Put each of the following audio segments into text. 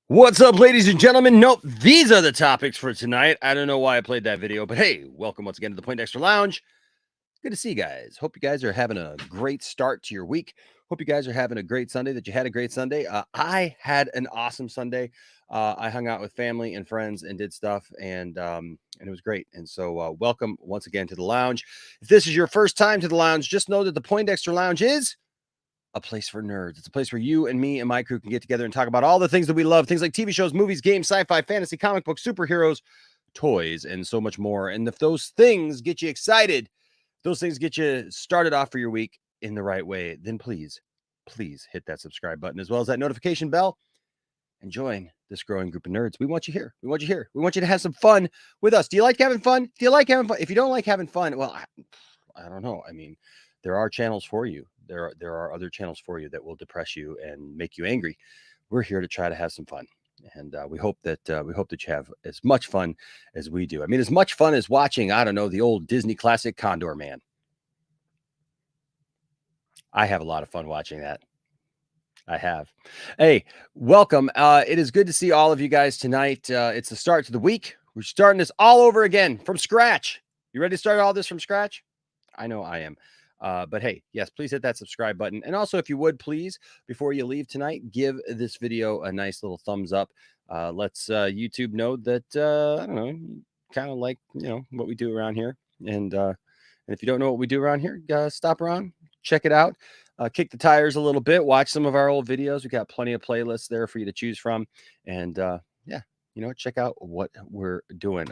What's up, ladies and gentlemen? Nope, these are the topics for tonight. I don't know why I played that video, but hey, welcome once again to the Poindexter Lounge. Good to see you guys. Hope you guys are having a great start to your week. Hope you guys are having a great Sunday, that you had a great Sunday. I had an awesome Sunday. I hung out with family and friends and did stuff, and it was great. And so welcome once again to the lounge. If this is your first time to the lounge, just know that the Poindexter Lounge is a place for nerds. It's a place where you and me and my crew can get together and talk about all the things that we love, things like TV shows, movies, games, sci-fi, fantasy, comic books, superheroes, toys, and so much more. And if those things get you excited, those things get you started off for your week in the right way, then please hit that subscribe button as well as that notification bell and join this growing group of nerds. We want you here. We want you here. We want you to have some fun with us. Do you like having fun? Do you like having fun? If you don't like having fun, well, I don't know. I mean, there are channels for you. There are other channels for you that will depress you and make you angry. We're here to try to have some fun, and we hope that you have as much fun as we do. I mean, as much fun as watching, I don't know, the old Disney classic Condor Man. I have a lot of fun watching that. I have. Hey, welcome. It is good to see all of you guys tonight. It's the start to the week. We're starting this all over again from scratch. You ready to start all this from scratch? I know I am. But hey, yes, please hit that subscribe button. And also, if you would, please, before you leave tonight, give this video a nice little thumbs up. Let's YouTube know that, I don't know, kind of like, what we do around here. And if you don't know what we do around here, stop around, check it out. Kick the tires a little bit, watch some of our old videos. We got plenty of playlists there for you to choose from. And yeah, check out what we're doing.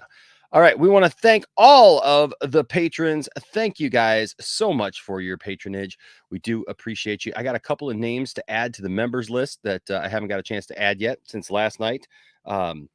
All right, we want to thank all of the patrons. Thank you guys so much for your patronage. We do appreciate you. I got a couple of names to add to the members list that I haven't got a chance to add yet since last night. But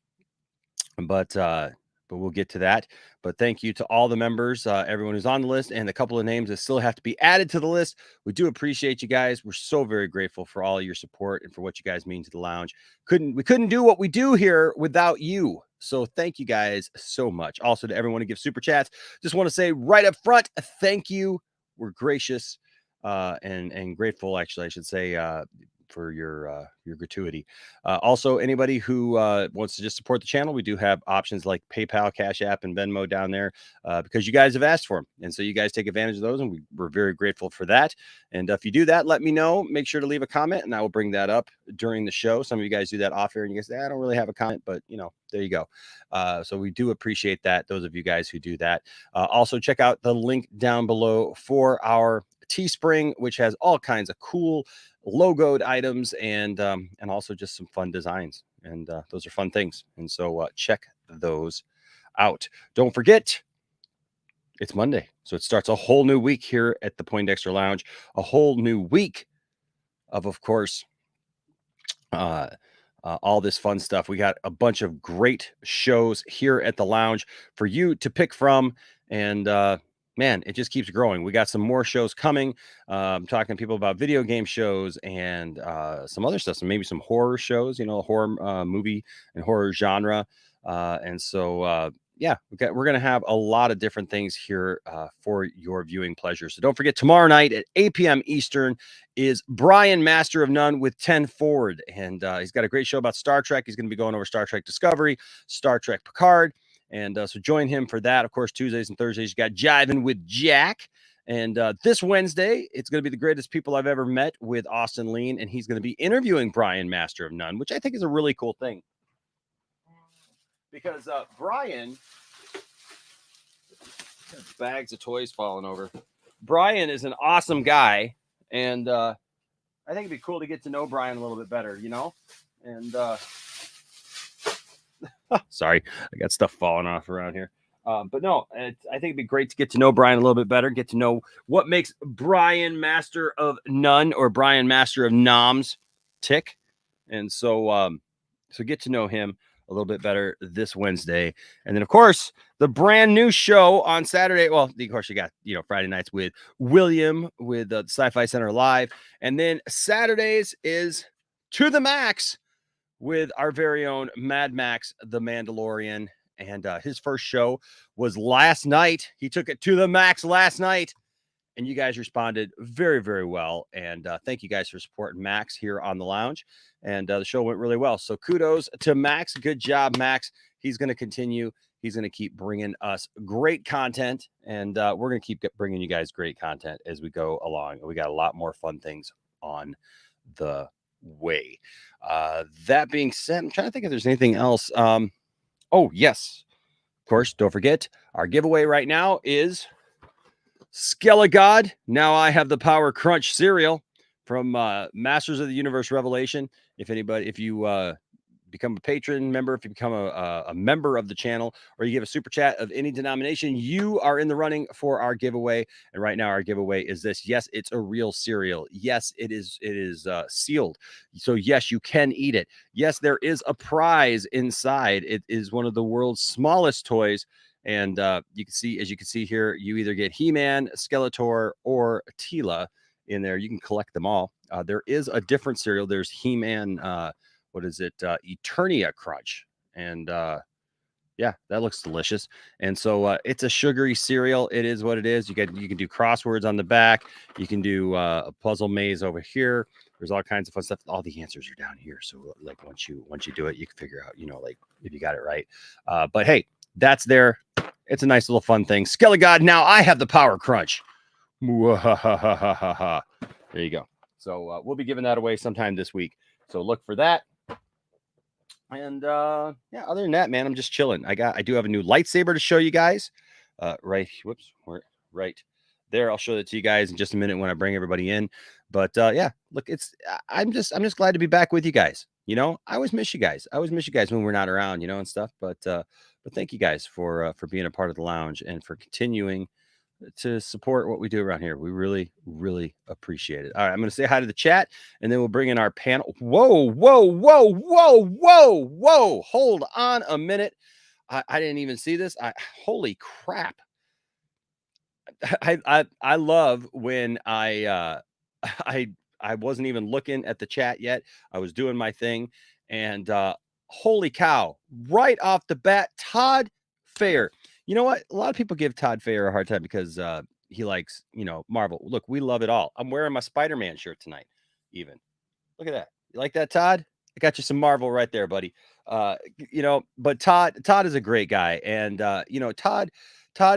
we'll get to that. But thank you to all the members, everyone who's on the list, and a couple of names that still have to be added to the list. We do appreciate you guys. We're so very grateful for all your support and for what you guys mean to the lounge. We couldn't do what we do here without you. So thank you guys so much. Also to everyone who gives super chats, just want to say right up front, thank you. We're gracious and grateful, actually, I should say, for your gratuity. Also, anybody who wants to just support the channel, we do have options like PayPal, Cash App, and Venmo down there because you guys have asked for them. And so you guys take advantage of those, and we're very grateful for that. And if you do that, let me know. Make sure to leave a comment, and I will bring that up during the show. Some of you guys do that off air, and you guys say, I don't really have a comment, but, there you go. So we do appreciate that, those of you guys who do that. Also, check out the link down below for our Teespring, which has all kinds of cool logoed items and also just some fun designs, and those are fun things. And so check those out. Don't forget, it's Monday, so it starts a whole new week here at the Poindexter Lounge, a whole new week of course, all this fun stuff. We got a bunch of great shows here at the lounge for you to pick from, and man, it just keeps growing. We got some more shows coming. I'm talking to people about video game shows and some other stuff. So maybe some horror shows, horror movie and horror genre. And so, yeah, we're going to have a lot of different things here for your viewing pleasure. So don't forget, tomorrow night at 8 p.m. Eastern is Brian, Master of None, with 10 Forward. And he's got a great show about Star Trek. He's going to be going over Star Trek Discovery, Star Trek Picard. And so join him for that. Of course, Tuesdays and Thursdays, you got Jiving with Jack. And this Wednesday, it's going to be the greatest people I've ever met with Austin Lean. And he's going to be interviewing Brian, Master of None, which I think is a really cool thing. Because Brian, bags of toys falling over. Brian is an awesome guy. And I think it'd be cool to get to know Brian a little bit better, And sorry, I got stuff falling off around here. But no, I think it'd be great to get to know Brian a little bit better, get to know what makes Brian Master of None or Brian Master of Noms tick. And so, so get to know him a little bit better this Wednesday. And then, of course, the brand new show on Saturday. Well, of course, you got, Friday nights with William with the Sci-Fi Center Live. And then Saturdays is To the Max with our very own Mad Max, the Mandalorian. And his first show was last night. He took it to the max last night. and you guys responded very, very well. And thank you guys for supporting Max here on the lounge. And the show went really well. So kudos to Max. Good job, Max. He's going to continue. He's going to keep bringing us great content, and we're going to keep bringing you guys great content as we go along. We got a lot more fun things on the way. That being said, I'm trying to think if there's anything else. Oh, yes. Of course, don't forget, our giveaway right now is Skelegod. Now I have the Power Crunch cereal from Masters of the Universe Revelation. If you become a patron member, if you become a member of the channel, or you give a super chat of any denomination, you are in the running for our giveaway. And right now our giveaway is this. Yes, it's a real cereal. Yes, it is sealed. So yes, you can eat it. Yes, there is a prize inside. It is one of the world's smallest toys. And you can see here, you either get He-Man, Skeletor, or Tila in there. You can collect them all. There is a different cereal. There's He-Man, what is it? Eternia Crunch. And yeah, that looks delicious. And so it's a sugary cereal. It is what it is. You can do crosswords on the back. You can do a puzzle maze over here. There's all kinds of fun stuff. All the answers are down here. So like once you do it, you can figure out, like if you got it right. But hey, that's there. It's a nice little fun thing. Skelegod, now I have the Power Crunch. There you go. So we'll be giving that away sometime this week. So look for that. And yeah, other than that, man, I'm just chilling. I do have a new lightsaber to show you guys. Right there. I'll show that to you guys in just a minute when I bring everybody in. But yeah, look, I'm just glad to be back with you guys. I always miss you guys. I always miss you guys when we're not around, and stuff. But thank you guys for being a part of the lounge and for continuing to support what we do around here. We really, really appreciate it. All right, I'm going to say hi to the chat, and then we'll bring in our panel. Whoa. Hold on a minute. I didn't even see this. Holy crap. I love when I wasn't even looking at the chat yet. I was doing my thing, and holy cow, right off the bat, Todd Fair. You know what? A lot of people give Todd Fair a hard time because he likes, Marvel. Look, we love it all. I'm wearing my Spider-Man shirt tonight, even. Look at that. You like that, Todd? I got you some Marvel right there, buddy. But Todd is a great guy. And, Todd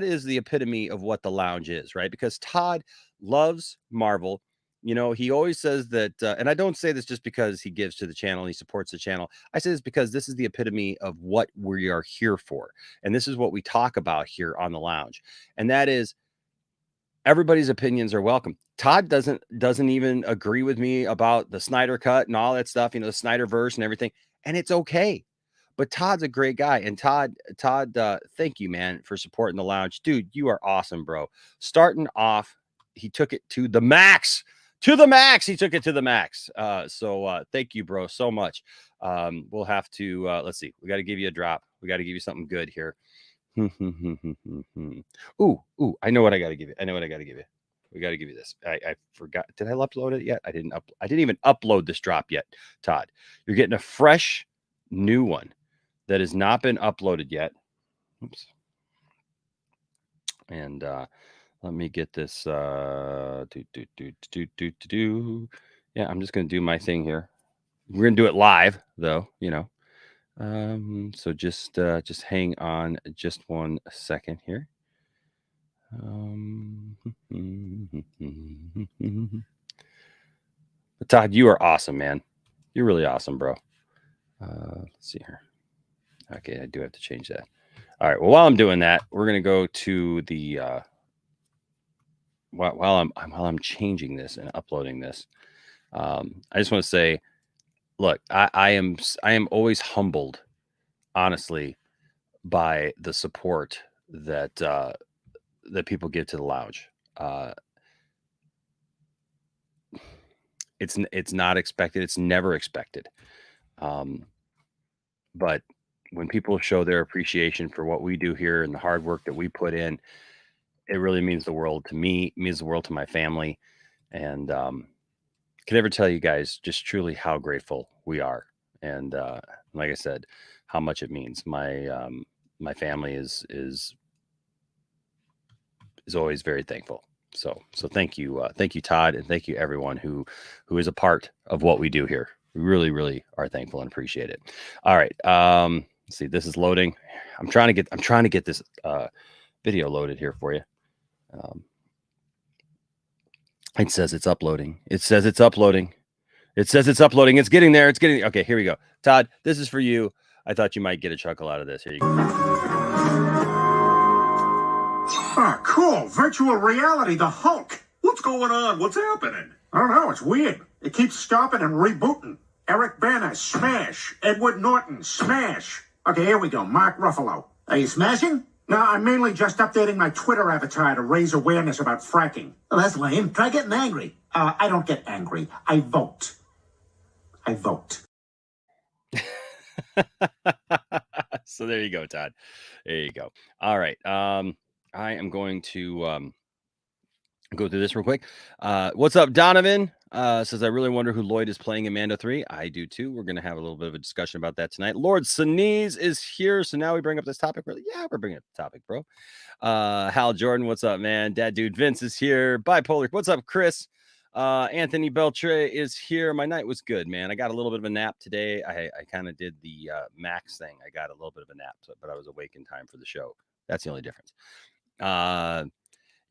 is the epitome of what the lounge is, right? Because Todd loves Marvel. He always says that, and I don't say this just because he gives to the channel and he supports the channel. I say this because this is the epitome of what we are here for. And this is what we talk about here on the lounge. And that is, everybody's opinions are welcome. Todd doesn't even agree with me about the Snyder cut and all that stuff, the Snyderverse and everything. And it's okay. But Todd's a great guy. And Todd, thank you, man, for supporting the lounge. Dude, you are awesome, bro. Starting off, he took it to the max. To the max. He took it to the max. So thank you, bro, so much. We'll have to, let's see. We got to give you a drop. We got to give you something good here. Ooh, I know what I got to give you. We got to give you this. I forgot. Did I upload it yet? I didn't even upload this drop yet, Todd. You're getting a fresh new one that has not been uploaded yet. Oops. And let me get this. Yeah, I'm just going to do my thing here. We're going to do it live, though, So just hang on just 1 second here. But Todd, you are awesome, man. You're really awesome, bro. Let's see here. Okay, I do have to change that. All right. Well, while I'm doing that, we're gonna go to the while I'm changing this and uploading this. I just want to say, look, I am always humbled, honestly, by the support that that people give to the lounge. It's not expected. It's never expected. But when people show their appreciation for what we do here and the hard work that we put in, it really means the world to me, means the world to my family. And can never tell you guys just truly how grateful we are. And like I said, how much it means. My family is always very thankful So thank you, Todd, and thank you everyone who is a part of what we do here. We really, really are thankful and appreciate it. All right, let's see, this is loading. I'm trying to get this video loaded here for you. It says it's uploading. It says it's uploading. It says it's uploading. It's getting there. It's getting. Okay, here we go. Todd, this is for you. I thought you might get a chuckle out of this. Here you go. Ah, cool. Virtual reality, the Hulk. What's going on? What's happening? I don't know. It's weird. It keeps stopping and rebooting. Eric Bana, smash. Edward Norton, smash. Okay, here we go. Mark Ruffalo. Are you smashing? No, I'm mainly just updating my Twitter avatar to raise awareness about fracking. Well, that's lame. Try getting angry. I don't get angry. I vote. I vote. So there you go, Todd. There you go. All right. I am going to go through this real quick. What's up, Donovan? Says, I really wonder who Lloyd is playing in Mando 3. I do too. We're going to have a little bit of a discussion about that tonight. Lord Sinise is here. So now we bring up this topic. Really? Yeah, we're bringing up the topic, bro. Hal Jordan, what's up, man? Dad Dude Vince is here. Bipolar, what's up, Chris? Anthony Beltre is here. My night was good, man. I got a little bit of a nap today. I kind of did the Max thing. I got a little bit of a nap, but I was awake in time for the show. That's the only difference.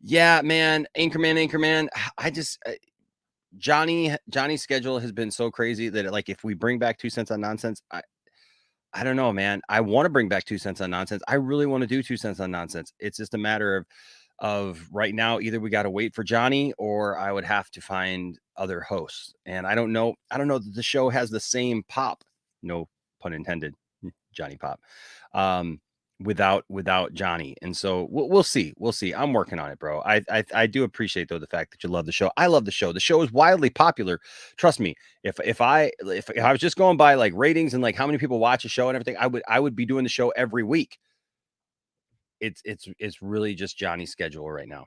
Yeah, man. Anchorman. I just Johnny's schedule has been so crazy that like if we bring back 2 cents on nonsense, I don't know, man. I want to bring back 2 cents on nonsense. I really want to do 2 cents on nonsense. It's just a matter of right now, either we got to wait for Johnny or I would have to find other hosts. And I don't know that the show has the same pop, no pun intended, Johnny Pop, without Johnny. And so we'll see. I'm working on it, bro. I do appreciate though the fact that you love the show. I love the show. The show is wildly popular. Trust me. If I was just going by like ratings and like how many people watch a show and everything, I would be doing the show every week. It's really just Johnny's schedule right now.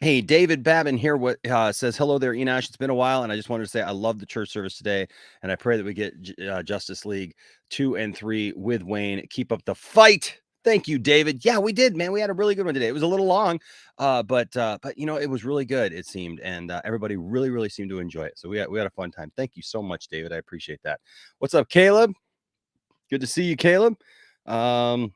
Hey, David Babin here. What says hello there, Enosh. It's been a while, and I just wanted to say I love the church service today, and I pray that we get Justice League 2 and 3 with Wayne. Keep up the fight. Thank you, David. Yeah, we did, man. We had a really good one today. It was a little long, but you know, it was really good. It seemed, and everybody really, really seemed to enjoy it. So we had a fun time. Thank you so much, David. I appreciate that. What's up, Caleb? Good to see you, Caleb. I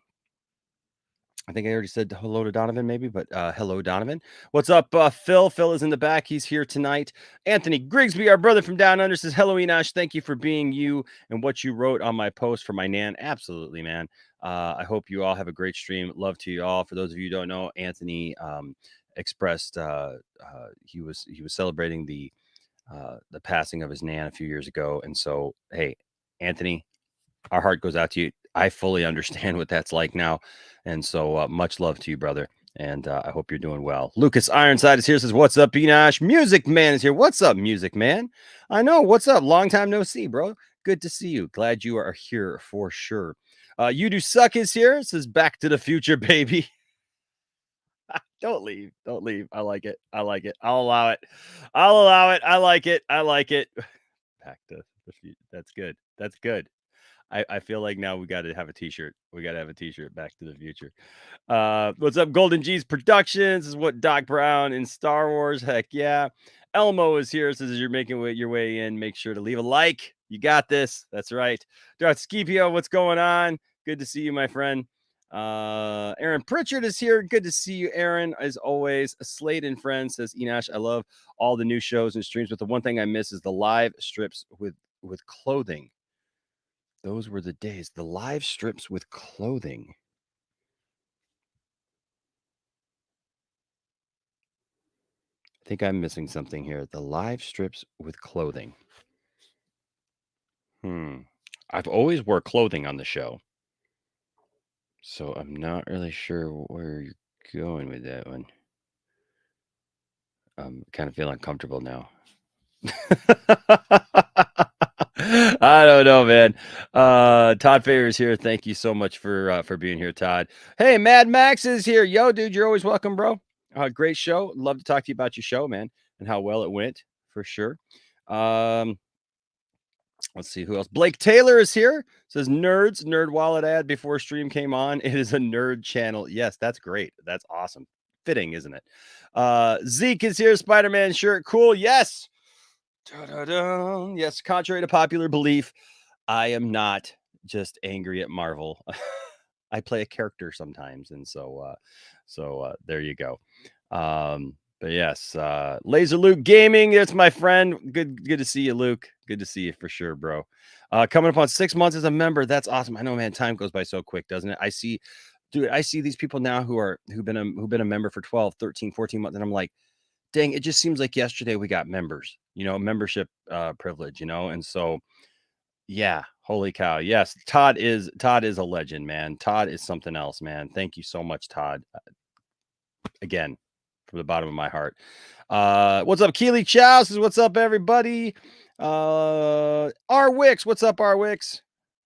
think I already said hello to Donovan, maybe, but hello, Donovan. What's up, Phil? Phil is in the back. He's here tonight. Anthony Grigsby, our brother from Down Under, says, hello, Enosh. Thank you for being you and what you wrote on my post for my Nan. Absolutely, man. I hope you all have a great stream. Love to you all. For those of you who don't know, Anthony expressed he was celebrating the passing of his Nan a few years ago. And so, hey, Anthony, our heart goes out to you. I fully understand what that's like now. And so much love to you, brother. And I hope you're doing well. Lucas Ironside is here. Says, what's up, Enosh? Music Man is here. What's up, Music Man? I know. What's up? Long time no see, bro. Good to see you. Glad you are here for sure. You Do Suck is here. It says, back to the future, baby. Don't leave. I like it. I'll allow it. I like it. Back to the future. That's good. I feel like now we got to have a t-shirt. Back to the future. What's up, Golden G's Productions? This is what Doc Brown in Star Wars. Heck yeah. Elmo is here. Says, as you're making your way in, make sure to leave a like. You got this. That's right. Darth Scipio, what's going on? Good to see you, my friend. Aaron Pritchard is here. Good to see you, Aaron. As always, Slade and Friends says, Enosh, I love all the new shows and streams, but the one thing I miss is the live strips with clothing. Those were the days. The live strips with clothing. I think I'm missing something here. The live strips with clothing. I've always wore clothing on the show, so I'm not really sure where you're going with that one. I'm kind of feeling uncomfortable now. I don't know, man. Todd Fayer is here. Thank you so much for being here, Todd. Hey, Mad Max is here. Yo, dude, you're always welcome, bro. Great show. Love to talk to you about your show, man, and how well it went for sure. Let's see who else. Blake Taylor is here. Says Nerd Wallet ad before stream came on. It is a nerd channel. Yes, that's great. That's awesome. fitting, isn't it? Zeke is here. Spider-Man shirt. Cool. Yes. Da-da-da. Yes. Contrary to popular belief, I am not just angry at Marvel. I play a character sometimes. And so there you go. But yes, Laser Luke Gaming. It's my friend. Good to see you, Luke. Good to see you for sure, bro. Coming up on 6 months as a member. That's awesome. I know, man, time goes by so quick, doesn't it? I see these people now who've been a member for 12, 13, 14 months. And I'm like, dang, it just seems like yesterday we got members, membership privilege, and so yeah, holy cow. Yes, Todd is a legend, man. Todd is something else, man. Thank you so much, Todd. Again, from the bottom of my heart. What's up, Keely Chow says, what's up, everybody? R Wicks, what's up, R Wicks?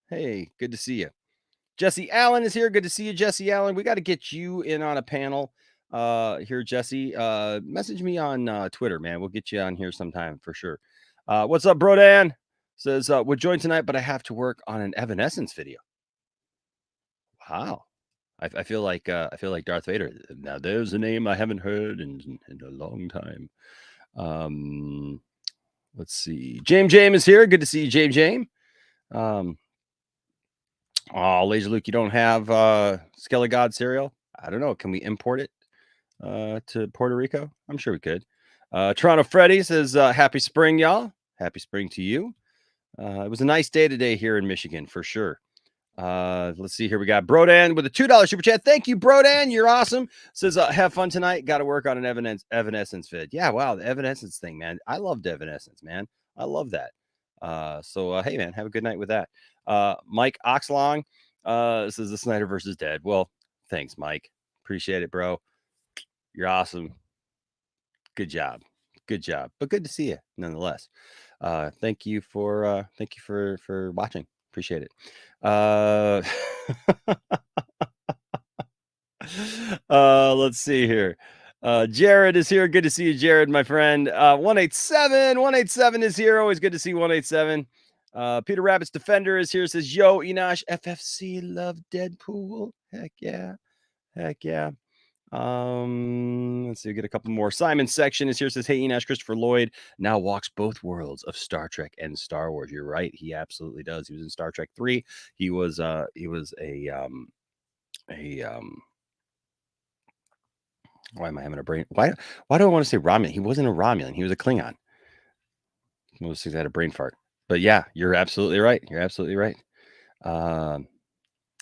Hey, good to see you. Jesse Allen is here. Good to see you, Jesse Allen. We got to get you in on a panel here, Jesse. Message me on Twitter, man. We'll get you on here sometime for sure. What's up, Brodan? Says, would join tonight, but I have to work on an Evanescence video. Wow. I feel like Darth Vader. Now there's a name I haven't heard in a long time. Let's see. James is here. Good to see you, James. Oh, Laser Luke, you don't have Skelly God cereal? I don't know. Can we import it to Puerto Rico? I'm sure we could. Toronto Freddy says, happy spring, y'all. Happy spring to you. It was a nice day today here in Michigan, for sure. Let's see here. We got Brodan with a $2 super chat. Thank you, Brodan. You're awesome. Says, have fun tonight. Got to work on an Evanescence vid. Yeah, wow. The Evanescence thing, man. I loved Evanescence, man. I love that. Hey, man, have a good night with that. Mike Oxlong says the Snyder versus Dead. Well, thanks, Mike. Appreciate it, bro. You're awesome. Good job. But good to see you nonetheless. Thank you for watching. Appreciate it. Let's see here. Jared is here. Good to see you, Jared, my friend. 187 is here. Always good to see 187. Peter Rabbit's Defender is here. Says, yo, Enosh, FFC, love Deadpool. Heck yeah. Let's see, get a couple more. Simon Section is here. Says, hey, Enosh, Christopher Lloyd now walks both worlds of Star Trek and Star Wars. You're right. He absolutely does. He was in Star Trek 3. He was a why am I having a brain? Why do I want to say Romulan? He wasn't a Romulan. He was a Klingon. Most things had a brain fart. But yeah, you're absolutely right.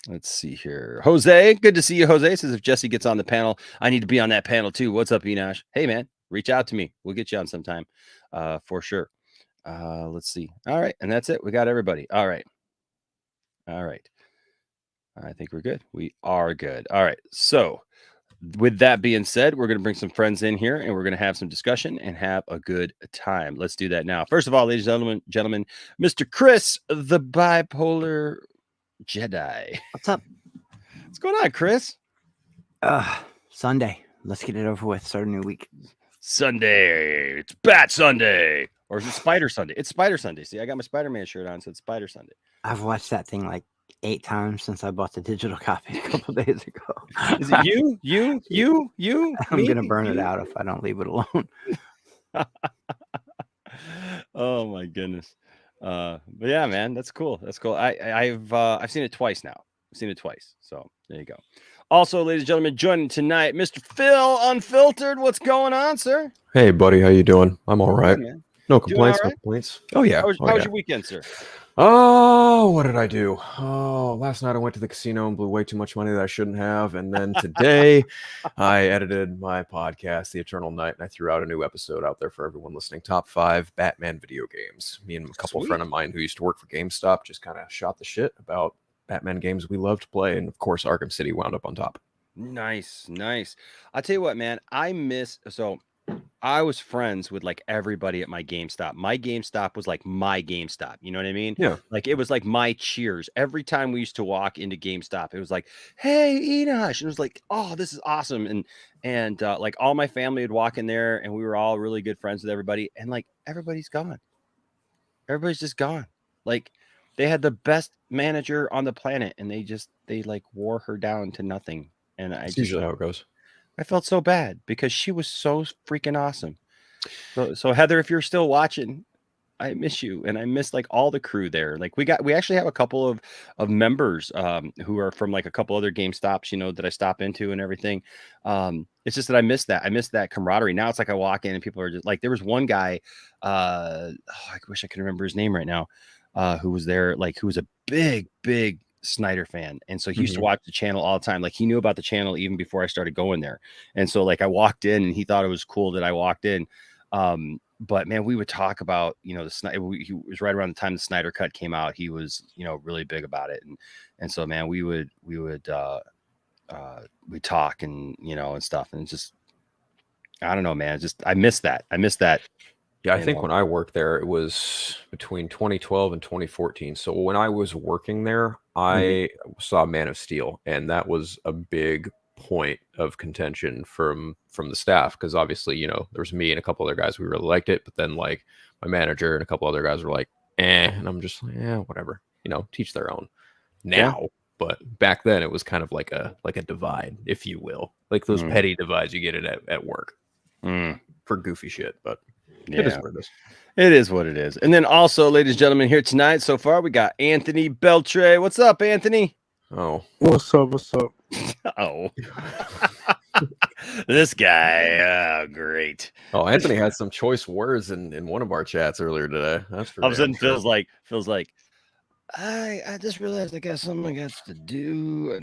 Let's see here. Jose, good to see you, Jose. Says, if Jesse gets on the panel, I need to be on that panel too. What's up, Enosh? Hey, man, reach out to me. We'll get you on sometime for sure. Let's see. All right. And that's it. We got everybody. All right. I think we're good. We are good. All right. So with that being said, we're going to bring some friends in here and we're going to have some discussion and have a good time. Let's do that now. First of all, ladies and gentlemen, Mr. Chris, the bipolar Jedi. What's up? What's going on, Chris? Sunday. Let's get it over with. Start a new week. Sunday. It's Bat Sunday. Or is it Spider Sunday? It's Spider Sunday. See, I got my Spider-Man shirt on, so it's Spider Sunday. I've watched that thing like 8 times since I bought the digital copy a couple days ago. Is it you? I'm going to burn it out if I don't leave it alone. Oh, my goodness. But yeah, man, that's cool. I've seen it twice now. So there you go. Also, ladies and gentlemen, joining tonight, Mr. Phil Unfiltered. What's going on, sir? Hey, buddy, how you doing? I'm all right. Hey, No complaints. all right? No complaints. Oh yeah. How was your weekend, sir? Oh, what did I do? Oh, last night I went to the casino and blew way too much money that I shouldn't have, and then today I edited my podcast, The Eternal Night, and I threw out a new episode out there for everyone listening. Top 5 Batman video games. Me and a couple friend of mine who used to work for GameStop just kind of shot the shit about Batman games we love to play, and of course Arkham City wound up on top. Nice. I'll tell you what, man. I was friends with like everybody at my GameStop. My GameStop was like my GameStop. You know what I mean? Yeah. Like it was like my Cheers. Every time we used to walk into GameStop, it was like, hey, Enosh. And it was like, oh, this is awesome. And like all my family would walk in there and we were all really good friends with everybody. And like everybody's gone. Everybody's just gone. Like they had the best manager on the planet and they like wore her down to nothing. And That's usually how it goes. I felt so bad because she was so freaking awesome. So Heather, if you're still watching, I miss you, and I miss like all the crew there. Like we actually have a couple of members who are from like a couple other Game Stops, that I stop into and everything. It's just that I miss that. I miss that camaraderie. Now it's like I walk in and people are just like, there was one guy, I wish I could remember his name right now, who was there, like who was a big Snyder fan, and so he used to watch the channel all the time. Like he knew about the channel even before I started going there, and so like I walked in and he thought it was cool that I walked in. But man, we would talk about, he was right around the time the Snyder Cut came out. He was, really big about it. And so, man, we would talk and, and stuff. And it's just, I don't know, man. I miss that. Yeah, I think when I worked there, it was between 2012 and 2014. So when I was working there, I saw Man of Steel, and that was a big point of contention from the staff, because obviously, there was me and a couple other guys, we really liked it, but then like my manager and a couple other guys were like, and I'm just like, whatever, teach their own now. But back then it was kind of like a divide, if you will, like those petty divides you get at work for goofy shit. But it is what it is. It is what it is. And then also, ladies and gentlemen, here tonight so far we got Anthony Beltre. What's up, Anthony? Oh, what's up? Oh, this guy, great. Oh, Anthony had some choice words in one of our chats earlier today. That's for all of a sudden feels like I just realized I got something I got to do.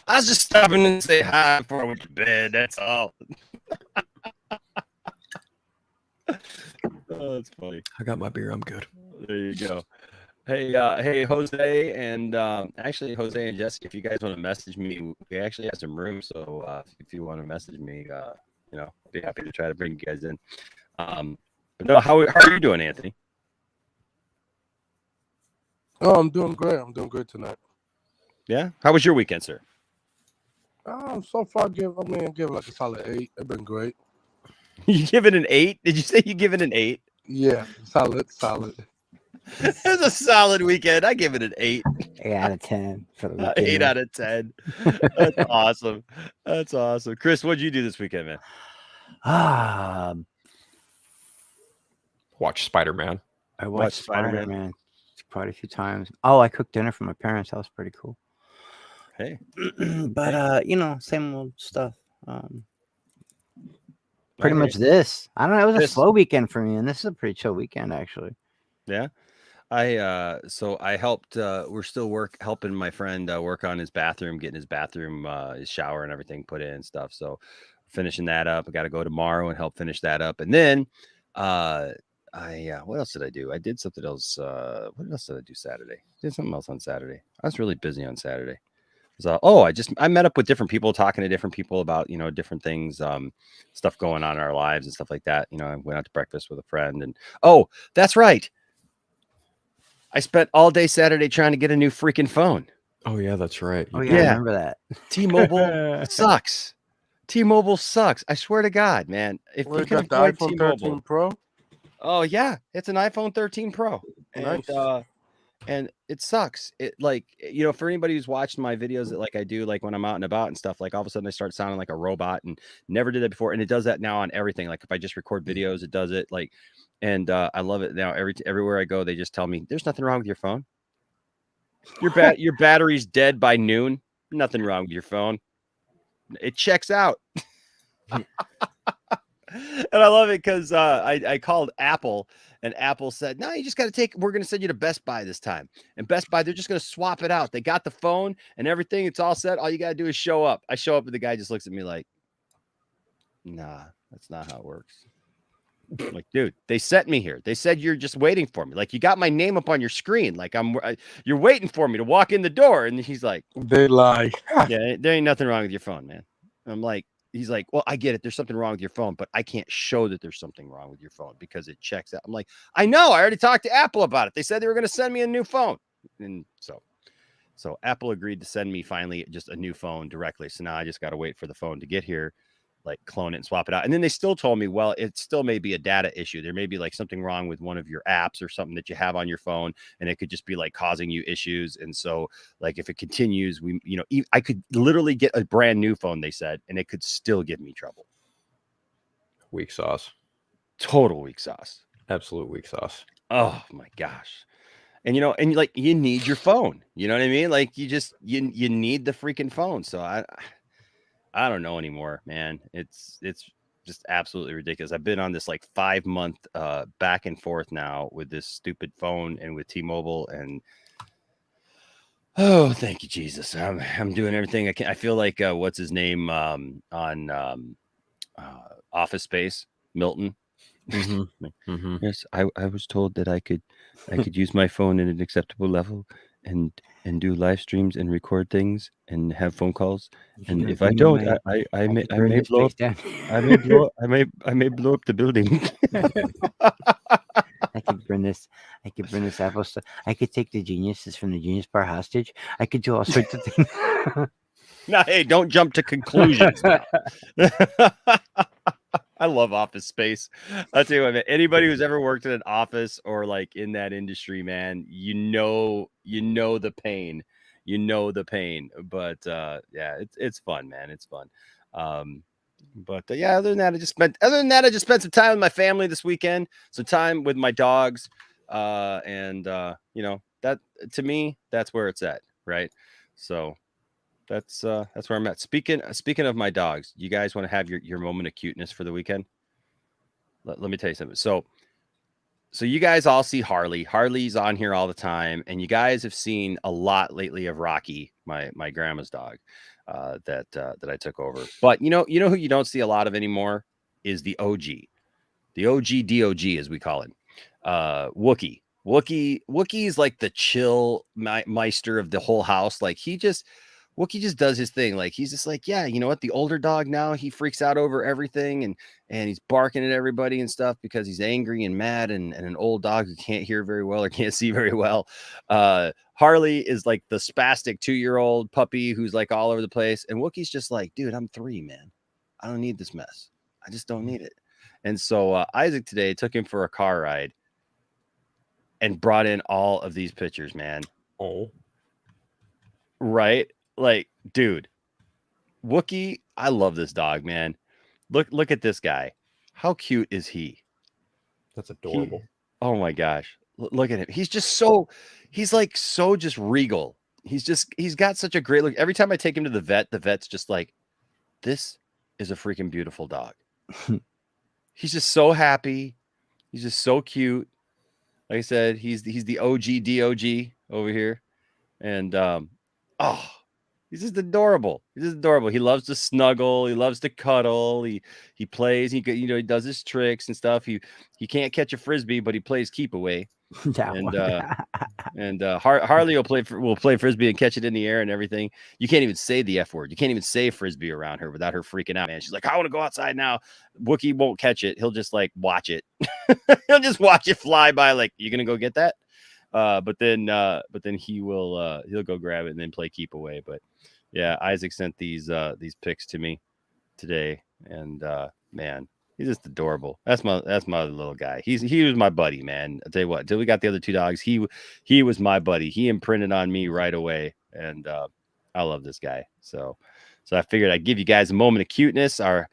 I was just stopping and say hi before I went to bed. That's all. Oh, that's funny. I got my beer. I'm good. There you go. Hey, Jose, and actually, Jose and Jesse, if you guys want to message me, we actually have some room. So if you want to message me, I'll be happy to try to bring you guys in. But no, how are you doing, Anthony? Oh, I'm doing great. I'm doing good tonight. Yeah. How was your weekend, sir? So far, give it like a solid 8. It's been great. You give it an 8? Did you say you give it an 8? Yeah, solid. It was a solid weekend. I give it an 8. 8 out of 10 for the weekend. 8 out of 10. That's awesome. That's awesome. Chris, what'd you do this weekend, man? Watch Spider-Man. I watched Spider-Man quite a few times. Oh, I cooked dinner for my parents. That was pretty cool. Hey. But same old stuff. Pretty much this. I don't know. It was a slow weekend for me, and this is a pretty chill weekend, actually. Yeah. So I helped, we're still helping my friend work on his bathroom, getting his bathroom, his shower and everything put in and stuff. So finishing that up. I got to go tomorrow and help finish that up. And then, what else did I do? I did something else. What else did I do Saturday? I did something else on Saturday. I was really busy on Saturday. So, I met up with different people, talking to different people about, different things, stuff going on in our lives and stuff like that. I went out to breakfast with a friend, and that's right. I spent all day Saturday trying to get a new freaking phone. Oh yeah, that's right. I remember that. T-Mobile sucks. T-Mobile sucks. I swear to God, man. If you can got the afford iPhone T-Mobile, 13 Pro. Oh yeah, it's an iPhone 13 Pro. Nice. And it sucks. It for anybody who's watched my videos that like I do, like when I'm out and about and stuff, like all of a sudden I start sounding like a robot, and never did that before. And it does that now on everything. Like if I just record videos, it does it. And I love it now. Everywhere I go, they just tell me there's nothing wrong with your phone. Your battery's dead by noon. Nothing wrong with your phone. It checks out. And I love it because I called Apple, and Apple said, no, you just got to we're going to send you to Best Buy this time. And Best Buy, they're just going to swap it out. They got the phone and everything. It's all set. All you got to do is show up. I show up and the guy just looks at me like, nah, that's not how it works. I'm like, dude, they sent me here. They said you're just waiting for me. Like you got my name up on your screen. Like you're waiting for me to walk in the door. And he's like, they lie. Yeah, there ain't nothing wrong with your phone, man. I'm like, he's like, well, I get it. There's something wrong with your phone, but I can't show that there's something wrong with your phone because it checks out. I'm like, I know. I already talked to Apple about it. They said they were going to send me a new phone. And so Apple agreed to send me finally just a new phone directly. So now I just got to wait for the phone to get here. like clone it and swap it out. And then they still told me, well, it still may be a data issue. There may be like something wrong with one of your apps or something that you have on your phone, and it could just be like causing you issues. And so like if it continues, I could literally get a brand new phone, they said, and it could still give me trouble. Weak sauce. Total weak sauce. Absolute weak sauce. Oh my gosh. And and like you need your phone. You know what I mean? Like you need the freaking phone. So I don't know anymore, man. It's just absolutely ridiculous. I've been on this like 5-month back and forth now with this stupid phone and with T-Mobile, and oh, thank you, Jesus. I'm doing everything I can. I feel like what's his name on Office Space, Milton. Mm-hmm. Yes, I was told that I could use my phone in an acceptable level and do live streams and record things and have phone calls. And if I don't, I may blow up. I may blow up the building. I could bring this Apple stuff. I could take the geniuses from the Genius Bar hostage. I could do all sorts of things. No, hey, don't jump to conclusions. I love Office Space. I'll tell you what, man, anybody who's ever worked in an office or like in that industry, man, you know the pain. But yeah, it's fun, man. It's fun. But yeah, other than that, I just spent some time with my family this weekend, some time with my dogs. And that to me, that's where it's at, right? So that's where I'm at. Speaking of my dogs, you guys want to have your moment of cuteness for the weekend? Let me tell you something. So you guys all see Harley. Harley's on here all the time, and you guys have seen a lot lately of Rocky, my grandma's dog, that I took over. But you know who you don't see a lot of anymore is the OG DOG, as we call it, Wookie. Wookie's like the chill meister of the whole house. Like Wookie just does his thing. Like he's just like, yeah, you know what? The older dog now, he freaks out over everything and he's barking at everybody and stuff because he's angry and mad and an old dog who can't hear very well or can't see very well. Harley is like the spastic 2-year-old puppy who's like all over the place. And Wookie's just like, dude, I'm 3, man. I don't need this mess. I just don't need it. And so Isaac today took him for a car ride and brought in all of these pictures, man. Oh, right. Like, dude, Wookie, I love this dog, man. Look at this guy. How cute is he? that's adorable. Oh my gosh. Look at him. He's like so just regal. He's got such a great look. Every time I take him to the vet's just like, this is a freaking beautiful dog. He's just so happy. He's just so cute. Like I said, he's the OG DOG over here. And he's just adorable. He loves to snuggle. He loves to cuddle. He plays. He does his tricks and stuff. He can't catch a frisbee, but he plays keep away. And Harley will play frisbee and catch it in the air and everything. You can't even say the F word. You can't even say frisbee around her without her freaking out, man. She's like, I want to go outside now. Wookie won't catch it. He'll just like watch it. He'll just watch it fly by. Like, you gonna go get that? But then he'll go grab it and then play keep away. But yeah, Isaac sent these pics to me today, and man, he's just adorable. That's my little guy. He was my buddy, man. I'll tell you what, until we got the other 2 dogs, he was my buddy. He imprinted on me right away, and I love this guy. So I figured I'd give you guys a moment of cuteness. Our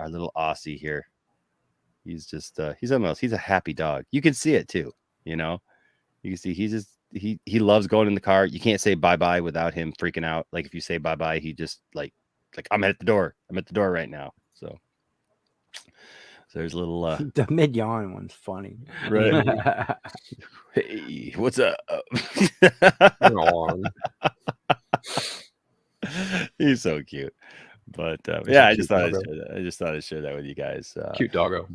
little Aussie here. He's just he's a happy dog. You can see it too, you know. You can see he loves going in the car. You can't say bye-bye without him freaking out. Like if you say bye-bye, he just like I'm at the door. I'm at the door right now. So there's a little the mid yawn one's funny. Right. Hey, what's up? He's so cute. But yeah, I just thought I'd share that with you guys. Cute doggo.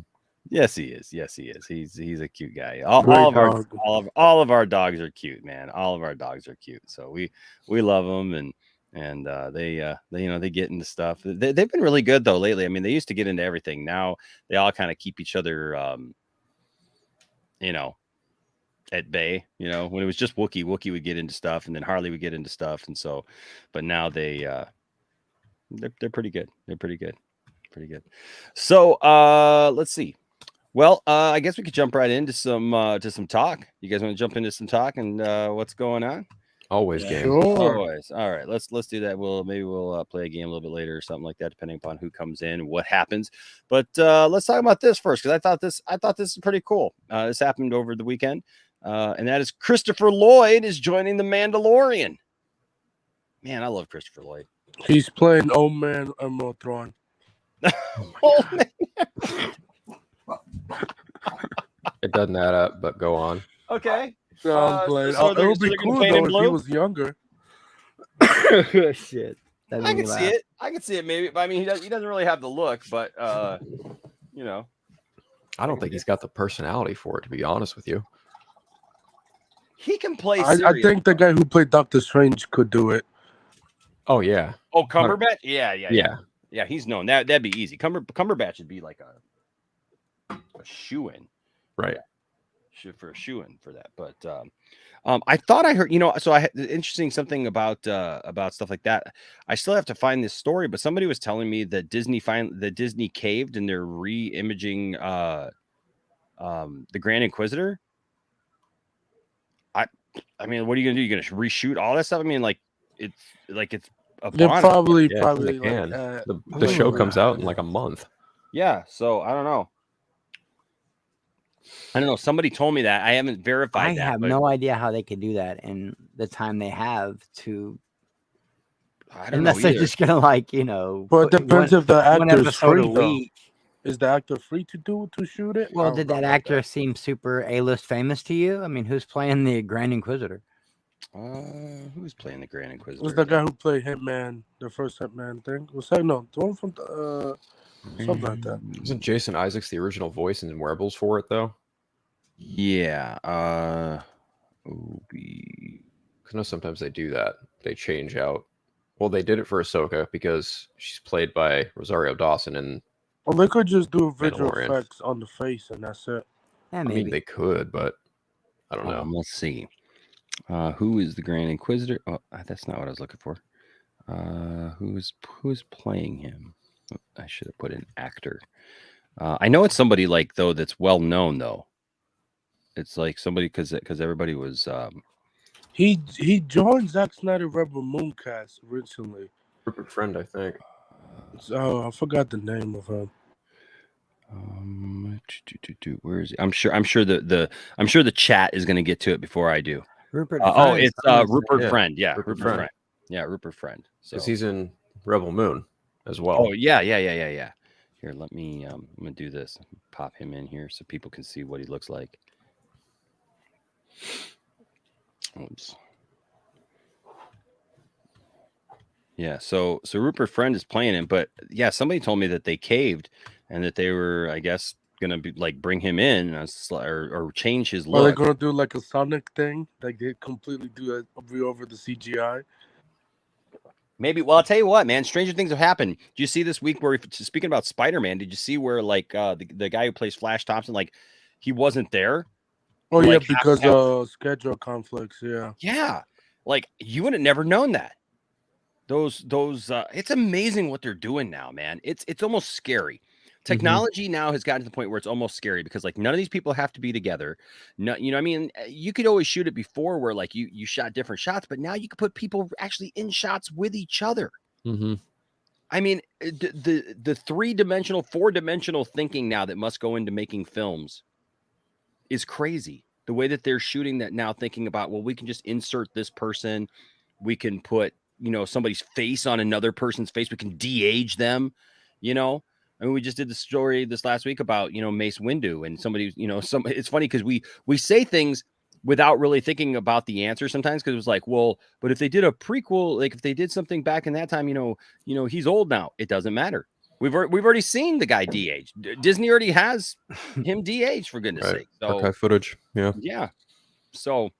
Yes, he is. He's a cute guy. All of our dogs are cute, man. All of our dogs are cute. So we love them, and they get into stuff. They've been really good though lately. I mean, they used to get into everything. Now they all kind of keep each other, at bay. When it was just Wookie would get into stuff, and then Harley would get into stuff, and so. But now they're pretty good. They're pretty good. pretty good. So let's see. Well, I guess we could jump right into some talk. You guys want to jump into some talk and what's going on? Always game. Sure. Always. All right. Let's do that. We'll play a game a little bit later or something like that, depending upon who comes in, what happens. But let's talk about this first, because I thought this is pretty cool. This happened over the weekend, and that is Christopher Lloyd is joining the Mandalorian. Man, I love Christopher Lloyd. He's playing Old Man Emerald Thrawn. Oh, man. It doesn't add up, but go on. Okay. No, I'm playing. so It would they're be gonna cool paint him though if blue? he was younger. Shit. That I made me can laugh. see it. I can see it maybe. But I mean, he doesn't really have the look, but you know. I don't think he's got the personality for it, to be honest with you. He can play I serious. think the guy who played Doctor Strange could do it. Oh yeah. Oh, Cumberbatch? Yeah. Yeah. He's known. That'd be easy. Cumberbatch would be like a shoe-in. Right. For a shoe-in for that. But I thought I heard, so I had interesting something about stuff like that. I still have to find this story, but somebody was telling me that Disney caved and they're re-imaging the Grand Inquisitor. I mean, what are you gonna do? You're gonna reshoot all that stuff? I mean, it's a They're bond. probably They like, can. The show comes out in like a month. Yeah, so I don't know. Somebody told me that. I haven't verified I that. have but no idea how they could do that in the time they have to. I don't Unless know they're either. just gonna But it put depends if the one actor's episode free a though. week. Is the actor free to shoot it? Well, I did don't that know about actor seem super A-list famous to you? I mean, who's playing the Grand Inquisitor? Who's playing the Grand Inquisitor? It was the guy who played Hitman, the first Hitman thing. Was that the one from something like that? Isn't Jason Isaacs the original voice in Werewolves for it though? Yeah. Because I know sometimes they do that. They change out. Well, they did it for Ahsoka because she's played by Rosario Dawson, and Well, they could just do visual Mandalorian. effects on the face and that's it. Yeah, I maybe. mean they could, but I don't know. Let's see. Who is the Grand Inquisitor? Oh, that's not what I was looking for. Who is playing him? Oh, I should have put an actor. I know it's somebody that's well known though. It's like somebody because everybody was. He joined Zack Snyder Rebel Mooncast recently. Rupert Friend, I think. I forgot the name of him. Where is he? I'm sure the chat is going to get to it before I do. Rupert. It's Rupert Yeah, Friend. Yeah, Rupert Rupert Friend. Friend. Yeah, Rupert Friend. So Because he's in Rebel Moon as well. oh yeah. Here, let me. I'm gonna do this. Pop him in here so people can see what he looks like. Oops. Yeah, so Rupert Friend is playing him, but yeah, somebody told me that they caved and that they were, I guess, gonna be bring him in or change his Are they look. gonna do like a Sonic thing? Like they completely do it over the CGI? Maybe. Well, I'll tell you what, man. Stranger things have happened. Did you see this week where, speaking about Spider-Man, did you see where the guy who plays Flash Thompson, he wasn't there? Oh For, yeah, half because an hour? of schedule conflicts. Yeah. Yeah, you would have never known that. Those it's amazing what they're doing now, man. It's almost scary. Technology now has gotten to the point where it's almost scary because none of these people have to be together. No, I mean, you could always shoot it before where you shot different shots, but now you could put people actually in shots with each other. Mm-hmm. I mean, the 3-dimensional, 4-dimensional thinking now that must go into making films is crazy. The way that they're shooting that now, thinking about, well, we can just insert this person, we can put somebody's face on another person's face, we can de-age them. I mean, we just did the story this last week about Mace Windu and somebody. It's funny because we say things without really thinking about the answer sometimes, because it was like, well, but if they did a prequel, if they did something back in that time, he's old now. It doesn't matter. We've already seen the guy de-age. Disney already has him de-age, for goodness sake. So Archive footage. Yeah. yeah. So,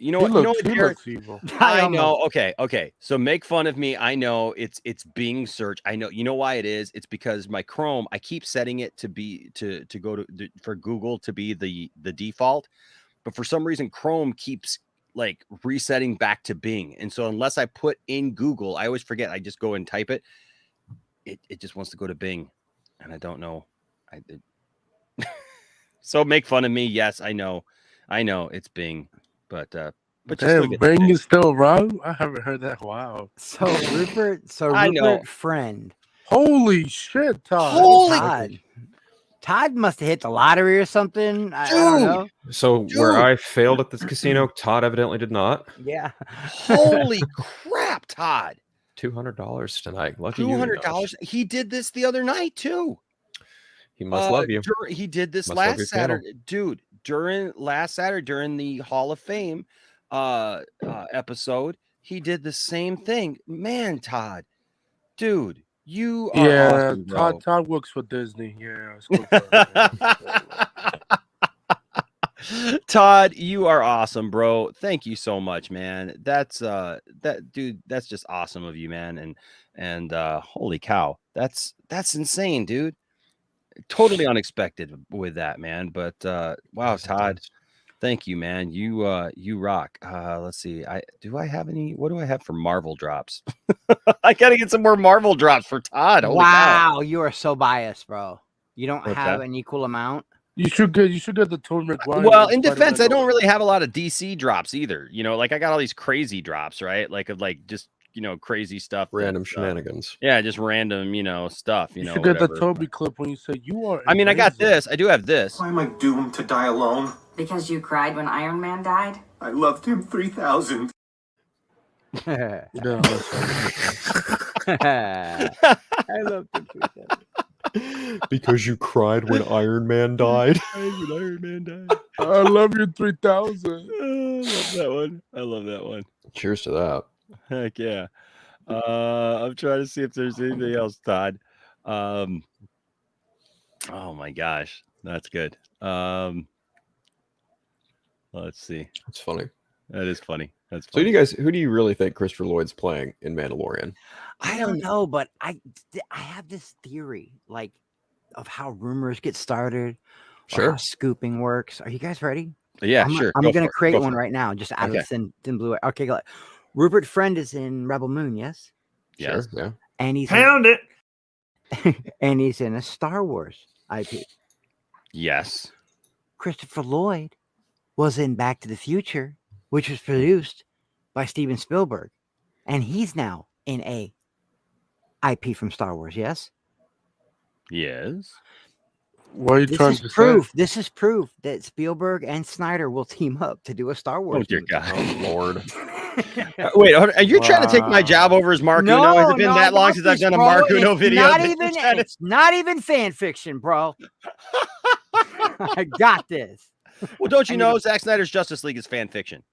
you know what, He Jared? looks evil. I know. Okay. So make fun of me. I know it's Bing search. I know. You know why it is? It's because my Chrome, I keep setting it to be to go to for Google to be the default, but for some reason Chrome keeps like resetting back to Bing. And so unless I put in Google, I always forget. I just go and type it. It just wants to go to Bing. And I don't know. So make fun of me. Yes, I know it's Bing, but you still Damn, get Bing is still wrong. I haven't heard that. Wow. So Rupert, I know. friend. Holy shit, Todd. Holy Todd must have hit the lottery or something. I don't know. So Dude. where I failed at this casino, Todd evidently did not. Yeah. holy crap, Todd. $200 tonight. Lucky you. $200. He did this the other night too. He must love you. He did this Must love last your channel. Saturday, dude. During the Hall of Fame episode, he did the same thing. Man, Todd, dude, you are awesome, bro. Todd works for Disney. Yeah. Todd, you are awesome, bro. Thank you so much, man. That's dude, that's just awesome of you, man. And holy cow, that's insane, dude. Totally unexpected with that, man. But wow, Todd, thank you, man. You rock. Let's see. What do I have for Marvel drops? I gotta get some more Marvel drops for Todd. Holy wow, cow. you are so biased, bro. You don't have an equal amount. You should get the Tobey Maguire. Well, in defense, I don't really have a lot of DC drops either. You know, like I got all these crazy drops, right? Like of like just crazy stuff, Random shenanigans. Yeah, just random, stuff. You should get the Toby clip when you say you are. I mean, I got this. I do have this. Why am I doomed to die alone? Because you cried when Iron Man died? I loved him 3,000. I love the Because you cried when Iron Man died. I love you 3,000. I love that one. Cheers to that. Heck yeah. I'm trying to see if there's anything else, Todd. Oh my gosh, that's good. Let's see. That's funny. That is funny. That's So funny. who do you really think Christopher Lloyd's playing in Mandalorian? I don't know, but I have this theory, like, of how rumors get started. Sure. How scooping works. Are you guys ready? Yeah, sure. I'm Go going for to it. create Go one for it. right now, just out Okay. of thin blue. Okay, go. Rupert Friend is in Rebel Moon, yes? Yes. Sure, yeah. And he's it. and he's in a Star Wars IP. Yes. Christopher Lloyd was in Back to the Future, which was produced by Steven Spielberg, and he's now in a IP from Star Wars. Yes. Yes. What are you trying to say? This is proof that Spielberg and Snyder will team up to do a Star Wars. Oh dear movie. God. Oh Lord. Wait, are you trying to take my job over as Mark Uno? Has it been that long since I've done a Mark Uno video? It's not even fan fiction, bro. I got this. Well, don't you know Zack Snyder's Justice League is fan fiction?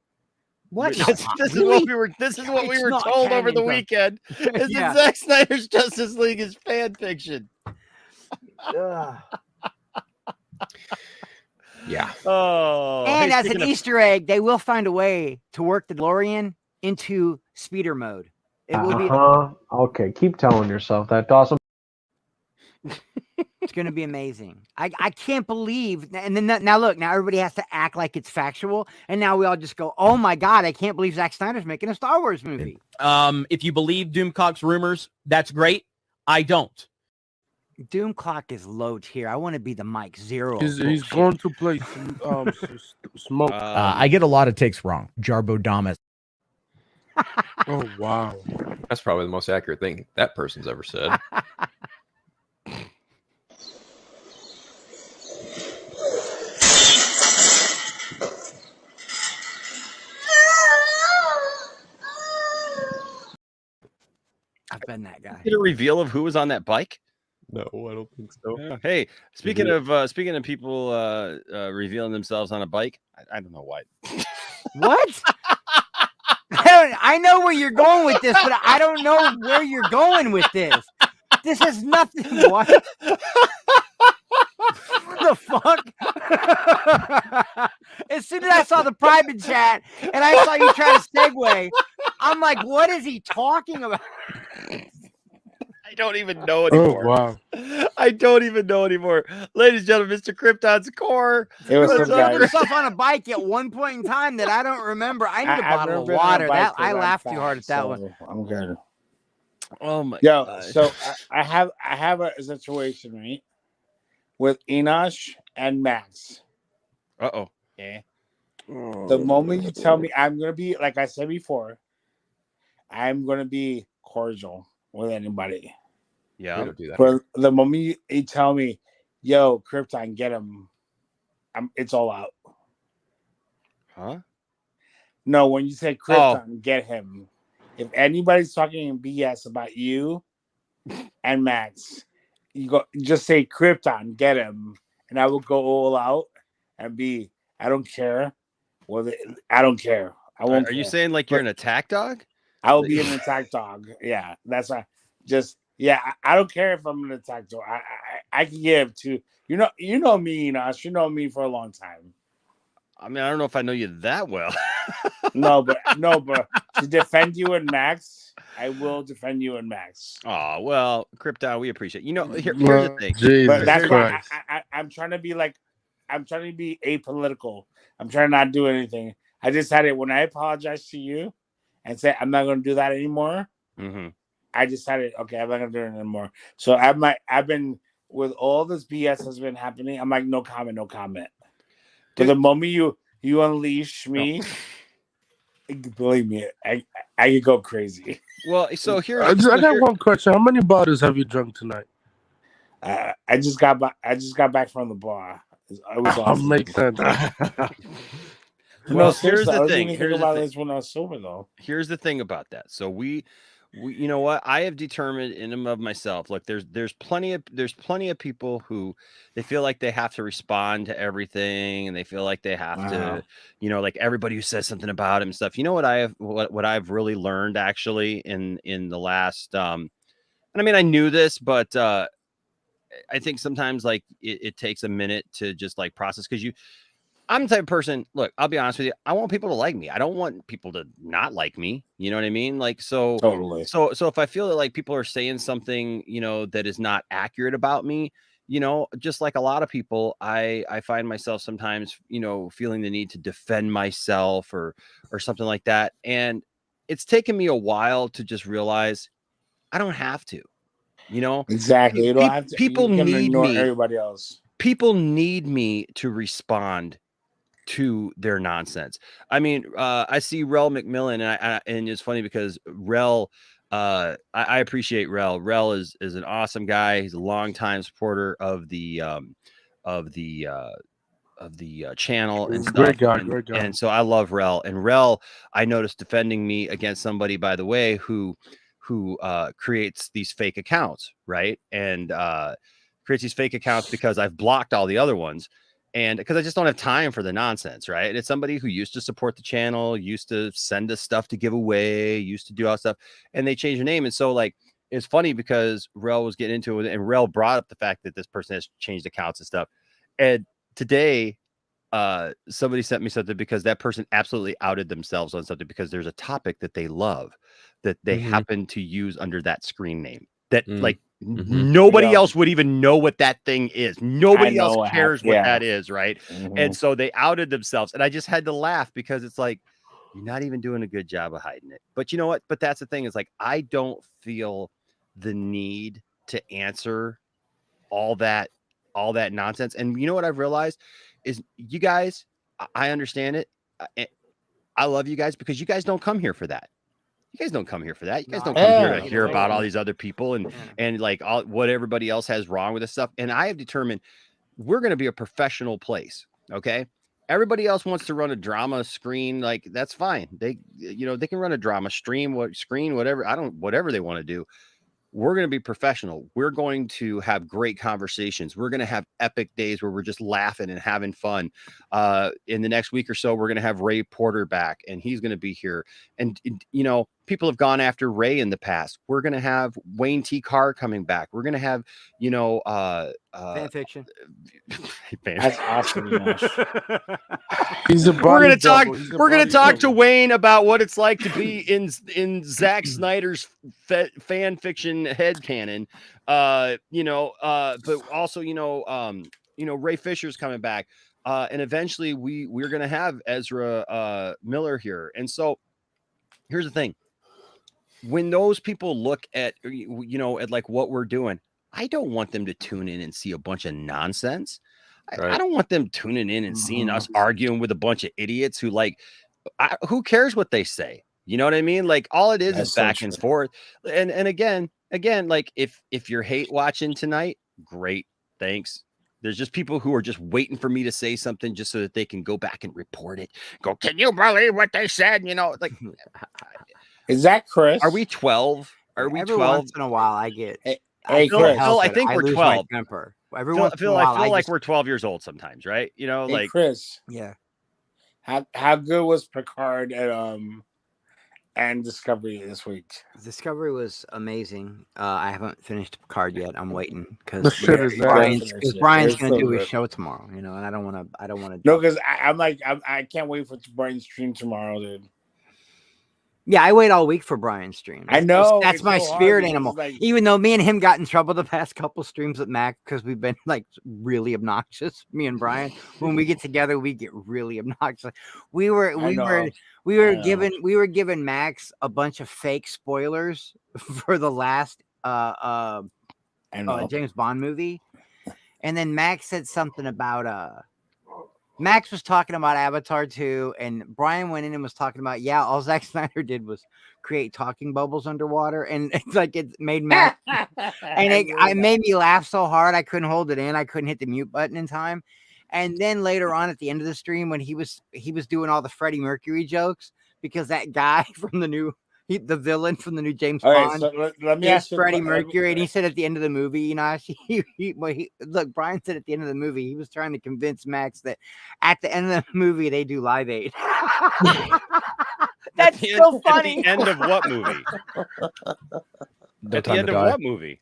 What? This is what we were Not told over the canon, bro. weekend. Is Yeah. that Zack Snyder's Justice League is fan fiction? Ugh. Yeah. Oh, And hey, as an Easter egg, they will find a way to work the DeLorean into speeder mode. It will be. Okay, keep telling yourself that, Dawson. It's going to be amazing. I can't believe. And then now look, now everybody has to act like it's factual, and now we all just go, "Oh my God, I can't believe Zack Snyder's making a Star Wars movie." If you believe Doomcock's rumors, that's great. I don't. Doom Clock is low tier. I want to be the Mike Zero. He's going to play smoke. I get a lot of takes wrong. Jarbo Damas. Oh wow. That's probably the most accurate thing that person's ever said. I've been that guy. Did a reveal of who was on that bike? No, I don't think so. Yeah. Hey, speaking of people revealing themselves on a bike, I don't know why. What? I know where you're going with this, but I don't know where you're going with this. This is nothing. What? What the fuck? As soon as I saw the private chat and I saw you try to segue, I'm like, what is he talking about? don't even know Oh anymore. wow. I don't even know anymore. Ladies and gentlemen, Mr. Krypton's core. Hey, what's Who up, killed guys? himself on a bike at one point in time that I don't remember. I need a I've bottle never of been on a water. bike That 'cause I I'm laughed too fat, hard at that one. so I'm good. Oh my Yo, god. so I have a situation, right, with Enosh and Max. Uh-oh. Okay. The moment you tell me I'm gonna be, like I said before, I'm gonna be cordial with anybody. Yeah. We don't do that. But the moment you tell me, "Yo, Krypton, get him," it's all out. Huh? No, when you say Krypton, get him. If anybody's talking BS about you and Max, you just say Krypton, get him, and I will go all out and be. I don't care. Well, I don't care. I won't. Are you care. saying like you're an attack dog? I will be an attack dog. Yeah, that's not just. Yeah, I don't care if I'm an attack dog. I can give to you know me, Enosh. You know me for a long time. I mean, I don't know if I know you that well. No, but to defend you and Max, I will defend you and Max. Oh well, Krypton, we appreciate. You know, here's the thing. But that's why I'm trying to be like, I'm trying to be apolitical. I'm trying to not do anything. I decided when I apologize to you and say I'm not going to do that anymore. Mm-hmm. I decided, okay, I'm not going to do it anymore. So I've been with all this BS has been happening. I'm like, no comment. But the moment you unleash me, believe me, I could go crazy. Well, so here's. I got one question. How many bottles have you drunk tonight? I just got back from the bar. It was awesome. Makes sense. Well, No, here's seriously, I the was thing. even thinking about this when I was sober, though. Here's the thing about that. So we, you know what? I have determined in and of myself. Look, there's plenty of people who they feel like they have to respond to everything, and they feel like they have to, you know, like everybody who says something about him and stuff. You know what I've really learned actually in the last. And I mean, I knew this, but I think sometimes like it takes a minute to just like process because I'm the type of person, look, I'll be honest with you. I want people to like me. I don't want people to not like me. You know what I mean? Like, so totally. So if I feel that like people are saying something, you know, that is not accurate about me, you know, just like a lot of people, I find myself sometimes, you know, feeling the need to defend myself or something like that. And it's taken me a while to just realize I don't have to, you know, Exactly. You don't have to. People you can need ignore me. Everybody else. People need me to respond to their nonsense. I mean, I see Rel McMillan, and it's funny because Rel, I appreciate Rel. Rel is an awesome guy. He's a longtime supporter of the channel and stuff. Great guy. And so I love Rel. And Rel, I noticed defending me against somebody, by the way, who creates these fake accounts, right? And creates these fake accounts because I've blocked all the other ones. And because I just don't have time for the nonsense, right? And it's somebody who used to support the channel, used to send us stuff to give away, used to do all that stuff, and they changed their name. And so, like, it's funny because Rel was getting into it, and Rel brought up the fact that this person has changed accounts and stuff. And today, somebody sent me something because that person absolutely outed themselves on something because there's a topic that they love that they happen to use under that screen name that like nobody else would even know what that thing is. Nobody else cares what that is, right? And so they outed themselves, and I just had to laugh because it's like, you're not even doing a good job of hiding it. But you know what? But that's the thing, is like, I don't feel the need to answer all that nonsense. And you know what I've realized is, you guys, I understand it. I love you guys because you guys don't come here for that. You guys don't come here for that. You guys don't come here to hear about all these other people and like what everybody else has wrong with this stuff. And I have determined we're going to be a professional place. Okay. Everybody else wants to run a drama screen. Like, that's fine. They can run a drama stream, whatever. Whatever they want to do. We're going to be professional. We're going to have great conversations. We're going to have epic days where we're just laughing and having fun. In the next week or so, we're going to have Ray Porter back, and he's going to be here. And, you know, people have gone after Ray in the past. We're going to have Wayne T. Carr coming back. We're going to have, you know, fan fiction. That's awesome. He's a We're body gonna talk. double. He's a We're gonna body talk to double. Wayne about what it's like to be in Zack Snyder's fan fiction headcanon. But also, Ray Fisher's coming back, and eventually we're gonna have Ezra Miller here. And so here's the thing: when those people look at at like what we're doing, I don't want them to tune in and see a bunch of nonsense. I don't want them tuning in and seeing us arguing with a bunch of idiots who who cares what they say? You know what I mean? Like all it is back and forth. And again, like if you're hate watching tonight, great. Thanks. There's just people who are just waiting for me to say something just so that they can go back and report it. Go, can you believe what they said? Like, is that Chris? Are we 12? Are we 12? Every once in a while I get Hey, Chris. Phil, I think we're 12. Temper. I feel like we're 12 years old sometimes, right? Hey, Chris. Yeah. How good was Picard and Discovery this week? Discovery was amazing. I haven't finished Picard yet. I'm waiting because Brian's gonna do his show tomorrow. And I don't want to. No, because I can't wait for Brian's stream tomorrow, dude. Yeah, I wait all week for Brian's stream. I know that's my so spirit animal. Like, even though me and him got in trouble the past couple streams with Mac because we've been like really obnoxious. Me and Brian, when we get together, we get really obnoxious. We were giving Max a bunch of fake spoilers for the last James Bond movie, and then Max said something about Max was talking about Avatar 2, and Brian went in and was talking about, all Zack Snyder did was create talking bubbles underwater, and it's like it made Max, and it made me laugh so hard I couldn't hold it in. I couldn't hit the mute button in time. And then later on at the end of the stream, when he was doing all the Freddie Mercury jokes, because that guy from the villain from the new James Bond, so let me ask Freddie Mercury, and he said at the end of the movie, look, Brian said at the end of the movie, he was trying to convince Max that at the end of the movie they do Live Aid. That's so funny. At the end of what movie? At the end of what movie?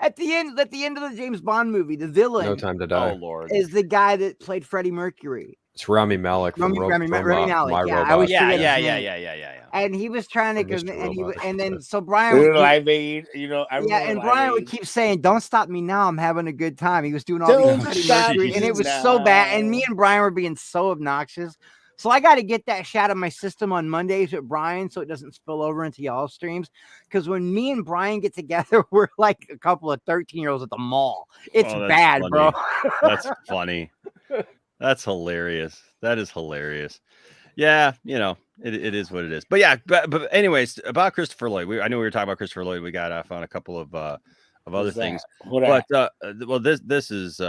At the end of the James Bond movie, the villain. No Time to Die. Oh Lord, is the guy that played Freddie Mercury. It's Rami Malek from Rami Malek. My Yeah, Robot. Yeah. And he was trying to convince, and then so Brian would Live Aid, and Brian would keep saying, "Don't stop me now, I'm having a good time." He was doing all these and it was so bad. And me and Brian were being so obnoxious. So I got to get that shot of my system on Mondays with Brian so it doesn't spill over into y'all streams. Because when me and Brian get together, we're like a couple of 13-year-olds at the mall. It's bad, funny. bro. That's funny. That's hilarious. That is hilarious. Yeah, it is what it is. But yeah, but anyways, about Christopher Lloyd. I know we were talking about Christopher Lloyd. We got off on a couple of other things. But this is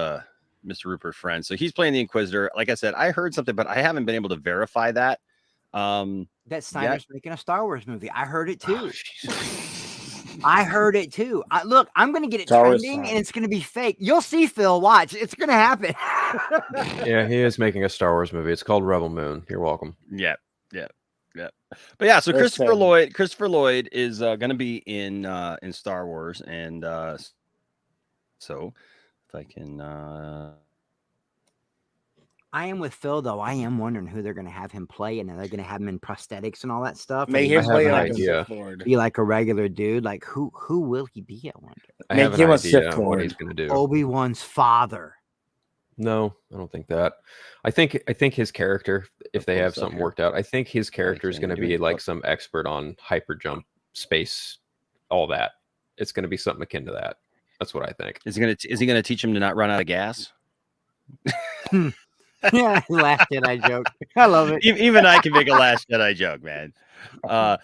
Mr. Rupert's friend. So he's playing the Inquisitor. Like I said, I heard something, but I haven't been able to verify that. That Snyder's making a Star Wars movie. I heard it too. I heard it too. Look, I'm going to get it trending and it's going to be fake. You'll see, Phil. Watch. It's going to happen. Yeah, he is making a Star Wars movie. It's called Rebel Moon. You're welcome. Yeah. But yeah, so Christopher Lloyd is going to be in Star Wars, and so if I can. I am with Phil though. I am wondering who they're going to have him play, and they're going to have him in prosthetics and all that stuff. Make him play like be like a regular dude. Like who will he be? I wonder. I have an idea what he's going to do. Obi-Wan's father. No, I don't think that. I think his character, if they have something worked out, I think his character is going to be like some expert on hyper jump, space, all that. It's going to be something akin to that. That's what I think. Is he going to teach him to not run out of gas? Yeah, Last Jedi joke. I love it. Even I can make a Last Jedi joke, man. I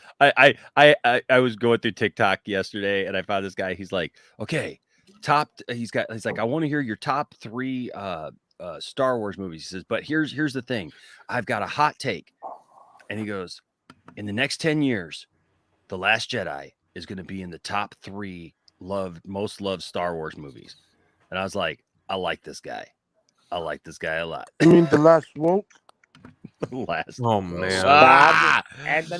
was going through TikTok yesterday and I found this guy. He's like, okay, he's like, I want to hear your top 3 Star Wars movies. He says, but here's the thing. I've got a hot take. And he goes, in the next 10 years, The Last Jedi is going to be in the top 3 most loved Star Wars movies. And I was like, I like this guy. I like this guy a lot. You mean The Last Woke? The last. Oh man.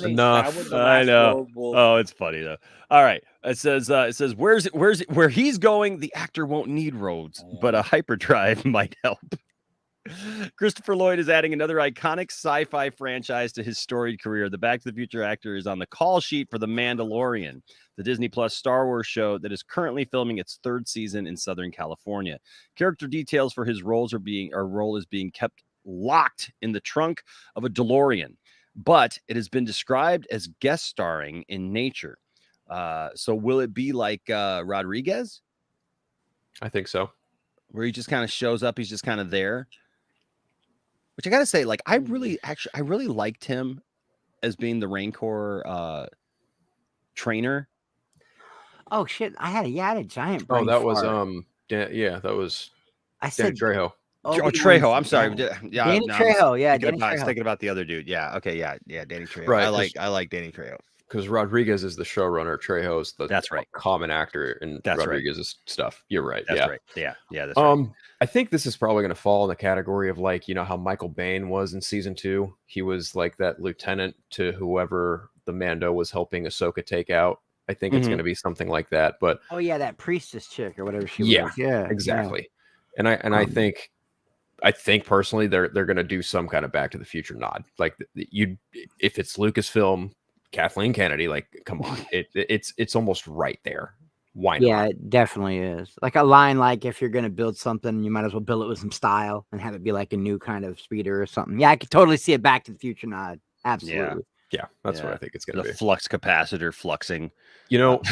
Enough. I know. Oh, it's funny though. All right. It says where he's going, the actor won't need roads, but a hyperdrive might help. Christopher Lloyd is adding another iconic sci-fi franchise to his storied career. The Back to the Future actor is on the call sheet for The Mandalorian, the Disney Plus Star Wars show that is currently filming its 3rd season in Southern California. Character details for his role is being kept locked in the trunk of a DeLorean, but it has been described as guest starring in nature. So will it be like Rodriguez? I think so. Where he just kind of shows up, he's just kind of there. Which I gotta say, like, I really liked him as being the Rancor trainer. Oh shit! I had a giant brain. Oh, that was fart. that was. I said Danny Trejo. Trejo. I'm sorry. Yeah, Danny Trejo. Yeah, Danny Trejo. I was thinking about the other dude. Yeah. Okay. Yeah. Danny Trejo. Right. I like Danny Trejo. Because Rodriguez is the showrunner, Trejo is the that's right common actor in Rodriguez's stuff. You're right. That's yeah. right. Yeah. That's right. I think this is probably going to fall in the category of like, you know, how Michael Biehn was in season 2. He was like that lieutenant to whoever the Mando was helping Ahsoka take out. I think it's going to be something like that. But oh yeah, that priestess chick or whatever she was. Yeah, exactly. Yeah. And I think personally they're going to do some kind of Back to the Future nod. Like if it's Lucasfilm, Kathleen Kennedy, like, come on, it's almost right there. Why not? Yeah, it definitely is. Like a line, like if you're gonna build something, you might as well build it with some style and have it be like a new kind of speeder or something. Yeah, I could totally see it Back to the Future nod. Absolutely. Yeah, that's what I think it's gonna be. The flux capacitor fluxing. You know,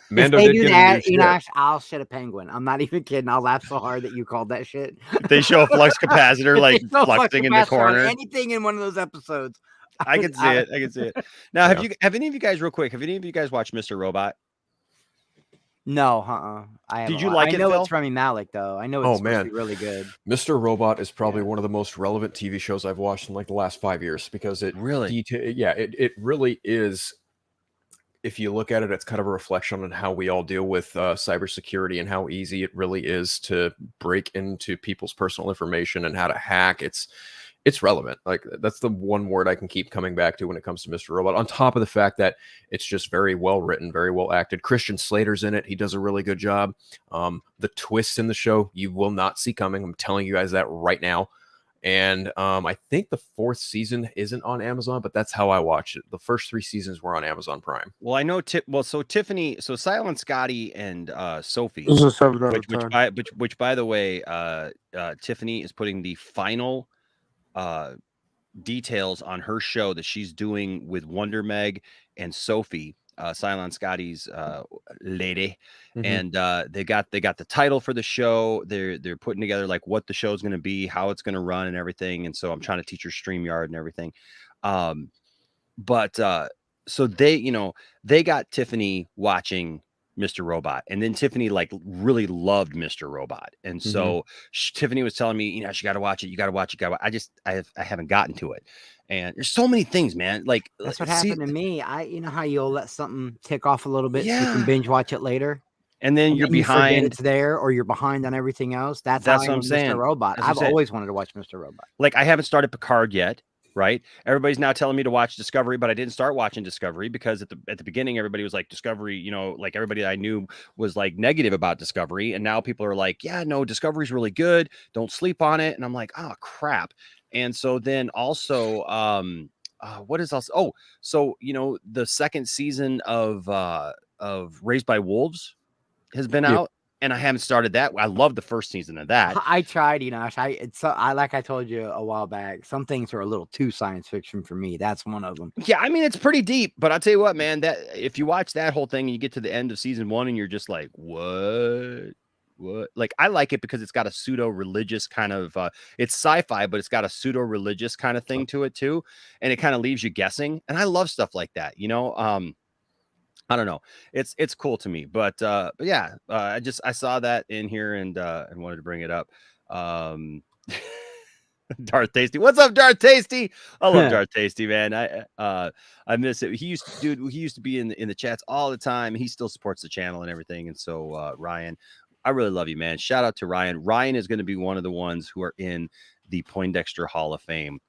Mando if they did do give that, him new shit. I'll shit a penguin. I'm not even kidding. I'll laugh so hard that you called that shit. They show a flux capacitor like fluxing in the corner. Anything in one of those episodes. I can see it. I can see it. Now, have any of you guys, real quick, have any of you guys watched Mr. Robot? No, Did you like it? I know Phil? It's Rami Malek, though. I know it's supposed to be really good. Mr. Robot is probably one of the most relevant TV shows I've watched in like the last 5 years because it really, it really is. If you look at it, it's kind of a reflection on how we all deal with cybersecurity and how easy it really is to break into people's personal information and how to hack. It's relevant. Like that's the one word I can keep coming back to when it comes to Mr. Robot. On top of the fact that it's just very well written, very well acted. Christian Slater's in it. He does a really good job. The twists in the show you will not see coming. I'm telling you guys that right now. And I think the 4th season isn't on Amazon, but that's how I watched it. The first 3 seasons were on Amazon Prime. Well, I know. So Tiffany, so Silent Scotty and Sophie, which by the way, Tiffany is putting the final details on her show that she's doing with Wonder Meg and Sophie, Silent Scotty's lady. And they got the title for the show. They're putting together like what the show's going to be, how it's going to run and everything. And so I'm trying to teach her StreamYard and everything. So they got Tiffany watching Mr. Robot, and then Tiffany like really loved Mr. Robot, and so Tiffany was telling me, she got to watch it. You got to watch it. I haven't gotten to it, and there's so many things, man. Like that's what happened to me. You know how you'll let something tick off a little bit so you can binge watch it later, and then you're behind. It's there, or you're behind on everything else. That's what I'm saying. Mr. Robot. I've always wanted to watch Mr. Robot. Like I haven't started Picard yet. Right. Everybody's now telling me to watch Discovery, but I didn't start watching Discovery because at the beginning, everybody was like Discovery, like everybody I knew was like negative about Discovery. And now people are like, yeah, no, Discovery's really good. Don't sleep on it. And I'm like, oh, crap. And so then also, what is else? Oh, so, the 2nd season of Raised by Wolves has been out. And I haven't started that. I love the 1st season of that. I tried, I like I told you a while back, some things are a little too science fiction for me. That's one of them. Yeah, I mean, it's pretty deep, but I'll tell you what, man, that if you watch that whole thing and you get to the end of season 1 and you're just like, what? Like, I like it because it's got a pseudo-religious kind of, it's sci-fi, but it's got a pseudo-religious kind of thing to it too. And it kind of leaves you guessing. And I love stuff like that, I don't know. It's cool to me, but yeah, I saw that in here and wanted to bring it up. Darth Tasty, what's up, Darth Tasty? I love Darth Tasty, man. I miss it. He used to be in the chats all the time. He still supports the channel and everything. And so Ryan, I really love you, man. Shout out to Ryan. Ryan is going to be one of the ones who are in the Poindexter Hall of Fame.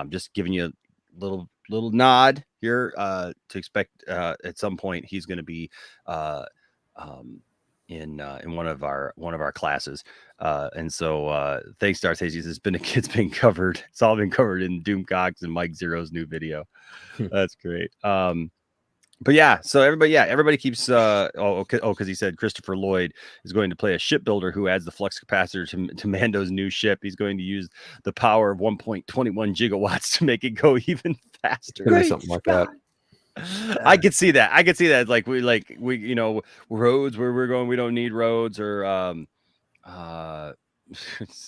Just giving you a little nod here to expect at some point he's going to be one of our classes. And so thanks to Artesius, it's been covered. It's all been covered in Doomcox and Mike Zero's new video. That's great. But yeah, so everybody keeps because he said Christopher Lloyd is going to play a shipbuilder who adds the flux capacitor to Mando's new ship. He's going to use the power of 1.21 gigawatts to make it go even faster. Something like that. I could see that. Like we roads where we're going, we don't need roads, or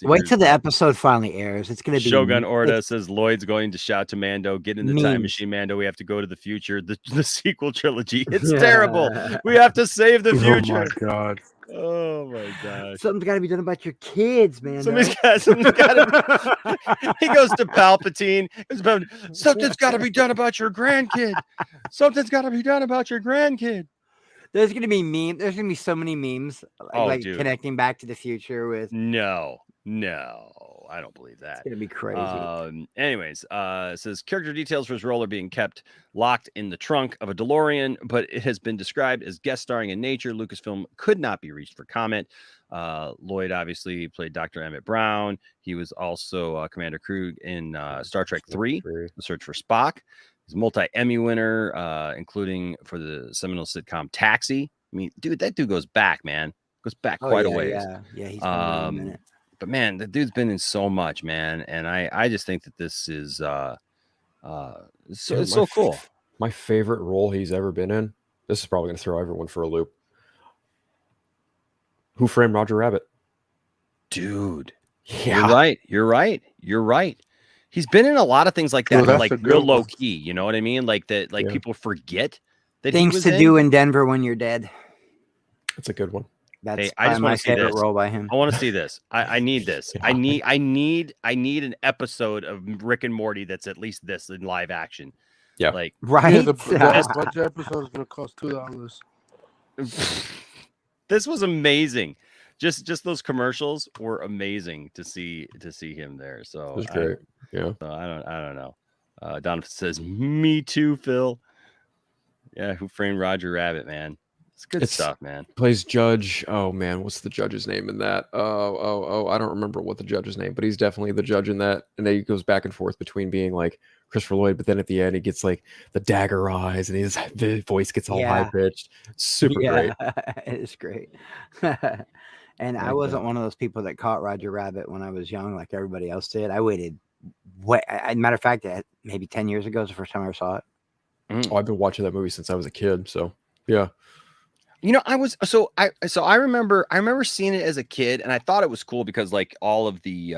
wait till the episode finally airs. It's going to be Shogun Orta says Lloyd's going to shout to Mando, "Get in the time machine, Mando. We have to go to the future." The sequel trilogy. It's terrible. We have to save the future. Oh my god. Oh my gosh. Something's got to be done about your kids, man. Something's got to. He goes to Palpatine. Something's got to be done about your grandkid. Something's got to be done about your grandkid. There's gonna be There's gonna be so many memes connecting Back to the Future with. No, I don't believe that. It's gonna be crazy. Anyways, it says character details for his role are being kept locked in the trunk of a DeLorean, but it has been described as guest starring in nature. Lucasfilm could not be reached for comment. Lloyd obviously played Dr. Emmett Brown. He was also Commander Krug in Star Trek 3, The Search for Spock. He's a multi-Emmy winner, including for the seminal sitcom Taxi. I mean, dude, that dude goes back, man. Goes back quite a ways. Yeah, he's been in a minute. But man, the dude's been in so much, man, and I just think that this is it's so cool. My favorite role he's ever been in. This is probably going to throw everyone for a loop. Who Framed Roger Rabbit? Dude, yeah. You're right. He's been in a lot of things like that, like real low key. You know what I mean? Like that, people forget that things to do in Denver when you're dead. That's a good one. That's I just my favorite role by him. I want to see this. I need this. I need an episode of Rick and Morty that's at least this in live action. Yeah, like right. Yeah, the budget episode is gonna cost $2. This was amazing. Just those commercials were amazing to see him there. So it was great. Yeah. So I don't know. Donovan says, "Me too, Phil." Yeah, Who Framed Roger Rabbit, man. It's good stuff, man. Plays Judge. Oh man, what's the judge's name in that? I don't remember what the judge's name, but he's definitely the judge in that. And then he goes back and forth between being like Christopher Lloyd, but then at the end he gets like the dagger eyes and his voice gets all high pitched. Super great. It's great. And I wasn't one of those people that caught Roger Rabbit when I was young, like everybody else did. I waited. Matter of fact, maybe 10 years ago was the first time I ever saw it. Oh, I've been watching that movie since I was a kid. So yeah. You know, I remember seeing it as a kid, and I thought it was cool because like all the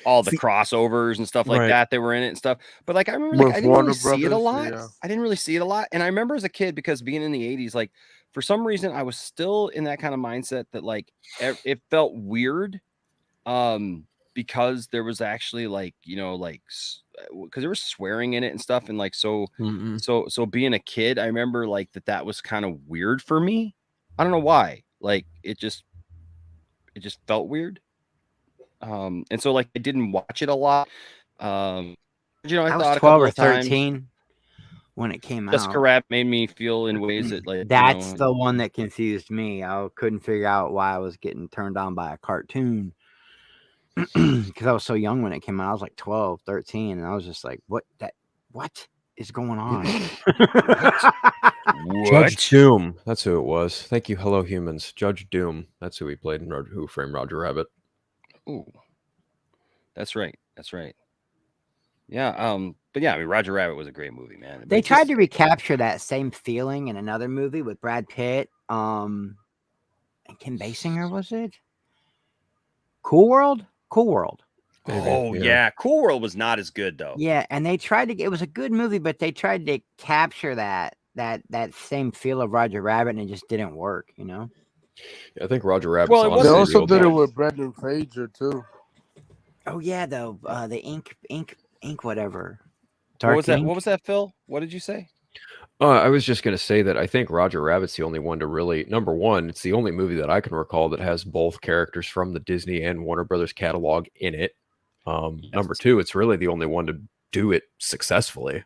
crossovers and stuff like that, they were in it and stuff. But like I remember, like, I didn't really see it a lot. Yeah. I didn't really see it a lot, and I remember as a kid because being in the 80s, like for some reason I was still in that kind of mindset that like it felt weird, because there was actually like because there was swearing in it and stuff, and like so being a kid, I remember like that was kind of weird for me. I don't know why. Like it just felt weird. And so like I didn't watch it a lot. I was 12 or 13 when it came out. Jessica Rabbit made me feel in ways that like that's the one that confused me. I couldn't figure out why I was getting turned on by a cartoon. Because I was so young when it came out. I was like 12, 13, and I was just like, what is going on? Judge Doom. That's who it was. Thank you, Hello Humans. Judge Doom. That's who he played in Who Framed Roger Rabbit. Ooh, that's right. Yeah. But yeah, I mean, Roger Rabbit was a great movie, man. They tried to recapture that same feeling in another movie with Brad Pitt, and Kim Basinger, was it? Cool World. Oh yeah, Cool World was not as good though. Yeah, and they tried to. It was a good movie, but they tried to capture that same feel of Roger Rabbit, and it just didn't work. You know. Yeah, I think Roger Rabbit. Well, they also did it with Brendan Fraser too. Oh yeah, though the ink whatever. What was that? What was that, Phil? What did you say? I was just going to say that I think Roger Rabbit's the only one to really, number one, it's the only movie that I can recall that has both characters from the Disney and Warner Brothers catalog in it. Number two, it's really the only one to do it successfully.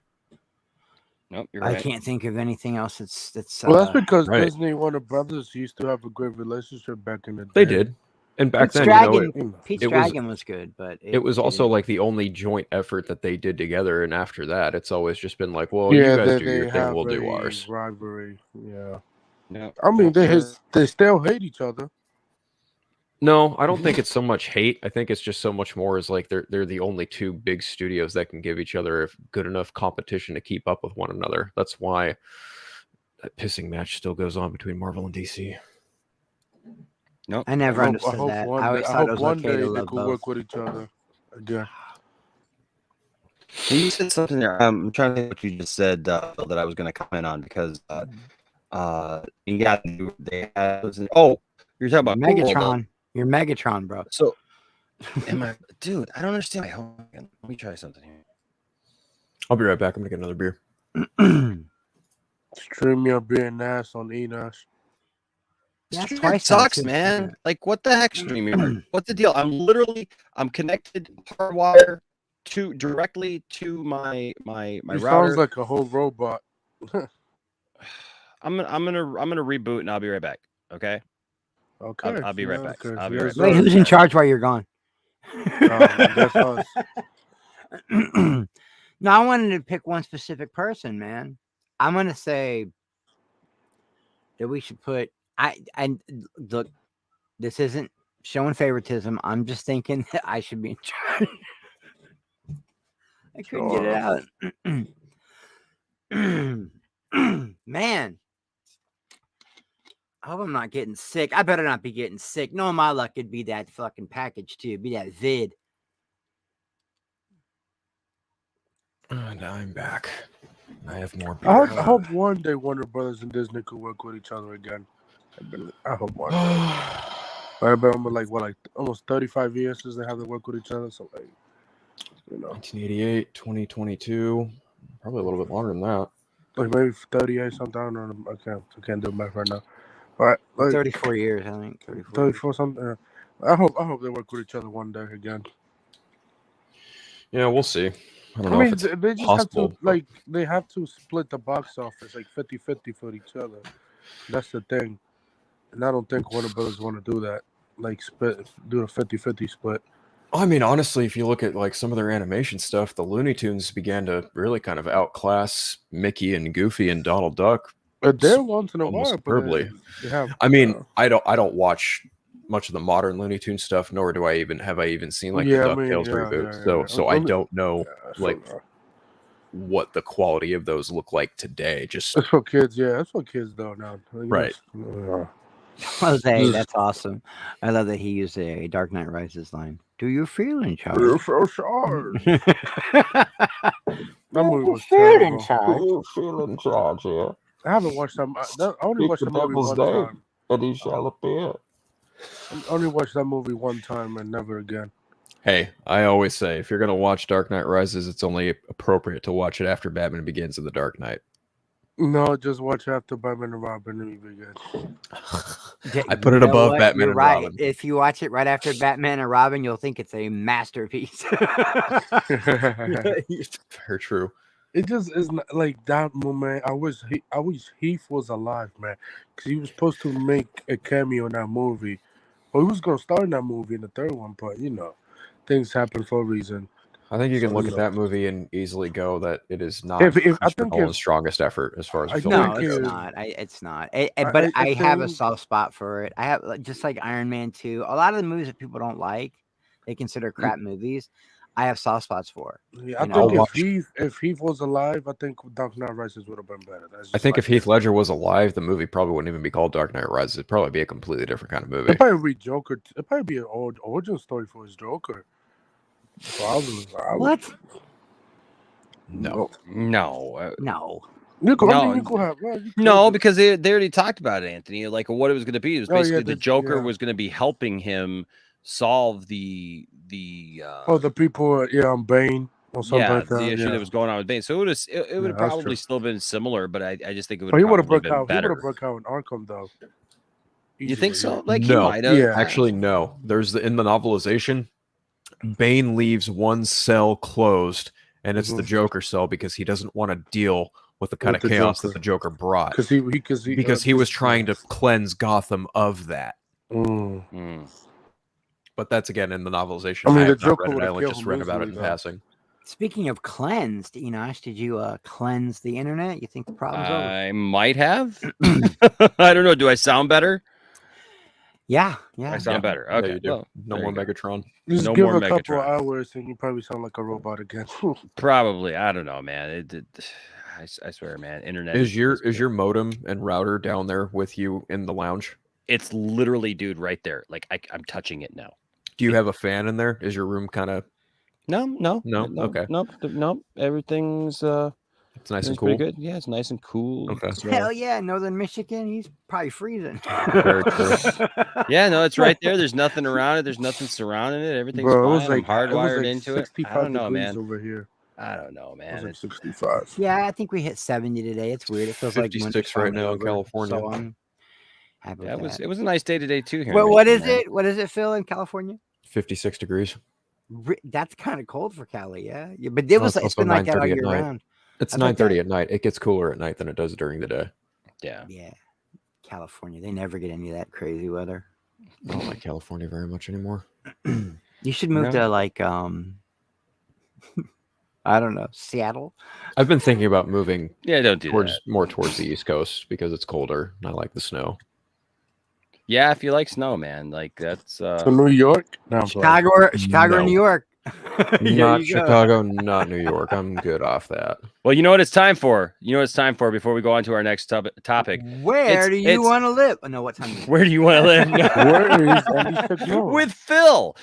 Nope, you're I right. can't think of anything else that's. Well, that's because right. Disney and Warner Brothers used to have a great relationship back in the day. They did. And back Pete's then, Dragon, you know, Pete's it was Dragon was good, but it was also like the only joint effort that they did together. And after that, it's always just been like, well, Yeah, you guys do they your thing, have we'll do a ours. rivalry. Yeah. No, I mean, they still hate each other. No, I don't think it's so much hate. I think it's just so much more is like they're the only two big studios that can give each other good enough competition to keep up with one another. That's why that pissing match still goes on between Marvel and DC. Nope. I never understood hope that. one I day, always I thought hope it was one okay day to they love could both. work with each other again. You said something there. I'm trying to think what you just said, Phil, that I was going to comment on because, yeah, they had. Oh, you're talking about Cool World, Megatron. You're Megatron, bro. So, dude? I don't understand. Hold on. Let me try something here. I'll be right back. I'm gonna get another beer. Stream your beer and ass on Enash. StreamYard sucks, man. Like, what the heck, StreamYard? What's the deal? I'm connected hardwire directly to my He router. sounds like a whole robot. I'm gonna reboot and I'll be right back. Okay. Okay. I'll be right back. I'll be right back. Wait, who's in charge while you're gone? That's us. No, I wanted to pick one specific person, man. I'm gonna say that we should put. I look. This isn't showing favoritism. I'm just thinking that I should be in charge. I couldn't get it out. Man, I hope I'm not getting sick. I better not be getting sick. No, my luck, it'd be that fucking package too. It'd be that vid. And I'm back. I have more beer. I hope one day Warner Brothers and Disney could work with each other again. I hope one day. I've been like almost 35 years since they have to work with each other. So like, 1988, 2022, probably a little bit longer than that. Like maybe 38 something. I don't know. I can't do math right now. All right, like 34 years, I think. 34 something. I hope they work with each other one day again. Yeah, we'll see. I don't know mean, if it's they just possible. they have to split the box office like 50-50 for each other. That's the thing. And I don't think Warner Brothers want to do that. Like do a 50-50 split. I mean, honestly, if you look at like some of their animation stuff, the Looney Tunes began to really kind of outclass Mickey and Goofy and Donald Duck. But they're once in a almost while, superbly. They have, I mean, I don't watch much of the modern Looney Tunes stuff, nor do I even seen like the DuckTales reboot. So I don't know what the quality of those look like today. Just that's for kids, yeah. That's for kids though now. Right. Jose, that's awesome. I love that he used a Dark Knight Rises line. Do you feel in charge? You're so charged. That movie was in terrible. feel in charge, yeah. I haven't watched that. I only watched the movie one time. And he shall appear. I only watched that movie one time and never again. Hey, I always say if you're gonna watch Dark Knight Rises, it's only appropriate to watch it after Batman Begins and The Dark Knight. No, just watch after Batman and Robin and it'll be good. I put it above Batman and right. Robin. If you watch it right after Batman and Robin, you'll think it's a masterpiece. Very true. It just is not like that moment. I wish Heath was alive, man, because he was supposed to make a cameo in that movie. Well, he was gonna star in that movie in the third one, but things happen for a reason. I think you can look at that movie and easily go that it is not Christopher Nolan's strongest effort as far as no, it's not. It's not. But I have a soft spot for it. I have just like Iron Man 2. A lot of the movies that people don't like, they consider crap movies. I have soft spots for. Yeah, I think if Heath was alive, I think Dark Knight Rises would have been better. I think if Heath Ledger was alive, the movie probably wouldn't even be called Dark Knight Rises. It'd probably be a completely different kind of movie. It'd probably be Joker. It'd probably be an origin story for his Joker. Probably. What? No. No, because they already talked about it, Anthony. Like what it was going to be. It was basically the Joker was going to be helping him solve the people on Bane or something like that. The issue that was going on with Bane. So it would have probably still been similar, but I just think it would. He would have broke been out. better. He would have broke out in Arkham though. You think so? Like no, he might have. Actually, no. There's in the novelization, Bane leaves one cell closed, and it's the Joker cell because he doesn't want to deal with the kind of With the chaos Joker. that the Joker brought. Because he was trying to cleanse Gotham of that. But that's again in the novelization. I mean, the have not Joker read it. would've I only killed just him read about it in easily, though. passing. Speaking of cleansed, Enosh, did you cleanse the internet? You think the problem's over? I might have. I don't know. Do I sound better? Yeah. I sound better. Yeah, Okay. you do. Well, No there more you go. Megatron. Just No give more a couple Megatron. hours and you probably sound like a robot again. Probably. I don't know, man. I swear, man. Internet Is your modem and router down there with you in the lounge? It's literally, dude, right there. Like I'm touching it now. Do you have a fan in there? Is your room kind of? No. Okay. Nope. Everything's It's nice and it's cool. pretty good. Yeah, it's nice and cool. Okay. It's, Hell yeah, Northern Michigan, he's probably freezing. Very true. Yeah, no, it's right there. There's nothing around it. There's nothing surrounding it. Everything's Bro, it was fine. like I'm hardwired like into it. 65 I don't know, degrees man. over here. I don't know, It man. was like 65. Yeah, I think we hit 70 today. It's weird. It feels like 56 right now in California. So I'm happy Yeah, with it was a nice day today too. Here. in Well, what is Michigan, man. it? What does it feel in California? 56 degrees. That's kind of cold for Cali, yeah. But it was. it's It's also been like that all 9:30 at year night. round. It's I thought 9:30 at night. It gets cooler at night than it does during the day. Yeah. Yeah, California. They never get any of that crazy weather. I don't like California very much anymore. You should move to like I don't know, Seattle. I've been thinking about moving. Yeah, don't do that. More towards the East Coast because it's colder and I like the snow. Yeah, if you like snow, man, like that's To New York? No, I'm Chicago No. and New York. Not Chicago, not New York. I'm good off that. Well, you know what it's time for? You know what it's time for before we go on to our next topic? Where do you want to live? Oh, no, what time? Where do you want to live? Where is Andy Signor? With Phil.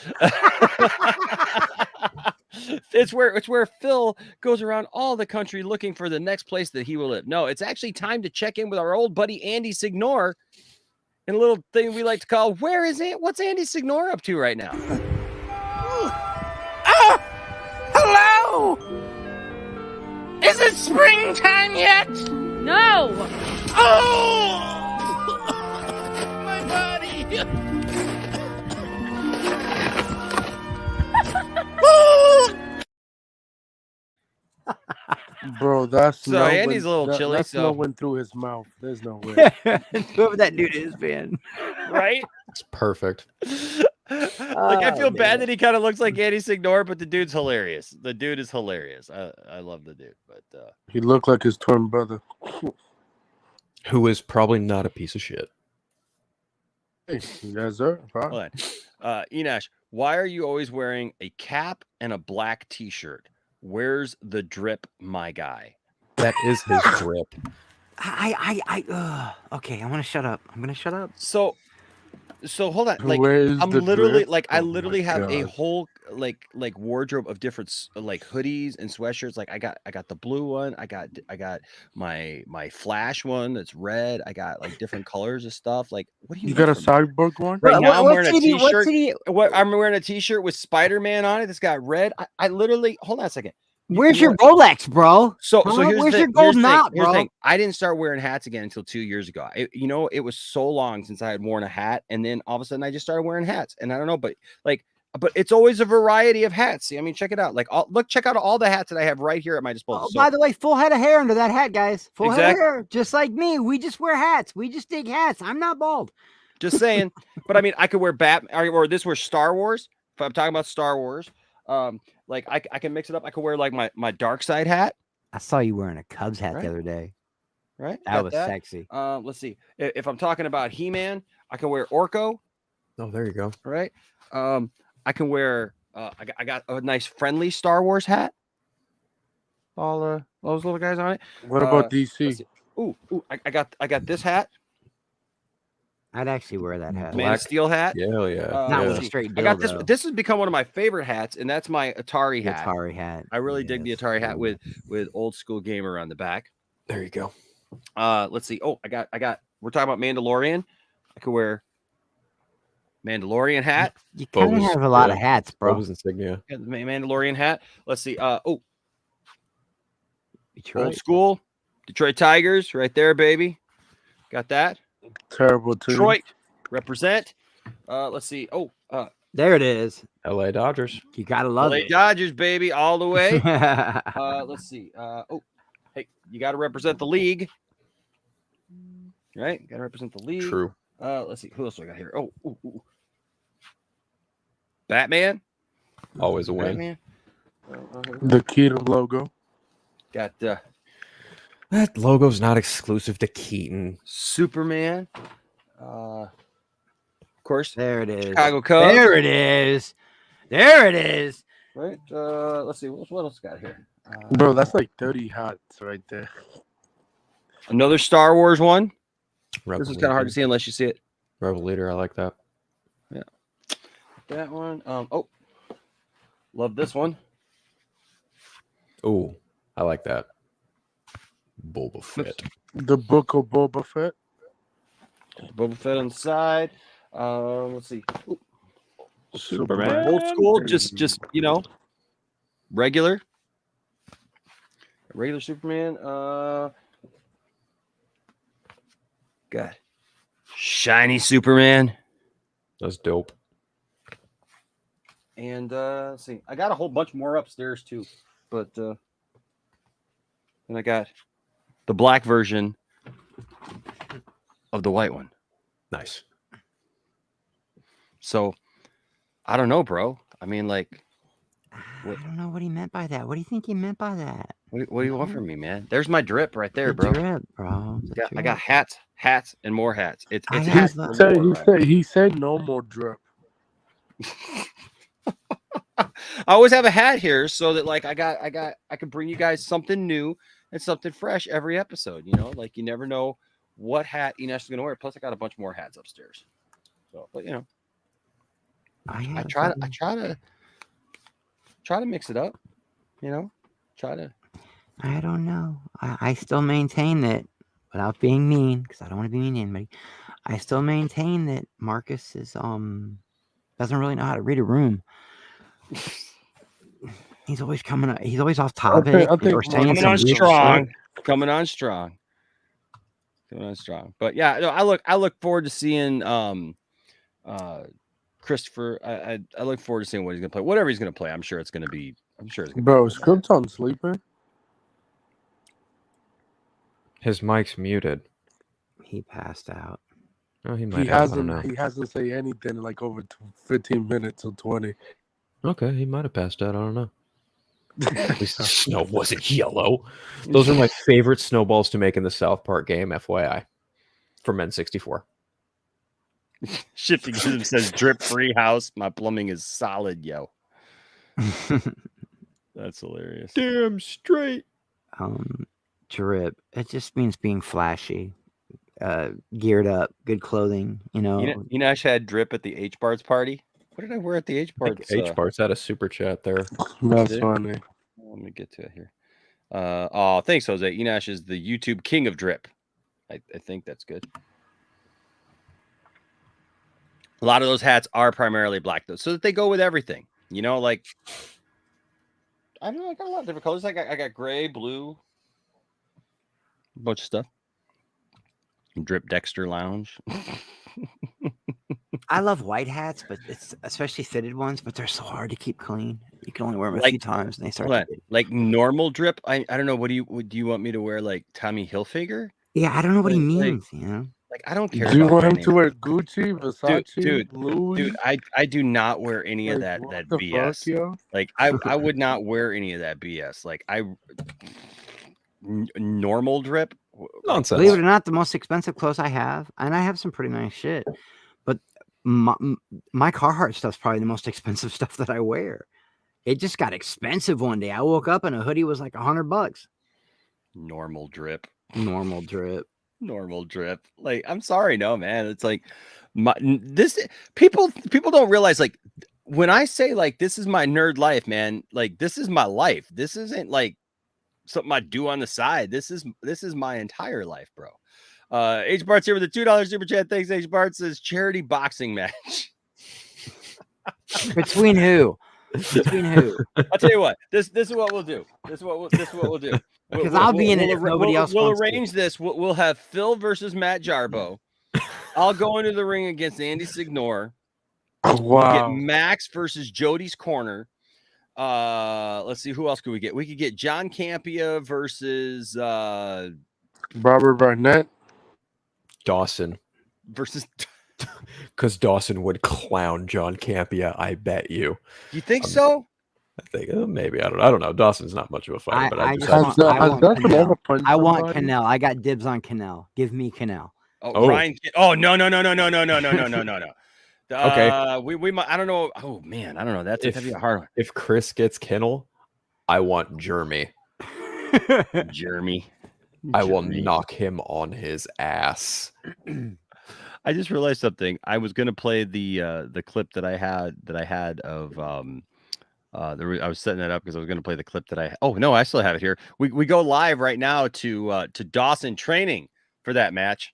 It's where Phil goes around all the country looking for the next place that he will live. No, it's actually time to check in with our old buddy Andy Signor in a little thing we like to call "Where is it? What's Andy Signor up to right now?" Hello! Is it springtime yet? No! Oh! My body! Bro, that's So Andy's a little chilly, That so- snow went through his mouth. There's no way. Whoever that dude is, man. Right? It's perfect. Like I Oh, feel man. bad that he kind of looks like Andy Signor, but the dude's hilarious. The dude is hilarious. I love the dude, but He looked like his twin brother. Who is probably not a piece of shit. Hey, yes, sir. hold on. Enosh, why are you always wearing a cap and a black t-shirt? Where's the drip, my guy? That is his drip. Okay, I'm gonna shut up. I'm gonna shut up. So hold on. Like Where is I'm the literally drip? like I Oh my literally have a God. whole like wardrobe of different like hoodies and sweatshirts. Like I got the blue one. I got my Flash one that's red. I got like different colors of stuff. Like what do you You got a need from me? cyborg one? Right now I'm What wearing a city- what t-shirt. city- What I'm wearing a t-shirt with Spider-Man on it. That's got red. I literally hold on a second. Where's your Rolex, bro? So Huh? here's Where's the your thing. gold Here's the thing. knot, Here's the bro? thing. I didn't start wearing hats again until 2 years ago. It was so long since I had worn a hat, and then all of a sudden I just started wearing hats. And I don't know, but it's always a variety of hats. See, I mean, check it out. Like, check out all the hats that I have right here at my disposal. Oh, by the way, full head of hair under that hat, guys. Full head of Exactly. hair, just like me. We just wear hats. We just dig hats. I'm not bald. Just saying. But I mean, I could wear or this was Star Wars. If I'm talking about Star Wars, like I can mix it up. I could wear like my dark side hat. I saw you wearing a Cubs hat Right. the other day. Right. That Got was sexy. Let's see. If I'm talking about He-Man, I can wear Orko. Oh, there you go. Right. I can wear. I got a nice friendly Star Wars hat. All those little guys on it. What about let's DC? see. Ooh, I got this hat. I'd actually wear that hat. Man of Steel hat. Yeah, hell yeah. Not yeah. with a straight I got this. dildo. This has become one of my favorite hats, and that's my Atari The hat. Atari hat. I really dig the Yes. Atari hat with old school gamer on the back. There you go. Let's see. Oh, I got. We're talking about Mandalorian. I could wear Mandalorian hat. You kind of Bo's, have a lot of yeah. hats, bro. Bo's insignia. Yeah, the Mandalorian hat. Let's see. Detroit. Old school Detroit Tigers, right there, baby. Got that. Terrible too. Detroit represent. Let's see. There it is. LA Dodgers. You gotta love LA it. Dodgers, baby, all the way. Let's see. Hey, you got to represent the league, right? Got to represent the league. True. Let's see who else do I got here. Oh, ooh. Batman. Always a win. Batman. The Keaton logo. Got That logo's not exclusive to Keaton. Superman. Of course. There it is. Chicago Cubs. There it is. There it is. Right. Let's see. What else got here? Bro, that's like 30 hats right there. Another Star Wars one. Rebel This is kind of hard to see unless you see it. Rebel Leader, I like that. Yeah. That one. Love this one. Oh, I like that. Boba Fett. The Book of Boba Fett. Boba Fett on the side. Let's see. Ooh. Superman. Old school, just regular Superman. God, shiny Superman. That's dope. And let's see, I got a whole bunch more upstairs too, but then I got the black version of the white one. Nice. So I don't know, bro. I mean, like, I don't know what he meant by that. What do you think he meant by that? what do you want from me, man? There's my drip right there, bro. Drip, bro. I got hats, and more hats. It's I hats have galore, He said no more drip. I always have a hat here so that like I can bring you guys something new and something fresh every episode. You know, like you never know what hat Ines is gonna wear. Plus, I got a bunch more hats upstairs. So, but you know, I try to mix it up. You know, I don't know. I still maintain that without being mean, because I don't want to be mean to anybody. I still maintain that Marcus is doesn't really know how to read a room. He's always he's always off topic. Or saying coming on strong. But yeah, no, I look forward to seeing Christopher. I look forward to seeing what he's gonna play. Whatever he's gonna play, I'm sure it's gonna be. Bro, is Krypton sleeping? His mic's muted. He passed out. Oh, he might. I don't know. He hasn't said anything in like over 15 minutes or 20. Okay, he might have passed out. I don't know. At least the snow wasn't yellow. Those are my favorite snowballs to make in the South Park game, FYI, from N64. Shifting System says drip free house. My plumbing is solid, yo. That's hilarious. Damn straight. Drip. It just means being flashy, geared up, good clothing. You know. Enosh had drip at the H Barts party. What did I wear at the H Barts? H Barts had a super chat there. That's funny. Let me get to it here. Thanks, Jose. Enosh is the YouTube king of drip. I think that's good. A lot of those hats are primarily black, though, so that they go with everything. You know, like I don't know, I got a lot of different colors. I got gray, blue, a bunch of stuff. Drip Dexter Lounge. I love white hats, but it's especially fitted ones, but they're so hard to keep clean. You can only wear them a few times and they start like normal drip. I don't know. Do you want me to wear like Tommy Hilfiger? Yeah, I don't know what he means, you know. Like I don't care. Do you want him to wear Gucci, Versace, Louis? Dude, I do not wear any of that BS. Fuck, like I would not wear any of that BS. Like normal drip. Nonsense. Believe it or not, the most expensive clothes I have, and I have some pretty nice shit, but my Carhartt stuff's probably the most expensive stuff that I wear. It just got expensive one day. I woke up and a hoodie was like $100. Normal drip. Like, I'm sorry, no, man. It's like people don't realize, like, when I say like this is my nerd life, man, like this is my life. This isn't like something I do on the side. This is my entire life, bro. H Bart's here with a $2 super chat. Thanks, H Bart. Says charity boxing match. Between who? I'll tell you what. This is what we'll do. This is what we'll do. Because I'll be in it if nobody else. We'll arrange this. We'll have Phil versus Matt Jarbo. I'll go into the ring against Andy Signor. Wow. We'll get Max versus Jody's Corner. Let's see, who else could we get? We could get John Campea versus Robert Barnett. Dawson. Versus because Dawson would clown John Campea. I bet you. You think so? I think maybe I don't know. Dawson's not much of a fighter, but I just want Canel. I want Canel. I got dibs on Canel. Give me Canel. Oh, Ryan. Oh no. Okay. We might. I don't know. Oh man, I don't know. That'd be a hard one. If Chris gets Kennel, I want Jeremy. Jeremy. I will knock him on his ass. I just realized something. I was gonna play the clip that I had of I was setting that up because I was gonna play the clip that I. Oh no, I still have it here. We go live right now to Dawson training for that match.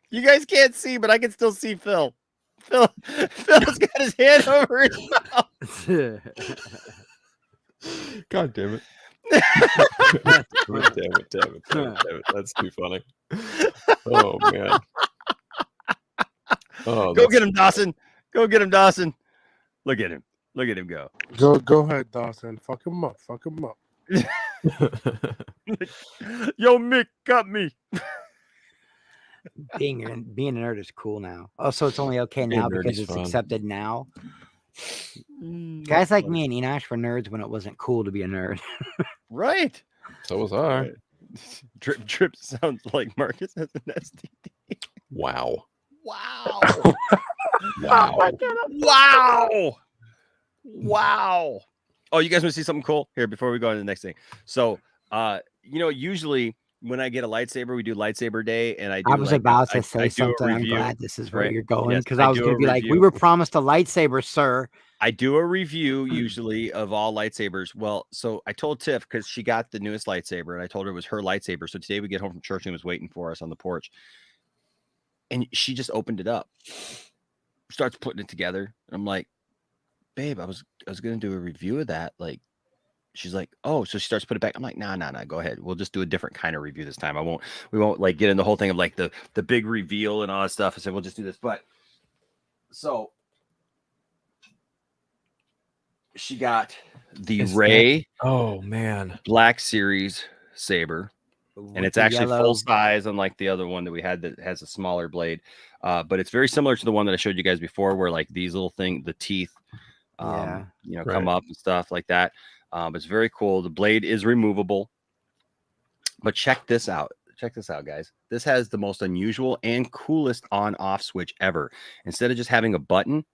You guys can't see, but I can still see Phil. Phil's got his hand over his mouth. God damn it. Damn it. That's too funny. Oh man. Oh, go get him, Dawson. Go get him, Dawson. Look at him. Look at him go. Go ahead, Dawson. Fuck him up. Yo, Mick got me. Being a nerd is cool now. Oh, so it's only okay now because it's accepted now. Guys like me and Enosh were nerds when it wasn't cool to be a nerd. Right. So was I. Drip sounds like Marcus has an STD. Wow. Wow. Wow. Oh, you guys want to see something cool? Here, before we go on to the next thing. So, usually when I get a lightsaber, we do lightsaber day, and I was about to say something. I'm glad this is where you're going, because I was going to be like, we were promised a lightsaber, sir. I do a review usually of all lightsabers. Well, so I told Tiff, because she got the newest lightsaber, and I told her it was her lightsaber. So today we get home from church and was waiting for us on the porch, and she just opened it up, starts putting it together, and I'm like, babe, I was going to do a review of that, like. She's like, oh, so she starts to put it back. I'm like, nah, go ahead. We'll just do a different kind of review this time. We won't like get in the whole thing of like the big reveal and all that stuff. I said, we'll just do this. But so she got the Rey Black Series saber. And it's actually full size, unlike the other one that we had that has a smaller blade. But it's very similar to the one that I showed you guys before, where like these little the teeth come up and stuff like that. It's very cool. The blade is removable. But check this out. Check this out, guys. This has the most unusual and coolest on-off switch ever. Instead of just having a button.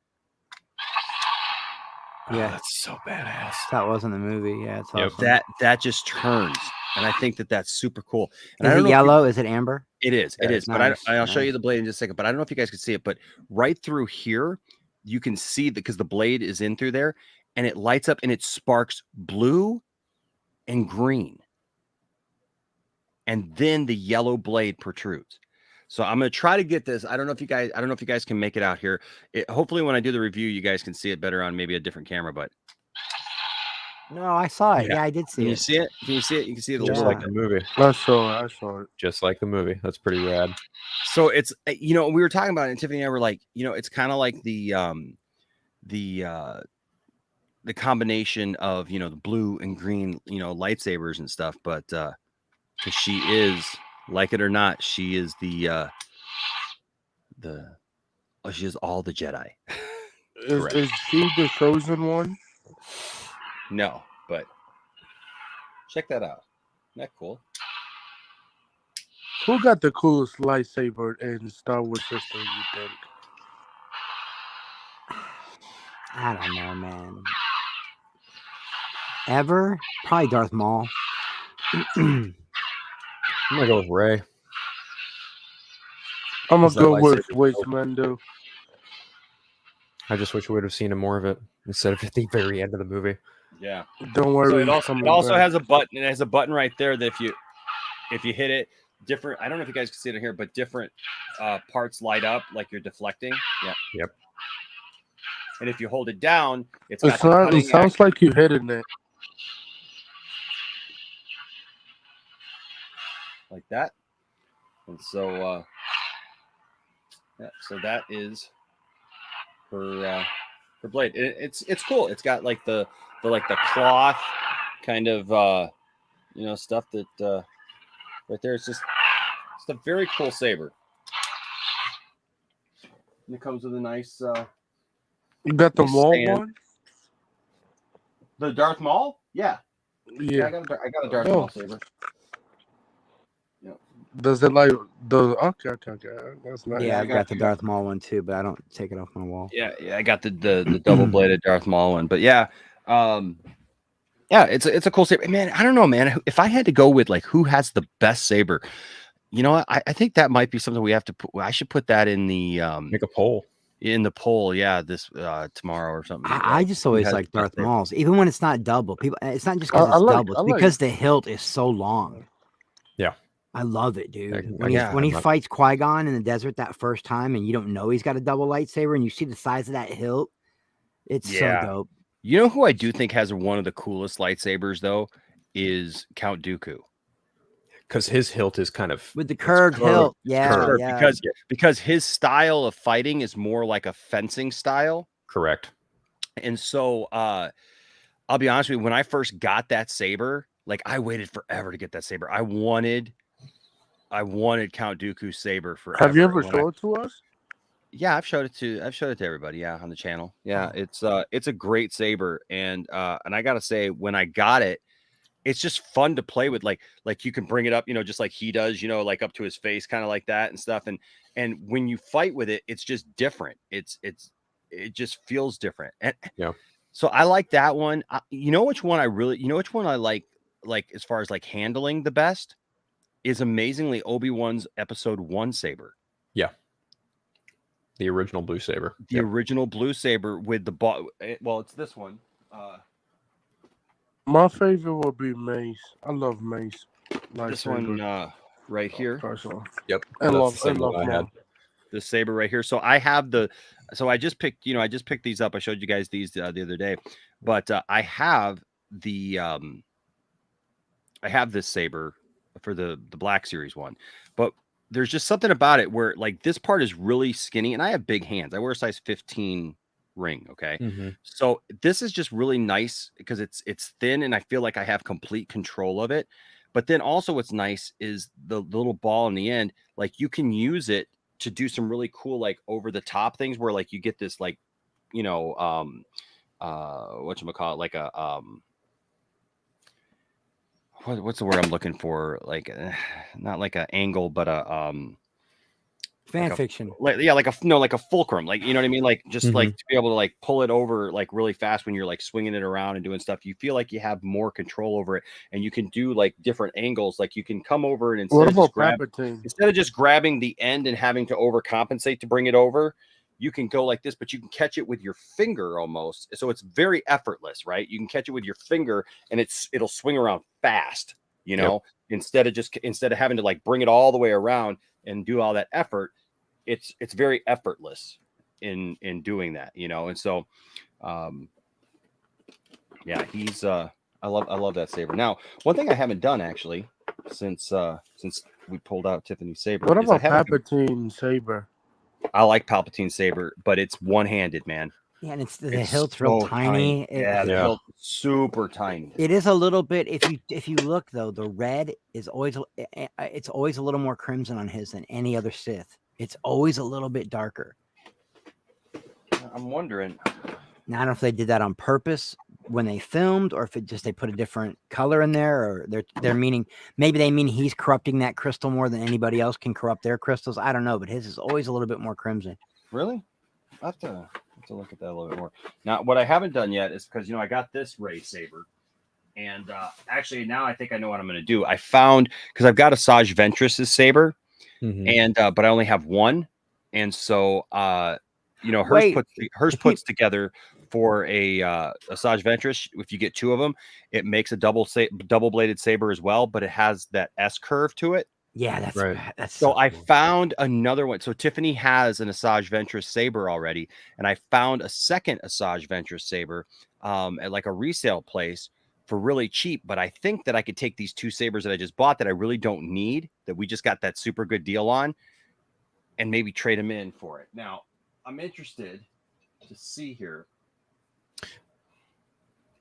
Yeah, that's so badass. That wasn't the movie. Yeah, it's awesome. That just turns. And I think that's super cool. And is it yellow? Is it amber? It is. Yeah, it is. nice. But I'll show you the blade in just a second. But I don't know if you guys can see it. But right through here, you can see that because the blade is in through there. And it lights up and it sparks blue and green. And then the yellow blade protrudes. So I'm going to try to get this. I don't know if you guys can make it out here. Hopefully when I do the review, you guys can see it better on maybe a different camera, but. No, I saw it. Yeah, I did see it. Can you see it? Can you see it? You can see it just like the movie. I saw it. Just like the movie. That's pretty rad. So it's, we were talking about it, and Tiffany and I were like, it's kind of like the combination of the blue and green lightsabers and stuff, but she is, like it or not, she is she is all the Jedi. Is she the chosen one? No, but check that out. Isn't that cool? Who got the coolest lightsaber in Star Wars history, you think? I don't know, man. Ever? Probably Darth Maul. I'm gonna go with Rey. I'm gonna go with Mando. I just wish we would have seen more of it instead of at the very end of the movie. Yeah. Don't worry. So it also has a button. It has a button right there that if you hit it, different. I don't know if you guys can see it in here, but different parts light up like you're deflecting. Yeah. Yep. And if you hold it down, it sounds like you hit it. Like that. And so Yeah, so that is her blade. It's cool. It's got like the cloth kind of stuff that right there. It's a very cool saber. And it comes with a nice. You got the nice Maul stand. one? The Darth Maul? Yeah. Yeah. I got a Darth Maul saber. Does it like the okay? That's nice. Yeah, I've got the Darth Maul one too, but I don't take it off my wall. Yeah, I got the double bladed Darth Maul one, but yeah, it's a cool saber, man. I don't know, man. If I had to go with like who has the best saber, you know, I think that might be something we have to put. I should put that in the make a poll. In the poll, yeah, this tomorrow or something. I just always like Darth Maul's, even when it's not double. People, it's not just because it's double; it's because the hilt is so long. Yeah, I love it, dude. When he fights Qui-Gon in the desert that first time, and you don't know he's got a double lightsaber, and you see the size of that hilt, it's so dope. You know who I do think has one of the coolest lightsabers though is Count Dooku. Because his hilt is kind of with the curved hilt, yeah. Because his style of fighting is more like a fencing style. Correct. And so I'll be honest with you, when I first got that saber, like I waited forever to get that saber. I wanted Count Dooku's saber forever. Have you ever showed it to us? Yeah, I've showed it to everybody, on the channel. Yeah, it's a great saber, and I gotta say, when I got it, it's just fun to play with, like you can bring it up, just like he does, like up to his face, kind of like that and stuff. And when you fight with it, it's just different. It just feels different. And yeah, so I like that one. Which one I like as far as like handling the best is amazingly Obi-Wan's Episode 1 saber. Yeah. The original blue saber. The original blue saber with the ball. Well, it's this one. My favorite would be Mace. I love Mace. This one right here. Yep. I love the saber right here. So I have I just picked these up. I showed you guys these the other day, but I have this saber for the Black Series one, but there's just something about it where like this part is really skinny, and I have big hands. I wear a size 15 ring. Okay. Mm-hmm. So this is just really nice because it's thin, and I feel like I have complete control of it. But then also what's nice is the little ball in the end, like you can use it to do some really cool, like over the top things where like you get this like, whatchamacallit, like a, what's the word I'm looking for? Like, not like an angle, but a, fan fiction. Like a fulcrum, like, you know what I mean? Like just like to be able to like pull it over like really fast when you're like swinging it around and doing stuff, you feel like you have more control over it, and you can do like different angles. Like you can come over and instead of just grabbing the end and having to overcompensate to bring it over, you can go like this, but you can catch it with your finger almost. So it's very effortless, right? You can catch it with your finger and it'll swing around fast, instead of having to like bring it all the way around and do all that effort. It's very effortless in doing that, and so he's I love that saber. Now, one thing I haven't done actually since we pulled out Tiffany's saber. What about Palpatine saber? I like Palpatine saber, but it's one-handed, man. Yeah, and the hilt's real tiny. The hilt is super tiny. It is a little bit. If you look though, the red is always a little more crimson on his than any other Sith. It's always a little bit darker. I'm wondering. Now, I don't know if they did that on purpose when they filmed, or if they put a different color in there, or they're meaning maybe they mean he's corrupting that crystal more than anybody else can corrupt their crystals. I don't know, but his is always a little bit more crimson. Really? I have to look at that a little bit more. Now, what I haven't done yet is because I got this Ray saber, and actually now I think I know what I'm going to do. I found, because I've got Asajj Ventress's saber, and but I only have one, and so hers puts together for a Asajj Ventress. If you get two of them, it makes a double bladed saber as well, but it has that S curve to it. Yeah, that's right. So I found another one. So Tiffany has an Asajj Ventress saber already, and I found a second Asajj Ventress saber at like a resale place for really cheap. But I think that I could take these two sabers that I just bought that I really don't need, that we just got that super good deal on, and maybe trade them in for it. Now, I'm interested to see here.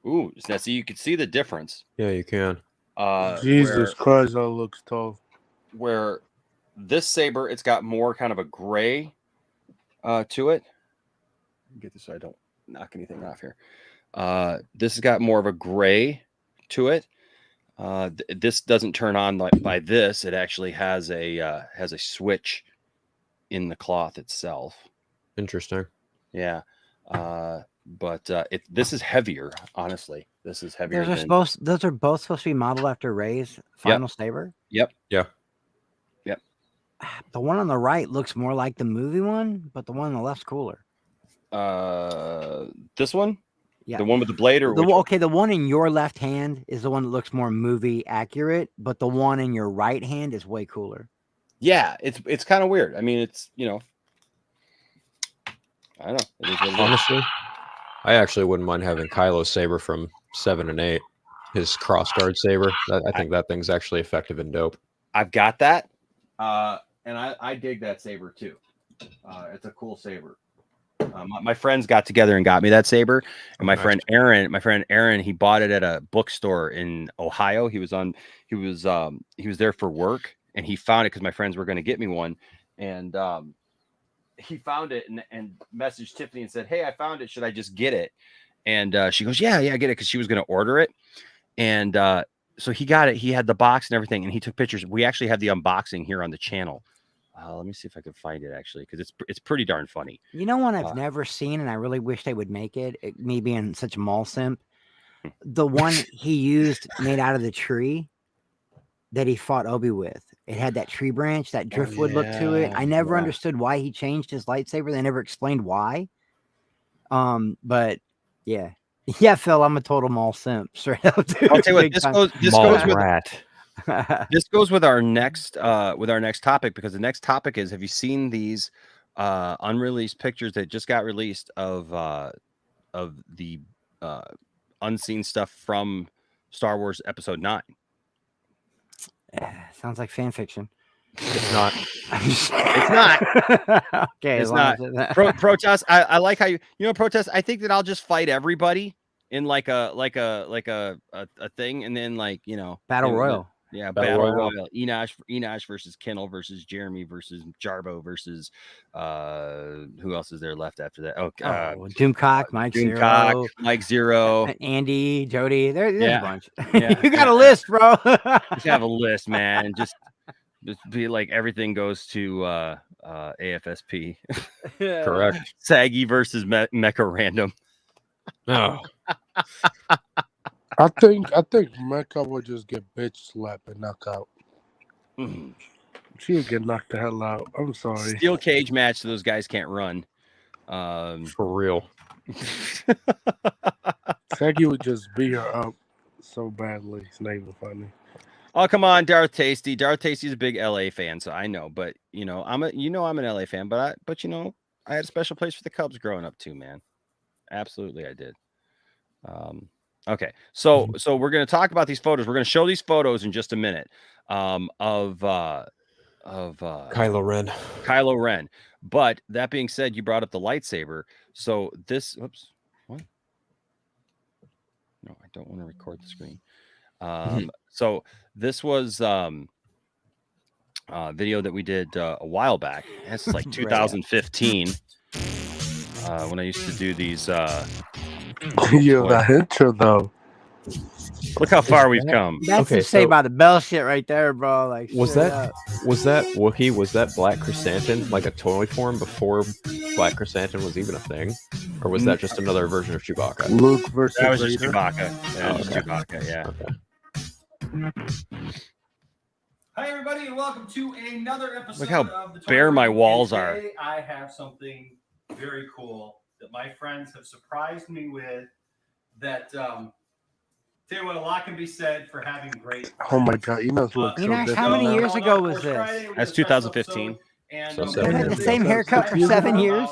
Ooh, now see, you can see the difference. Yeah, you can. Jesus Christ, that looks tough. Where this saber, it's got more kind of a gray to it. Get this so I don't knock anything off here. This has got more of a gray to it. This doesn't turn on like by this. It actually has a switch in the cloth itself. Interesting. Yeah. But this is heavier, honestly. This is heavier. Those are both supposed to be modeled after Rey's final saber. Yep. Yeah. Yep. The one on the right looks more like the movie one, but the one on the left's cooler. This one? Yeah. The one with the blade or the one in your left hand is the one that looks more movie accurate, but the one in your right hand is way cooler. Yeah, it's kind of weird. I mean, it's, I don't know. It is what it is. Honestly, I actually wouldn't mind having Kylo's saber from 7 and 8. His crossguard saber. I think that thing's actually effective and dope. I've got that. And I dig that saber too. It's a cool saber. My friends got together and got me that saber, and my friend Aaron, he bought it at a bookstore in Ohio. He was there for work, and he found it because my friends were going to get me one, and he found it and messaged Tiffany and said, "Hey, I found it. Should I just get it?" And she goes, "Yeah, get it," because she was going to order it, and so he got it. He had the box and everything, and he took pictures. We actually have the unboxing here on the channel. Let me see if I can find it actually, because it's pretty darn funny. You know one I've never seen, and I really wish they would make it. Me being such a mall simp, the one he used made out of the tree that he fought Obi with. It had that tree branch, that driftwood look to it. I never understood why he changed his lightsaber. They never explained why. But yeah, Phil, I'm a total mall simp. Straight up, dude. I'll tell you what, this goes with our next topic, because the next topic is, have you seen these unreleased pictures that just got released of the unseen stuff from Star Wars Episode 9? Sounds like fan fiction. It's not. It's not. Okay, it's not. Protest. I like how you Protest. I think that I'll just fight everybody in like a thing, and then Battle Royal. Yeah, Battle Royal. Enosh versus Kendall versus Jeremy versus Jarbo versus who else is there left after that? Doomcock, Mike Zero, Andy, Jody. There's a bunch. Yeah. You got a list, bro. Just have a list, man. Just be like everything goes to AFSP. Correct. Saggy versus Mecha Random. Oh. I think Mecha would just get bitch slapped and knock out. She would get knocked the hell out. I'm sorry. Steel cage match, so those guys can't run. For real. Saggy would just beat her up so badly. It's not even funny. Oh, come on, Darth Tasty. Darth Tasty's a big LA fan, so I know. But I'm an LA fan. But I had a special place for the Cubs growing up too, man. Absolutely, I did. Okay, so we're going to talk about these photos. We're going to show these photos in just a minute of Kylo Ren. Kylo Ren. But that being said, you brought up the lightsaber. So this, oops, what? No, I don't want to record the screen. So this was video that we did a while back. It's like 2015 when I used to do these. Yo, that intro though. Look how far we've come. That's to say about the bell shit right there, bro. Like, was that Wookiee? Was that Black Chrysanthemum like a toy form before Black Chrysanthemum was even a thing, or was that just another version of Chewbacca? Luke versus that was just Chewbacca. That was Chewbacca. Yeah. Okay. Hi everybody, and welcome to another episode. Look how of the bare my Talk walls Today, are. I have something very cool that my friends have surprised me with. That tell you what, a lot can be said for having great. Oh my god, you know how many years ago was this? That's 2015. And So you had the same haircut for 7 years.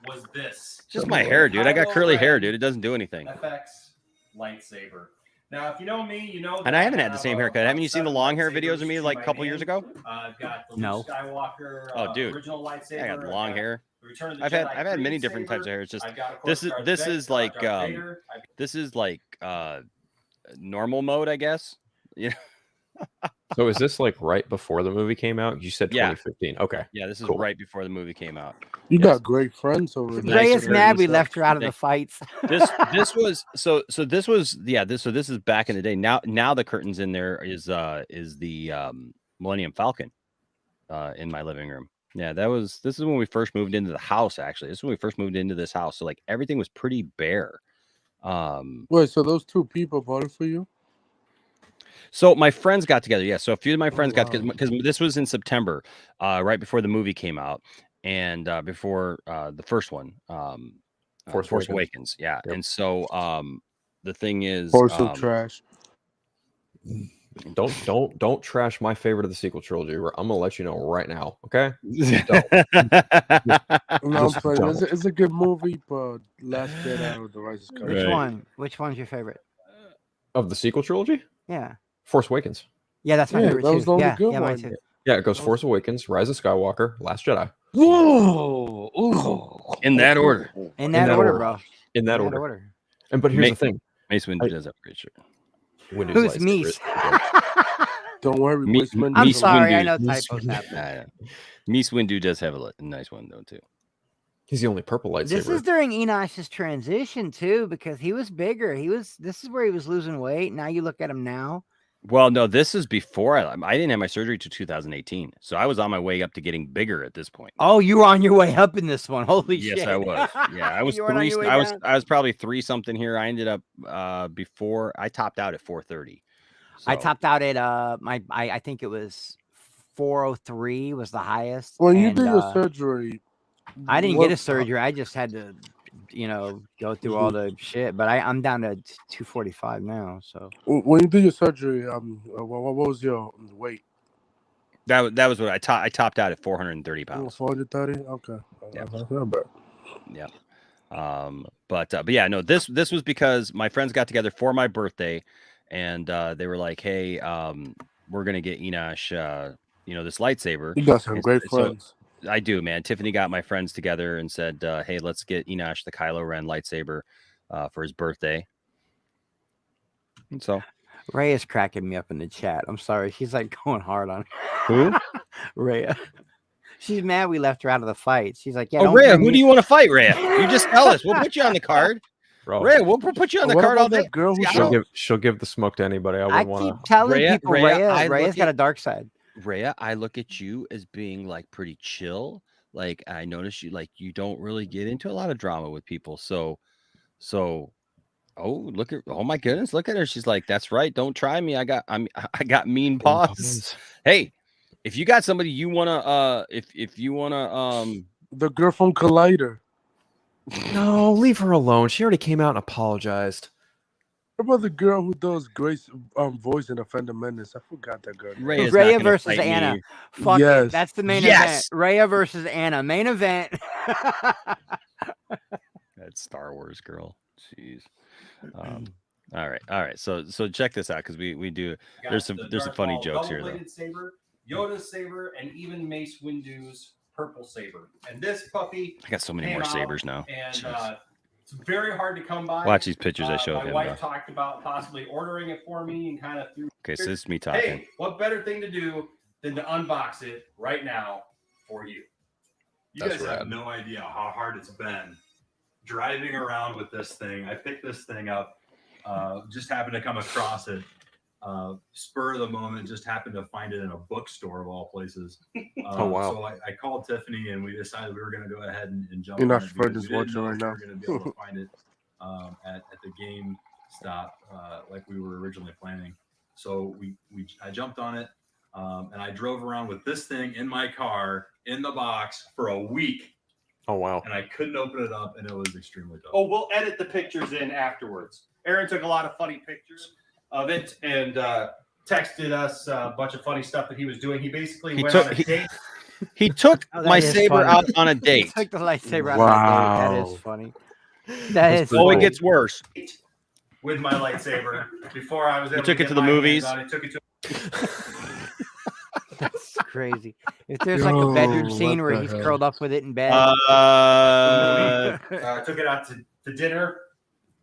Was this Just my hair, dude? I got curly hair, dude. It doesn't do anything. FX lightsaber. Now, if you know me, you know. And I haven't had the same haircut. Haven't you seen the long hair videos of me like a couple years ago? I've got the No. Luke Skywalker Oh, original dude, lightsaber. I got the long hair. The Return of the I've Jedi had many green different types of saber. hair. It's just I've got, of this course, is Darth like Vader. this is like normal mode, I guess. You know. So is this like right before the movie came out? You said Yeah. 2015. Okay. Yeah, this is Cool. right before the movie came out. You Yes. got great friends over there. Ray is mad we left her out of the fights. This was so this was so this is back in the day. Now the curtains in there is the Millennium Falcon in my living room. Yeah, this is when we first moved into the house. Actually, this is when we first moved into this house. So like everything was pretty bare. Wait, so those two people voted for you? So my friends got together. Yeah, so a few of my friends got together because this was in September, right before the movie came out, and before the first one, Force Awakens. Yeah, Yep. and so the thing is, Force of trash. Don't trash my favorite of the sequel trilogy. I'm gonna let you know right now. Okay. No, I'm playing. It's a good movie, but Last Jedi or The Rise of Skywalker. Which one? Which one's your favorite? Of the sequel trilogy? Yeah. Force Awakens. Yeah, that's my favorite that was too. the only Yeah, good yeah, one. mine too. Yeah, it goes Force Awakens, Rise of Skywalker, Last Jedi. Whoa! In that order. In that order, bro. In that order. And but here's the thing. Mace Windu does have a great shirt. Who's Meese? Don't worry, I'm sorry, I know typos happen. Mace Windu does have a nice one though too. He's the only purple lightsaber. This is during Enosh's transition too, because he was bigger. This is where he was losing weight. Now you look at him now. Well, no, this is before I didn't have my surgery till 2018, so I was on my way up to getting bigger at this point. Oh, you were on your way up in this one. Holy shit! Yes, I was. Yeah, I was You weren't on your way I down? was probably 3 something here. I ended up before I topped out at 430. I topped out at I think it was 403 was the highest. When you did your surgery, I didn't get a surgery. I just had to, go through all the shit. But I'm down to 245 now. So when you did your surgery, what was your weight? That was what I topped out at 430 pounds. 430. Okay. Yeah. That's not bad. Yeah. But yeah, no, this was because my friends got together for my birthday, and they were like, "Hey, we're gonna get Enosh, this lightsaber." You got some great So friends. I do, man. Tiffany got my friends together and said, "Hey, let's get Enosh the Kylo Ren lightsaber for his birthday." And so Ray is cracking me up in the chat. I'm sorry. She's like going hard on who? Rhea. She's mad we left her out of the fight. She's like, yeah. Oh, Rhea, who do you want to fight, Rhea? You just tell us. We'll put you on the card. Bro. Rhea, we'll put you on the What card about all day. that girl who She'll give the smoke to anybody. I I wouldn't keep want to. telling Rhea, people I Rhea's look got at- a dark side. Rhea, I look at you as being like pretty chill. Like I notice you you don't really get into a lot of drama with people. So oh my goodness, look at her. She's like, that's right. Don't try me. I got mean paws. Hey, if you got somebody you wanna if you wanna The girl from Collider. No, leave her alone. She already came out and apologized. What about the girl who does Grace voice in the Phantom Menace? I forgot that girl. Rhea's not Rhea gonna versus fight Anna. me. Fuck Yes. it. That's the main Yes. event. Rhea versus Anna. Main event. That Star Wars girl. Jeez. All right. So check this out because we do. There's some funny jokes here though. Double-bladed saber, Yoda's saber, and even Mace Windu's purple saber. And this puppy. I got so many came more out, sabers now. And Jeez. it's very hard to come by. Watch these pictures I showed my him. wife Bro. talked about possibly ordering it for me and kind of threw. Okay, so this is me talking. Hey, what better thing to do than to unbox it right now for you? You That's guys rad. have no idea how hard it's been driving around with this thing. I picked this thing up, just happened to come across it, spur of the moment, just happened to find it in a bookstore of all places. Oh, wow. So I called Tiffany and we decided we were going to go ahead and jump You're on not it friend because is we didn't watching know right if we now. were going to be able to find it at the GameStop like we were originally planning. So I jumped on it and I drove around with this thing in my car in the box for a week. Oh wow. And I couldn't open it up, and it was extremely tough. Oh, we'll edit the pictures in afterwards. Aaron took a lot of funny pictures of it and texted us a bunch of funny stuff that he was doing. He basically went on a date. He took Oh, that my is saber funny. out on a He date. took the lightsaber out of that date. That is funny. That is Oh, it funny. gets worse. with my lightsaber before I was able took to it get to the my hands movies? on it. Took it to That's crazy. If there's like a bedroom scene where he's curled up with it in bed. took it out to dinner.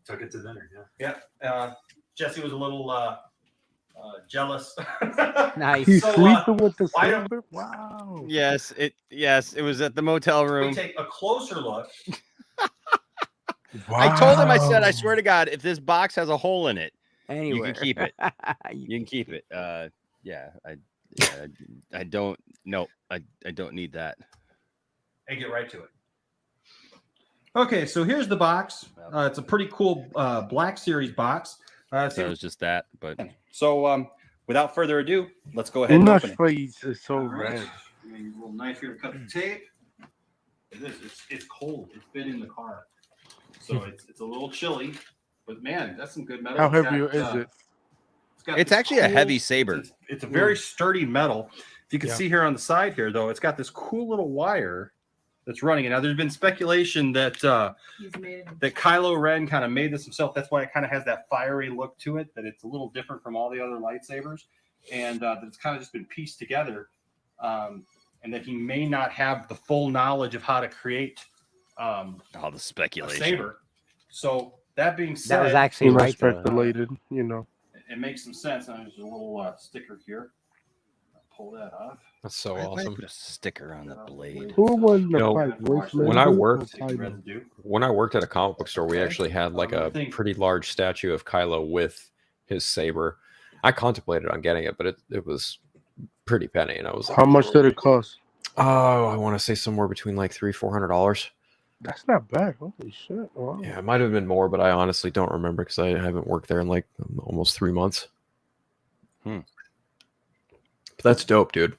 Took it to dinner. Yeah. Yeah. Jesse was a little jealous. Nice. He's So, sleeping with the why don't- saber? Wow. Yes, it was at the motel We room. take a closer look. I told him, I said, I Wow. swear to God, if this box has a hole in it, Anywhere. you can keep it. You can keep it. I don't. No, I don't need that. And get right to it. Okay, so here's the box. It's a pretty cool Black Series box. So it was just that, but so without further ado, let's go ahead and Una's open it. face is so All right. red. Use a little knife here to cut the tape. It is. It's cold. It's been in the car, so it's a little chilly. But man, that's some good metal. How It's heavy got, is it? got it's this actually a cool- heavy saber. It's a very sturdy metal. If you can Yeah. see here on the side here, though, it's got this cool little wire that's running it. Now, there's been speculation that that Kylo Ren kind of made this himself. That's why it kind of has that fiery look to it. That it's a little different from all the other lightsabers, and that it's kind of just been pieced together. And that he may not have the full knowledge of how to create All the a speculation. saber. So that being said, That was actually He right. though. speculated, you know. it makes some sense. And there's a little sticker here. I'll pull that off. That's so Why did I awesome. put a sticker on the blade. Who won the know, fight? Waste when I Mando worked- or Kylo? When I worked at a comic book store, we Okay. actually had like a Think- pretty large statue of Kylo with his saber. I contemplated on getting it, but it was pretty penny, and I was like, How much did it cost? oh, I want to say somewhere between like $300-400. That's not bad. Holy shit. Wow. Yeah, it might have been more, but I honestly don't remember because I haven't worked there in like almost 3 months. But that's dope, dude.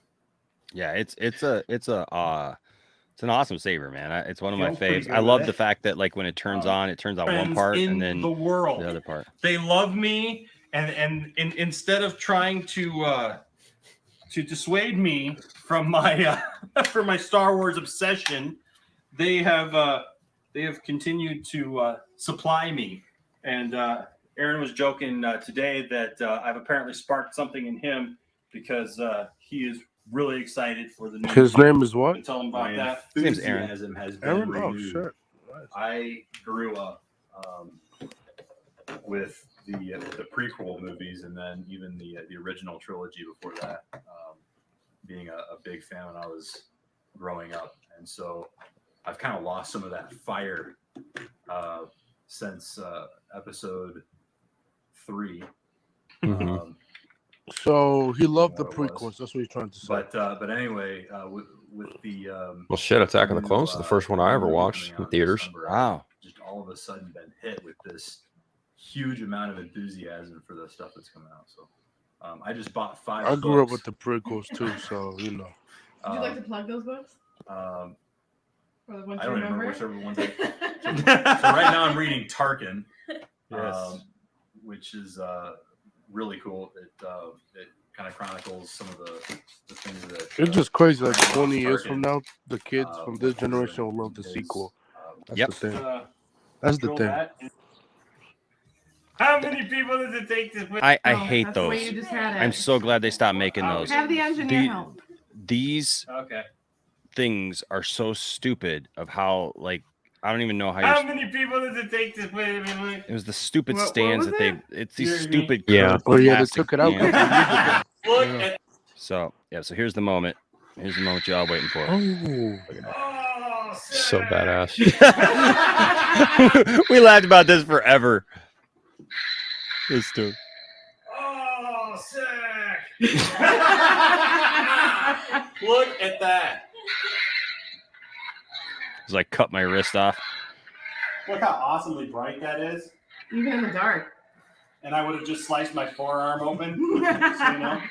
Yeah, it's an awesome saber, man. It's one of my Feels pretty faves. good I with love it. the fact that like when it turns on, it turns on one Friends part in and then the world. the other part. They love me, and instead of trying to dissuade me from my from my Star Wars obsession, they have continued to supply me. And Aaron was joking today that I've apparently sparked something in him because he is really excited for the new. His name is what? Tell him about that. His name's Aaron. Enthusiasm has been Aaron? Oh, renewed. shit. I grew up with the prequel movies, and then even the original trilogy before that. Being a big fan when I was growing up, and so I've kind of lost some of that fire since episode 3. So he loved the It was. prequels. That's what he's trying to say. But anyway, with the Well, shit, Attack of the Clones is the first one I ever movie watched coming in out theaters. December, Wow. I've just all of a sudden been hit with this huge amount of enthusiasm for the stuff that's coming out. So I just bought 5 I grew up books. with the prequels too, so you know. Would you like to plug those books? Um, Or the ones I you don't even remember remember? whichever ones. So right now I'm reading Tarkin, Yes. which is really cool. It kind of chronicles some of the things that. It's just crazy. Like 20 years Tarkin, from now, the kids from this generation will love the sequel. That's the thing. That's the thing. How many people does it take to put? I Oh, hate that's the way those. you just had it. I'm so glad they stopped making those. Have the engineer The- help. These Okay. things are so stupid of how like I don't even know how How you. many people does it take to put it in? It was the stupid What stands was that they. It's these Yeah, stupid. Yeah. curved Oh yeah, they plastic took it out. stands. Look Yeah. at. So yeah, so here's the moment. Here's the moment y'all waiting for. Oh, Oh, So sick. badass. We laughed about this forever. Let's do it. Oh, sick. Look at that. It's like cut my wrist off. Look how awesomely bright that is. Even in the dark. And I would have just sliced my forearm open. So, you know,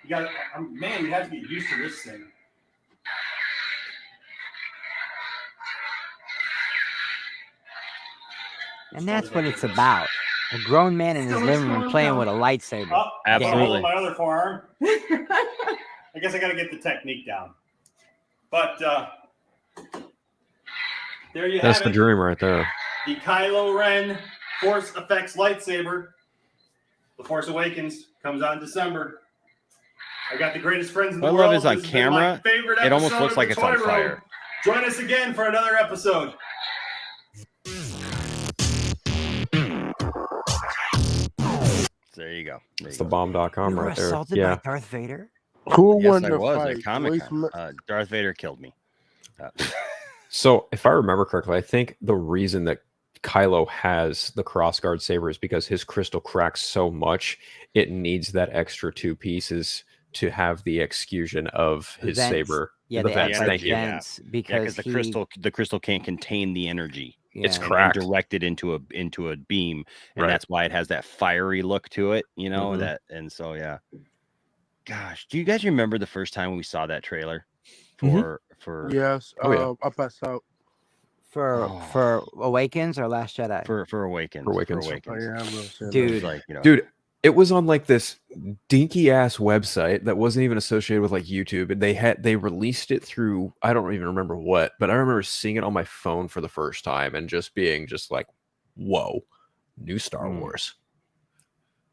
you got, man, you have to get used to this thing. And that's what it's about. A grown man in his So much living room fun, playing though. with a lightsaber. Oh, Absolutely. my other forearm. I guess I got to get the technique down. But there you That's have the it. dream right there. The Kylo Ren Force Effects Lightsaber. The Force Awakens comes out in December. I got the greatest friends in the What I world. love is on This has been my camera, favorite it almost episode looks of like the it's on Toy fire. Room. Join us again for another episode. There you go. It's the bomb.com You were right there. assaulted Yeah. by Darth Vader? Who Yes, won I the was fight? at Comic Con. Waste Darth Vader killed me. So, if I remember correctly, I think the reason that Kylo has the crossguard saber is because his crystal cracks so much, it needs that extra 2 pieces to have the execution of his Vents. saber. Yeah, the they vents. act like Thank you. vents Yeah, because the crystal can't contain the energy. It's and cracked. direct it into a beam, and Right. that's why it has that fiery look to it, you know. Mhm. That and so yeah. Gosh, do you guys remember the first time we saw that trailer Mhm. for Yes. Oh, yeah. I passed out. For Awakens or Last Jedi? for Awakens? For Awakens. Oh, yeah, I remember seeing Dude. that. Like, you know, Dude, it was on like this dinky ass website that wasn't even associated with like YouTube, and they released it through, I don't even remember what, but I remember seeing it on my phone for the first time and just being just like, whoa, new Star Wars.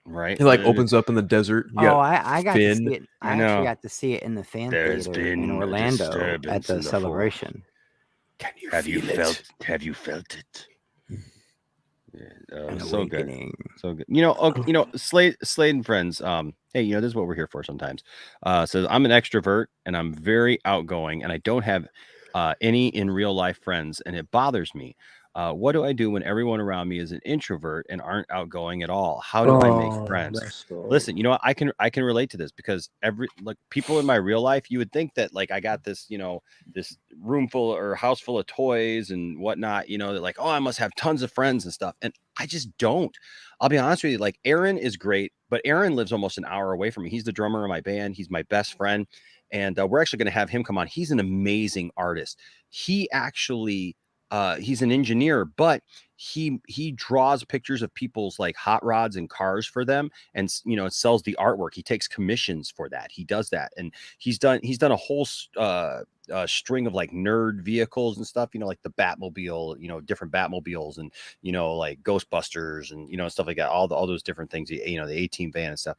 right? It like opens up in the desert. You Oh, got I got Finn. to see it. I know. actually got to see it in the fan There's theater been in a Orlando at disturbance the in the celebration. Can you Have you feel felt? it? Have you felt it? Yeah, An so good, awakening. so good. Slade and friends. Hey, this is what we're here for sometimes. Says I'm an extrovert and I'm very outgoing, and I don't have any in real life friends, and it bothers me. What do I do when everyone around me is an introvert and aren't outgoing at all? How do I make friends? That's so... Listen, I can relate to this because people in my real life, you would think that like I got this, this room full or house full of toys and whatnot, that like, oh, I must have tons of friends and stuff. And I just don't. I'll be honest with you, like Aaron is great, but Aaron lives almost an hour away from me. He's the drummer of my band. He's my best friend. And we're actually going to have him come on. He's an amazing artist. He actually he's an engineer, but he draws pictures of people's like hot rods and cars for them, and sells the artwork. He takes commissions for that. He does that, and he's done a whole string of like nerd vehicles and stuff. Like the Batmobile, different Batmobiles, and like Ghostbusters, and stuff like that. All those different things. The A-Team van and stuff.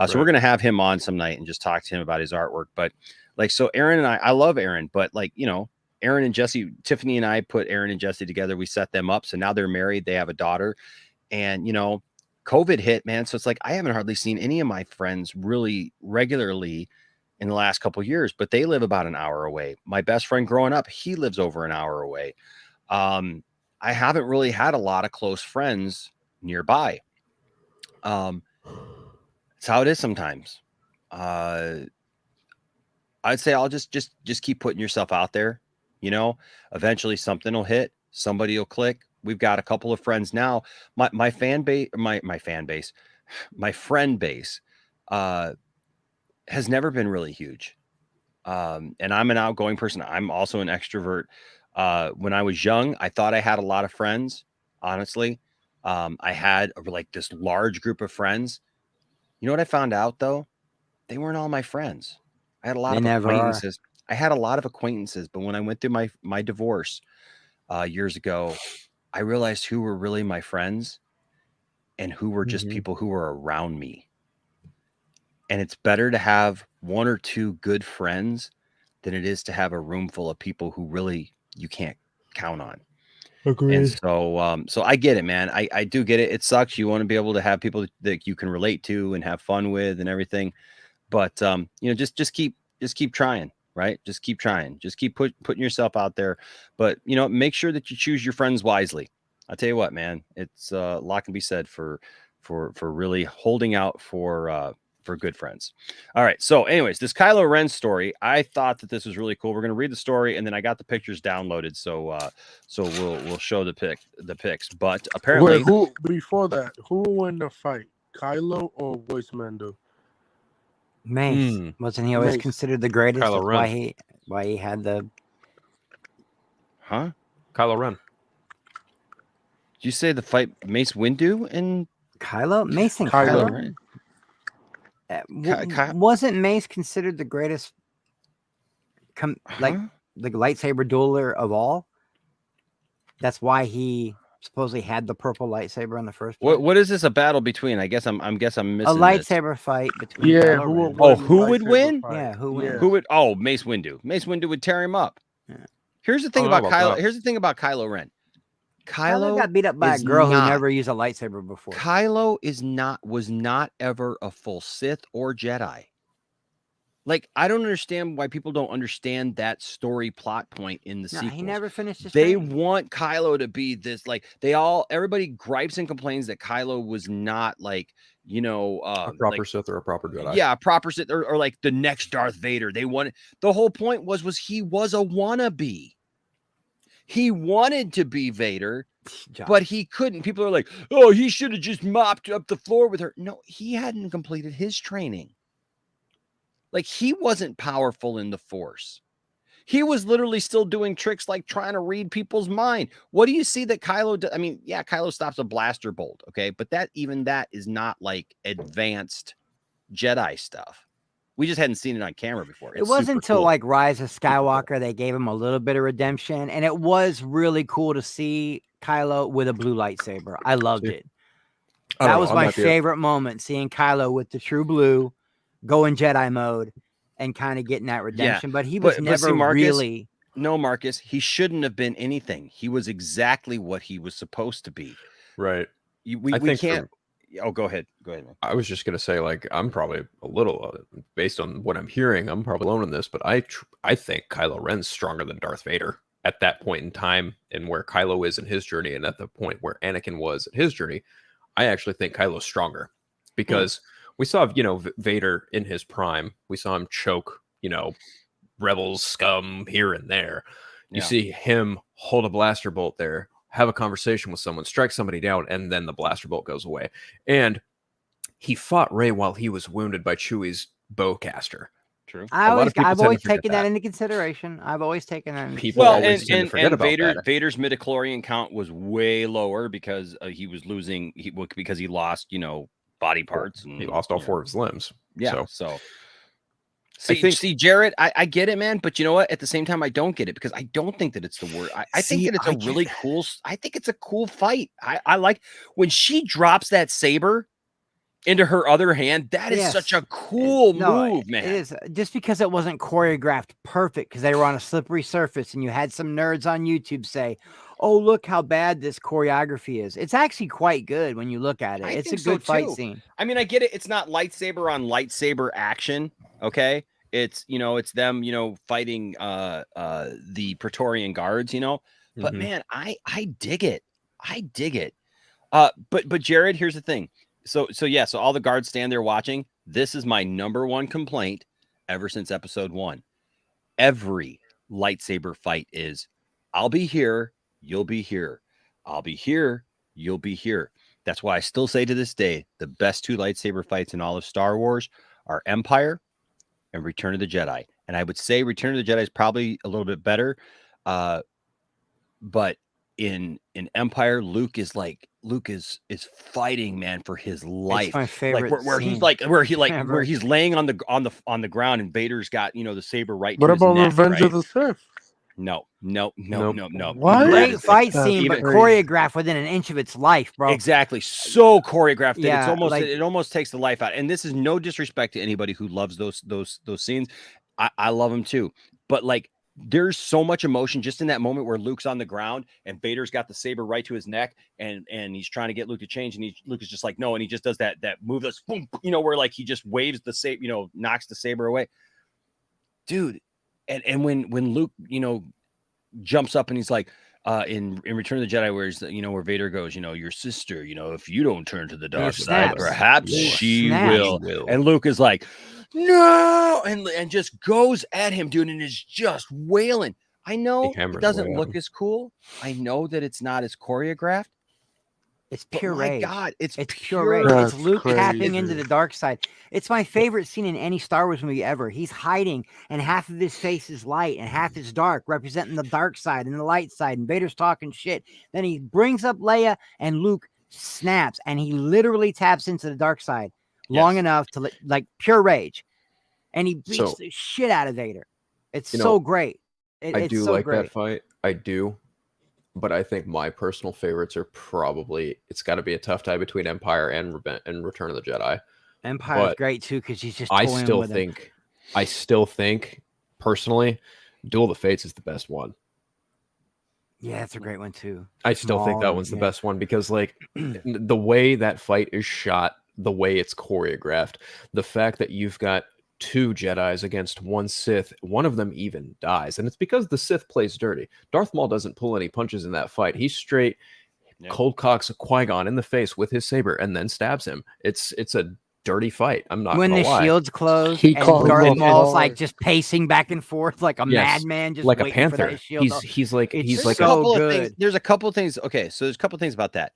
So we're gonna have him on some night and just talk to him about his artwork. But like, so Aaron and I love Aaron, but like Aaron and Jesse, Tiffany and I put Aaron and Jesse together. We set them up. So now they're married. They have a daughter. And, COVID hit, man. So it's like I haven't hardly seen any of my friends really regularly in the last couple of years, but they live about an hour away. My best friend growing up, he lives over an hour away. I haven't really had a lot of close friends nearby. It's how it is sometimes. I'd say I'll just keep putting yourself out there. Eventually something will hit, somebody will click. We've got a couple of friends now. My friend base has never been really huge. And I'm an outgoing person. I'm also an extrovert. When I was young, I thought I had a lot of friends. Honestly, I had like this large group of friends. You know what I found out though? They weren't all my friends. I had a lot of acquaintances. I had a lot of acquaintances, but when I went through my divorce years ago, I realized who were really my friends and who were just people who were around me. And it's better to have one or two good friends than it is to have a room full of people who really you can't count on. Agreed. And so I get it, man. I do get it. It sucks. You want to be able to have people that you can relate to and have fun with and everything. But just keep trying. Right. Just keep trying. Just keep putting yourself out there. But, make sure that you choose your friends wisely. I'll tell you what, man, it's a lot can be said for really holding out for good friends. All right. So anyways, this Kylo Ren story, I thought that this was really cool. We're going to read the story and then I got the pictures downloaded. So we'll show the pics. But apparently before that, who won the fight? Kylo or Voice Mando? Mace. Wasn't he always considered the greatest? Kylo That's Ren. why he had the Kylo Ren. Did you say the fight Mace Windu and Kylo? Mace and Kylo Ren? Wasn't Mace considered the greatest like the lightsaber dueler of all? That's why he supposedly had the purple lightsaber in the first place. What is this a battle between? I guess I'm missing A lightsaber fight between. Yeah, Kylo who Ren. would Oh, win who the would lightsaber win? fight? Yeah, who wins? Who would? Oh, Mace Windu. Mace Windu would tear him up. Yeah. Here's the thing I don't about know Kylo. about that. Here's the thing about Kylo Ren. Kylo got beat up by a is girl who not- never used a lightsaber before. Kylo was not ever a full Sith or Jedi. Like, I don't understand why people don't understand that story plot point in the No, sequels. he never finished his They training. want Kylo to be this, like, everybody gripes and complains that Kylo was not like, A proper Sith or a proper Jedi. yeah, a proper Sith or like the next Darth Vader. They wanted, the whole point was he was a wannabe. He wanted to be Vader, but he couldn't. People are like, oh, he should have just mopped up the floor with her. No, he hadn't completed his training. Like, he wasn't powerful in the Force. He was literally still doing tricks like trying to read people's mind. What do you see that Kylo does? I mean, yeah, Kylo stops a blaster bolt, okay? But that is not like advanced Jedi stuff. We just hadn't seen it on camera before. It wasn't until like Rise of Skywalker they gave him a little bit of redemption, and it was really cool to see Kylo with a blue lightsaber. I loved it. That was my favorite moment, seeing Kylo with the true blue, go in Jedi mode, and kind of getting that redemption. But he was never see, Marcus, really. No, Marcus, he shouldn't have been anything. He was exactly what he was supposed to be. Right. We can't. Oh, go ahead. Go ahead, man. I was just gonna say, like, I'm probably a little, based on what I'm hearing, I'm probably alone in this, but I think Kylo Ren's stronger than Darth Vader at that point in time, and where Kylo is in his journey, and at the point where Anakin was in his journey. I actually think Kylo's stronger because we saw, Vader in his prime. We saw him choke, rebels, scum here and there. You see him hold a blaster bolt there, have a conversation with someone, strike somebody down, and then the blaster bolt goes away. And he fought Rey while he was wounded by Chewie's bowcaster. True. I've always taken that into consideration. I've always taken that. People always tend to forget about that. Vader's midichlorian count was way lower because he was losing. Because he lost, body parts. And he lost all 4 of his limbs. Yeah. So see, Jared, I get it, man. But you know what? At the same time, I don't get it because I don't think that it's the word. I think that it's a really cool. I think it's a cool fight. I like when she drops that saber into her other hand. That is such a cool move, man. It is, just because it wasn't choreographed perfect because they were on a slippery surface, and you had some nerds on YouTube say, "Oh, look how bad this choreography is." It's actually quite good when you look at it. It's a good fight scene. I mean, I get it. It's not lightsaber on lightsaber action. Okay. It's, it's them, fighting the Praetorian guards, but man, I dig it. I dig it. But Jared, here's the thing. So all the guards stand there watching. This is my #1 complaint ever since episode 1. Every lightsaber fight is, I'll be here, you'll be here. I'll be here, you'll be here. That's why I still say to this day, the best 2 lightsaber fights in all of Star Wars are Empire and Return of the Jedi. And I would say Return of the Jedi is probably a little bit better. But in Empire, Luke is fighting, man, for his life. It's my favorite. Like where he's laying on the ground, and Vader's got the saber right. What to his about neck, Revenge right? of the Sith? No. What? Great fight scene, but choreographed within an inch of its life, bro. Exactly. So choreographed that Yeah, it's almost like- it almost takes the life out. And this is no disrespect to anybody who loves those scenes. I love them too. But like, there's so much emotion just in that moment where Luke's on the ground and Vader's got the saber right to his neck, and he's trying to get Luke to change, and Luke is just like, no, and he just does that move that's boom, where like he just waves the saber, knocks the saber away. Dude, and when Luke, jumps up and he's like, in Return of the Jedi, where he's, where Vader goes, your sister, if you don't turn to the dark side, perhaps she will. And Luke is like, no, and just goes at him, dude, and is just wailing. I know it doesn't look as cool. I know that it's not as choreographed. It's pure My rage. God, it's pure rage. That's It's Luke crazy. tapping into the dark side. It's my favorite scene in any Star Wars movie ever. He's hiding, and half of his face is light, and half is dark, representing the dark side and the light side. And Vader's talking shit. Then he brings up Leia, and Luke snaps, and he literally taps into the dark side long enough to like pure rage, and he beats the shit out of Vader. It's so great. I do so like great. that fight. I do. but I think my personal favorites are probably, it's got to be a tough tie between Empire and Return of the Jedi. Empire's But great too because he's just I toying still with him. think personally, Duel of the Fates is the best one. Yeah, that's a great one too. I still think that one's the best one because, like, the way that fight is shot, the way it's choreographed, the fact that you've got 2 Jedis against 1 Sith, one of them even dies, and it's because the Sith plays dirty. Darth Maul doesn't pull any punches in that fight. He straight cold cocks Qui-Gon in the face with his saber and then stabs him. It's a dirty fight. I'm not when gonna the lie. shields close He and called Darth him Maul's a like hard. just pacing back and forth like a madman, just like a waiting for panther. that shield. He's like It's like a couple so of things. good. There's a couple of things. Okay, so there's a couple of things about that.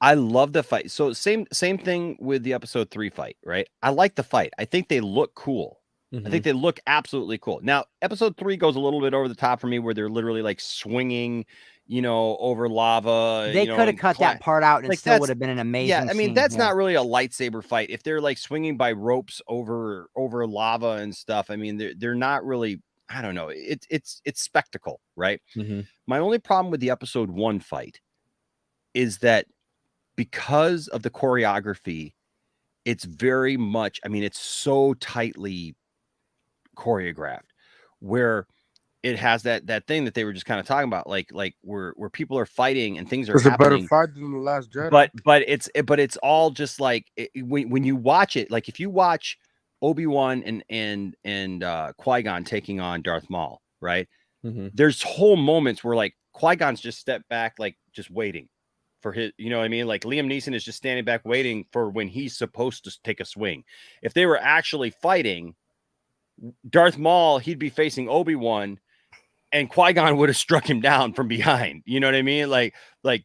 I love the fight. So same thing with the episode 3 fight, right? I like the fight. I think they look cool. I think they look absolutely cool. Now, episode 3 goes a little bit over the top for me, where they're literally like swinging, over lava. They could have cut that part out and like, still that's- would have been an amazing. Yeah, I mean scene. that's Yeah. not really a lightsaber fight. If they're like swinging by ropes over lava and stuff, I mean they're not really. I don't know. It's spectacle, right? My only problem with the episode 1 fight is that because of the choreography, it's very much. I mean, it's so tightly choreographed, where it has that thing that they were just kind of talking about, like where people are fighting and things are It's a better happening. fight than the Last Jedi. But it's all just like when you watch it, like if you watch Obi-Wan and Qui-Gon taking on Darth Maul, right? There's whole moments where like Qui-Gon's just stepped back, like just waiting for his, you know what I mean? Like Liam Neeson is just standing back waiting for when he's supposed to take a swing. If they were actually fighting, Darth Maul, he'd be facing Obi-Wan, and Qui-Gon would have struck him down from behind. You know what I mean? Like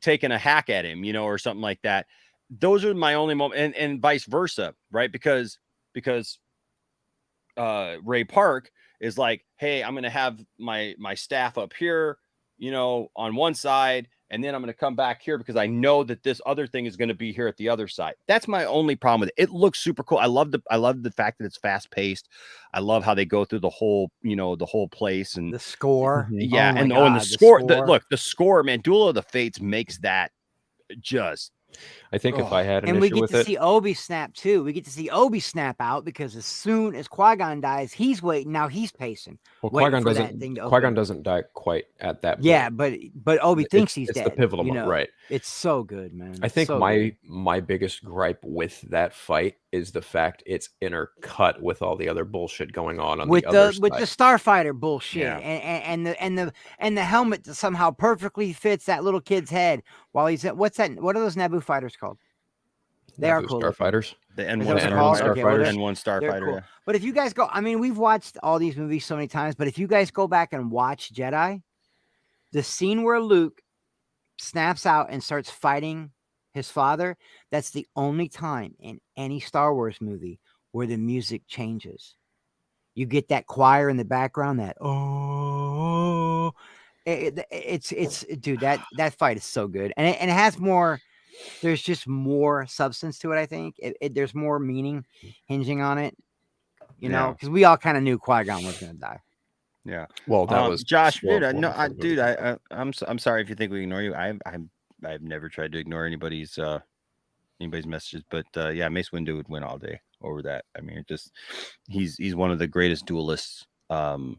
taking a hack at him, or something like that. Those are my only moments, and vice versa, right? Because Ray Park is like, hey, I'm gonna have my staff up here, on one side, and then I'm gonna come back here because I know that this other thing is gonna be here at the other side. That's my only problem with it. It looks super cool. I love the fact that it's fast paced. I love how they go through the whole, the whole place and the score. Yeah, Oh and my and the God, score. Look, the score, man. Duel of the Fates makes that just. I think if I had an And we issue get with to it, see Obi snap too. We get to see Obi snap out because as soon as Qui-Gon dies, he's waiting. Now he's pacing. well, waiting Qui-Gon for that thing to Qui-Gon open. doesn't die quite at that point. Yeah, but Obi thinks he's it's dead. the pivotal moment, right? It's so good, man. I think So my good. my biggest gripe with that fight is the fact it's intercut with all the other bullshit going on with the other with side. the starfighter bullshit Yeah. and the helmet that somehow perfectly fits that little kid's head while he's at what are those Naboo fighters called? They are Naboo cool looking. starfighters. The Is that N1 what they're called? Okay, well, starfighters. they're- N1 they're starfighter. cool. Yeah. But if you guys go, I mean, we've watched all these movies so many times, but if you guys go back and watch Jedi, the scene where Luke snaps out and starts fighting his father, that's the only time in any Star Wars movie where the music changes. You get that choir in the background, that it's dude, that fight is so good, and it has more. There's just more substance to it. I think there's more meaning hinging on it, Yeah. because we all kind of knew Qui-Gon was going to die. Yeah. Well, that was Josh. well, Dude, well before the movie. I'm sorry if you think we ignore you. I've never tried to ignore anybody's messages, but yeah, Mace Windu would win all day over that. I mean, he's one of the greatest duelists in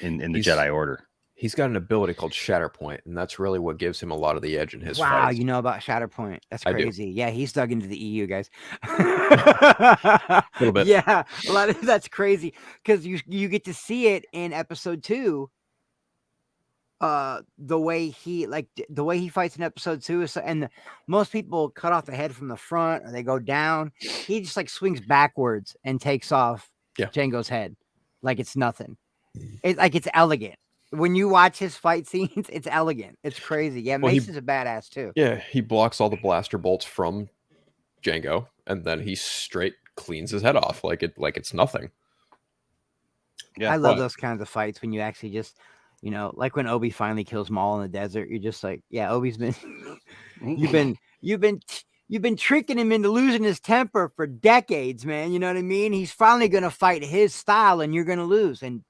the Jedi Order. He's got an ability called Shatterpoint, and that's really what gives him a lot of the edge in his Wow, fights. you know about Shatterpoint? That's I do. crazy. Yeah, he's dug into the EU, guys. A little bit. Yeah, a lot of that's crazy because you get to see it in episode 2. The way he fights in episode 2 is, and most people cut off the head from the front or they go down. He just like swings backwards and takes off Jango's head like it's nothing. It's elegant. When you watch his fight scenes, it's elegant. It's crazy. Yeah, Well, Mace is a badass too. Yeah, he blocks all the blaster bolts from Jango, and then he straight cleans his head off like it's nothing. Yeah, I love those kinds of fights when you actually just, like when Obi finally kills Maul in the desert. You're just like, yeah, Obi's been, you've been tricking him into losing his temper for decades, man. You know what I mean? He's finally gonna fight his style, and you're gonna lose. And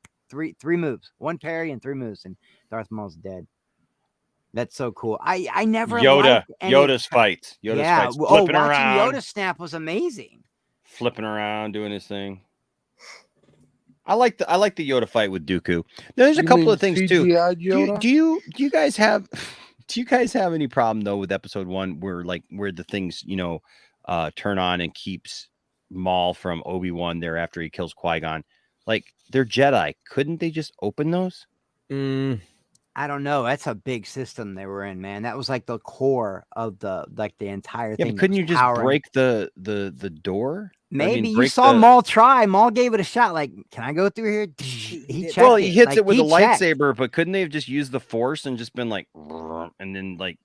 three moves, one parry and 3 moves, and Darth Maul's dead. That's so cool. I never Yoda, liked any, Yoda's fights. Yoda's yeah. fights, Oh, flipping watching around, Yoda snap was amazing. flipping around, doing his thing. I like the Yoda fight with Dooku. There's a You couple mean of things too. CGI Yoda? Do you guys have any problem though with episode 1 where the things turn on and keeps Maul from Obi-Wan there after he kills Qui-Gon? Like, they're Jedi. Couldn't they just open those? I don't know. That's a big system they were in, man. That was like the core of the entire Yeah, thing. but couldn't you just powering. break the door? Maybe you saw Maul try. Maul gave it a shot. Like, can I go through here? He checked. Well, he hits like, it with a checked. lightsaber, but couldn't they have just used the Force and just been like, and then like?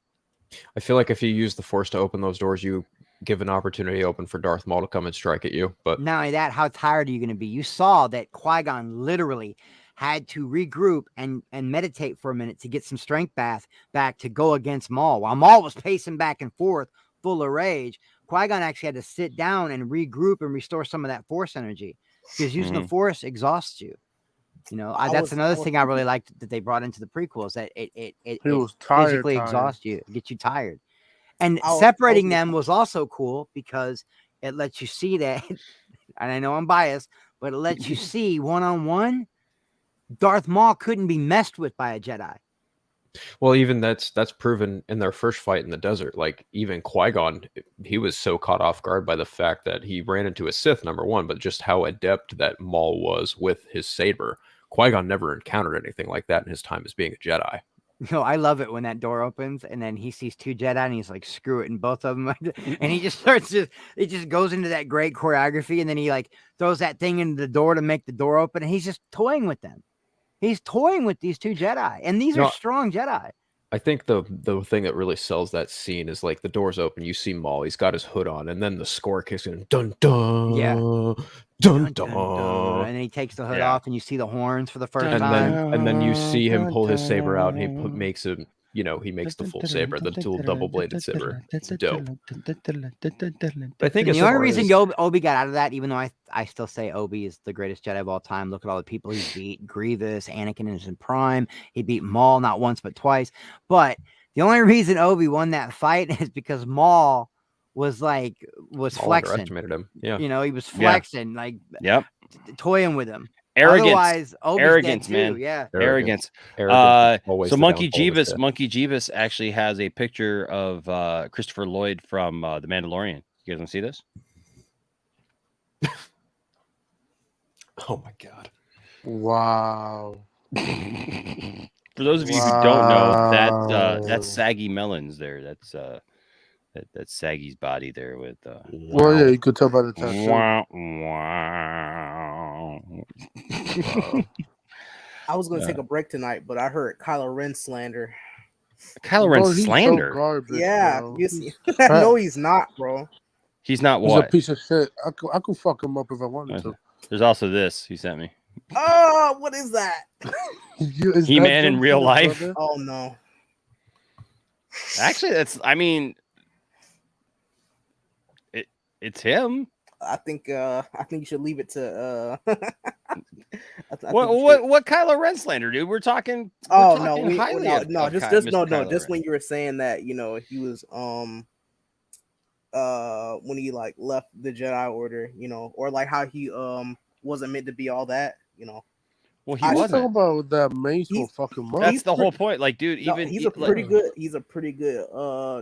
I feel like if you use the Force to open those doors, you give an opportunity open for Darth Maul to come and strike at you. But not only that, how tired are you going to be? You saw that Qui-Gon literally had to regroup and meditate for a minute to get some strength back to go against Maul. While Maul was pacing back and forth, full of rage, Qui-Gon actually had to sit down and regroup and restore some of that Force energy, because using the Force exhausts you. That's another thing I really liked that they brought into the prequels, that it physically exhausts you, get you tired. And separating them was also cool because it lets you see that, and I know I'm biased, but it lets you see one-on-one, Darth Maul couldn't be messed with by a Jedi. Well, even that's proven in their first fight in the desert. Like, even Qui-Gon, he was so caught off guard by the fact that he ran into a Sith, number one, but just how adept that Maul was with his saber. Qui-Gon never encountered anything like that in his time as being a Jedi. No, I love it when that door opens and then he sees two Jedi and he's like, screw it, and both of them, and he just it just goes into that great choreography, and then he like throws that thing into the door to make the door open, and he's just toying with them. He's toying with these two Jedi, and these are strong Jedi. I think the thing that really sells that scene is like the doors open, you see Maul, he's got his hood on, and then the score kicks in, dun dun, yeah, dun dun, and then he takes the hood off, and you see the horns for the first and time, and then you see him pull his saber out, and he makes him. He makes the full saber, the dual double-bladed saber. It's dope. I think the only reason Obi got out of that, even though I still say Obi is the greatest Jedi of all time. Look at all the people he beat: Grievous, Anakin is in prime. He beat Maul not once but twice. But the only reason Obi won that fight is because Maul was flexing. Underestimated him. Yeah, he was flexing, toying with him. Arrogance, Otherwise, man. Yeah, arrogance. Always so Monkey Jeebus actually has a picture of Christopher Lloyd from The Mandalorian. You guys want to see this? Oh my god! Wow. For those of you who don't know, that's Saggy Melons there. That's that's Saggy's body there with. Well, yeah, you could tell by the tattoo. I was going to take a break tonight, but I heard Kylo Ren slander. Kylo Ren slander? So garbage, yeah, bro. you see, no, he's not, bro. He's not He's what? a piece of shit. I could fuck him up if I wanted to. There's also this he sent me. Oh, what is that? He-Man in real life? Brother? Oh no. Actually, it's him. I think you should leave it to what Kylo Ren slander, dude? We're talking just when you were saying that, he was when he like left the Jedi Order, or like how he wasn't meant to be all that, Well, he wasn't. Talking about that mace will fucking up. That's the whole point. Like, dude, he's a pretty good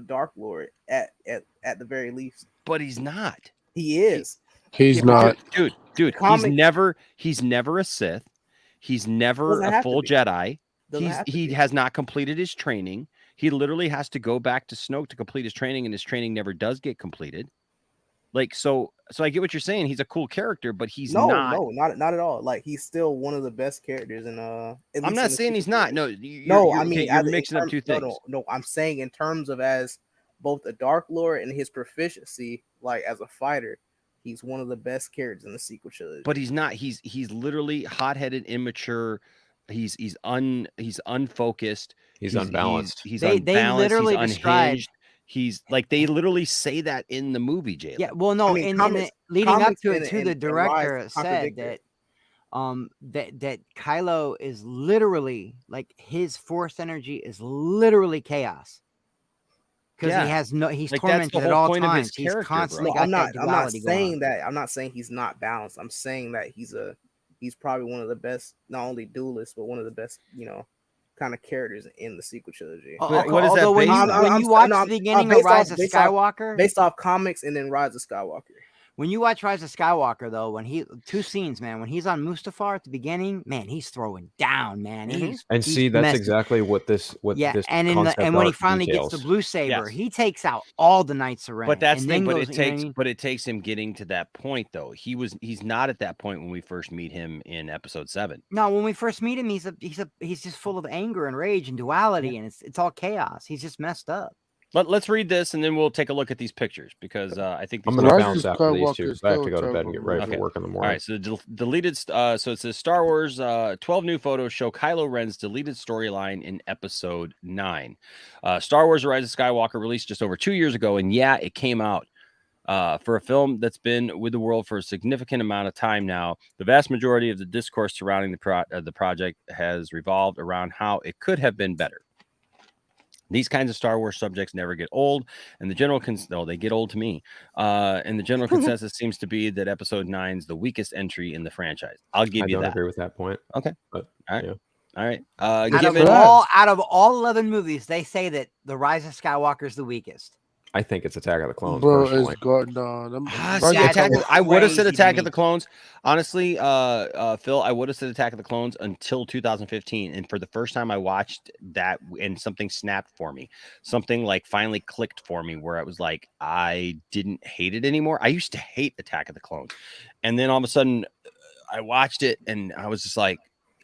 Dark Lord at the very least. But he's not. He is. He's not. Dude. He's never a Sith. He's never a full Jedi. He has not completed his training. He literally has to go back to Snoke to complete his training, and his training never does get completed. Like, so I get what you're saying. He's a cool character, but he's not at all. Like, he's still one of the best characters in I'm not saying he's not. No, you're mixing up two things. No, I'm saying in terms of as both a Dark Lord and his proficiency, like as a fighter, he's one of the best characters in the sequel trilogy. But he's not. He's literally hot-headed, immature. He's unfocused. He's unbalanced. He's unbalanced. They literally he's unhinged. He's like, they literally say that in the movie, Jalen. Yeah, well, no, leading up to it, too, the director said that that Kylo is literally like his force energy is literally chaos. Because Yeah. he's Like, that's the tormented at whole all point of his times. He's character, constantly bro. got that I'm not duality going on. saying that. I'm not saying he's not balanced. I'm saying that he's probably one of the best, not only duelists, but one of the best, kind of characters in the sequel trilogy. What is that Although when based you on? watch the beginning of Rise of Skywalker, based off comics and then Rise of Skywalker. When you watch Rise of Skywalker, though, when two scenes, man, when he's on Mustafar at the beginning, man, he's throwing down, man. He's see, that's messing. exactly what this and when he finally gets the blue saber, he takes out all the Knights of Ren. But that's and the thing. then But goes, it you know what I takes mean? but it takes him getting to that point, though. He's not at that point when we first meet him in episode 7. No, when we first meet him, he's just full of anger and rage and duality, and it's all chaos. He's just messed up. Let's read this, and then we'll take a look at these pictures, because I think these I'm going to bounce after these two because I have to go to bed and get ready for work in the morning. All right, so deleted. So it says Star Wars 12 new photos show Kylo Ren's deleted storyline in episode 9. Star Wars: The Rise of Skywalker released just over 2 years ago, and yeah, it came out for a film that's been with the world for a significant amount of time now. The vast majority of the discourse surrounding the project has revolved around how it could have been better. These kinds of Star Wars subjects never get old, and the general they get old to me. And the general consensus seems to be that Episode 9 is the weakest entry in the franchise. I'll give you that. I don't agree with that point. Okay, but all right, yeah. All right. Out of all 11 movies, they say that The Rise of Skywalker is the weakest. I think it's Attack of the Clones. Bro, personally. it's going on. I would have said Attack of the Clones. Honestly, Phil, I would have said Attack of the Clones until 2015. And for the first time I watched that, and something snapped for me. Something like finally clicked for me where I was like, I didn't hate it anymore. I used to hate Attack of the Clones. And then all of a sudden I watched it and I was just like,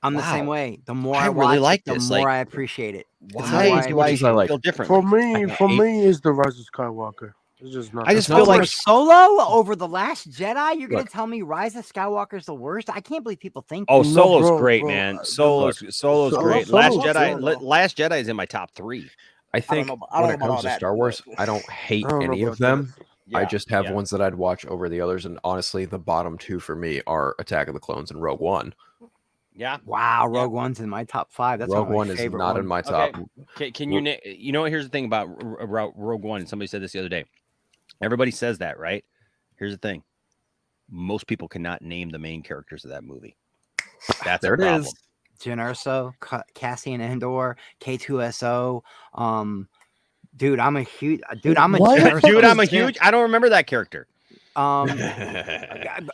I'm the same way. The more I really watch like it, the this. more Like, I appreciate it. why do I feel different? For me, it's the Rise of Skywalker. It's just not. I just feel like Solo over The Last Jedi. You're gonna tell me Rise of Skywalker is the worst? I can't believe people think. Oh, that. Solo's great, man. Solo's great. Last Jedi is in my top 3. I think when it comes to Star Wars, I don't hate any of them. I just have ones that I'd watch over the others, and honestly, the bottom 2 for me are Attack of the Clones and Rogue One. Yeah. Wow, Rogue One's in my top 5. That's Rogue One is not in my top. Okay. Can you know? Here's the thing about Rogue One. And somebody said this the other day. Everybody says that, right? Here's the thing. Most people cannot name the main characters of that movie. That's there a problem. it is. Jyn Erso, Cassian Andor, K2SO. Dude, I'm a huge. I don't remember that character. Yeah,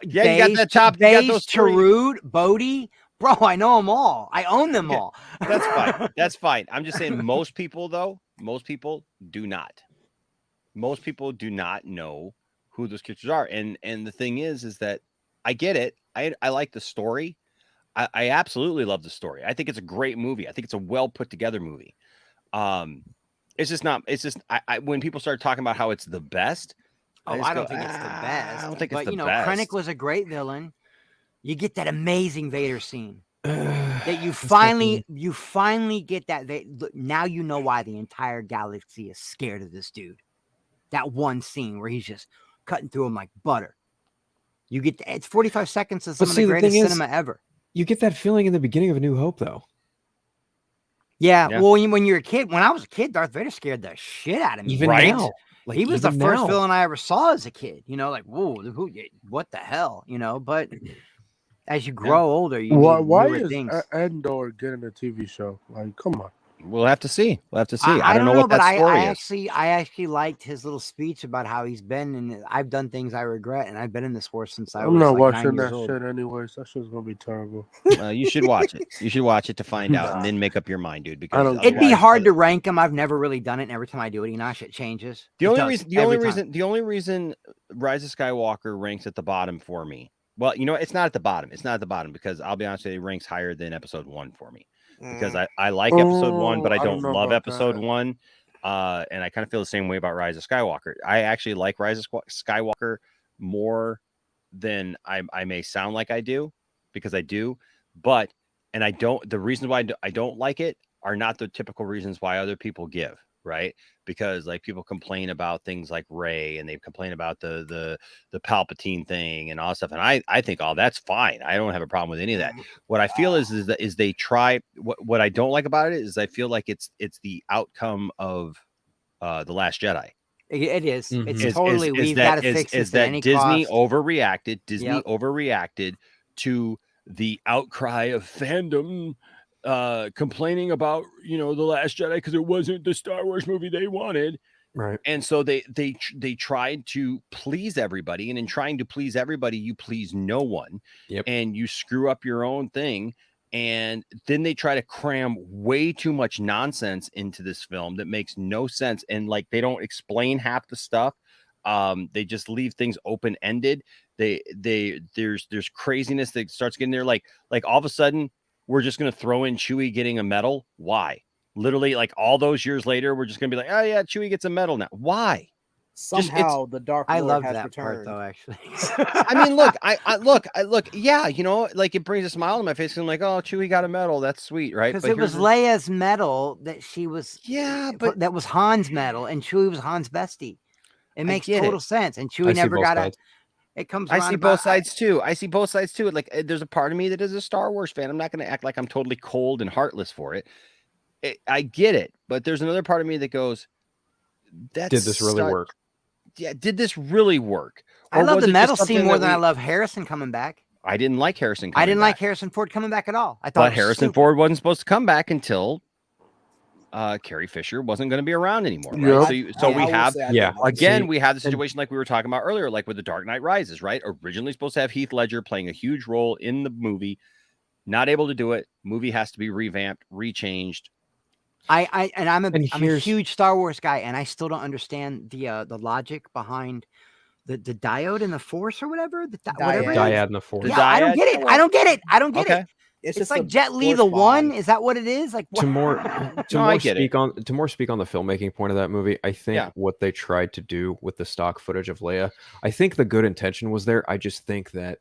you got that top. You got those Charud, Bodhi. Bro, I know them all. I own them all. That's fine. That's fine. I'm just saying most people do not. Most people do not know who those characters are. And the thing is that I get it. I like the story. I absolutely love the story. I think it's a great movie. I think it's a well put together movie. It's just when people start talking about how it's the best. I don't think it's the best. I don't think it's the best. best. Krennic was a great villain. You get that amazing Vader scene. That you finally get that. Now you know why the entire galaxy is scared of this dude. That one scene where he's just cutting through him like butter. You get it's 45 seconds of some of the greatest cinema ever. You get that feeling in the beginning of A New Hope, though. Yeah. Well, when you're a kid, when I was a kid, Darth Vader scared the shit out of me. Even now. He was the first villain I ever saw as a kid. Like, whoa, what the hell? But as you grow older, you why need is things. Andor getting a TV show? Like, come on. We'll have to see. I don't know what that story is. I actually liked his little speech about how he's been, and I've done things I regret, and I've been in this war since I was I'm not like watching 9 years that old. shit anyways. That shit's gonna be terrible. You should watch it. You should watch it to find out, and then make up your mind, dude. Because it'd be hard to rank them. I've never really done it, and every time I do it, shit changes. The only reason Rise of Skywalker ranks at the bottom for me. Well, it's not at the bottom. It's not at the bottom because I'll be honest with you, it ranks higher than Episode 1 for me. Because I like Episode 1, but I don't love Episode 1. And I kind of feel the same way about Rise of Skywalker. I actually like Rise of Skywalker more than I may sound like I do, because I do. The reasons why I don't like it are not the typical reasons why other people give, right? Because like people complain about things like Rey, and they complain about the Palpatine thing and all that stuff. And I think all that's fine. I don't have a problem with any of that. What I feel is that they try. What I don't like about it is I feel like it's the outcome of The Last Jedi. It is. Mhm. It's totally. We've got to fix this at any Disney cost. overreacted. Disney Yep. overreacted to the outcry of fandom, complaining about The Last Jedi because it wasn't the Star Wars movie they wanted. Right. And so they tried to please everybody, and in trying to please everybody, you please no one. Yep. And you screw up your own thing. And then they try to cram way too much nonsense into this film that makes no sense. And like, they don't explain half the stuff. They just leave things open-ended. There's craziness that starts getting there. Like all of a sudden we're just going to throw in Chewie getting a medal. Why? Literally, like all those years later, we're just going to be like, oh yeah, Chewie gets a medal now. Why? Somehow the Dark Lord I love has that returned. part though, actually. I mean, look, I look, yeah, like it brings a smile on my face. And I'm like, oh, Chewie got a medal. That's sweet, right? Because But it was here's Leia's medal that she was. Yeah, but that was Han's medal, and Chewie was Han's bestie. It makes get total it. sense. And I Chewie see never both got sides. It comes. I around see about- both sides too. I see both sides too. Like, there's a part of me that is a Star Wars fan. I'm not going to act like I'm totally cold and heartless for it. I get it, but there's another part of me that goes, "Did this really work? Yeah, did this really work?" I Or love was the it just medal scene something more that than I we- love Harrison coming back. I didn't like Harrison. I didn't coming like back. Harrison Ford coming back at all. I thought But it was Harrison stupid. Ford wasn't supposed to come back until Carrie Fisher wasn't going to be around anymore, right? Yep. So we I will have say I didn't like it. again, we have the situation like we were talking about earlier, like with The Dark Knight Rises, right? Originally supposed to have Heath Ledger playing a huge role in the movie, not able to do it. Movie has to be revamped, rechanged. I'm a here's- huge Star Wars guy, and I still don't understand the logic behind the diode and the Force or whatever. Whatever it is. Dyad and the Force. Yeah, I don't get it. I don't get it. I don't get Okay. it. It's It's just like a Jet Li Force the One. bond. Is that what it is? Like To what? more No, I get speak on the filmmaking point of that movie, I think Yeah. what they tried to do with the stock footage of Leia, I think the good intention was there. I just think that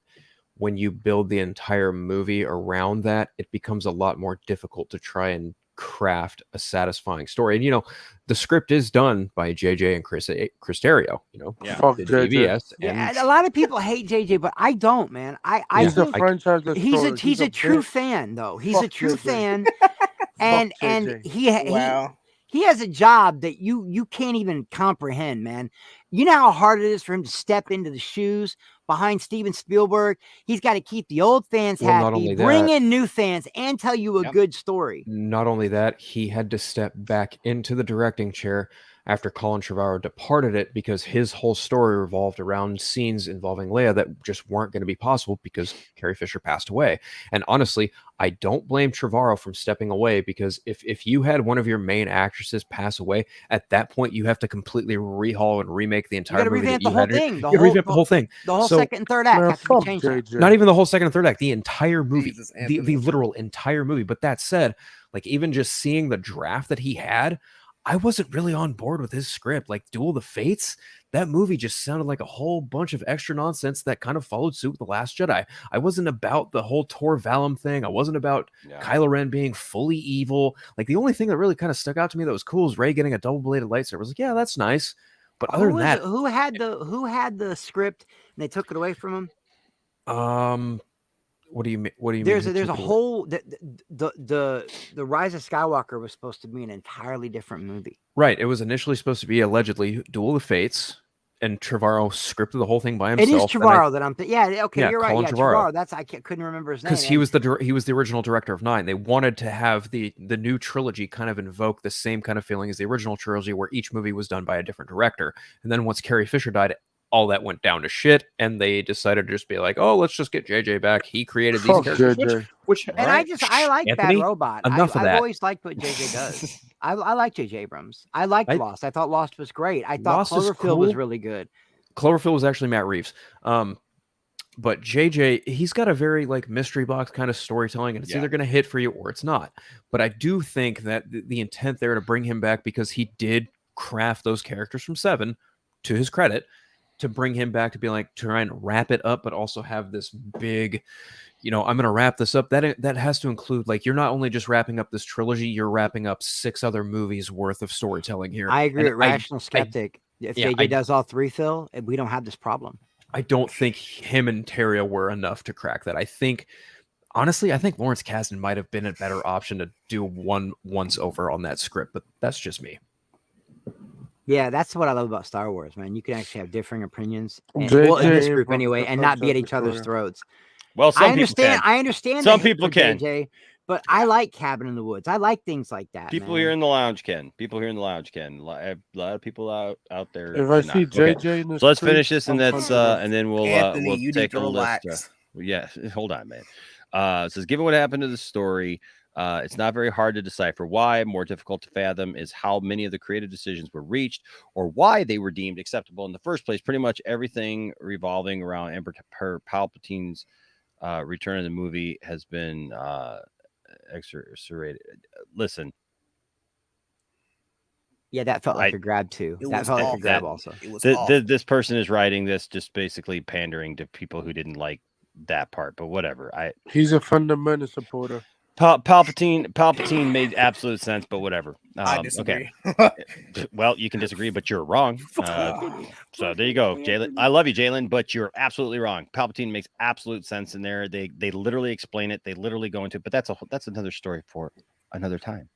when you build the entire movie around that, it becomes a lot more difficult to try and craft a satisfying story. And the script is done by JJ and Chris Terrio, Yeah. Fuck did JJ. BVS, Yeah, and and a lot of people hate JJ, but I don't, man. I He's a think franchise destroyer. he's a true bitch. fan, though. He's a Fuck true JJ. fan, and JJ. Wow. he has a job that you can't even comprehend, man. You know how hard it is for him to step into the shoes behind Steven Spielberg. He's got to keep the old fans Well, not happy, only bring that- in new fans, and tell you a Yep. good story. not only that, he had to step back into the directing chair after Colin Trevorrow departed it because his whole story revolved around scenes involving Leia that just weren't going to be possible because Carrie Fisher passed away. And honestly, I don't blame Trevorrow from stepping away, because if you had one of your main actresses pass away, at that point you have to completely rehaul and remake the entire gotta movie. revamp that the you had whole to- thing. You gotta revamp the whole thing. The whole So- second and third act Man, have to be fuck changed. now. JJ. Not even the whole second and third act, the entire movie, Jesus, the Anthony. literal entire movie. But that said, like, even just seeing the draft that he had, I wasn't really on board with his script. Like Duel of the Fates, that movie just sounded like a whole bunch of extra nonsense that kind of followed suit with The Last Jedi. I wasn't about the whole Tor Valum thing. I wasn't about Yeah. Kylo Ren being fully evil. Like, the only thing that really kind of stuck out to me that was cool was Rey getting a double-bladed lightsaber. I was like, yeah, that's nice. But other than that, Who had the script and they took it away from him? what do you mean? What do you There's mean? a, there's a whole the Rise of Skywalker was supposed to be an entirely different movie. Right. It was initially supposed to be allegedly Duel of the Fates, and Trevorrow scripted the whole thing by It himself. is Trevorrow that I'm. Yeah, okay, Yeah, you're right. Colin Yeah, Trevorrow. Trevorrow. That's couldn't remember his name. Because he was the original director of 9. They wanted to have the new trilogy kind of invoke the same kind of feeling as the original trilogy, where each movie was done by a different director. And then once Carrie Fisher died, all that went down to shit, and they decided to just be like, oh, let's just get JJ back. He created these Fuck characters, JJ. which And I like Anthony, Bad Robot. enough of I've that. always liked what JJ does. I like JJ Abrams. I liked Lost. I thought Lost was great. I thought Lost is Cloverfield was cool. really good. Cloverfield was actually Matt Reeves. But JJ, he's got a very like mystery box kind of storytelling, and it's Yeah. either going to hit for you or it's not. But I do think that the intent there to bring him back, because he did craft those characters from 7, to his credit, to bring him back to be like try and wrap it up, but also have this big, I'm going to wrap this up. That has to include, like, you're not only just wrapping up this trilogy, you're wrapping up 6 other movies worth of storytelling here. I agree And with Rational Skeptic. If JJ does all 3, Phil, we don't have this problem. I don't think him and Terrio were enough to crack that. Honestly, I think Lawrence Kasdan might have been a better option to do once over on that script, but that's just me. Yeah, that's what I love about Star Wars, man. You can actually have differing opinions, in JJ this group Abrams anyway, and not be at each other's throats. Well, I understand. I understand. Some the hate people for can. JJ, but I like Cabin in the Woods. I like things like that. People man. here in the lounge can. People here in the lounge can. A lot of people out there. If I see cannot. JJ in the so let's street, finish this, and I'm that's comfortable. and then we'll Anthony, we'll you take need a to list. relax. Yeah, hold on, man. It says, given what happened to the story, it's not very hard to decipher why. More difficult to fathom is how many of the creative decisions were reached or why they were deemed acceptable in the first place. Pretty much everything revolving around Emperor Palpatine's return in the movie has been exaggerated. Listen. Yeah, that felt like a grab too. That felt like a grab also. It was this person is writing this just basically pandering to people who didn't like that part, but whatever. He's a fundamental supporter. Palpatine made absolute sense, but whatever. I disagree. Okay. Well, you can disagree, but you're wrong. So there you go, Jalen. I love you, Jalen, but you're absolutely wrong. Palpatine makes absolute sense in there. They literally explain it. They literally go into it, but that's another story for another time.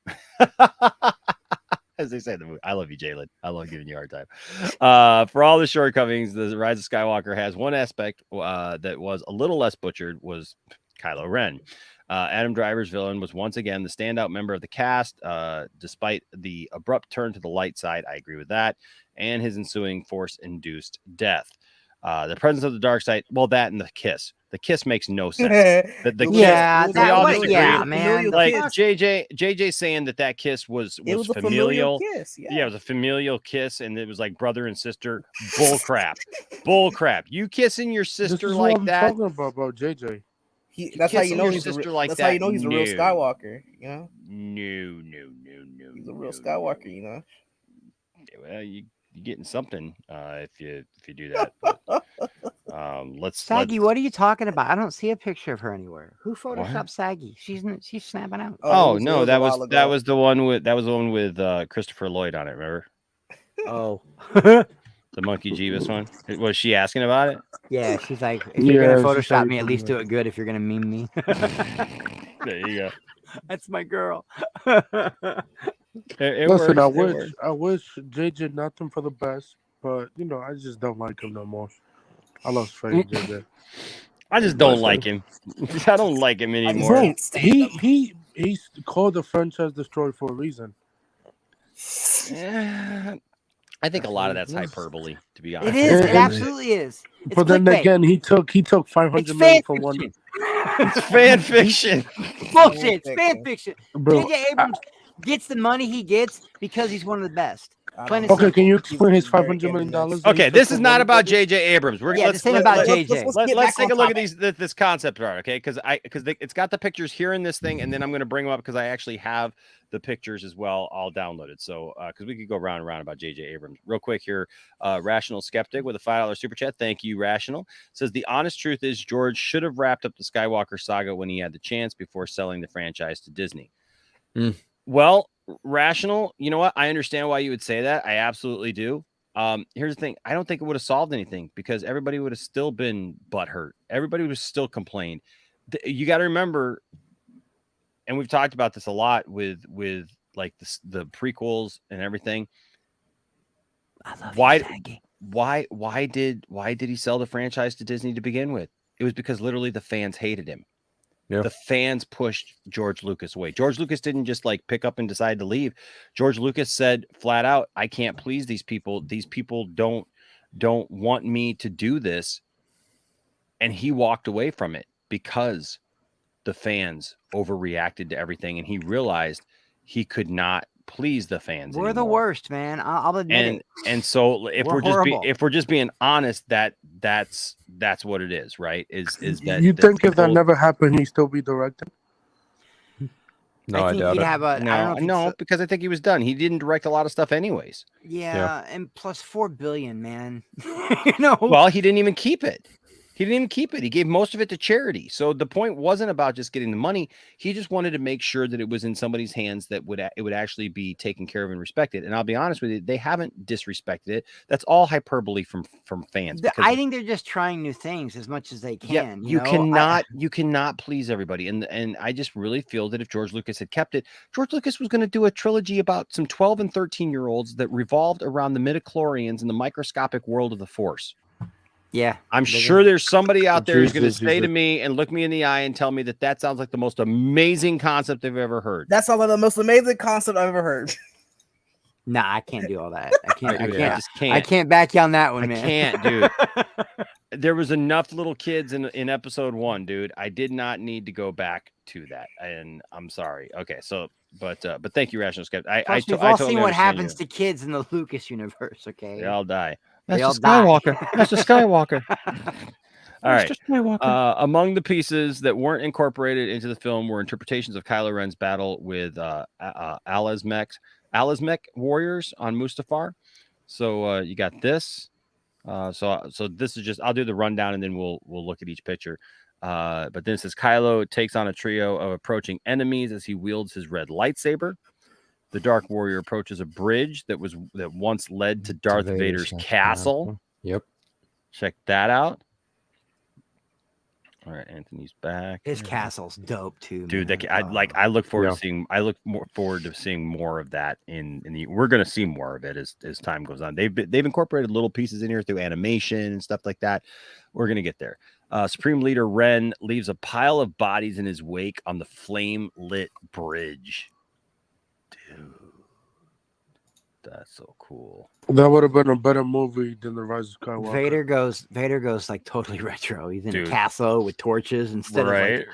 As they say in the movie. I love you, Jalen. I love giving you a hard time. For all the shortcomings, the Rise of Skywalker has one aspect that was a little less butchered was Kylo Ren. Adam Driver's villain was once again the standout member of the cast, despite the abrupt turn to the light side. I agree with that. And his ensuing force-induced death. The presence of the dark side, well, that and the kiss. The kiss makes no sense. The kiss, man. Like JJ saying that kiss was familial. Kiss, yeah, it was a familial kiss, and it was like brother and sister. Bull crap. Bull crap. You kissing your sister This is like what I'm that? talking about JJ. That's how you know he's how you know he's a real No. Skywalker. You know. No. He's a real Skywalker. You know. Well, you're getting something if you do that. But, Saggy, what are you talking about? I don't see a picture of her anywhere. Who photoshopped Saggy? She's snapping out. Oh no, that was the one with Christopher Lloyd on it. Remember? Oh, the Monkey Jeebus one. Was she asking about it? Yeah, she's like, if you're gonna Photoshop me, at least do it good. If you're gonna meme me, there you go. That's my girl. Listen, I wish JJ nothing for the best, but I just don't like him no more. I lost faith in JJ. I just don't like him. I don't like him anymore. He's called the franchise destroyed for a reason. I think a lot of that's hyperbole, to be honest. It is. It absolutely is. It's but then clickbait. again, he took 500 million for one. It's fan fiction. Bullshit. It's fan fiction. Bro, JJ Abrams gets the money he gets because he's one of the best. Okay, can you explain his $500 million? Okay, this is not about JJ Abrams. This ain't about JJ. Let's take a look at this concept art, okay? Because it's got the pictures here in this thing, and then I'm going to bring them up because I actually have the pictures as well all downloaded. So because we could go round and round about JJ Abrams real quick here. Rational Skeptic with a $5 super chat. Thank you, Rational. Says the honest truth is George should have wrapped up the Skywalker saga when he had the chance before selling the franchise to Disney. Well, Rational, you know what? I understand why you would say that. I absolutely do. Here's the thing. I don't think it would have solved anything because everybody would have still been butthurt. Everybody would have still complained. You got to remember, and we've talked about this a lot with like the prequels and everything. I love why did he sell the franchise to Disney to begin with? It was because literally the fans hated him. Yeah. The fans pushed George Lucas away. George Lucas didn't just like pick up and decide to leave. George Lucas said flat out, I can't please these people. These people don't want me to do this. And he walked away from it because the fans overreacted to everything. And he realized he could not please the fans. We're the worst, man. I'll admit it. And so if we're just being honest, that's what it is, right? Is that you think if that never happened, he'd still be directing? No, I think doubt he'd it. have a. I don't know No, if because I think he was done. He didn't direct a lot of stuff anyways. yeah, and plus $4 billion, man. You know. Well, he didn't even keep it. He didn't even keep it. He gave most of it to charity. So the point wasn't about just getting the money. He just wanted to make sure that it was in somebody's hands that it would actually be taken care of and respected. And I'll be honest with you, they haven't disrespected it. That's all hyperbole from fans. I think they're just trying new things as much as they can. You know? you cannot please everybody. And I just really feel that if George Lucas had kept it, George Lucas was going to do a trilogy about some 12 and 13-year-olds that revolved around the midichlorians and the microscopic world of the Force. Yeah, I'm sure there's somebody out there who's going to say to me and look me in the eye and tell me that sounds like the most amazing concept they've ever heard. That sounds like the most amazing concept I've ever heard. Nah, I can't do all that. I can't. Dude, I just can't. I can't back you on that one, I man. can't, dude. There was enough little kids in episode 1, dude. I did not need to go back to that, and I'm sorry. Okay, so but thank you, Rational Skeptic. We've all seen what happens to kids in the Lucas universe. Okay, they all die. They Master all die. Skywalker. Master Skywalker. All right. Master Skywalker. Among the pieces that weren't incorporated into the film were interpretations of Kylo Ren's battle with Alazmec warriors on Mustafar. So you got this. So this is just, I'll do the rundown and then we'll look at each picture. But then it says Kylo takes on a trio of approaching enemies as he wields his red lightsaber. The Dark Warrior approaches a bridge that once led to Darth Vader's castle. Yep. Check that out. All right, Anthony's back. His castle's dope too, dude. Man. I look forward to seeing. I look forward to seeing more of that in the. We're gonna see more of it as time goes on. They've incorporated little pieces in here through animation and stuff like that. We're gonna get there. Supreme Leader Ren leaves a pile of bodies in his wake on the flame-lit bridge. Dude, that's so cool. That would have been a better movie than The Rise of Skywalker. Vader goes like totally retro. He's in a castle with torches instead right.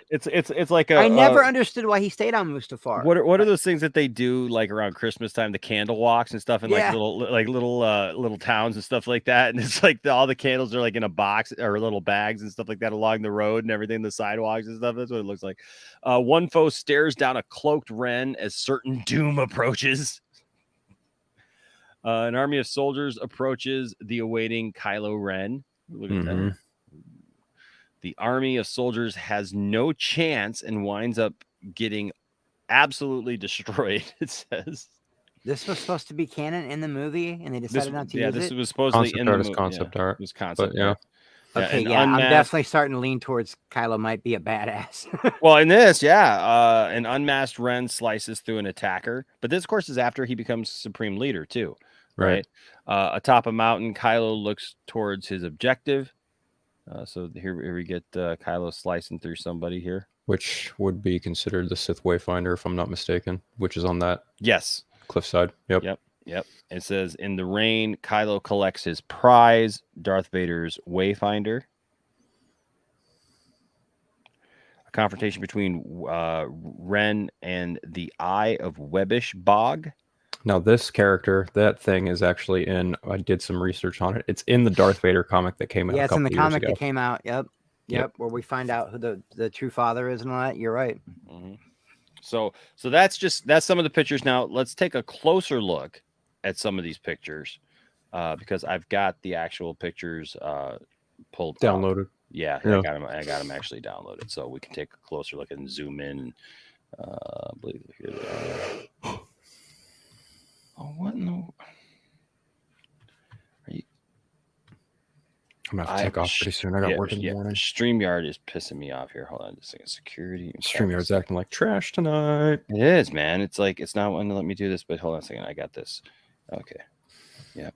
It's like I never understood why he stayed on Mustafar. What are those things that they do like around Christmas time, the candle walks and stuff in like little towns and stuff like that, and it's like all the candles are like in a box or little bags and stuff like that along the road and everything, the sidewalks and stuff. That's what it looks like. One foe stares down a cloaked Ren as certain doom approaches. An army of soldiers approaches the awaiting Kylo Ren. Look at that. The army of soldiers has no chance and winds up getting absolutely destroyed, it says. This was supposed to be canon in the movie, and they decided not to use it? Yeah, this was supposedly in the movie. Concept art. It was concept art. Okay, I'm definitely starting to lean towards Kylo might be a badass. Well, in this, an unmasked Ren slices through an attacker. But this, of course, is after he becomes Supreme Leader, too. Right. Atop a mountain, Kylo looks towards his objective. So here we get Kylo slicing through somebody here. Which would be considered the Sith Wayfinder, if I'm not mistaken, which is on that cliffside. Yep. It says, in the rain, Kylo collects his prize, Darth Vader's Wayfinder. A confrontation between Ren and the Eye of Webbish Bog. Now, this character, that thing is actually in. I did some research on it. It's in the Darth Vader comic that came out. Yeah, it's in the comic that came out. Yep. Where we find out who the true father is and all that. You're right. Mm-hmm. So that's some of the pictures. Now let's take a closer look at some of these pictures, because I've got the actual pictures pulled downloaded. Yeah. I got them actually downloaded, so we can take a closer look and zoom in. I believe here they are. Oh, what in the... Are you... I'm going to have to take off pretty soon. I got work in the morning. StreamYard is pissing me off here. Hold on just a second. Security. StreamYard's acting like trash tonight. It is, man. It's like, it's not wanting to let me do this, but hold on a second. I got this. Okay. Yep.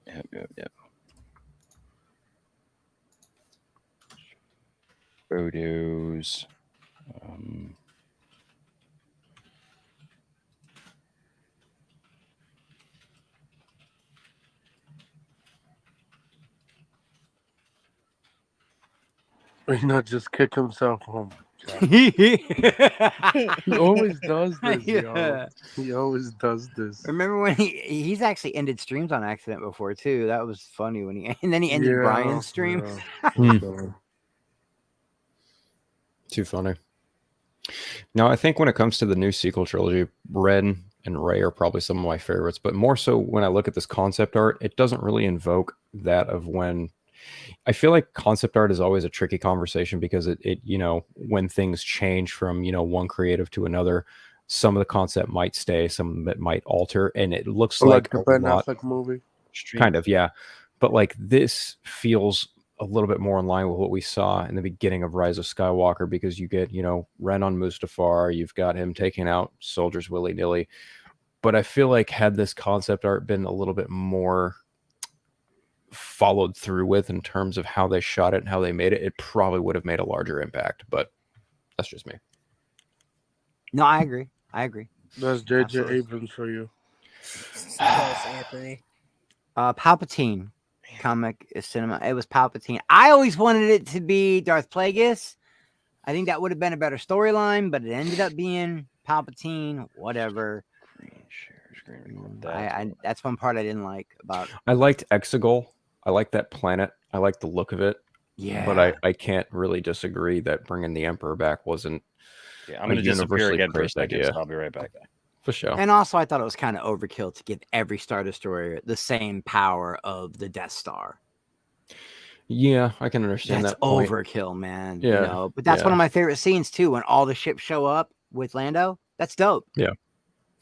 Photos. Or not just kick himself home. He always does this. Yeah. He always does this. Remember when he's actually ended streams on accident before too? That was funny when he ended Brian's stream. Too funny. Now, I think when it comes to the new sequel trilogy, Ren and Rey are probably some of my favorites, but more so when I look at this concept art, it doesn't really invoke that of when I feel like concept art is always a tricky conversation because it when things change from, one creative to another, some of the concept might stay, some of it might alter, and it looks Like like the a Ben lot, Affleck movie. kind of, yeah. But like this feels a little bit more in line with what we saw in the beginning of Rise of Skywalker because you get, Ren on Mustafar, you've got him taking out soldiers willy-nilly. But I feel like had this concept art been a little bit more followed through with in terms of how they shot it and how they made it, it probably would have made a larger impact. But that's just me. No, I agree. That's J.J. Absolutely. Abrams for you. Yes, Anthony. Palpatine comic is cinema. It was Palpatine. I always wanted it to be Darth Plagueis. I think that would have been a better storyline, but it ended up being Palpatine. Whatever. That's one part I didn't like about. I liked Exegol. I liked that planet. I liked the look of it. Yeah. But I can't really disagree that bringing the Emperor back wasn't. Yeah, I'm going to disappear again for a second, idea. so I'll be right back. For sure. And also, I thought it was kind of overkill to give every Star Destroyer the same power of the Death Star. Yeah, I can understand That's that point. Overkill, man. Yeah, but that's one of my favorite scenes too. When all the ships show up with Lando, that's dope. Yeah.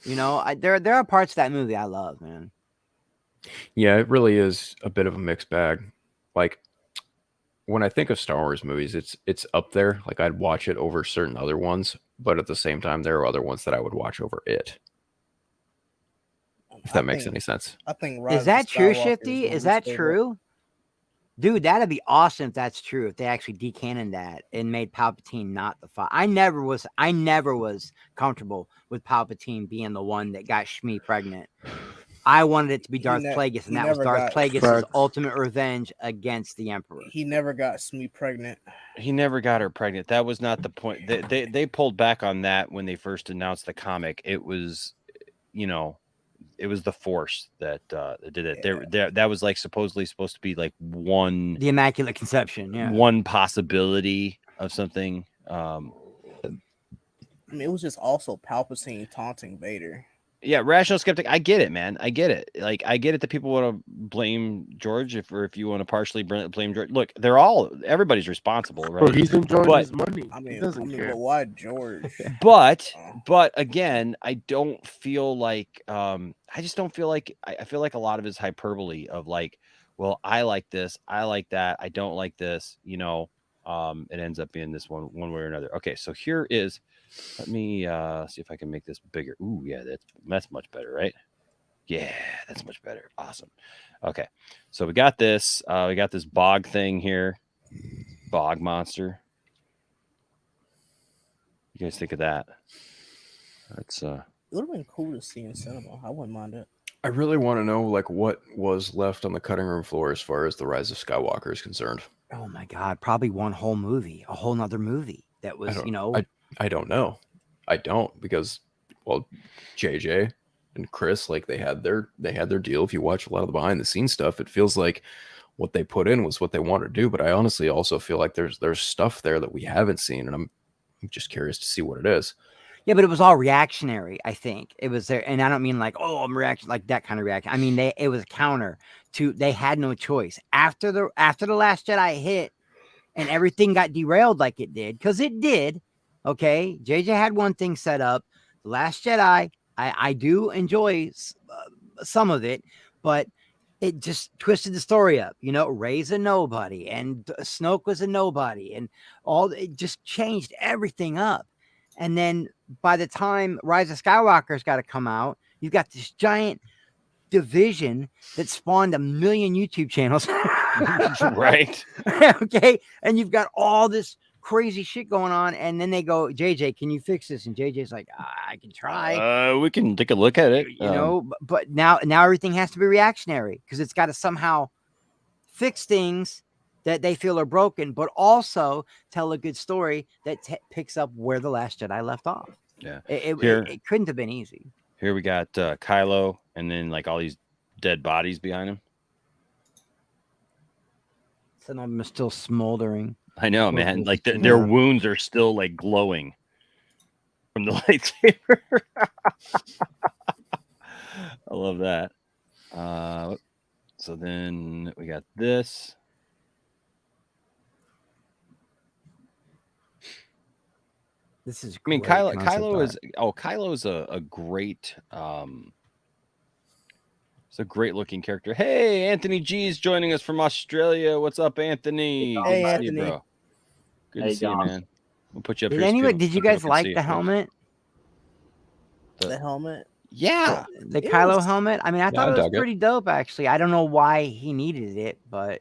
There are parts of that movie I love, man. Yeah, it really is a bit of a mixed bag. Like when I think of Star Wars movies, it's up there. Like I'd watch it over certain other ones, but at the same time, there are other ones that I would watch over it. If that makes any sense. I think is that true, Shifty? Is that true? Dude, that'd be awesome if that's true. If they actually decanoned that and made Palpatine not the father. I never was comfortable with Palpatine being the one that got Shmi pregnant. I wanted it to be Darth Plagueis, and that was Darth Plagueis' ultimate revenge against the Emperor. He never got Shmi pregnant. He never got her pregnant. That was not the point. They pulled back on that when they first announced the comic. It was, it was the Force that did it. That was like supposedly supposed to be like the Immaculate Conception, yeah. One possibility of something. I mean, it was just also Palpatine taunting Vader. Yeah, rational skeptic. I get it, man. I get it. Like, I get it that people want to blame George if you want to partially blame George. Look, everybody's responsible, right? Bro, he's enjoying his money. He doesn't care. But why George? But again, I don't feel like I just don't feel like I feel like a lot of his hyperbole of like, well, I like this, I like that, I don't like this, it ends up being this one way or another. Okay, so here is. Let me see if I can make this bigger. Ooh, yeah, that's much better, right? Yeah, that's much better. Awesome. Okay, so we got this. We got this bog thing here. Bog monster. You guys think of that? That's It would have been cool to see in cinema. I wouldn't mind it. I really want to know like what was left on the cutting room floor as far as the Rise of Skywalker is concerned. Oh my God, probably one whole movie, a whole nother movie that was, I don't know. I don't because, well, JJ and Chris, like they had their deal. If you watch a lot of the behind the scenes stuff, it feels like what they put in was what they wanted to do. But I honestly also feel like there's stuff there that we haven't seen, and I'm just curious to see what it is. Yeah, but it was all reactionary. I think it was there, and I don't mean like, oh, I'm reaction like that kind of reaction. I mean, it was a counter to. They had no choice after the Last Jedi hit, and everything got derailed like it did because it did. Okay, JJ had one thing set up. The Last Jedi, I do enjoy some of it, but it just twisted the story up. Rey's a nobody, and Snoke was a nobody, and it just changed everything up. And then by the time Rise of Skywalker's got to come out, you've got this giant division that spawned 1 million YouTube channels. Right. Okay, and you've got all this crazy shit going on, and then they go, JJ, can you fix this? And JJ's like, I can try. We can take a look at it. But now everything has to be reactionary because it's got to somehow fix things that they feel are broken, but also tell a good story that picks up where the Last Jedi left off. Yeah, it couldn't have been easy. Here we got Kylo, and then like all these dead bodies behind him. Some of them are still smoldering. I know, man. Like their wounds are still like glowing. from the lightsaber. I love that. So then we got this. This is. I mean, great Kylo concept art. is. Oh, Kylo is a great. It's a great looking character. Hey, Anthony G's joining us from Australia. What's up, Anthony? Good Hey, to see Anthony. you, bro. Good Hey, to see you, guys. man. We'll put you up Did here. so anybody? people- Did so you people guys can like see you the first. helmet? The helmet. Yeah. The It Kylo was- helmet. I mean, I Yeah, thought I it was dug it. pretty dope. Actually, I don't know why he needed it, but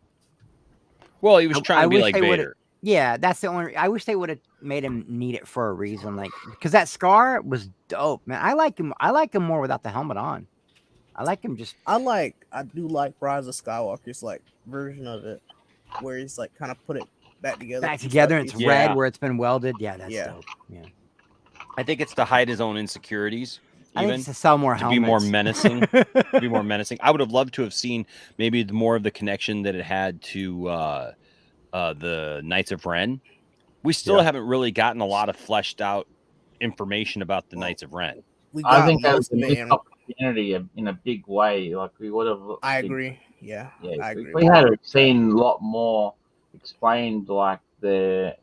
Well, he was I trying to be wish like they would've- Vader. Yeah, that's the only. I wish they would have made him need it for a reason, like because that scar was dope, man. I like him. I like him more without the helmet on. I like him just. I do like Rise of Skywalker's like version of it, where he's like kind of put it back together. Back from together, stuff and it's he's- red where it's been welded. Yeah, that's Yeah. dope. Yeah, I think it's to hide his own insecurities. I think Even it's to sell more to be more helmets. menacing. To be more menacing. I would have loved to have seen maybe more of the connection that it had to the Knights of Ren. We still haven't really gotten a lot of fleshed out information about the Knights of Ren. We I got think that was most a of it missed in. opportunity in a big way. Like we would have. I agree. Yeah, I agree. We had seen a lot more explained, like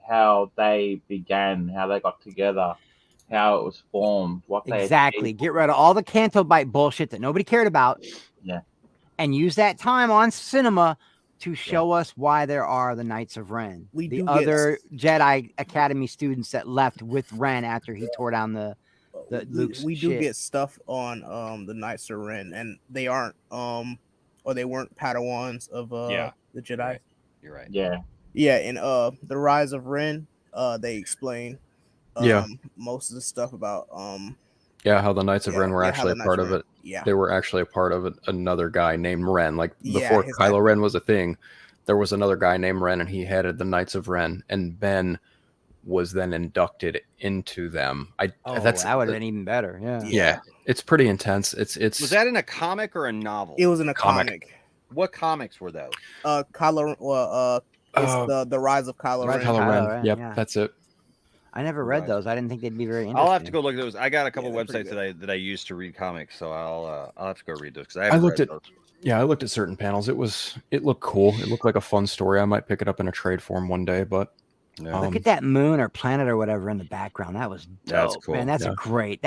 how they began, how they got together, how it was formed, what they Exactly. achieved. Get rid of all the Canto Bite bullshit that nobody cared about. Yeah. And use that time on cinema to show us why there are the Knights of Ren. We the do other Jedi Academy students that left with Ren after he tore down the Luke's we do shit. get stuff on the Knights of Ren, and they aren't or they weren't Padawans of the Jedi. You're right. Yeah. Yeah, in the Rise of Ren, they explain most of the stuff about Yeah, how the Knights of Ren were how actually the a part Knights of of it. Ren- yeah. They were actually a part of another guy named Ren. Like Yeah, before exactly. Kylo Ren was a thing, there was another guy named Ren, and he headed the Knights of Ren, and Ben was then inducted into them. That would have been even better. Yeah. Yeah, it's pretty intense. It's Was that in a comic or a novel? It was in a comic. What comics were those? Kylo. It's the Rise of Kylo Ren. Kylo Ren. Yep, yeah. that's it. I never read those. I didn't think they'd be very interesting. I'll have to go look at those. I got a couple they're pretty websites that I use to read comics, so I'll have to go read those because I I haven't looked read at those. I looked at certain panels. It looked cool. It looked like a fun story. I might pick it up in a trade form one day, but Look at that moon or planet or whatever in the background. That was dope. That's cool. Man, that's Yeah. great.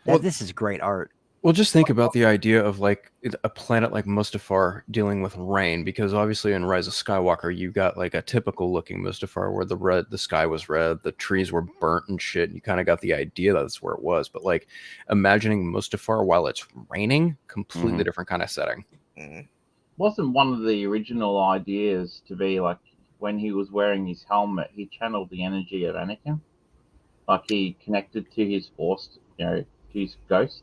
Well- This is great art. Well, just think about the idea of like a planet like Mustafar dealing with rain, because obviously in Rise of Skywalker you got like a typical looking Mustafar where the sky was red, the trees were burnt and shit. You kind of got the idea that's where it was, but like imagining Mustafar while it's raining, completely different kind of setting. Wasn't one of the original ideas to be like when he was wearing his helmet, he channeled the energy of Anakin, like he connected to his force, to his ghost.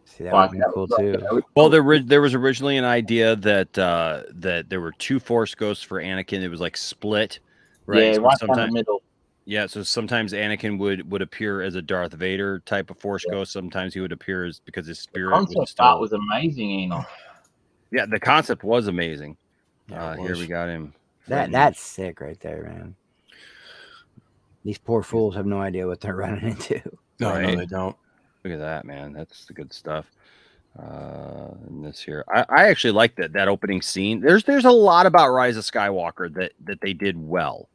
See, that would be cool too. Well, there was originally an idea that that there were two Force ghosts for Anakin. It was like split, right? Yeah, So right down the middle. Yeah, so sometimes Anakin would appear as a Darth Vader type of Force ghost. Sometimes he would appear as because his spirit was Concept still. art was amazing, Enoch. Yeah, the concept was amazing. Yeah, it Here was. we got him. That's sick right there, man. These poor fools have no idea what they're running into. No, Right. they don't. Look at that, man. That's the good stuff. And this here, I actually like that opening scene. There's a lot about Rise of Skywalker that they did well.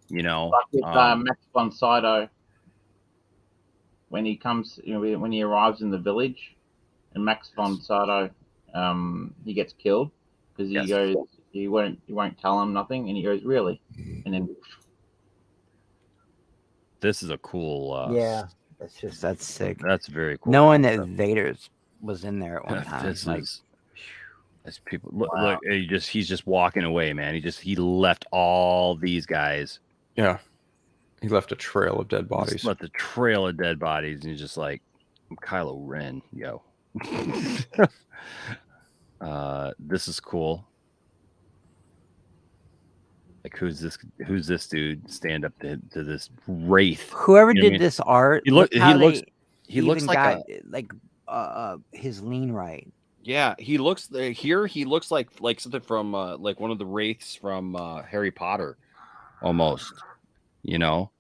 You know, Like with Max von Sydow, when he comes, when he arrives in the village, and Max von Sydow, he gets killed because he goes, he won't tell him nothing, and he goes, really, and then this is a cool. Yeah, that's sick. That's very cool. Knowing that Vader's was in there at one time. This like, is. As people look, he's just walking away, man. He left all these guys. Yeah, he left a trail of dead bodies. Just left a trail of dead bodies, and he's just like, I'm Kylo Ren, yo. This is cool. Like, who's this dude stand up to this wraith? whoever You know what I did mean? this art, He look how looks they he looks even like got, his lean right. yeah, he looks here. He looks like something from like one of the wraiths from Harry Potter, almost. You know,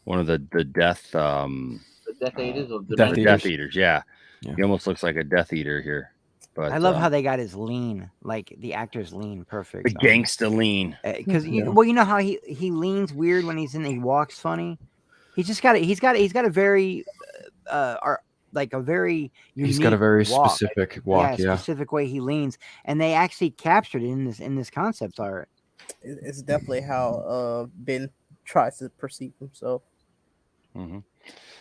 one of the death The Death Eaters or Death Eaters. Yeah. He almost looks like a Death Eater here. But I love how they got his lean, like the actor's lean, perfect. the gangsta lean. Because you know how he leans weird when he walks funny. He's just got he's got a very like a very unique He's got a very walk. specific walk, yeah. Specific way he leans, and they actually captured it in this concept art. It's definitely how Ben tries to perceive himself. Mm-hmm.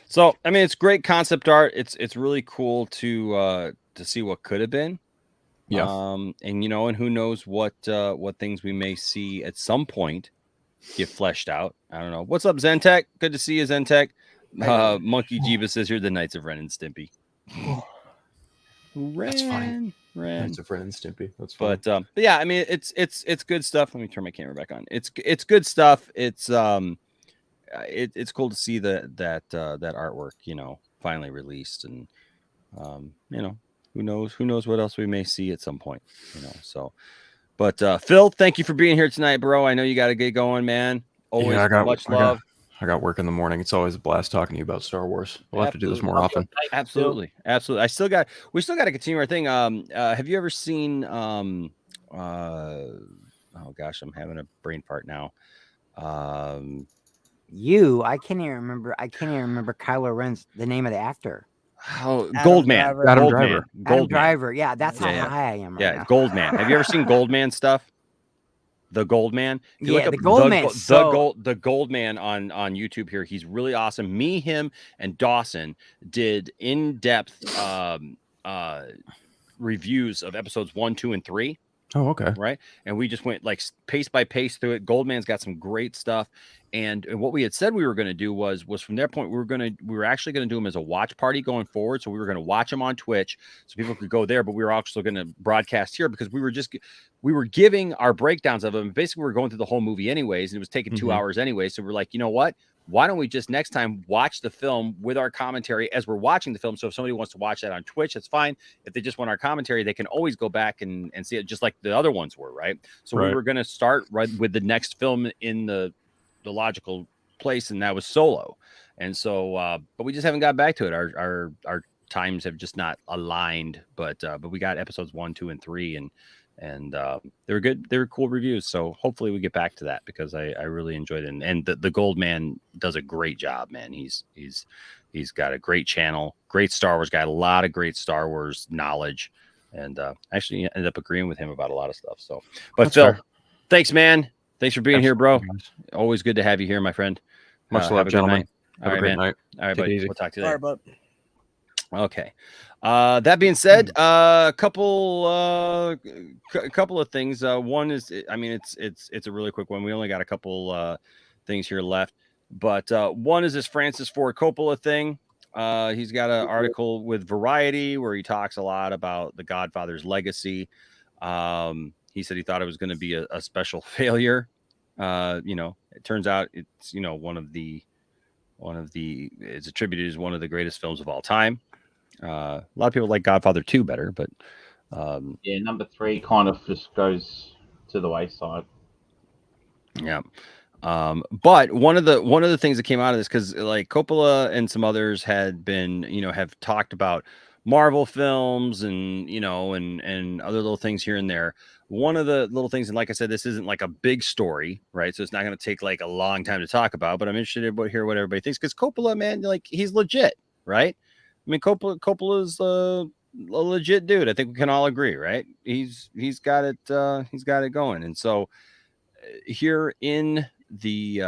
So I mean, it's great concept art. It's really cool to see what could have been. Yeah. And you know, and who knows what things we may see at some point get fleshed out. I don't know. What's up, Zentek? Good to see you, Zentek. Monkey Jeebus says you're the Knights of Ren and Stimpy. That's funny. Ren. Knights of Ren and Stimpy. That's funny. But yeah, I mean, it's good stuff. Let me turn my camera back on. It's good stuff. It's cool to see that artwork, you know, finally released, and you know, who knows what else we may see at some point, you know. So, but Phil, thank you for being here tonight, bro. I know you got to get going, man. Always much love. I got work in the morning. It's always a blast talking to you about Star Wars. We'll have to do this more often. Absolutely. We still got to continue our thing. Have you ever seen oh gosh, I'm having a brain fart now. I can't even remember Kylo Ren's the name of the actor. Goldman. Adam Driver. Adam Driver. Yeah, that's how high I am right now. Goldman. Have you ever seen Goldman stuff? The Goldman. The Goldman. The Goldman on YouTube here. He's really awesome. Me, him, and Dawson did in-depth reviews of episodes 1, 2, and 3. Oh, okay. Right. And we just went like pace by pace through it. Goldman's got some great stuff. And what we had said we were going to do was from that point, we were actually going to do them as a watch party going forward. So we were going to watch them on Twitch so people could go there, but we were also going to broadcast here because we were giving our breakdowns of them. Basically, we were going through the whole movie anyways, and it was taking 2 hours anyway. So we're like, you know what? Why don't we just next time watch the film with our commentary as we're watching the film? So if somebody wants to watch that on Twitch, that's fine. If they just want our commentary, they can always go back and see it just like the other ones were, right? So we were going to start right with the next film in the logical place, and that was Solo. And so, but we just haven't got back to it. Our times have just not aligned. But we got episodes 1, 2, and 3, and they were good. They were cool reviews. So hopefully we get back to that because I really enjoyed it. And the Goldman does a great job, man. He's got a great channel, great Star Wars guy, a lot of great Star Wars knowledge, and actually ended up agreeing with him about a lot of stuff. So, but That's Phil, fair. Thanks, man. Thanks for being here, bro. Guys. Always good to have you here, my friend. Much love, gentlemen. Have a great night. All right, Take it buddy. easy. We'll talk to you All later. right, bud. Okay. That being said, a couple of things. One is, I mean, it's a really quick one. We only got a couple things here left, but one is this Francis Ford Coppola thing. He's got an article with Variety where he talks a lot about The Godfather's legacy. He said he thought it was going to be a special failure. You know, it turns out it's, you know, it's attributed as one of the greatest films of all time. A lot of people like Godfather 2 better, but yeah, number 3 kind of just goes to the wayside. Yeah. But one of the things that came out of this, because like Coppola and some others had been, you know, have talked about Marvel films and, you know, and other little things here and there. One of the little things, and like I said, this isn't like a big story, right? So it's not going to take like a long time to talk about, but I'm interested to hear what everybody thinks, because Coppola, man, like he's legit, right? I mean, Coppola's a legit dude. I think we can all agree, right? He's got it going. And so here in the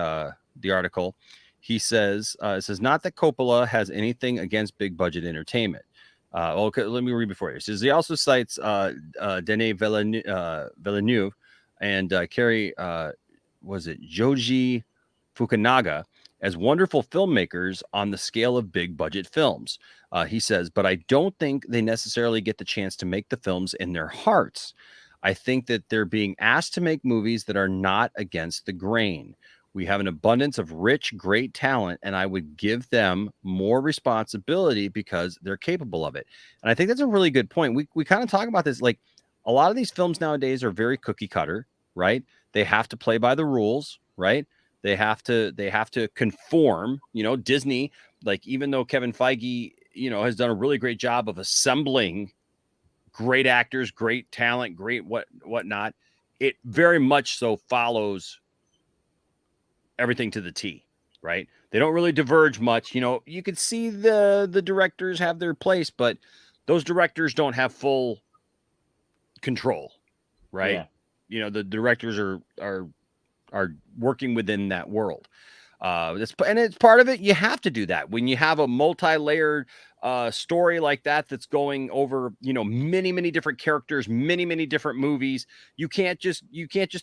article, he says, it says, not that Coppola has anything against big budget entertainment. Okay, let me read before you. It says he also cites Denis Villeneuve and Kerry, Joji Fukunaga as wonderful filmmakers on the scale of big budget films. He says, but I don't think they necessarily get the chance to make the films in their hearts. I think that they're being asked to make movies that are not against the grain. We have an abundance of rich, great talent, and I would give them more responsibility because they're capable of it. And I think that's a really good point. We kind of talk about this, like a lot of these films nowadays are very cookie cutter, right? They have to play by the rules, right? They have to conform. Disney, like, even though Kevin Feige, has done a really great job of assembling great actors, great talent, great whatnot, it very much so follows everything to the T, right? They don't really diverge much. You could see the directors have their place, but those directors don't have full control, right? The directors are working within that world. And it's part of it. You have to do that when you have a multi-layered story like that's going over, many different characters, many different movies. You can't just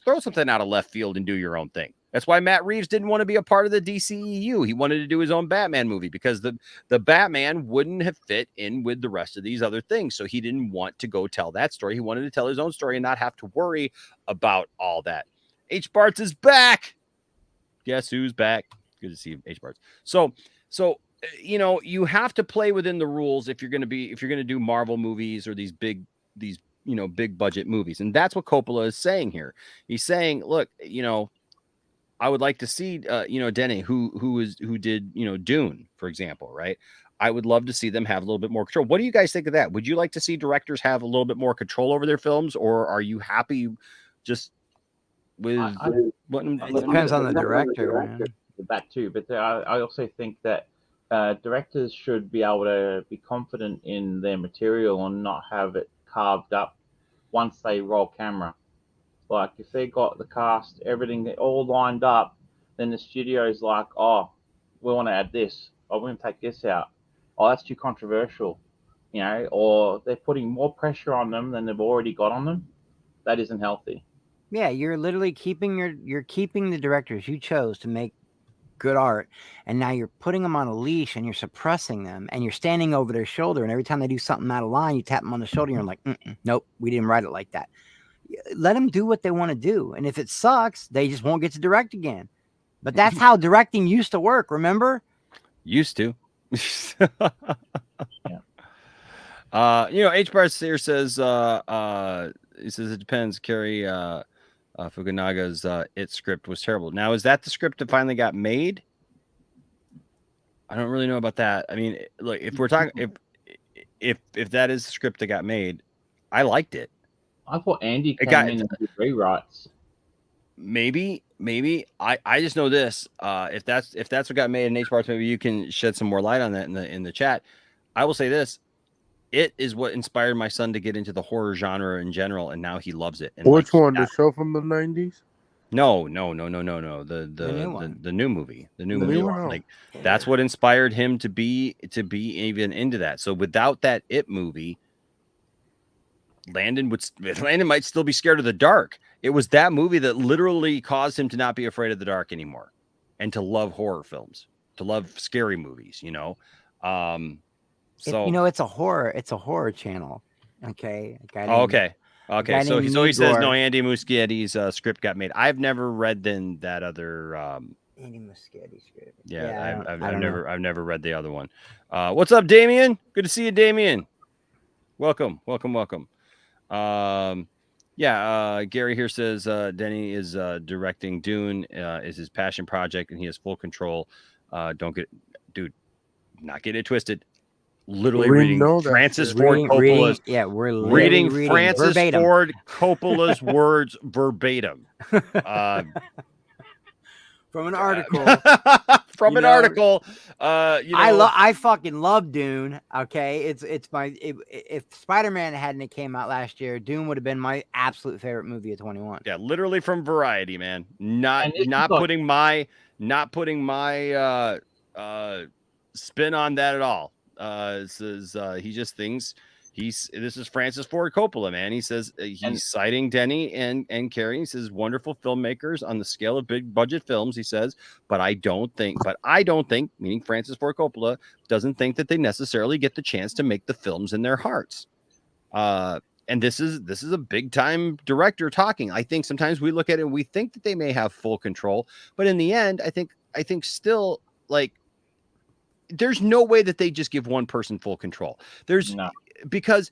throw something out of left field and do your own thing. That's why Matt Reeves didn't want to be a part of the DCEU. He wanted to do his own Batman movie because the Batman wouldn't have fit in with the rest of these other things. So he didn't want to go tell that story. He wanted to tell his own story and not have to worry about all that. H. Bartz is back. Guess who's back? Good to see you, H. Bartz. So you have to play within the rules if you're going to do Marvel movies or these big budget movies. And that's what Coppola is saying here. He's saying, look, I would like to see, Denny, who did, Dune, for example, right? I would love to see them have a little bit more control. What do you guys think of that? Would you like to see directors have a little bit more control over their films, or are you happy just with it depends on the director. That too, but I also think that directors should be able to be confident in their material and not have it carved up once they roll camera. Like, if they got the cast, everything all lined up, then the studio's like, oh, we want to add this. Oh, we're going to take this out. Oh, that's too controversial. Or they're putting more pressure on them than they've already got on them. That isn't healthy. Yeah, you're literally keeping the directors you chose to make good art, and now you're putting them on a leash and you're suppressing them, and you're standing over their shoulder, and every time they do something out of line, you tap them on the shoulder and you're like, nope, we didn't write it like that. Let them do what they want to do, and if it sucks, they just won't get to direct again. But that's how directing used to work, remember? Used to. H. Bartz here says he says it depends. Kerry Fukunaga's It script was terrible. Now, is that the script that finally got made? I don't really know about that. I mean, look, if we're talking, if that is the script that got made, I liked it. I thought Andy came in and did rewrites. Maybe. I just know this. If that's what got made in H. Bartz, maybe you can shed some more light on that in the chat. I will say this. It is what inspired my son to get into the horror genre in general, and now he loves it. And which one? The show from the 90s? No. The new movie. The new movie. Like, that's what inspired him to be even into that. So without that It movie, Landon might still be scared of the dark. It was that movie that literally caused him to not be afraid of the dark anymore, and to love horror films, to love scary movies. So it's a horror channel. Okay. Okay. So he says no. Andy Muschietti's script got made. I've never read that other. Andy Muschietti script. Yeah, I've never read the other one. What's up, Damien? Good to see you, Damien. Welcome. Gary here says Denny is directing Dune, is his passion project, and he has full control. Not get it twisted. Literally reading Francis Ford Coppola's. We're reading Francis verbatim. Ford Coppola's words verbatim. From an article. I fucking love Dune. Okay, it's my if Spider-Man hadn't came out last year, Dune would have been my absolute favorite movie of 21. Yeah, literally from Variety, man. Not putting my spin on that at all. He just thinks this is Francis Ford Coppola, man. He says he's citing Denny and Carrie. He says wonderful filmmakers on the scale of big budget films. He says, but I don't think, meaning Francis Ford Coppola, doesn't think that they necessarily get the chance to make the films in their hearts. And this is a big time director talking. I think sometimes we look at it and we think that they may have full control, but in the end, I think still, like, there's no way that they just give one person full control. because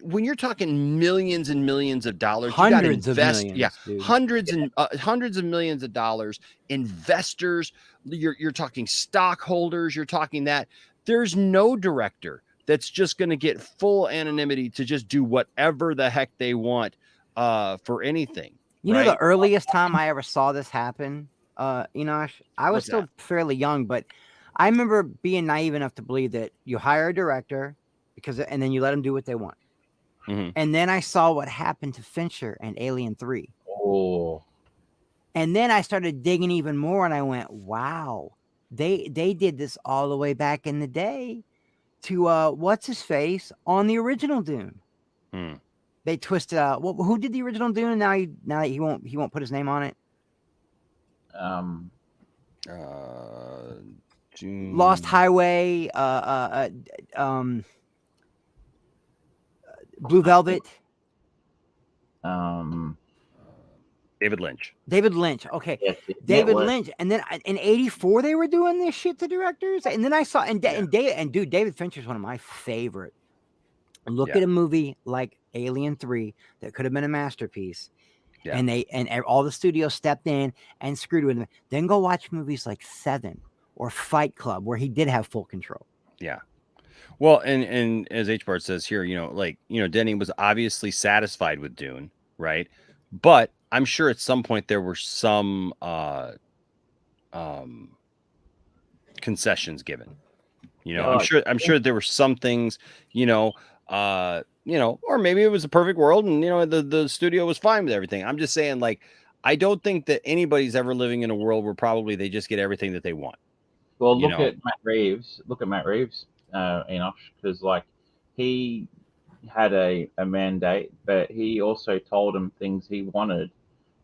when you're talking millions and millions of dollars, Hundreds you of invest, millions, dude. hundreds of millions of dollars, investors, you're talking stockholders, you're talking that. There's no director that's just going to get full anonymity to just do whatever the heck they want for anything. You know, the earliest time I ever saw this happen, Enosh, I was What's still that? fairly young, but I remember being naive enough to believe that you hire a director and then you let them do what they want. Mm-hmm. And then I saw what happened to Fincher and Alien 3. Oh. And then I started digging even more and I went, wow, they did this all the way back in the day to what's his face on the original Dune. Hmm. They twisted who did the original Dune and now he won't put his name on it. Dune. Lost Highway, Blue Velvet. David Lynch. Okay. Yes, David Lynch. And then in 84, they were doing this shit to directors. And then I saw, dude, David Fincher's one of my favorite. Look at a movie like Alien 3 that could have been a masterpiece. Yeah. And all the studios stepped in and screwed with him. Then go watch movies like Seven or Fight Club, where he did have full control. Yeah. Well, and as H. Bart says here, Denny was obviously satisfied with Dune, right? But I'm sure at some point there were some concessions given. I'm sure there were some things, or maybe it was a perfect world and the studio was fine with everything. I'm just saying, like, I don't think that anybody's ever living in a world where probably they just get everything that they want. Well, look at Matt Reeves. Enosh, because like he had a mandate, but he also told him things he wanted,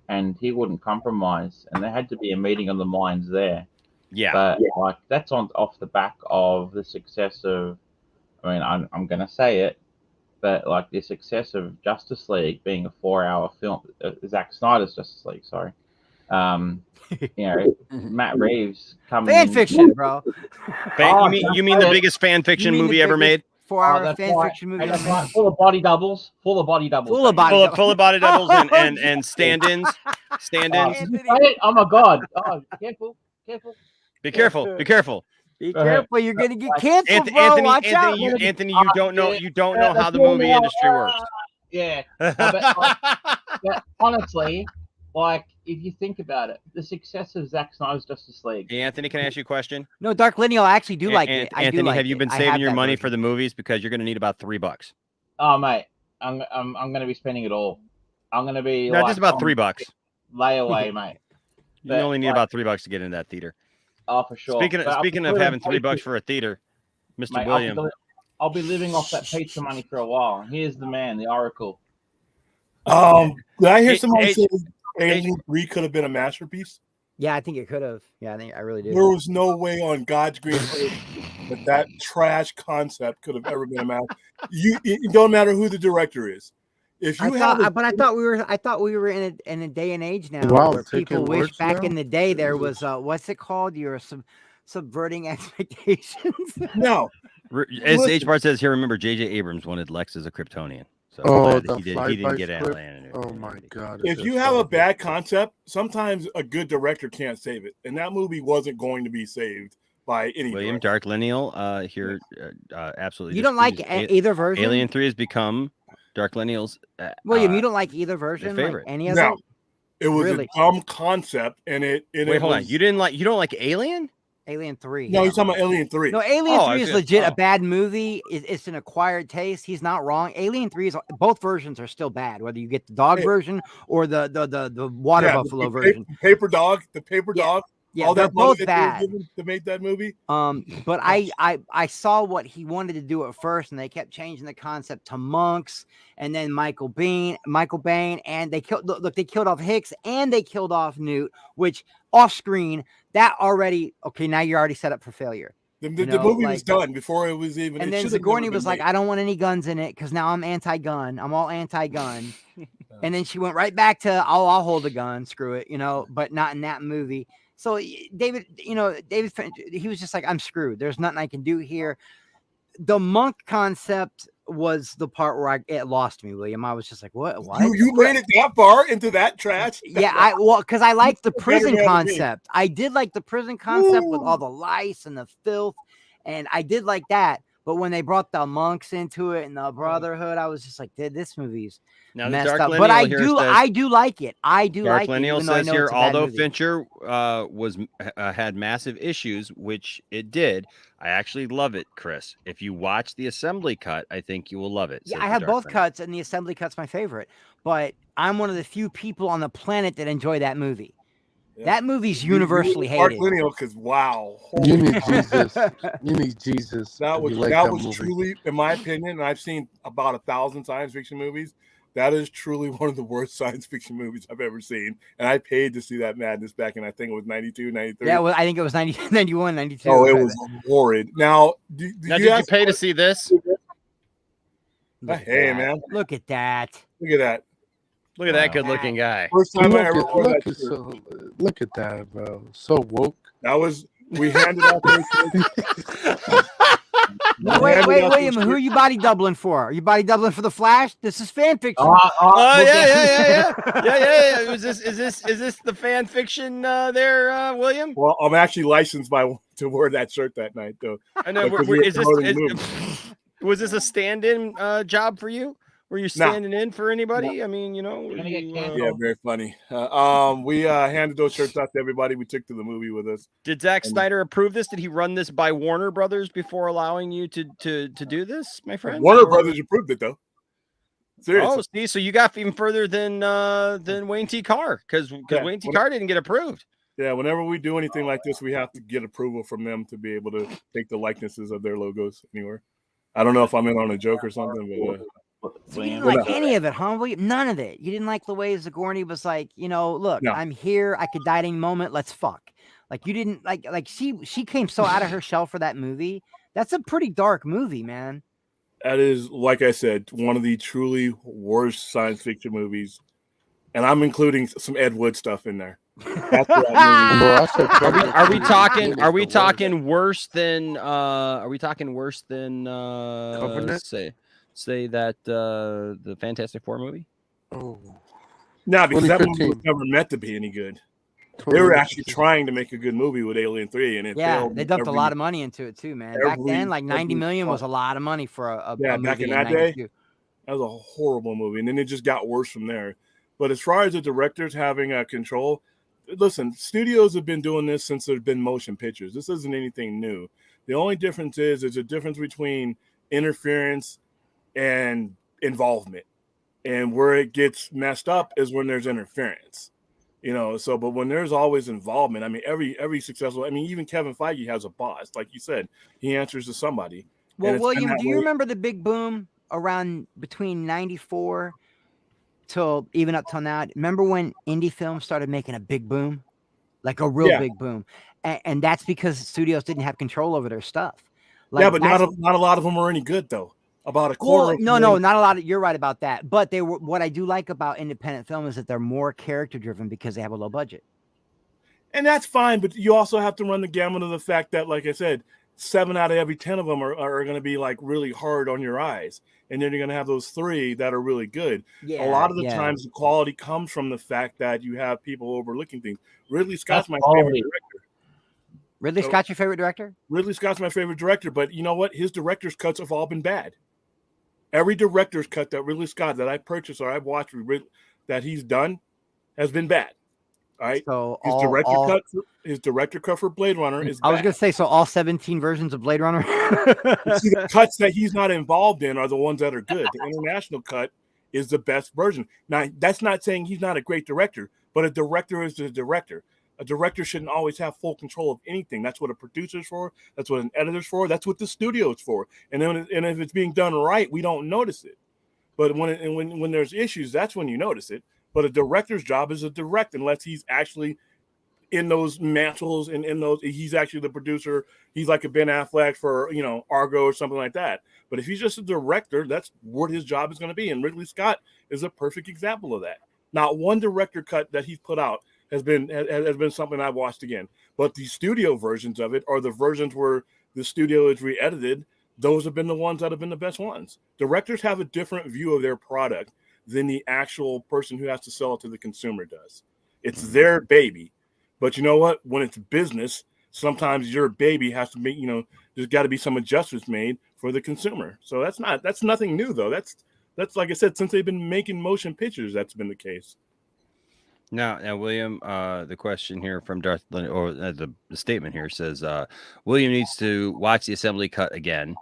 and he wouldn't compromise. And there had to be a meeting of the minds there. Yeah, but like that's off the back of the success of. I mean, I'm gonna say it, but like the success of Justice League being a 4-hour film, Zack Snyder's Justice League. Sorry. Matt Reeves coming fan fiction, bro. You mean the biggest fan fiction movie ever made? 4-hour fan fiction movie. Full of body doubles. Full of body doubles and stand-ins. Oh my God! Oh, careful. Be careful. Be careful. You're gonna get canceled, bro. Watch out. Anthony, you don't know how the movie industry works. Yeah. But honestly, like, if you think about it, the success of Zack Snyder's Justice League. Hey, Anthony, can I ask you a question? No, Dark Lineal, I actually do like it. Anthony, have you been saving your money for the movies? Because you're going to need about $3. Oh, mate, I'm going to be spending it all. I'm going to be just about $3. Layaway, mate. You only need about $3 to get into that theater. Oh, for sure. Speaking of having $3 for a theater, Mr. Mate, William. I'll be living off that pizza money for a while. Here's the man, the Oracle. Did I hear somebody say Alien 3 could have been a masterpiece? Yeah, I think it could have. Yeah, I really do. There was no way on God's green earth that trash concept could have ever been a masterpiece. It don't matter who the director is. If you I thought we were in a day and age now where people wish back in the day there was what's it called? You're subverting expectations. No, as H. Bart says here, remember J.J. Abrams wanted Lex as a Kryptonian. So he didn't get Atlanta. Oh my God! If you have a bad concept, sometimes a good director can't save it, and that movie wasn't going to be saved by any. William Dark Lineal here, absolutely. You don't like either version. Alien 3 has become Dark Lineal's. William, you don't like either version? Favorite? Like any of them? It was a dumb concept, and it. Wait, hold on. You don't like Alien? Alien 3. No, he's talking about Alien 3. No, Alien 3 is legit a bad movie. It's an acquired taste. He's not wrong. Alien 3 is both versions are still bad, whether you get the dog version or the water buffalo version. Paper dog. Yeah, they're both bad. To make that movie. But I saw what he wanted to do at first, and they kept changing the concept to monks, and then Michael Bain, and they killed off Hicks and they killed off Newt, which off screen that already now you're already set up for failure. The movie was done before it was even. And then Sigourney was like, I don't want any guns in it because now I'm anti-gun. I'm all anti-gun. And then she went right back to I'll hold a gun, screw it, but not in that movie. So David Fincher, he was just like, I'm screwed. There's nothing I can do here. The monk concept was the part where it lost me, William. I was just like, what? You made it that far into that trash? Yeah, because I like the prison man than me. concept. I did like the prison concept with all the lice and the filth, and I did like that. But when they brought the monks into it and the brotherhood, I was just like, dude, this movie's Now, the messed Dark up. But Lineal I here do, says- I do like it. I do Dark like Lineal it. Even though I says know here, it's a bad although movie. Fincher had massive issues, which it did, I actually love it, Chris. If you watch the assembly cut, I think you will love it. Yeah, says I the have Dark both Lineal. cuts, and the assembly cut's my favorite. But I'm one of the few people on the planet that enjoy that movie. That movie's universally Dark hated. Lineal, because wow, You holy need cow. Jesus. You need Jesus. That if was you like that that was movie. truly, in my opinion, and I've seen about 1,000 science fiction movies. That is truly one of the worst science fiction movies I've ever seen. And I paid to see that madness back in, I think it was 92, 93. Yeah, well, I think it was 90, 91, 92. Oh, it was horrid. Now, did you pay to see this? Hey, man. Look at that. Look at that. Look at that good-looking guy. First time I Look ever at- wore look that at shirt. Look at that, bro. So woke. That was, we handed out Wait, William, who are you body doubling for? Are you body doubling for the Flash? This is fan fiction. Yeah. Is this the fan fiction there, William? Well, I'm actually licensed to wear that shirt that night, though. I know. Because we were promoting the movie. Was this a stand-in job for you? Were you Nah. standing in for anybody? I mean, you know. Yeah, very funny. We handed those shirts out to everybody we took to the movie with us. Did Zack Snyder approve this? Did he run this by Warner Brothers before allowing you to do this, my friend? Warner Brothers approved it, though. Seriously. Oh, see, so you got even further than Wayne T. Carr, because Wayne T. Carr didn't get approved. Yeah, whenever we do anything like this, we have to get approval from them to be able to take the likenesses of their logos anywhere. I don't know if I'm in on a joke or something, but So you didn't like any of it, huh? William? None of it. You didn't like the way Sigourney was like, look, No. I'm here. I could die at any moment. Let's fuck. Like you didn't like she came so out of her shell for that movie. That's a pretty dark movie, man. that is, like I said, one of the truly worst science fiction movies, and I'm including some Ed Wood stuff in there. That's what Are we talking worse than say that the Fantastic Four movie? Oh. No, because that movie 2015. was never meant to be any good. They were actually trying to make a good movie with Alien 3, and it Yeah, failed. they dumped a lot of money into it too, man. Back then, like 90 million was a lot of money for a Yeah, movie back in in that day, 92. that was a horrible movie, and then it just got worse from there. But as far as the directors having control, listen, studios have been doing this since there's been motion pictures. This isn't anything new. The only difference is there's a difference between interference and involvement, and where it gets messed up is when there's interference. But when there's always involvement, I mean, every successful, I mean, even Kevin Feige has a boss, like you said, he answers to somebody. Well, William, do you remember the big boom around between 94 till even up till now? Remember when indie films started making a big boom, like a real big boom, and that's because studios didn't have control over their stuff. Yeah, but not a lot of them are any good though. About a quarter. Well, no, not a lot. You're right about that. But they were. What I do like about independent film is that they're more character driven because they have a low budget. And that's fine, but you also have to run the gamut of the fact that, like I said, 7 out of every 10 of them are going to be like really hard on your eyes, and then you're going to have those 3 that are really good. A lot of the times, the quality comes from the fact that you have people overlooking things. Ridley Scott's my favorite director. Ridley Scott's your favorite director? Ridley Scott's my favorite director, but you know what? His director's cuts have all been bad. Every director's cut that Ridley Scott that I purchased or I've watched that he's done has been bad. All right. So his director cut for Blade Runner is I was bad. going to say, so all 17 versions of Blade Runner. See, the cuts that he's not involved in are the ones that are good. The international cut is the best version. Now, that's not saying he's not a great director, but a director is a director. A director shouldn't always have full control of anything. That's what a producer's for. That's what an editor's for. That's what the studio's for. And if it's being done right, we don't notice it. But when there's issues, that's when you notice it. But a director's job is to direct, unless he's actually in those mantles and in those. He's actually the producer. He's like a Ben Affleck for Argo or something like that. But if he's just a director, that's what his job is going to be. And Ridley Scott is a perfect example of that. Not one director cut that he's put out has been something I've watched again. But the studio versions of it are the versions where the studio is re-edited those have been the ones that have been the best ones. Directors have a different view of their product than the actual person who has to sell it to the consumer does. It's their baby. But you know what? When it's business, sometimes your baby has to be, there's got to be some adjustments made for the consumer. So that's nothing new though. That's like I said, since they've been making motion pictures, that's been the case. Now, William, the question here from Darth, or the statement here says, William needs to watch the assembly cut again.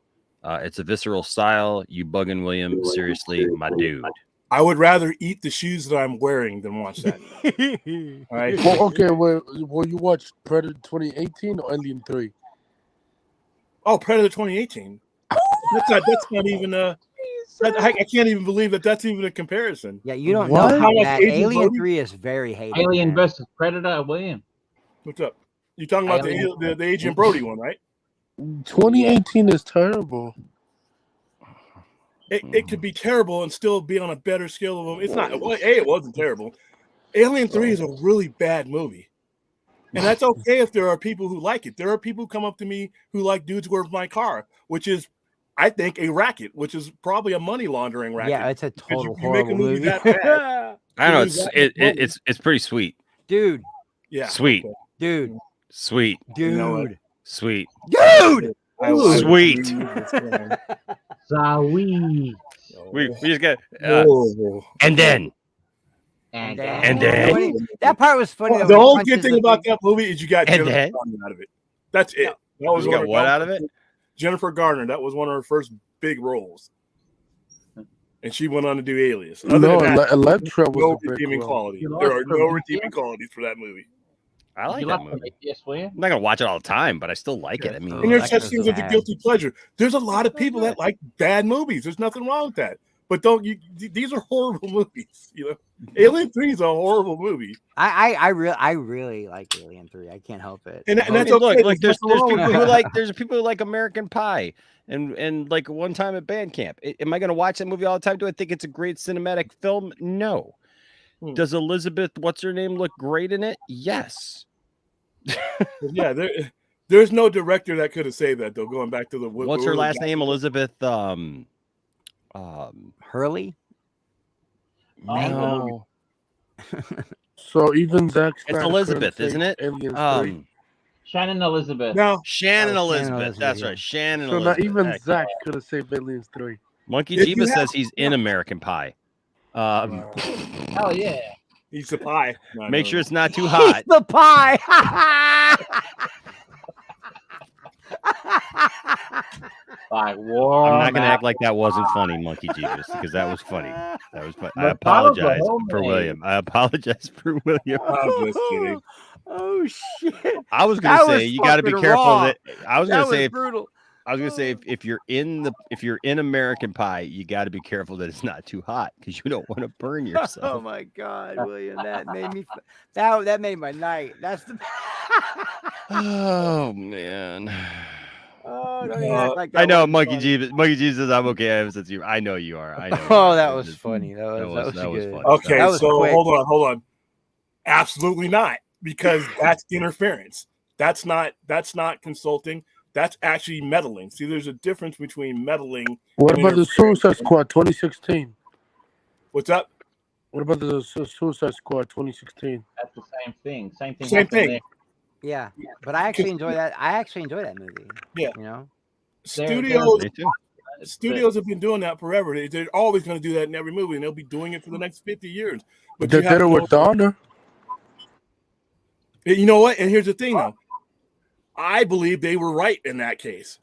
It's a visceral style. You bugging, William? Seriously, my dude. I would rather eat the shoes that I'm wearing than watch that. All right. Well, okay. Will you watch Predator 2018 or Alien 3? Oh, Predator 2018. That's not even I can't even believe that's even a comparison. Yeah, you don't know that Alien 3 is very hated. Alien versus Predator, William. What's up? You're talking about the Agent Brody one, right? 2018 is terrible. It could be terrible and still be on a better scale of them. It's not. Well, it wasn't terrible. Alien 3 is a really bad movie. And that's okay if there are people who like it. There are people who come up to me who like Dudes Where's My Car, which is, I think, a racket, which is probably a money laundering racket. Yeah, it's a total you make a movie that bad. I don't know. It's pretty sweet. Dude. Yeah. Sweet. Okay. Dude. Sweet. Dude. Sweet. Dude. Sweet. Sweet. We just got and then that part was funny. The whole good thing about that movie is you got Jennifer Garner out of it. That's it. That was got what out of it? Jennifer Garner. That was one of her first big roles, and she went on to do Alias. Electra was no a big redeeming role. quality. There are no redeeming qualities for that movie. I like You that like movie. Yes, William. I'm not gonna watch it all the time, but I still like it. I mean, And there's such things as a guilty pleasure. There's a lot of people that like bad movies. There's nothing wrong with that. But these are horrible movies. Alien 3 is a horrible movie. I really like Alien 3. I can't help it. And that's okay. Look, there's people who like American Pie and like One Time at Band Camp. Am I gonna watch that movie all the time? Do I think it's a great cinematic film? No. Does Elizabeth, what's her name, look great in it? Yes. Yeah, there's no director that could have saved that though. Going back to the what's her last name? Elizabeth Hurley? No. So even Zack It's Elizabeth, isn't it? Shannon Elizabeth. No, Shannon Elizabeth. That's right. Shannon So Elizabeth. not even Zach could have saved Aliens 3. Monkey Jiva says he's in American Pie. Oh yeah. He's the pie. Make sure it's not too hot. He's the pie. Like, I'm not gonna act like that wasn't funny, Monkey Jesus, because that was funny. That was funny. I apologize for William. I apologize for William. I'm just kidding. Oh shit! I was gonna say you got to be careful that. I was gonna say brutal. I was gonna say if you're in American Pie, you got to be careful that it's not too hot because you don't want to burn yourself. Oh my God, William, that made me. That made my night. That's the. Oh man. Oh, don't even act like that I know, wasn't Monkey funny. Jesus. Monkey Jesus, I'm okay. I have a sense of humor. I know you are. I know. Oh, that was funny. That was good. funny. Okay, That was so quick. hold on. Absolutely not, because that's interference. That's not consulting. That's actually meddling. See, there's a difference between meddling. What and about the interference. Suicide Squad 2016? What's up? What about the Suicide Squad 2016? That's the same thing. Same thing. Same happened thing. there. Yeah, but I actually enjoy that. I actually enjoy that movie. Yeah. You know. Studios have been doing that forever. They're always going to do that in every movie, and they'll be doing it for the next 50 years. But They you did have it to with Donner. You know what? And here's the thing, though. I believe they were right in that case.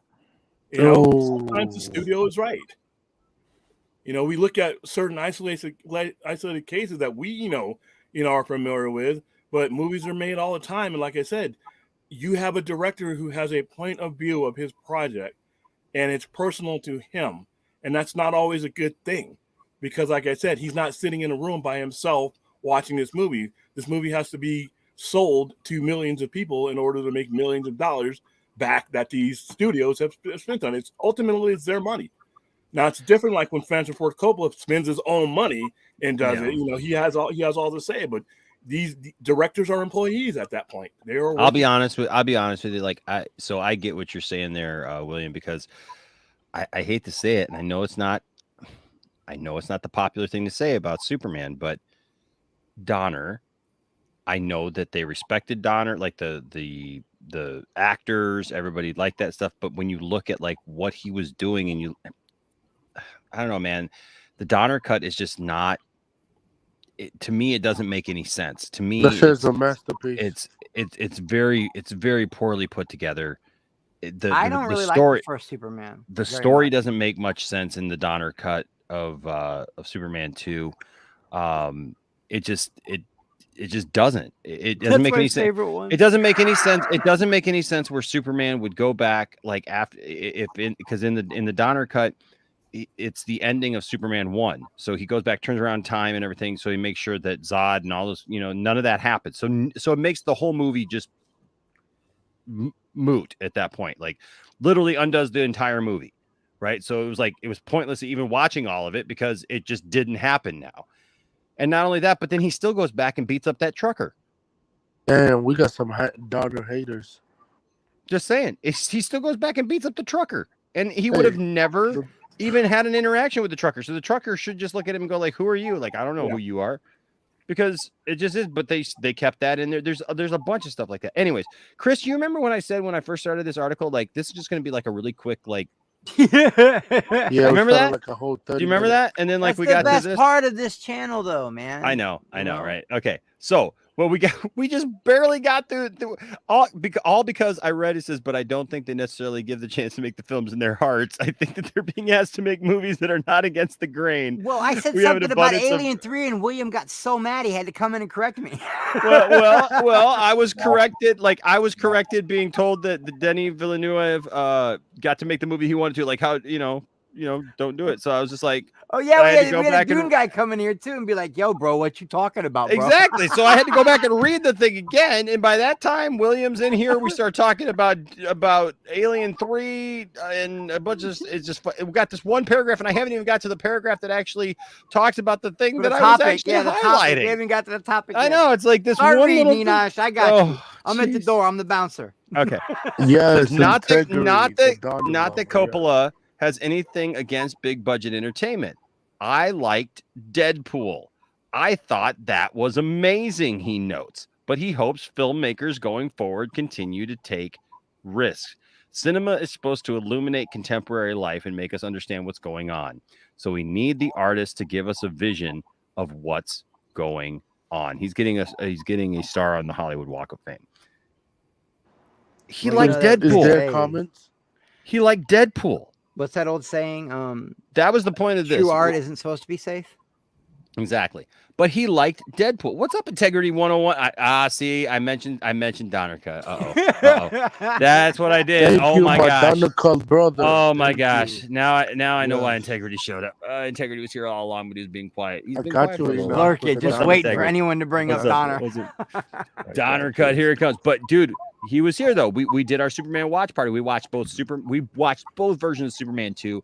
You know, sometimes the studio is right. You know, we look at certain isolated cases that we are familiar with, but movies are made all the time. And like I said, you have a director who has a point of view of his project, and it's personal to him. And that's not always a good thing because, like I said, he's not sitting in a room by himself watching this movie. This movie has to be sold to millions of people in order to make millions of dollars back that these studios have spent on it. Ultimately, it's their money. Now it's different, like when Francis Ford Coppola spends his own money and does it. You know, he has all to say. But the directors are employees at that point. They are. I'll be honest with you. Like I get what you're saying there, William, because I hate to say it, and I know it's not the popular thing to say about Superman, but Donner, I know that they respected Donner, like the actors, everybody liked that stuff. But when you look at like what he was doing, and I don't know, man, the Donner cut is just not. To me, it doesn't make any sense. To me, That shit's a masterpiece. It's very poorly put together. I don't really story, like the first Superman. The very story much. doesn't make much sense in the Donner cut of Superman 2. It just doesn't. It doesn't make any sense. It doesn't make any sense. It doesn't make any sense where Superman would go back like after because in the Donner cut, it's the ending of Superman 1. So he goes back, turns around time and everything. So he makes sure that Zod and all those, none of that happens. So it makes the whole movie just moot at that point. Like literally undoes the entire movie. Right. So it was pointless even watching all of it because it just didn't happen now. And not only that, but then he still goes back and beats up that trucker. Damn, we got some Donner haters. Just saying. He still goes back and beats up the trucker. And he would have never even had an interaction with the trucker. So the trucker should just look at him and go like, who are you? Like, I don't know who you are. Because it just is. But they kept that in there. There's a bunch of stuff like that. Anyways, Chris, you remember when I said when I first started this article, like, this is just going to be like a really quick, like, remember that? Like a whole 30 Do you remember minutes. that? And then like That's we the got best to this part of this channel, though, man. I know, right? Okay, so we just barely got through all because I read it says, but I don't think they necessarily give the chance to make the films in their hearts. I think that they're being asked to make movies that are not against the grain. Well, I said We have an something about abundance of- Alien 3, and William got so mad he had to come in and correct me. well, I was corrected. Like I was corrected, being told that the Denis Villeneuve got to make the movie he wanted to. Like how don't do it. So I was just like, oh yeah, I we had to had go a back Dune and guy come in here too and be like, "Yo, bro, what you talking about, bro?" exactly. So I had to go back and read the thing again. And by that time, William's in here. We start talking about Alien 3 and a bunch of. It's just we got this one paragraph, and I haven't even got to the paragraph that actually talks about the thing The that I topic, was actually the highlighting. topic. We haven't got to the topic. I yet. know it's like this Start one reading, little thing. Enosh. I got you. Oh, I'm at the door. I'm the bouncer. Okay. Yes, not that integrity, Coppola has anything against big budget entertainment. I liked Deadpool. I thought that was amazing, he notes, but he hopes filmmakers going forward continue to take risks. Cinema is supposed to illuminate contemporary life and make us understand what's going on. So we need the artist to give us a vision of what's going on. He's getting a star on the Hollywood Walk of Fame. He liked Deadpool. Is there comments? He liked Deadpool. What's that old saying? That was the point of this. True art isn't supposed to be safe. Exactly. But he liked Deadpool. What's up, Integrity 101? See, I mentioned Donner cut. Uh-oh. That's what I did. Thank oh you, my gosh. Donner cut brother. Oh my Thank gosh. you. Now I know why Yes. Integrity showed up. Integrity was here all along, but he was being quiet. He's I been got quiet you, for a little Enoch. while. Lurk it, just What's up, waiting for Integrity? anyone to bring up What's Donner. Donner cut, here it comes. But dude, he was here though. We did our Superman watch party. We watched both versions of Superman 2,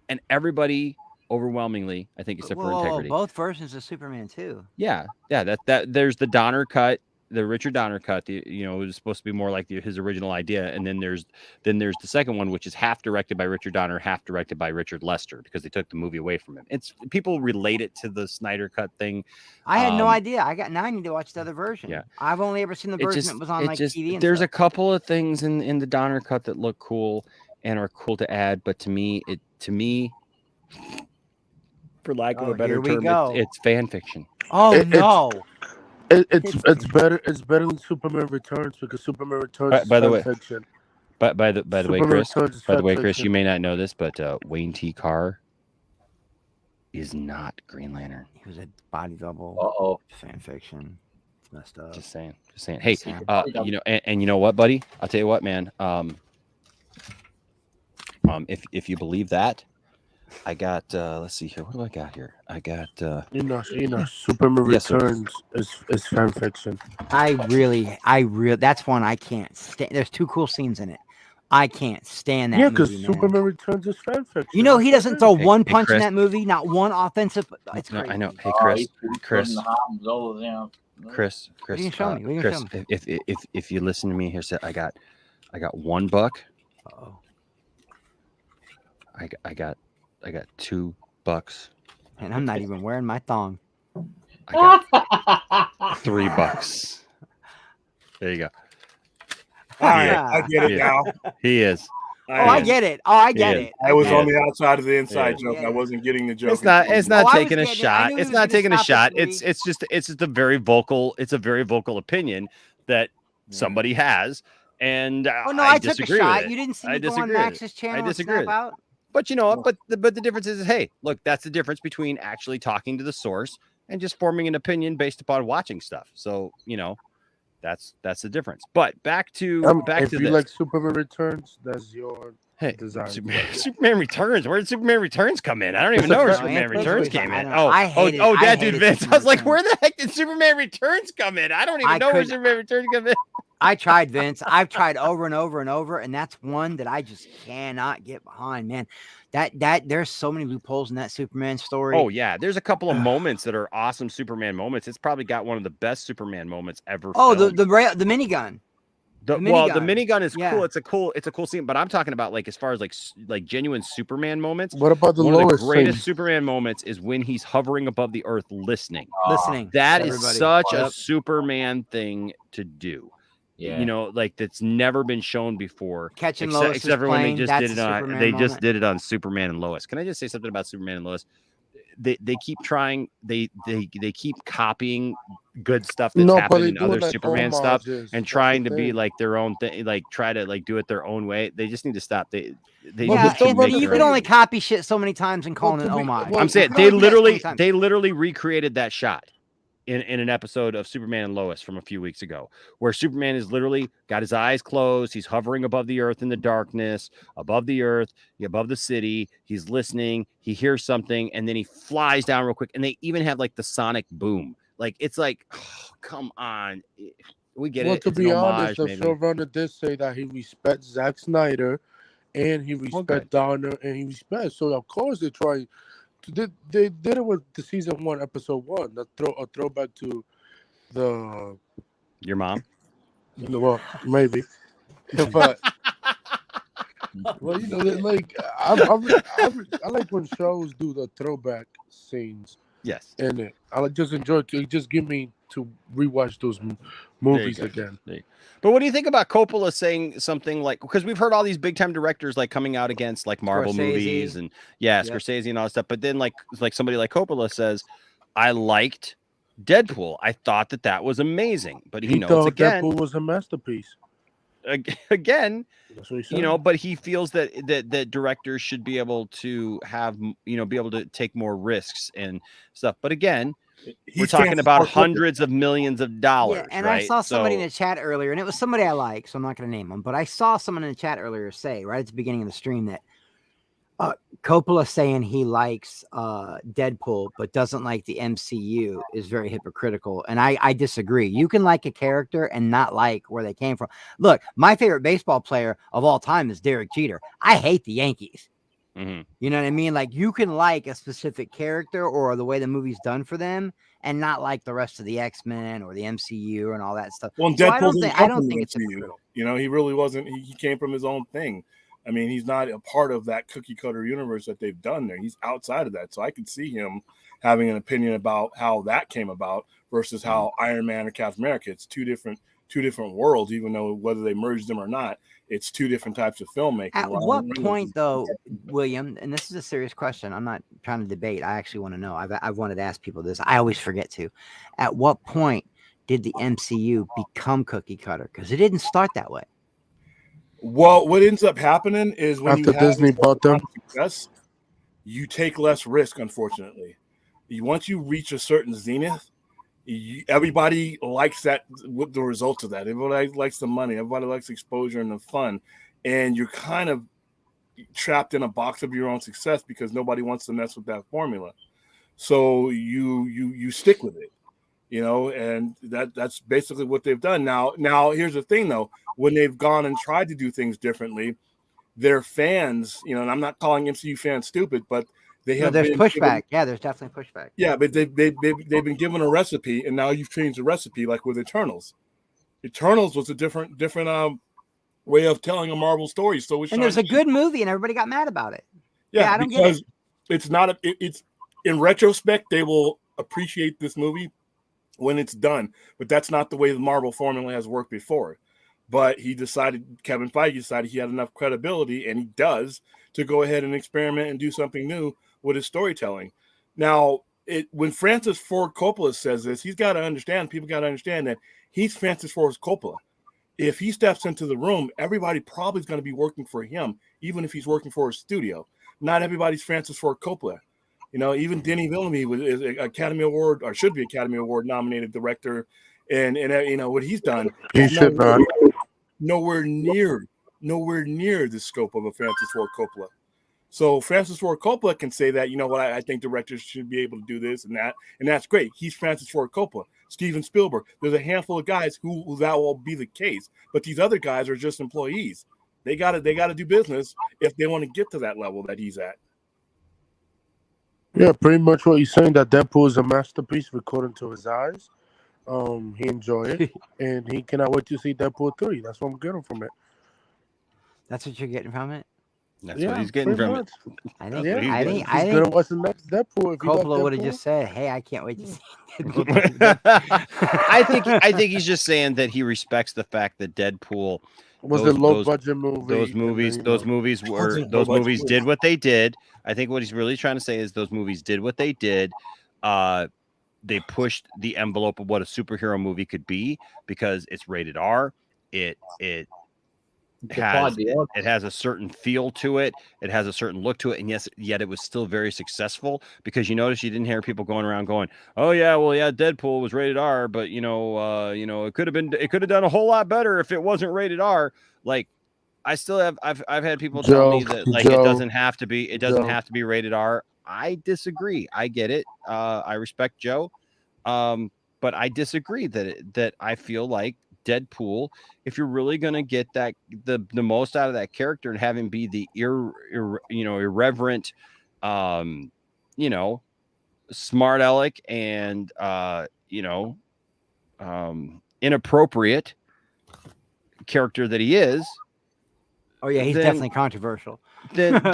and everybody overwhelmingly, I think, except for Integrity. Both versions of Superman too. Yeah. That there's the Donner cut, the Richard Donner cut. It was supposed to be more like his original idea, and then there's the second one, which is half directed by Richard Donner, half directed by Richard Lester, because they took the movie away from him. It's people relate it to the Snyder cut thing. I had no idea. I need to watch the other version. Yeah. I've only ever seen the version that was on like TV. And There's stuff. a couple of things in the Donner cut that look cool and are cool to add, but to me, for lack of a better term, it's fan fiction. Oh no! It's better. It's better than Superman Returns because Superman Returns By the is way, fan fiction. by the way, Superman Chris. Returns is By the fan way, Chris, fiction. you may not know this, but Wayne T. Carr is not Green Lantern. He was a body double. Uh-oh. Fan fiction. It's messed up. Just saying. Hey, and you know what, buddy? I'll tell you what, man. If you believe that, I got let's see here. What do I got here? I got Superman Yes, sir. Returns is fan fiction. I really that's one I can't stand. There's two cool scenes in it. I can't stand that Yeah, because movie, man. Superman Returns is fan fiction. You know he doesn't throw one Hey, punch in Chris. that movie, not one offensive. It's No, crazy. I know. Hey, Oh, Chris, he's Chris, putting the arms over there. Chris, What are you gonna show me? What are you Chris. gonna If you listen to me here, I got $1. Uh-oh. I got $2, and I'm not even wearing my thong. I got $3. There you go. All right, I get it now. He is. I get it. Oh, I get it. I was He on is. the outside of the inside He joke. is. I wasn't getting the joke. It's not taking a shot. It's not taking a shot. at It's just a very vocal. It's a very vocal opinion that somebody has, and Oh no, I took a disagree shot. with it. You didn't see I me go on disagree with it. Max's channel I and disagree snap with it. out? But you know what? But the difference is, hey, look, that's the difference between actually talking to the source and just forming an opinion based upon watching stuff. So you know, that's the difference. But back to if you this. like Superman Returns, that's your Hey, design. Superman Returns. Where did Superman Returns come in? I don't even know where Superman Returns came in. I hated that dude Vince. I was like, Superman where the heck did Superman Returns come in? I don't even know where Superman Returns come in. I tried, Vince. I've tried over and over and over, and that's one that I just cannot get behind, man. That there's so many loopholes in that Superman story. Oh yeah, there's a couple of moments that are awesome Superman moments. It's probably got one of the best Superman moments ever. Oh, filmed. the minigun. The minigun is Yeah. cool. It's a cool scene. But I'm talking about like as far as like genuine Superman moments. What about the one of the Lois greatest scene? Superman moments is when he's hovering above the earth listening. Listening. That is Everybody. such a Yep. Superman thing to do. Yeah. You know, like that's never been shown before. Catching except, Lois's except for when they plane, just that's did it a on Superman they just moment. did it on Superman and Lois. Can I just say something about Superman and Lois? They keep trying, they keep copying good stuff that's No, but happened they in do other it like Superman stuff homages. and That's trying the to be thing. like their own thing, like try to like do it their own way. They just need to stop. They Yeah, need to and make you their can own only thing. copy shit so many times and call it an homage. I'm saying You can only do that so many times. they literally recreated that shot in an episode of Superman and Lois from a few weeks ago, where Superman is literally got his eyes closed. He's hovering above the earth in the darkness, above the earth, above the city. He's listening. He hears something, and then he flies down real quick. And they even have like the sonic boom. Like it's like, oh, come on, we get Well, it. to It's be an honest, homage, the maybe. showrunner did say that he respects Zack Snyder, and he respects Donner, and he respects. So of course they try. They did it with the season 1, episode 1. A throwback to the Your mom. well, maybe, but well, you know, like I like when shows do the throwback scenes. Yes, in it. I just enjoy it. It just give me to rewatch those movies There you go. again. There you go. But what do you think about Coppola saying something like, because we've heard all these big time directors like coming out against like Marvel Scorsese. movies and Yep. Scorsese and all that stuff. But then like somebody like Coppola says, I liked Deadpool. I thought that was amazing. But he notes thought again, Deadpool was a masterpiece. again, That's what he said. you know, but he feels that directors should be able to have, you know, be able to take more risks and stuff. But again, we're talking about hundreds of millions of dollars. Yeah, and right? I saw somebody in So- the chat earlier, and it was somebody I like, so I'm not going to name them, but I saw someone in the chat earlier say right at the beginning of the stream that Coppola saying he likes Deadpool but doesn't like the MCU is very hypocritical, and I disagree. You can like a character and not like where they came from. Look, my favorite baseball player of all time is Derek Jeter. I hate the Yankees. Mm-hmm. You know what I mean? Like you can like a specific character or the way the movie's done for them and not like the rest of the X-Men or the MCU and all that stuff. Well, So Deadpool I don't think it's hypocritical. You know, he really wasn't. He came from his own thing. I mean, he's not a part of that cookie cutter universe that they've done there. He's outside of that. So I could see him having an opinion about how that came about versus how Iron Man or Captain America. It's two different worlds, even though whether they merged them or not, it's two different types of filmmaking. At what point, though, William, and this is a serious question, I'm not trying to debate. I actually want to know. I've wanted to ask people this. I always forget to. At what point did the MCU become cookie cutter? Because it didn't start that way. Well, what ends up happening is when After you have Disney bought them, success, you take less risk, unfortunately. Once you reach a certain zenith, everybody likes that. What the results of that? Everybody likes the money. Everybody likes exposure and the fun, and you're kind of trapped in a box of your own success because nobody wants to mess with that formula. So you stick with it, you know, and that's basically what they've done. Now here's the thing though, when they've gone and tried to do things differently, their fans, you know, and I'm not calling MCU fans stupid, but they have there's been pushback. Yeah, there's definitely pushback. Yeah, but they've been given a recipe, and now you've changed the recipe, like with Eternals. Eternals was a different way of telling a Marvel story. So And there's a good movie, and everybody got mad about it. Yeah, I don't get because it. it's not it's in retrospect they will appreciate this movie when it's done, but that's not the way the Marvel formula has worked before. But Kevin Feige decided he had enough credibility, and he does, to go ahead and experiment and do something new with his storytelling. Now, when Francis Ford Coppola says this, people got to understand that he's Francis Ford Coppola. If he steps into the room, everybody probably is going to be working for him, even if he's working for a studio. Not everybody's Francis Ford Coppola. Even Denis Villeneuve is an Academy Award, or should be Academy Award nominated director, and what he's done. He should not. Nowhere near the scope of a Francis Ford Coppola. So Francis Ford Coppola can say that, I think directors should be able to do this and that, and that's great. He's Francis Ford Coppola. Steven Spielberg. There's a handful of guys who that will be the case, but these other guys are just employees. They got to do business if they want to get to that level that he's at. Yeah, pretty much what he's saying, that Deadpool is a masterpiece according to his eyes. He enjoyed it, and he cannot wait to see Deadpool 3. That's what I'm getting from it. That's what you're getting from it? That's what he's getting from it. I think. Yeah, I think. he's gonna watch the next Deadpool. If Coppola would have Deadpool. just said, "Hey, I can't wait to see Deadpool." I think he's just saying that he respects the fact that Deadpool Was a low budget movie. Those movies did what they did. I think what he's really trying to say is those movies did what they did. They pushed the envelope of what a superhero movie could be because it's rated R. It has a certain feel to it. It has a certain look to it, and yet it was still very successful because you notice you didn't hear people going around going, "Oh yeah, well yeah, Deadpool was rated R, but it could have done a whole lot better if it wasn't rated R." Like I still have I've had people tell me that like it doesn't have to be rated R. I disagree. I get it. I respect Joe, but I disagree that I feel like Deadpool, if you're really going to get that the most out of that character and have him be the irreverent smart aleck and inappropriate character that he is. Oh yeah, he's definitely controversial. Then like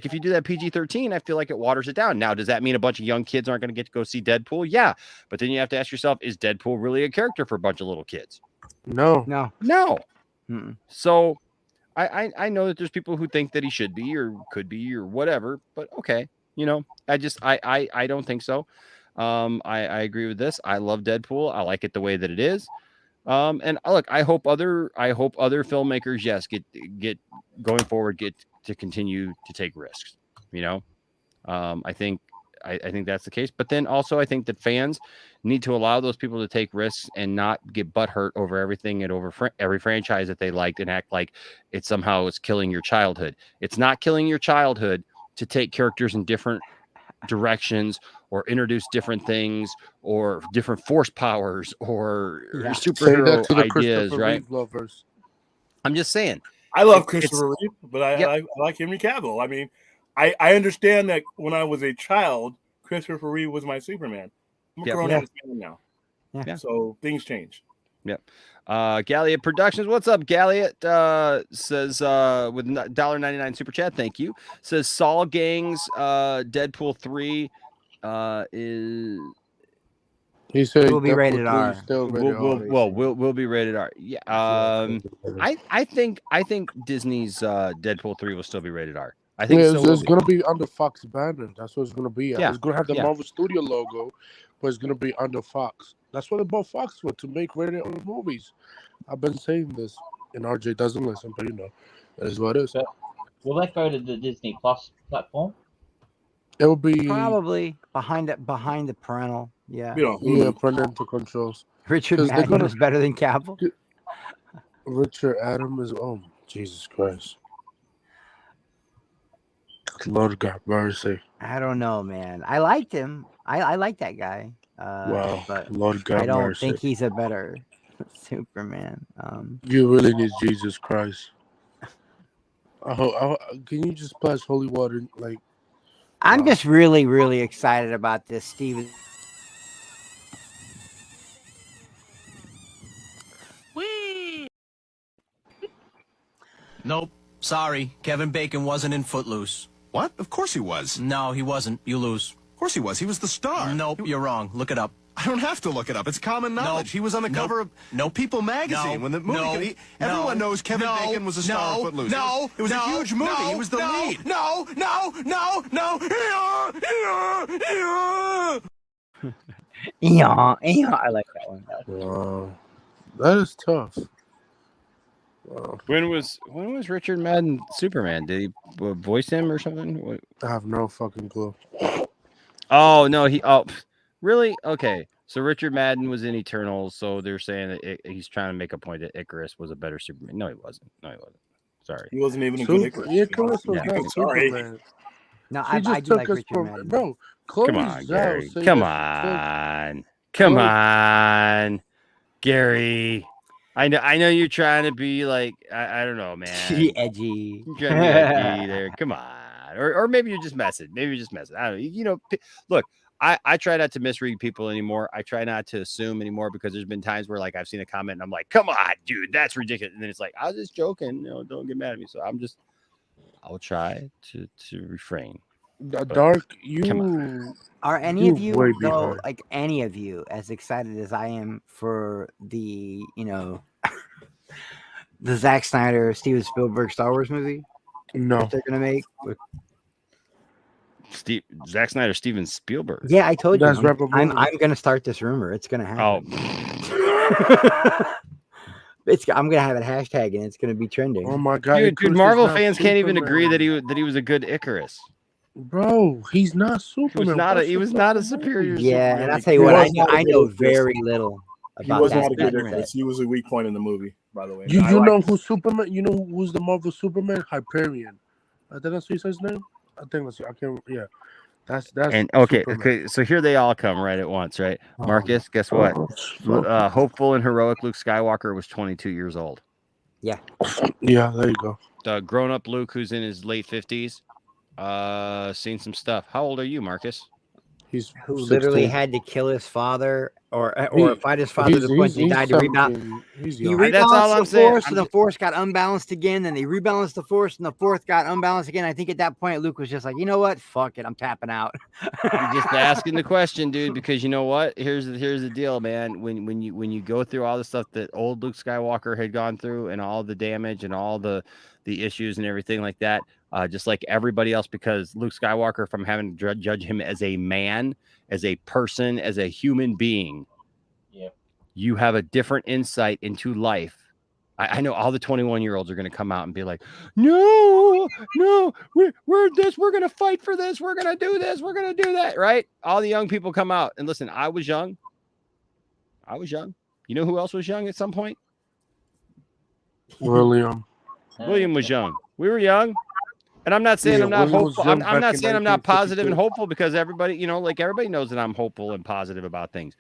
if you do that PG-13, I feel like it waters it down. Now, does that mean a bunch of young kids aren't going to get to go see Deadpool? Yeah, but then you have to ask yourself, is Deadpool really a character for a bunch of little kids? No. Mm-mm. So I know that there's people who think that he should be or could be or whatever, but okay, I don't think so. I agree with this. I love Deadpool. I like it the way that it is. And look, I hope other filmmakers, yes, get going forward, get to continue to take risks. I think that's the case. But then also, I think that fans need to allow those people to take risks and not get butthurt over everything and over every franchise that they liked and act like it somehow is killing your childhood. It's not killing your childhood to take characters in different directions or introduce different things or different force powers or superhero ideas, right? I'm just saying. I love Christopher Reeve, but I like Henry Cavill. I mean, I understand that when I was a child, Christopher Reeve was my Superman. I'm a grown-ass man now. Yeah. So things change. Yep. Galliot Productions, what's up? Galliot says with $1.99 super chat, thank you. Says Saul Gang's Deadpool 3 is. He said will be rated R. Will be rated R. Yeah. I think Disney's Deadpool 3 will still be rated R. I think it's going to be under Fox banner. That's what it's going to be. Yeah. It's going to have the Marvel Studio logo, but it's going to be under Fox. That's what they bought Fox for, to make rated R movies. I've been saying this, and RJ doesn't listen, but that is what it is. Will that go to the Disney Plus platform? It will be probably behind the parental. Yeah. Parental controls. Richard Madden is better than Cavill. Richard Adam is Jesus Christ. Lord God mercy. I don't know, man. I liked him. I like that guy. Wow. But Lord God I don't mercy. think he's a better Superman. You really need Jesus Christ. Can you just splash holy water like? I'm just really, really excited about this, Steven. Whee! Nope. Sorry, Kevin Bacon wasn't in Footloose. What? Of course he was. No, he wasn't. You lose. Of course he was. He was the star. Nope, you're wrong. Look it up. I don't have to look it up. It's common knowledge. Nope. He was on the cover of People magazine when the movie. Everyone knows Kevin Bacon was a star of Footloose. It was a huge movie. He was the lead. No. Yeah, I like that one. Wow. That is tough. Wow. When was Richard Madden Superman? Did he voice him or something? What? I have no fucking clue. Oh no, really? Okay. So Richard Madden was in Eternals, so they're saying that he's trying to make a point that Icarus was a better Superman. No, he wasn't. Sorry. He wasn't even a good Icarus. Icarus was not Sorry. Superman. No, She I just do took like us Richard from Madden. bro. Chloe Come on, Zhao Gary. said Come that on. Come on. Gary. I know you're trying to be like, I don't know, man. Edgy. You're trying to be edgy there. Come on. Or maybe you're just messing. I don't know. Look, I try not to misread people anymore. I try not to assume anymore because there's been times where like I've seen a comment and I'm like, come on, dude, that's ridiculous. And then it's like, I was just joking. Don't get mad at me. So I'll try to refrain. Dark, are any of you though, like any of you, as excited as I am for the the Zack Snyder, Steven Spielberg Star Wars movie? No, that they're gonna make. Zack Snyder, Steven Spielberg. Yeah, I told you. That's I'm gonna start this rumor. It's gonna happen. Oh. I'm gonna have a hashtag and it's gonna be trending. Oh my god, dude! Marvel fans can't even agree that he was a good Icarus. Bro, he's not Superman. He was not a superior. Yeah, Superman. and I'll tell you what, I know very little He about was that. not a good Icarus. He was a weak point in the movie, by the way. You know who's Superman? You know who's the Marvel Superman? Hyperion. I think that's what he says his name. I think that's. I can't. Yeah, that's. And okay. So here they all come right at once, right? Marcus, guess what? Hopeful and heroic Luke Skywalker was 22 years old. Yeah. Yeah, there you go. The grown-up Luke, who's in his late 50s, seen some stuff. How old are you, Marcus? He's who 16. literally had to kill his father or fight his father to the point he died to rebound. He rebalanced the force, and the force got unbalanced again. Then they rebalanced the force, and the force got unbalanced again. I think at that point, Luke was just like, you know what? Fuck it, I'm tapping out. I'm just asking the question, dude, because you know what? Here's the deal, man. When you go through all the stuff that old Luke Skywalker had gone through, and all the damage and all the issues and everything like that, just like everybody else, because Luke Skywalker, from having to judge him as a man, as a person, as a human being, you have a different insight into life. I know all the 21-year-olds are going to come out and be like, no, we're this, we're going to fight for this, we're going to do this, we're going to do that, right? All the young people come out and listen. I was young. You know who else was young at some point? William was young. We were young. And I'm not saying I'm not hopeful. I'm not saying I'm not positive and hopeful, because everybody, everybody knows that I'm hopeful and positive about things.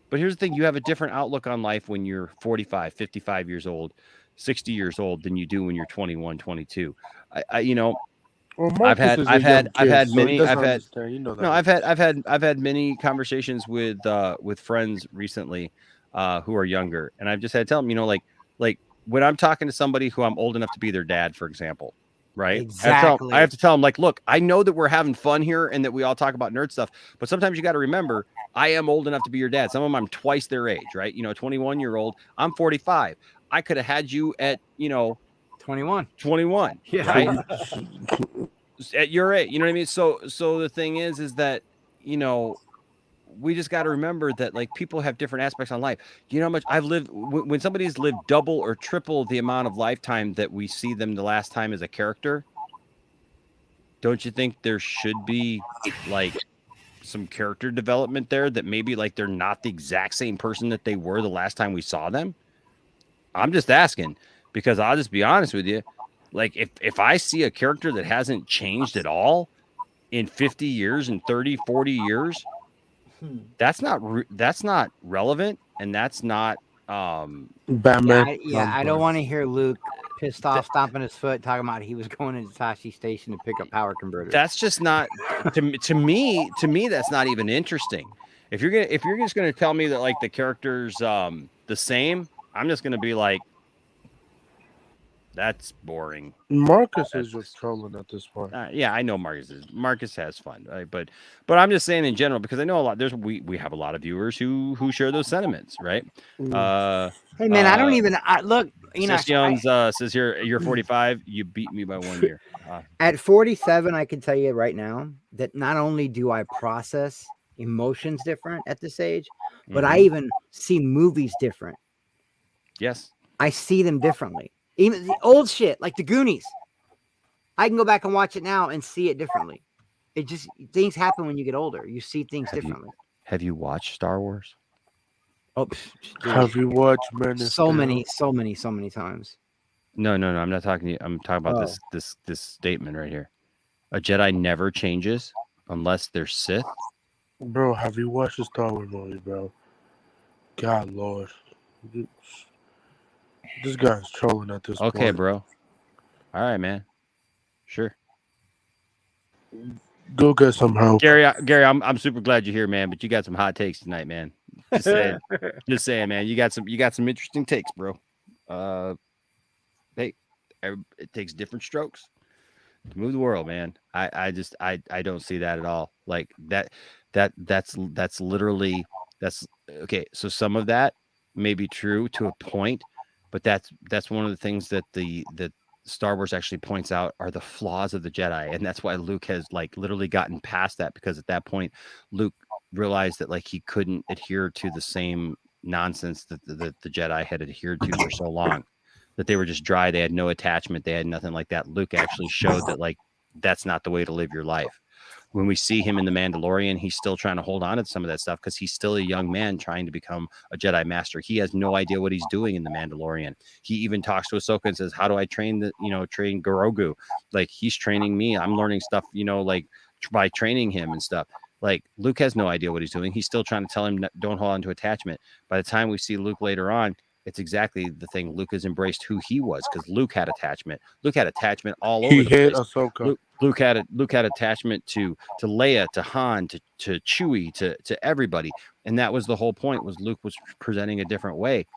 But here's the thing. You have a different outlook on life when you're 45, 55 years old, 60 years old than you do when you're 21, 22. I've had many conversations with friends recently who are younger. And I've just had to tell them, like when I'm talking to somebody who I'm old enough to be their dad, for example, right? Exactly. I have to tell them, like, look, I know that we're having fun here and that we all talk about nerd stuff, but sometimes you got to remember, I am old enough to be your dad. Some of them I'm twice their age, right? 21-year-old, I'm 45. I could have had you at, 21. Yeah. Right? At your age, you know what I mean? So the thing is that, we just got to remember that, like, people have different aspects on life. You know how much I've lived when somebody's lived double or triple the amount of lifetime that we see them the last time as a character. Don't you think there should be like some character development there, that maybe like they're not the exact same person that they were the last time we saw them? I'm just asking, because I'll just be honest with you. Like, if I see a character that hasn't changed at all in 50 years and 30, 40 years, that's not relevant, and that's not Batman. I don't want to hear Luke pissed off, stomping his foot, talking about he was going to Tashi Station to pick up power converters. That's just not to me. That's not even interesting. If you're just gonna tell me that, like, the character's the same, I'm just gonna be like, That's boring. Marcus is just trolling at this point. Yeah, I know Marcus has fun, right? But I'm just saying in general because I know a lot. We have a lot of viewers who share those sentiments, right? Hey man, I don't even look. You know, Youngs says here you're 45. You beat me by 1 year. At 47, I can tell you right now that not only do I process emotions different at this age, but I even see movies different. Yes, I see them differently. Even the old shit, like the Goonies, I can go back and watch it now and see it differently. It just things happen when you get older. You see things differently. Have you watched Star Wars? Oh, dude. Have you watched Menace? So many times. No. I'm not talking to you. I'm talking about this statement right here. A Jedi never changes unless they're Sith. Bro, have you watched the Star Wars movie, bro? God, Lord. This guy's trolling at this point. Okay, bro. All right, man. Sure. Go get some help. Gary, I'm super glad you're here, man, but you got some hot takes tonight, man. Just saying. Just saying, man. You got some interesting takes, bro. Hey, it takes different strokes to move the world, man. I don't see that at all. Like that's literally okay. So some of that may be true to a point, but that's one of the things that the Star Wars actually points out are the flaws of the Jedi, and that's why Luke has like literally gotten past that, because at that point Luke realized that like he couldn't adhere to the same nonsense that the Jedi had adhered to for so long, that they were just dry, they had no attachment, they had nothing like that. Luke actually showed that like that's not the way to live your life. When we see him in The Mandalorian, he's still trying to hold on to some of that stuff because he's still a young man trying to become a Jedi master. He has no idea what he's doing in The Mandalorian. He even talks to Ahsoka and says, how do I train train Grogu? Like, he's training me. I'm learning stuff, like by training him and stuff. Like, Luke has no idea what he's doing. He's still trying to tell him, don't hold on to attachment. By the time we see Luke later on, it's exactly the thing. Luke has embraced who he was, because Luke had attachment. Luke had attachment all over. He hit Ahsoka. Luke had attachment to Leia, to Han, to Chewie, to everybody, and that was the whole point. Was Luke was presenting a different way,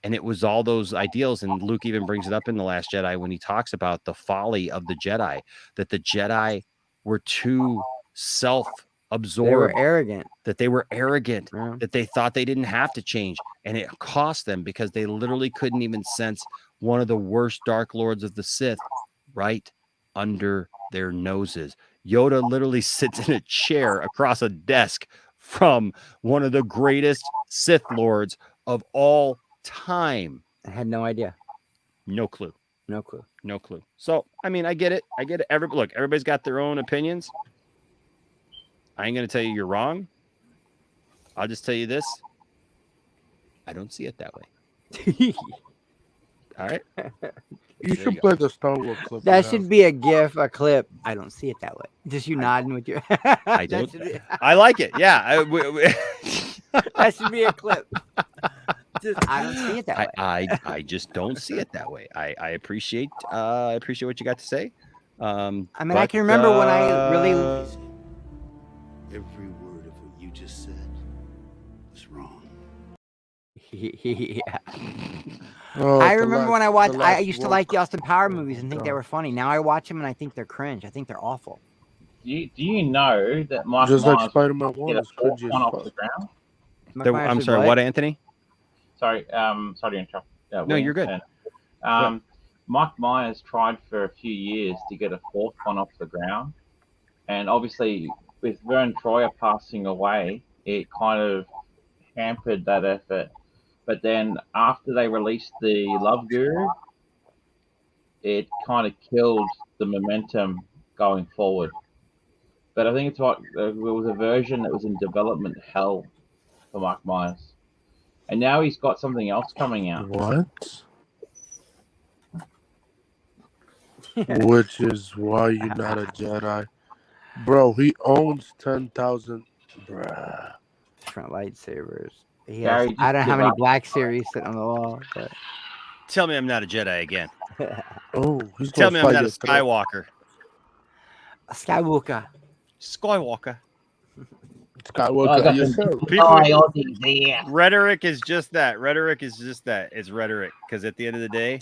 and it was all those ideals. And Luke even brings it up in The Last Jedi when he talks about the folly of the Jedi, that the Jedi were too self-absorbed, They were arrogant. that they were arrogant, that they thought they didn't have to change, and it cost them because they literally couldn't even sense one of the worst Dark Lords of the Sith right under their noses. Yoda literally sits in a chair across a desk from one of the greatest Sith Lords of all time. I had no idea. No clue. No clue. No clue. So, I mean, I get it. Look, everybody's got their own opinions. I ain't going to tell you you're wrong. I'll just tell you this. I don't see it that way. All right. You should play the Star Wars clip. That should be a GIF, a clip. I don't see it that way. Just you nodding with your. I don't. I like it. Yeah. That should be a clip. I don't see it that way. I just don't see it that way. I appreciate what you got to say. I mean, I can remember when I really. Every word of what you just said was wrong. Yeah. Oh, I remember when I watched. I used to like the Austin Power movies and think they were funny. Now I watch them and I think they're cringe. I think they're awful. Do you know that Mike Just Myers like Spider-Man 1 get a is fourth cringy as one off fuck. the ground? I'm sorry. What, Anthony? Sorry to interrupt. No, you're good. Mike Myers tried for a few years to get a fourth one off the ground, and obviously with Vern Troyer passing away, it kind of hampered that effort. But then after they released the Love Guru, it kind of killed the momentum going forward. But I think it's what there was a version that was in development hell for Mike Myers, and now he's got something else coming out. What? Which is why you're not a Jedi, bro. He owns 10,000. Bruh. Different lightsabers. He Gary, has, I don't know how many Black Series sitting on the wall, but Tell me I'm not a Jedi again. Oh, he's Tell gonna me I'm fight not a your throat. Skywalker. a Skywalker. Skywalker. Skywalker yourself. Rhetoric is just that. Rhetoric is just that. It's rhetoric. Because at the end of the day,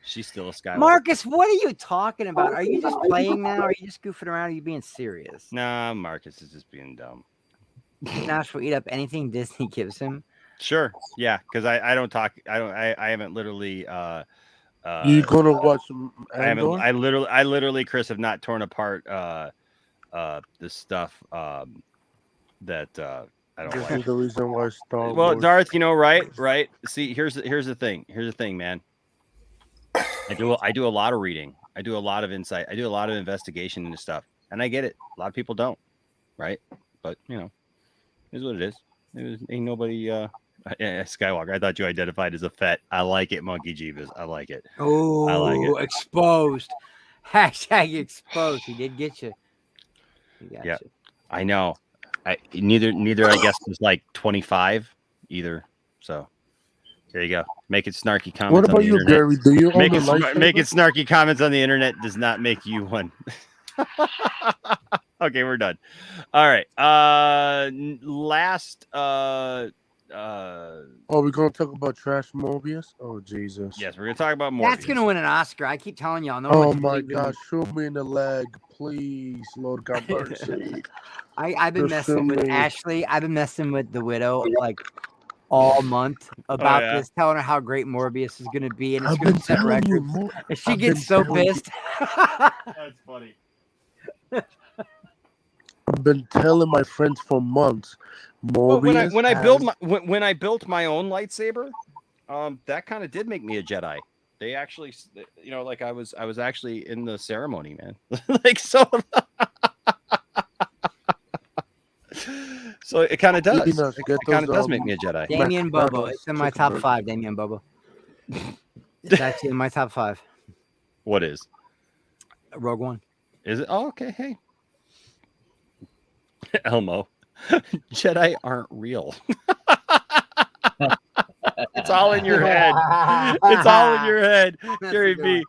She's still a Skywalker. Marcus, what are you talking about? Are you just playing now? Or are you just goofing around? Or are you being serious? Nah, Marcus is just being dumb. Nash will eat up anything Disney gives him. Sure. Yeah, because I don't talk. I haven't literally. You gonna watch I haven't. Andor? I literally, Chris, have not torn apart the stuff that I don't This like. is the reason why Star Well, Wars. Darth, right. See, here's the thing, man. I do a lot of reading. I do a lot of insight. I do a lot of investigation into stuff, and I get it. A lot of people don't, right? But it's what it is. Ain't nobody. Skywalker. I thought you identified as a Fett. I like it, Monkey Jeebus. I like it. Oh, I like it. Exposed. Hashtag exposed. He did get you. He got Yeah, you. I know. Neither I guess was like 25 either. So there you go. Making snarky comments. What about on the you, internet. Gary? Do you own Making, the lightsaber? making snarky comments on the internet does not make you one. Okay, we're done. All right. Last. Oh, we're gonna talk about Trash Morbius. Oh Jesus. Yes, we're gonna talk about Morbius. That's gonna win an Oscar. I keep telling y'all. No Oh one's my believing God! me. Shoot me in the leg, please, Lord God mercy. I've been Just messing shoot with me. Ashley. I've been messing with the widow like all month about yeah? this, telling her how great Morbius is gonna be, and it's I've gonna been set telling you records. more. And she I've gets been so telling you- pissed. That's funny. I've been telling my friends for months. Well, Morbius. when I built my own lightsaber, that kind of did make me a Jedi. They actually, like I was actually in the ceremony, man. Like so. So it kind of does. It kind of does make me a Jedi. Damien Bobo. It's in my top 5. Damien Bobo. It's actually in my top 5. What is? Rogue One. Is it? Oh, okay. Hey, Elmo. Jedi aren't real. It's all in your head. It's all in your head, Gary B.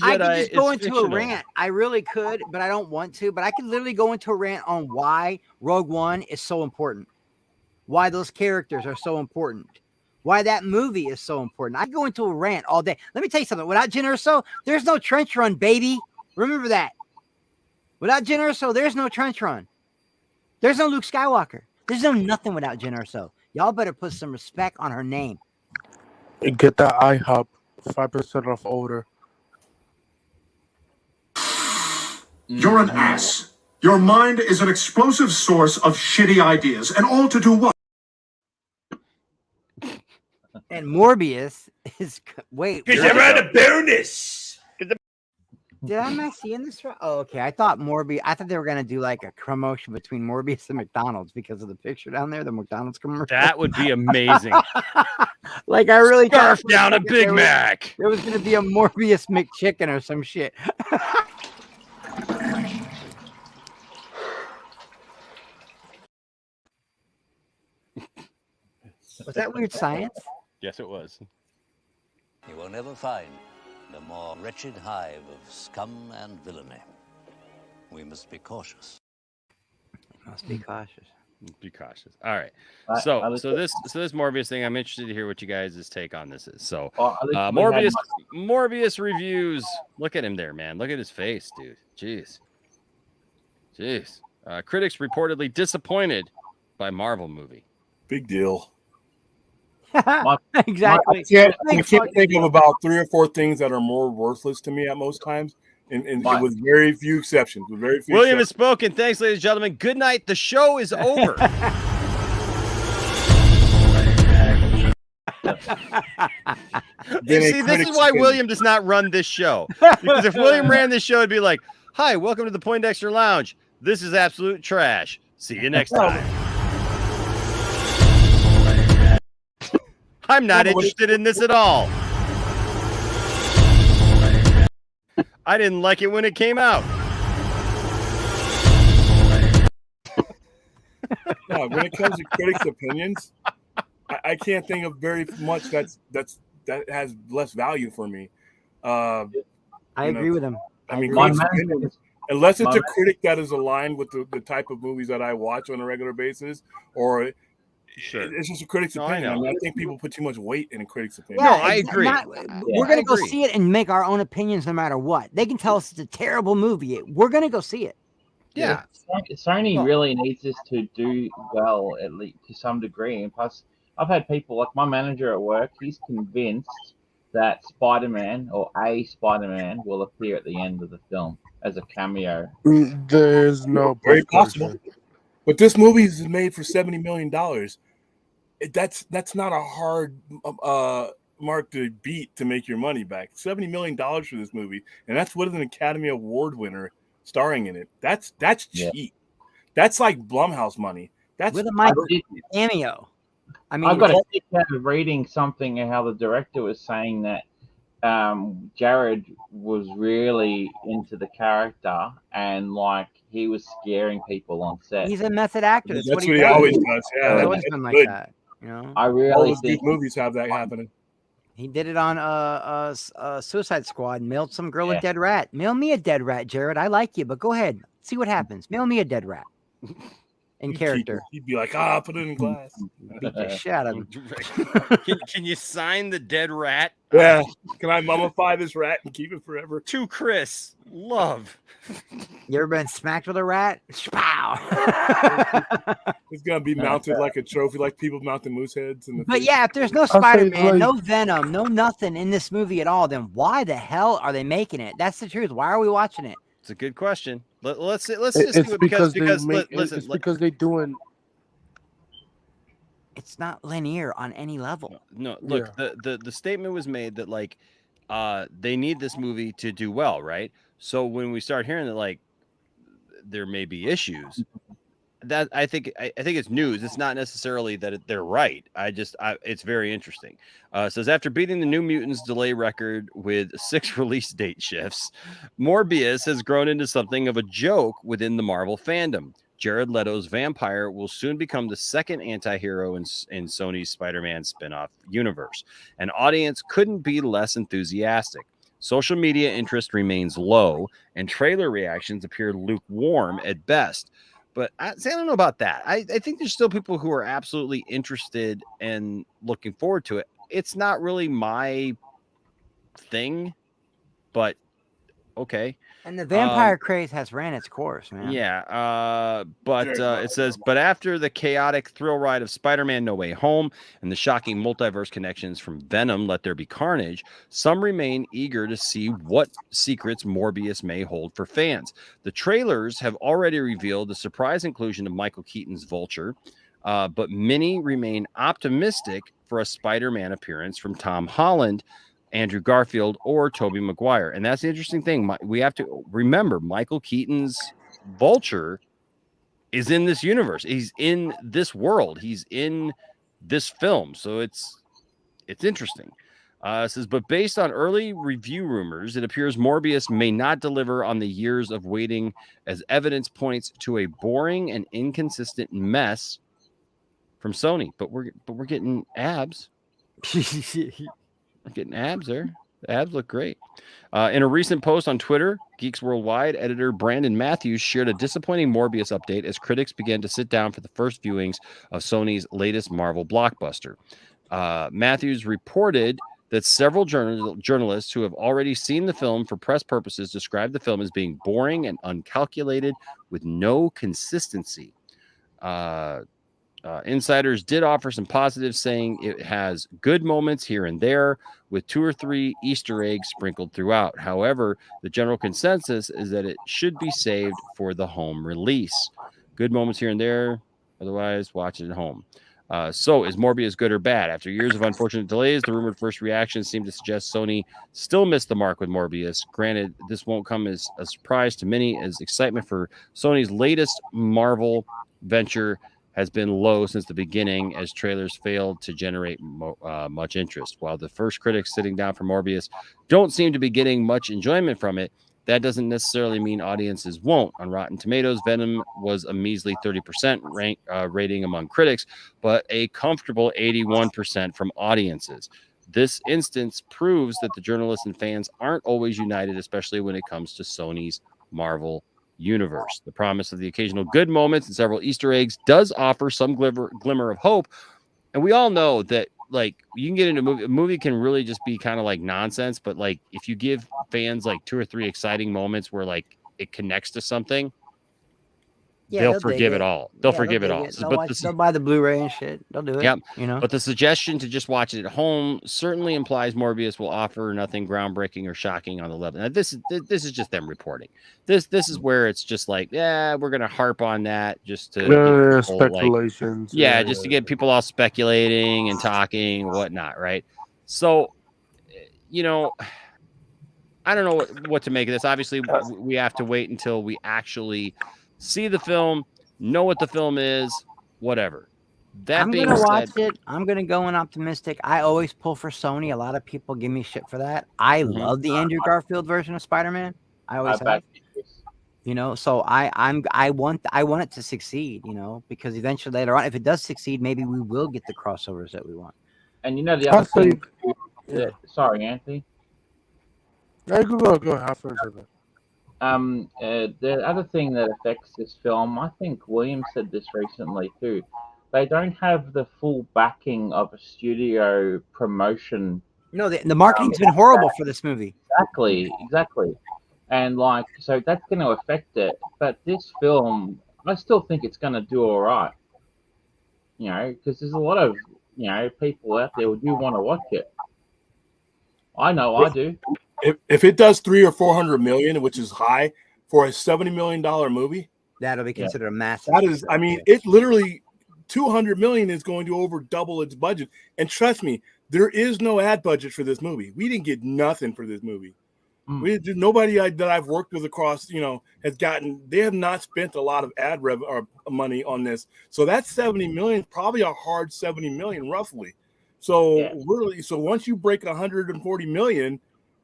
I could Jedi just go is into fictional. a rant. I really could, but I don't want to. But I could literally go into a rant on why Rogue One is so important, why those characters are so important, why that movie is so important. I could go into a rant all day. Let me tell you something. Without Jyn Erso, there's no trench run, baby. Remember that. Without Jyn Erso, there's no trench run. There's no Luke Skywalker. There's no nothing without Jyn Erso. Y'all better put some respect on her name. Get that IHOP 5% off order. You're an ass. Your mind is an explosive source of shitty ideas, and all to do what? And Morbius is wait. Because what? I'm on a bonus. Did I not see in this? Oh, okay. I thought I thought they were gonna do like a promotion between Morbius and McDonald's because of the picture down there, the McDonald's commercial. That would be amazing. Like I really Scarf thought down a Big Mac. There was gonna be a Morbius McChicken or some shit. Was that weird science? Yes, it was. You will never find a more wretched hive of scum and villainy. We must be cautious. Must be cautious. Be cautious. All right. I So was- this Morbius thing, I'm interested to hear what you guys' take on this is. So Well, at least we had Morbius reviews. Look at him there, man. Look at his face, dude. Jeez. Critics reportedly disappointed by Marvel movie. Big deal. Exactly. I can't think of about 3 or 4 things that are more worthless to me at most times, and with very few exceptions. With very few William has exceptions. spoken. Thanks, ladies and gentlemen. Good night. The show is over. Then a See, this critic's is why opinion. William does not run this show. Because if William ran this show, it'd be like, "Hi, welcome to the Poindexter Lounge. This is absolute trash. See you next time." I'm not interested in this at all. I didn't like it when it came out. No, when it comes to critics' opinions, I can't think of very much that has less value for me. I agree with him. I mean, My critics' man- opinions, unless it's my a man- critic that is aligned with the type of movies that I watch on a regular basis, or Sure. It's just a critic's No, I opinion. I know. mean, I think people put too much weight in a critic's opinion. No, I agree. We're gonna go see it and make our own opinions no matter what. They can tell us it's a terrible movie. We're gonna go see it. Yeah. Sony really needs this to do well, at least to some degree. And plus, I've had people like my manager at work. He's convinced that Spider-Man or a Spider-Man will appear at the end of the film as a cameo. There's no Very possible. But this movie is made for $70 million. That's not a hard mark to beat to make your money back. $70 million for this movie, and that's with an Academy Award winner starring in it. That's cheap. That's like Blumhouse money. That's with a Michael cameo. I mean, I got a kick out of reading something how the director was saying that Jared was really into the character and like he was scaring people on set. He's a method actor. That's what he always does. Yeah, He's that's always been like good. that. You know, I really all those think good movies have that happening. he did it on Suicide Squad. Mailed some girl a dead rat. Mail me a dead rat, Jared. I like you, but go ahead, see what happens. Mail me a dead rat. In character, He'd be like, put it in glass. Beat the shit out of him. Can you sign the dead rat? Yeah. Can I mummify this rat and keep it forever? To Chris. Love. You ever been smacked with a rat? Pow! It's gonna be mounted like a trophy, like people mount the moose heads. And But yeah, if there's no Spider-Man, no Venom, no nothing in this movie at all, then why the hell are they making it? That's the truth. Why are we watching it? It's a good question. Let's just It's do it because listen, because they're doing. It's not linear on any level. No, look, the statement was made that like they need this movie to do well, right? So when we start hearing that like there may be issues, that I think it's news. It's not necessarily that they're right. It's very interesting. Says after beating the New Mutants delay record with 6 release date shifts, Morbius has grown into something of a joke within the Marvel fandom. Jared Leto's vampire will soon become the second anti-hero in Sony's Spider-Man spin-off universe. An audience couldn't be less enthusiastic. Social media interest remains low, and trailer reactions appear lukewarm at best. But I don't know about that. I think there's still people who are absolutely interested and looking forward to it. It's not really my thing, but okay. And the vampire craze has ran its course, man. Yeah, but it says, but after the chaotic thrill ride of Spider-Man No Way Home and the shocking multiverse connections from Venom, Let There Be Carnage, some remain eager to see what secrets Morbius may hold for fans. The trailers have already revealed the surprise inclusion of Michael Keaton's Vulture, but many remain optimistic for a Spider-Man appearance from Tom Holland, Andrew Garfield, or Tobey Maguire. And that's the interesting thing. We have to remember Michael Keaton's Vulture is in this universe. He's in this world. He's in this film. So it's interesting. It says, but based on early review rumors, it appears Morbius may not deliver on the years of waiting, as evidence points to a boring and inconsistent mess from Sony. But we're getting abs. Getting abs there. The abs look great. In a recent post on Twitter, Geeks Worldwide editor Brandon Matthews shared a disappointing Morbius update as critics began to sit down for the first viewings of Sony's latest Marvel blockbuster. Matthews reported that several journalists who have already seen the film for press purposes described the film as being boring and uncalculated with no consistency. Insiders did offer some positives, saying it has good moments here and there with 2 or 3 Easter eggs sprinkled throughout. However, the general consensus is that it should be saved for the home release. Good moments here and there. Otherwise, watch it at home. So is Morbius good or bad? After years of unfortunate delays, the rumored first reactions seem to suggest Sony still missed the mark with Morbius. Granted, this won't come as a surprise to many, as excitement for Sony's latest Marvel venture has been low since the beginning, as trailers failed to generate much interest. While the first critics sitting down for Morbius don't seem to be getting much enjoyment from it, that doesn't necessarily mean audiences won't. On Rotten Tomatoes, Venom was a measly 30% rating among critics, but a comfortable 81% from audiences. This instance proves that the journalists and fans aren't always united, especially when it comes to Sony's Marvel universe. The promise of the occasional good moments and several Easter eggs does offer some glimmer of hope. And we all know that, like, you can get into a movie can really just be kind of like nonsense, but like if you give fans like 2 or 3 exciting moments where like it connects to something, they'll forgive it all. They'll forgive it all. They'll buy the Blu-ray and shit. They'll do it. Yep. You know. But the suggestion to just watch it at home certainly implies Morbius will offer nothing groundbreaking or shocking on the level. Now, this is just them reporting. This is where it's just like, yeah, we're gonna harp on that just to get people, speculations. like, just to get people all speculating and talking and whatnot, right? So, you know, I don't know what to make of this. Obviously, we have to wait until we actually see the film, know what the film is, whatever. I'm gonna watch it. I'm gonna go in optimistic. I always pull for Sony. A lot of people give me shit for that. I love the Andrew Garfield version of Spider-Man. I always have. You know, so I want it to succeed. You know, because eventually later on, if it does succeed, maybe we will get the crossovers that we want. And you know the other thing. Sorry, Anthony. No, go after that. The other thing that affects this film, I think William said this recently too. They don't have the full backing of a studio promotion. No, the marketing's been horrible for this movie. Exactly. And like, so that's going to affect it. But this film, I still think it's going to do all right. You know, because there's a lot of, you know, people out there who do want to watch it. I know I do. If it does 300 or 400 million, which is high for a $70 million movie, that'll be considered a massive. That is, I mean, it literally 200 million is going to over double its budget. And trust me, there is no ad budget for this movie. We didn't get nothing for this movie. Nobody that I've worked with across, you know, has gotten. They have not spent a lot of ad or money on this. So that 70 million, probably a hard 70 million, roughly. So really, so once you break 140 million.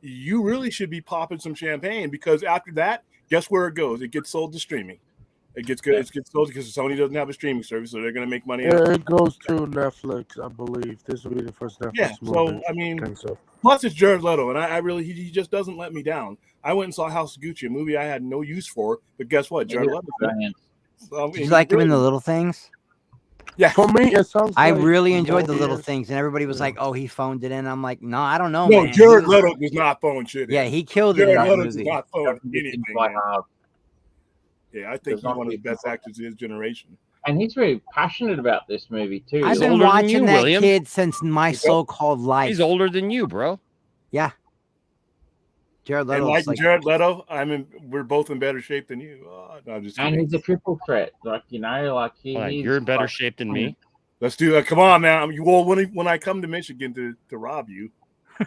You really should be popping some champagne, because after that, guess where it goes? It gets sold to streaming. It gets good. It gets sold because Sony doesn't have a streaming service, so they're going to make money. It goes to Netflix, I believe. This will be the first Netflix movie. So I mean, plus it's Jared Leto, and I really he just doesn't let me down. I went and saw House of Gucci, a movie I had no use for, but guess what? Jared Leto. Did you like him in The Little Things? Yeah, for me, it sounds. I really enjoyed The Little Things, and everybody was like, "Oh, he phoned it in." I'm like, "No, I don't know." No, man. Jared Leto does not phone shit in. Yeah, he killed Jared it. Leto does not phone anything. Yeah, I think he's one of the best actors of his generation. And he's very passionate about this movie too. I've been watching that kid since My So-Called Life. He's older than you, bro. Yeah. Jared Leto. And like Jared Leto, we're both in better shape than you. No, I'm just kidding. And he's a triple threat, like you know, like you're in better shape than me. Let's do that. Come on, man. When I come to Michigan to rob you. He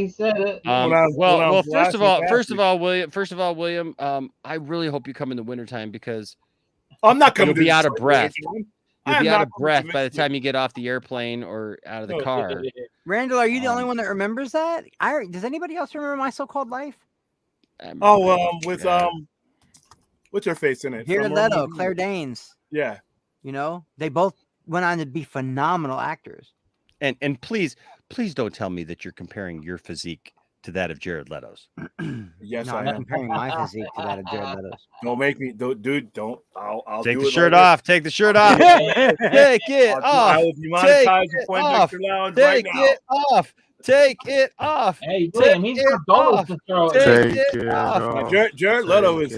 said it. Well, first of all, William, I really hope you come in the wintertime, because I'm not coming. You'll be out of breath. You'll be out of breath by the time you get off the airplane or out of the car. Randall, are you the only one that remembers that? Does anybody else remember My So-Called Life? With what's her face in it? Jared Leto, Claire Danes. Yeah. You know, they both went on to be phenomenal actors. And please don't tell me that you're comparing your physique to that of Jared Leto's. Yes, no, I'm comparing my physique to that of Jared Leto's. Don't make me, dude. Don't. I'll take do the it shirt like off. Take the shirt off. Take it off. I will demonetize the Poindexter Lounge right now. Take it off. Take it off. Hey, William, he's got dollars to throw. Take it off. Jared Leto is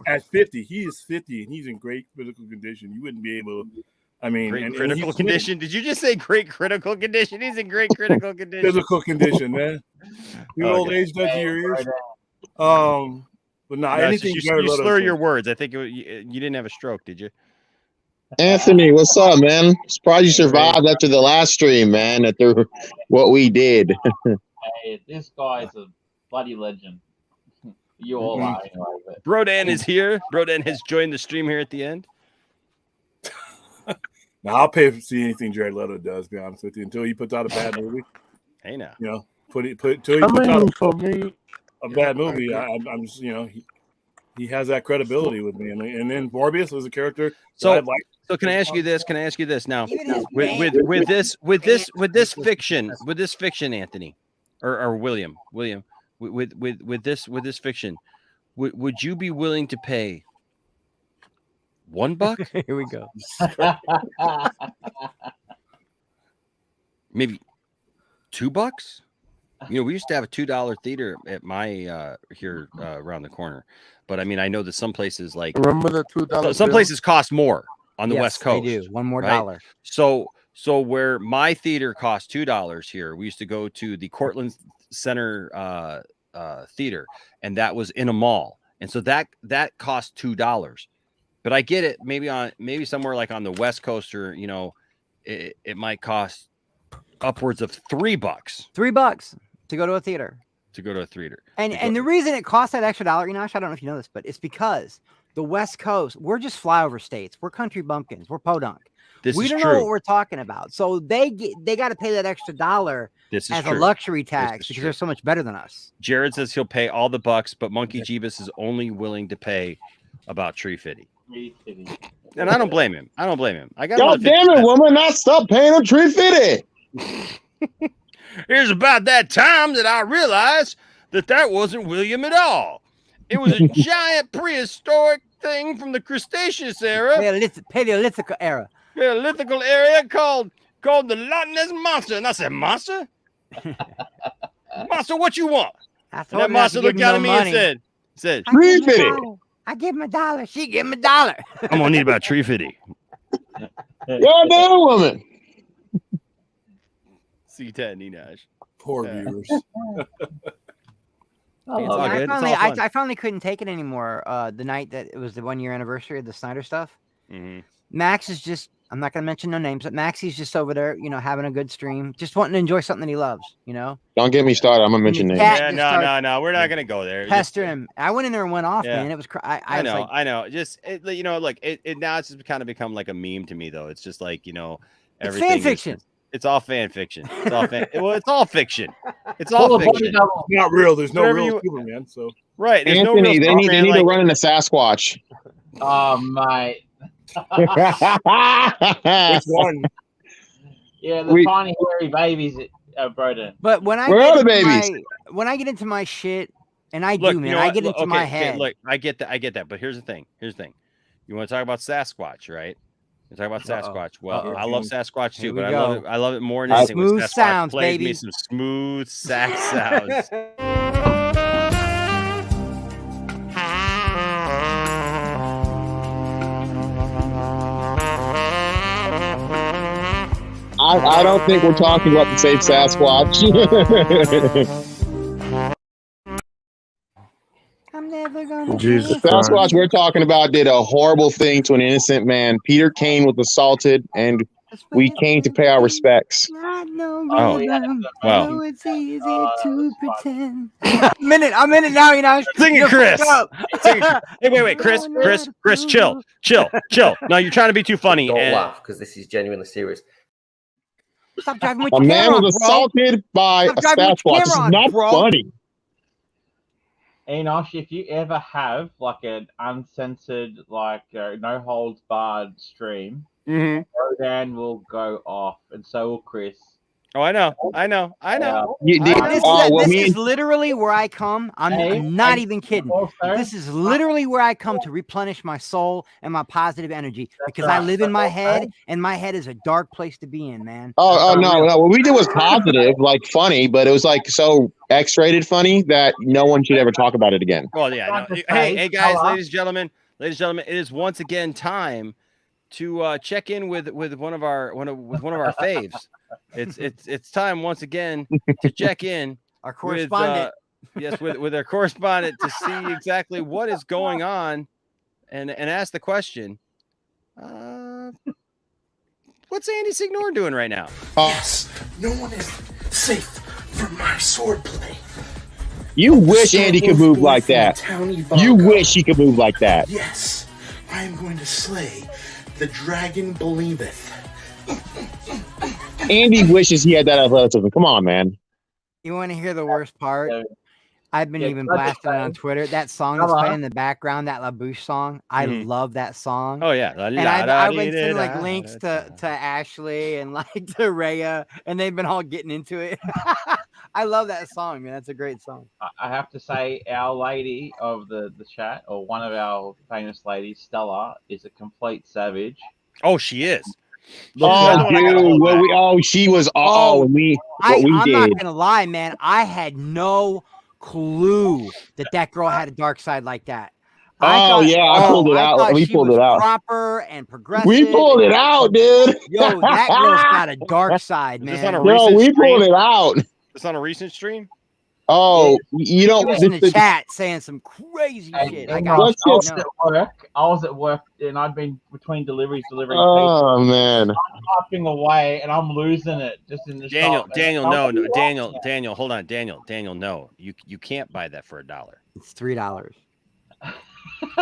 at 50. He is 50, and he's in great physical condition. You wouldn't be able. I mean, great critical condition. Did you just say great critical condition? He's in great critical condition. Physical condition, man. Your old age does to your ears. But not anything. You slur your words. I think you didn't have a stroke, did you? Anthony, what's up, man? Surprised you survived after the last stream, man. After what we did. Hey, this guy is a bloody legend. You all are anyway. But... Brodan is here. Brodan has joined the stream here at the end. Now I'll pay to see anything Jared Leto does. To be honest with you, until he puts out a bad movie. Hey, now you know, till he puts out a bad movie. I'm just, you know, he has that credibility with me, and then Morbius was a character. So can I ask you this? Can I ask you this now? With this fiction, Anthony, or William, with this fiction, would you be willing to pay $1? Here we go. Maybe $2? We used to have a $2 theater at my here around the corner, but I mean, I know that some places like Remember the $2 some bill? places cost more on the Yes, West Coast. They do. One more right? dollar. So where my theater cost $2 here, we used to go to the Cortland Center theater, and that was in a mall, and so that cost $2. But I get it. Maybe somewhere like on the West Coast, or it might cost upwards of $3. $3 to go to a theater. And the reason it costs that extra dollar, I don't know if you know this, but it's because the West Coast, we're just flyover states. We're country bumpkins. We're podunk. We don't know what we're talking about. So they got to pay that extra dollar as a luxury tax because they're so much better than us. Jared says he'll pay all the bucks, but Monkey Jeebus is only willing to pay about $3.50. And I don't blame him. I got God damn it, woman! Not stop paying him $3.50. Here's about that time that I realized that wasn't William at all. It was a giant prehistoric thing from the Cretaceous era. Paleolithical era. Paleolithical area called the Loch Ness Monster. And I said, Monster? Monster, what you want? And that monster looked at me and said, $3.50. I give him $1. She give him $1. I'm gonna need about $3.50. Goddamn woman. See Ted Ninash. Poor viewers. I finally couldn't take it anymore. The night that it was the 1 year anniversary of the Snyder stuff. Mm-hmm. Max is just, I'm not going to mention no names, but Maxie's just over there, having a good stream, just wanting to enjoy something that he loves, Don't get me started. I'm going to mention names. Yeah, no. We're not going to go there. Pester him. I went in there and went off, man. It was, I know. Just, look, it now it's just kind of become like a meme to me, though. It's just like, everything. It's fan fiction. It's all fan fiction. It's all it's all fiction. It's all fiction. It's not real. There's no real Superman. So right. There's Anthony, they need to run into Sasquatch. Oh, mate. Which one? Yeah, the tiny hairy babies at Broden. But when I when I get into my shit, and I get into my head. Look, I get that. But here's the thing. You want to talk about Sasquatch, right? You talk about Sasquatch. Well, I love Sasquatch too, but I love it more than anything. Smooth sounds, plays baby. Me some smooth sax sounds. I don't think we're talking about the same Sasquatch. I'm never gonna. The Sasquatch we're talking about did a horrible thing to an innocent man. Peter Kane was assaulted, and we came to pay our respects. Oh, well. It's easy to pretend. I'm in it now, Singing Chris. Hey, wait, Chris, chill. No, you're trying to be too funny. Don't laugh, because this is genuinely serious. Stop driving with A your man camera was on, assaulted by a Sasquatch. This is not funny. Enosh, if you ever have like an uncensored, no holds barred stream, Rodan will go off, and so will Chris. Oh, I know. This is literally where I come. I'm not even kidding. This is literally where I come to replenish my soul and my positive energy because I live in my head, and my head is a dark place to be in, man. No. What we did was positive, like funny, but it was like so X-rated funny that no one should ever talk about it again. Well, yeah. No. Hey, guys, ladies and gentlemen, it is once again time to check in with one of our faves. It's time once again to check in our correspondent. With our correspondent to see exactly what is going on, and ask the question: what's Andy Signor doing right now? Yes, no one is safe from my swordplay. You wish Andy could move like that. You wish he could move like that. Yes, I am going to slay the dragon believeth. Andy wishes he had that athleticism. Come on, man. You want to hear the worst part? I've been even blasting on Twitter. That song that's playing in the background, that La Bouche song. I love that song. Oh yeah, and I've been sending links to Ashley and to Rhea, and they've been all getting into it. I love that song, man. That's a great song. I have to say, our lady of the chat, or one of our famous ladies, Stella, is a complete savage. Oh, she is. Oh, dude, she was. I'm did. not gonna lie, man. I had no clue that girl had a dark side like that. I pulled it out. We pulled it out. Proper and progressive. We pulled it out, dude. Yo, that girl's got a dark side, man. Is this on a recent we stream? pulled it out. It's on a recent stream. Oh, you don't. He was in the chat saying some crazy shit. I was at work, and I've been between deliveries delivering. Oh pizza. man! I'm hopping away, and I'm losing it just in the shop. Daniel, Daniel, hold on, Daniel, no, you can't buy that for $1. It's $3.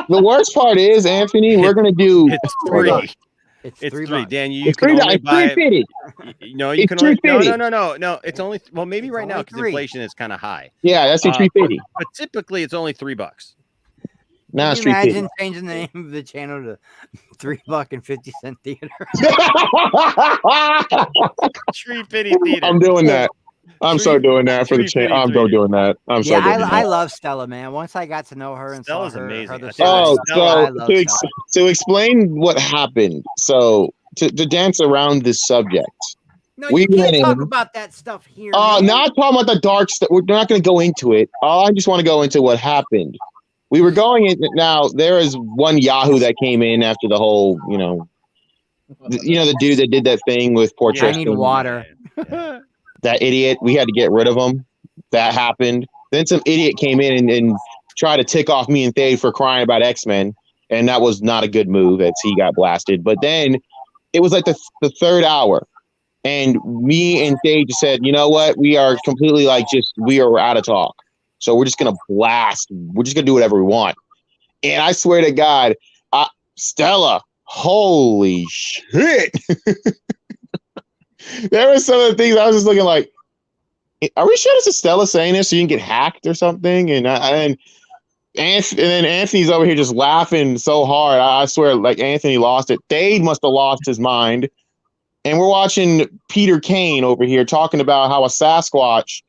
The worst part is, Anthony, we're gonna do. It's free. It's $3. Daniel, It's $3.50. No, you can only. No. It's only. Well, maybe right now because inflation is kind of high. Yeah, that's $3.50. But typically, it's only $3. Now it's Can you $3.50. imagine changing the name of the channel to $3.50 Theater? $3.50 Theater. I'm doing that. I'm so doing that for the channel. I'm so doing that. I'm so doing that. I love Stella, man. Once I got to know her and Stella's saw her, amazing. her To explain what happened. So to dance around this subject. No, you can't talk about that stuff here. Not talking about the dark stuff. We're not going to go into it. I just want to go into what happened. We were going in. Now there is one Yahoo that came in after the whole, the dude that did that thing with portraits. I need water. That idiot, we had to get rid of him. That happened. Then some idiot came in and tried to tick off me and Thade for crying about X-Men, and that was not a good move as he got blasted. But then it was like the third hour, and me and Thade just said, you know what? We are completely we are out of talk. So we're just going to blast. We're just going to do whatever we want. And I swear to God, Stella, holy shit. There were some of the things I was just looking like, are we sure this is Stella saying this so you can get hacked or something? And then Anthony's over here just laughing so hard. I swear, Anthony lost it. Thade must have lost his mind. And we're watching Peter Kane over here talking about how a Sasquatch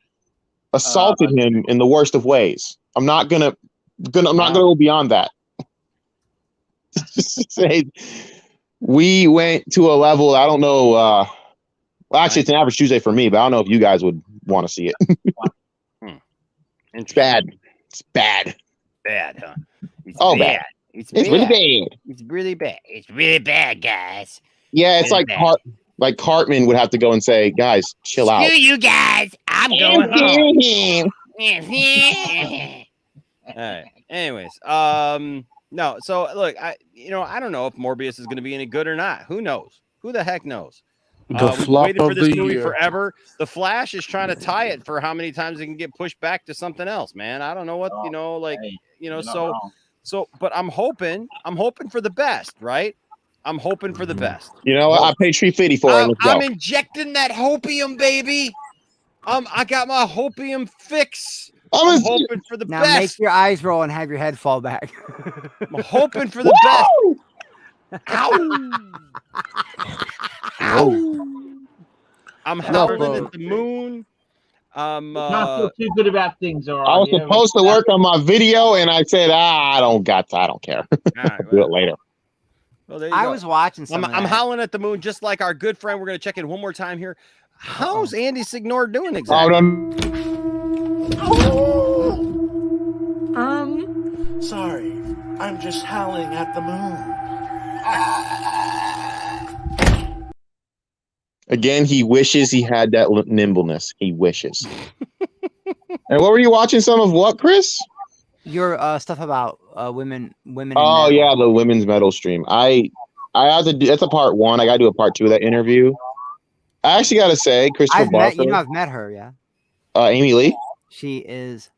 assaulted him in the worst of ways. I'm not gonna go beyond that. We went to a level I don't know. Well, actually, it's an average Tuesday for me, but I don't know if you guys would want to see it. It's bad. It's bad. Bad, huh? It's bad. bad. It's really bad. It's really bad. It's really bad, guys. Yeah, it's like Cartman would have to go and say, guys, chill out. Screw you guys. I'm going home. All right. Anyways, no. So look, I don't know if Morbius is going to be any good or not. Who knows? Who the heck knows? We've waited for this movie forever. The Flash is trying to tie it for how many times it can get pushed back to something else, man. I don't know what but I'm hoping for the best, right? I'm hoping for the best. You know what? I paid $3.50 for it. I'm injecting that hopium, baby. I got my hopium fix. I'm hoping for the now best. Make your eyes roll and have your head fall back. I'm hoping for the best. Ow! I'm howling at the moon. Not feel too good about things, all right? I was supposed to work on my video, and I said, I don't care. Do it later. Well, there you I go. was watching some. I'm howling at the moon, just like our good friend. We're going to check in one more time here. How's Andy Signor doing exactly? Sorry. I'm just howling at the moon. Again, he wishes he had that nimbleness. He wishes. And what were you watching? Some of what, Chris? Your stuff about women. Oh yeah, the women's metal stream. I have to do. That's a part one. I got to do a part two of that interview. I actually got to say, Christopher Barker. I've met her. Yeah. Amy Lee. She is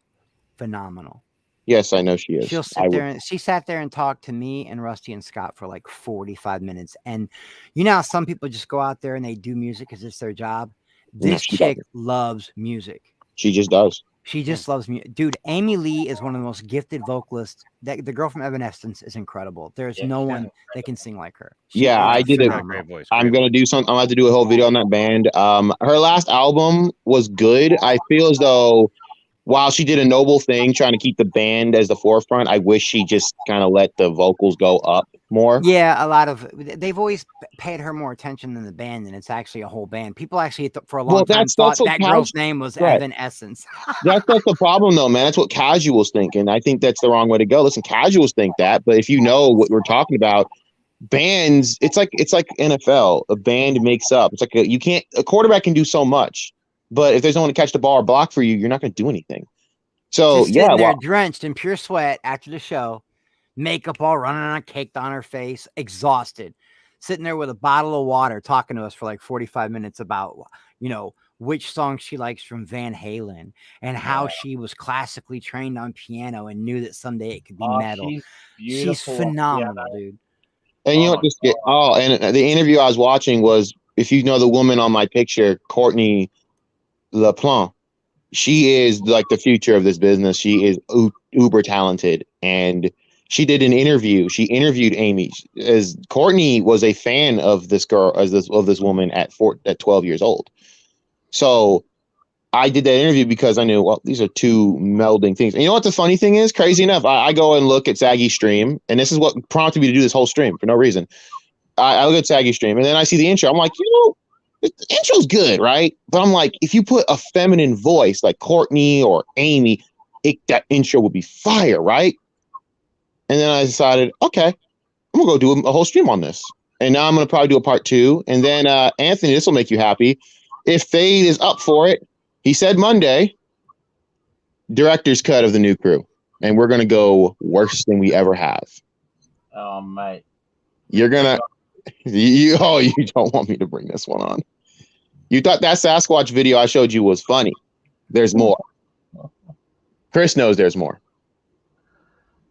phenomenal. Yes, I know she is. She'll sit there and she sat there and talked to me and Rusty and Scott for like 45 minutes. And you know how some people just go out there and they do music because it's their job. This chick loves music. She just does. She just loves me, dude. Amy Lee is one of the most gifted vocalists. That the girl from Evanescence is incredible. There's no one that can sing like her. She Yeah, I is did it. phenomenal. I'm gonna do something. I'm about to do a whole video on that band. Her last album was good. I feel as though while she did a noble thing trying to keep the band as the forefront, I wish she just kind of let the vocals go up more. Yeah, a lot of they've always paid her more attention than the band, and it's actually a whole band. People actually for a long time thought what that girl's name was Evanescence. That's the problem, though, man. That's what casuals think, and I think that's the wrong way to go. Listen, casuals think that, but if you know what we're talking about, bands, it's like NFL. A band makes up. It's like a quarterback can do so much, but if there's no one to catch the ball or block for you, you're not going to do anything. So Just sitting there drenched in pure sweat after the show, makeup all running on, caked on her face, exhausted, sitting there with a bottle of water, talking to us for like 45 minutes about, which song she likes from Van Halen and how she was classically trained on piano and knew that someday it could be metal. She's phenomenal, dude. And you know what? And the interview I was watching was, if you know the woman on my picture, Courtney LaPlante, she is like the future of this business. She is uber talented, and she did an interview. She interviewed Amy, as Courtney was a fan of this girl, of this woman at 12 years old. So I did that interview because I knew, well, these are two melding things. And you know what the funny thing is? Crazy enough, I go and look at Saggy's stream, and this is what prompted me to do this whole stream for no reason. I look at Saggy's stream, and then I see the intro. I'm like, the intro's good, right? But I'm like, if you put a feminine voice like Courtney or Amy, that intro would be fire, right? And then I decided, okay, I'm gonna go do a whole stream on this. And now I'm gonna probably do a part 2. And then Anthony, this will make you happy. If Fade is up for it, he said Monday, director's cut of the new crew. And we're gonna go worse than we ever have. Oh, mate. You're gonna you don't want me to bring this one on. You thought that Sasquatch video I showed you was funny. There's more. Chris knows there's more.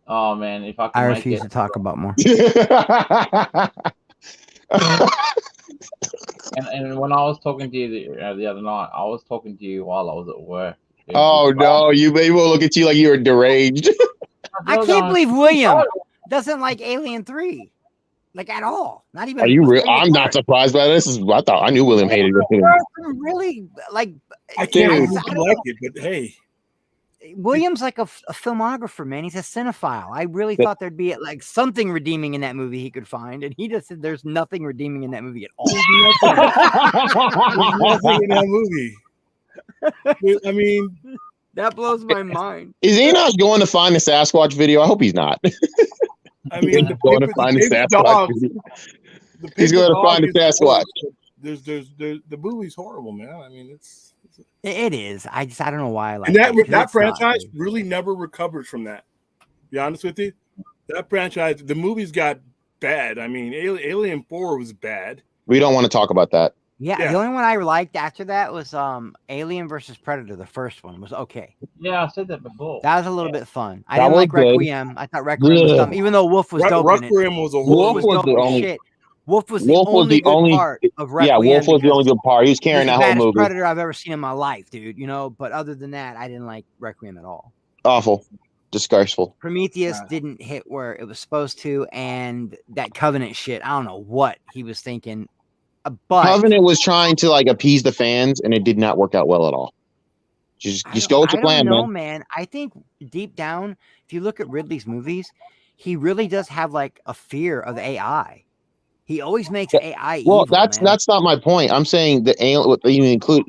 Oh man, if I can refuse to talk about more. and when I was talking to you the other night, I was talking to you while I was at work. Oh no, they will look at you like you were deranged. I can't believe William doesn't like Alien 3. Like at all. Not even. Are you real? I'm not surprised by this. I thought I knew William hated it. Really, like I can't like it, but hey. William's like a filmographer, man. He's a cinephile. I really thought there'd be like something redeeming in that movie he could find, and he just said there's nothing redeeming in that movie at all. There's nothing in that movie. I mean, that blows my mind. Is Enoch going to find the Sasquatch video? I hope he's not. I mean, going to find the Sasquatch video. He's going to find the Sasquatch. There's the movie's horrible, man. I mean, it is. I don't know why I like and that it, franchise really never recovers from that. To be honest with you, that franchise, the movies got bad. I mean, Alien 4 was bad. We don't want to talk about that. Yeah, the only one I liked after that was Alien versus Predator. The first one was okay. Yeah, I said that before. That was a little bit fun. I didn't like Requiem. I thought Requiem was dumb, even though Wolf was dope. Requiem was a Wolf was the only shit. Wolf was the only good part of Requiem. Yeah, Wolf was the only good part. He was carrying that whole movie. Predator I've ever seen in my life, dude. But other than that, I didn't like Requiem at all. Awful. Disgraceful. Prometheus didn't hit where it was supposed to, and that Covenant shit, I don't know what he was thinking. But Covenant was trying to appease the fans, and it did not work out well at all. Just go with the plan, man. I think deep down, if you look at Ridley's movies, he really does have a fear of AI. He always makes AI evil. Well, that's not my point. I'm saying the alien. You include,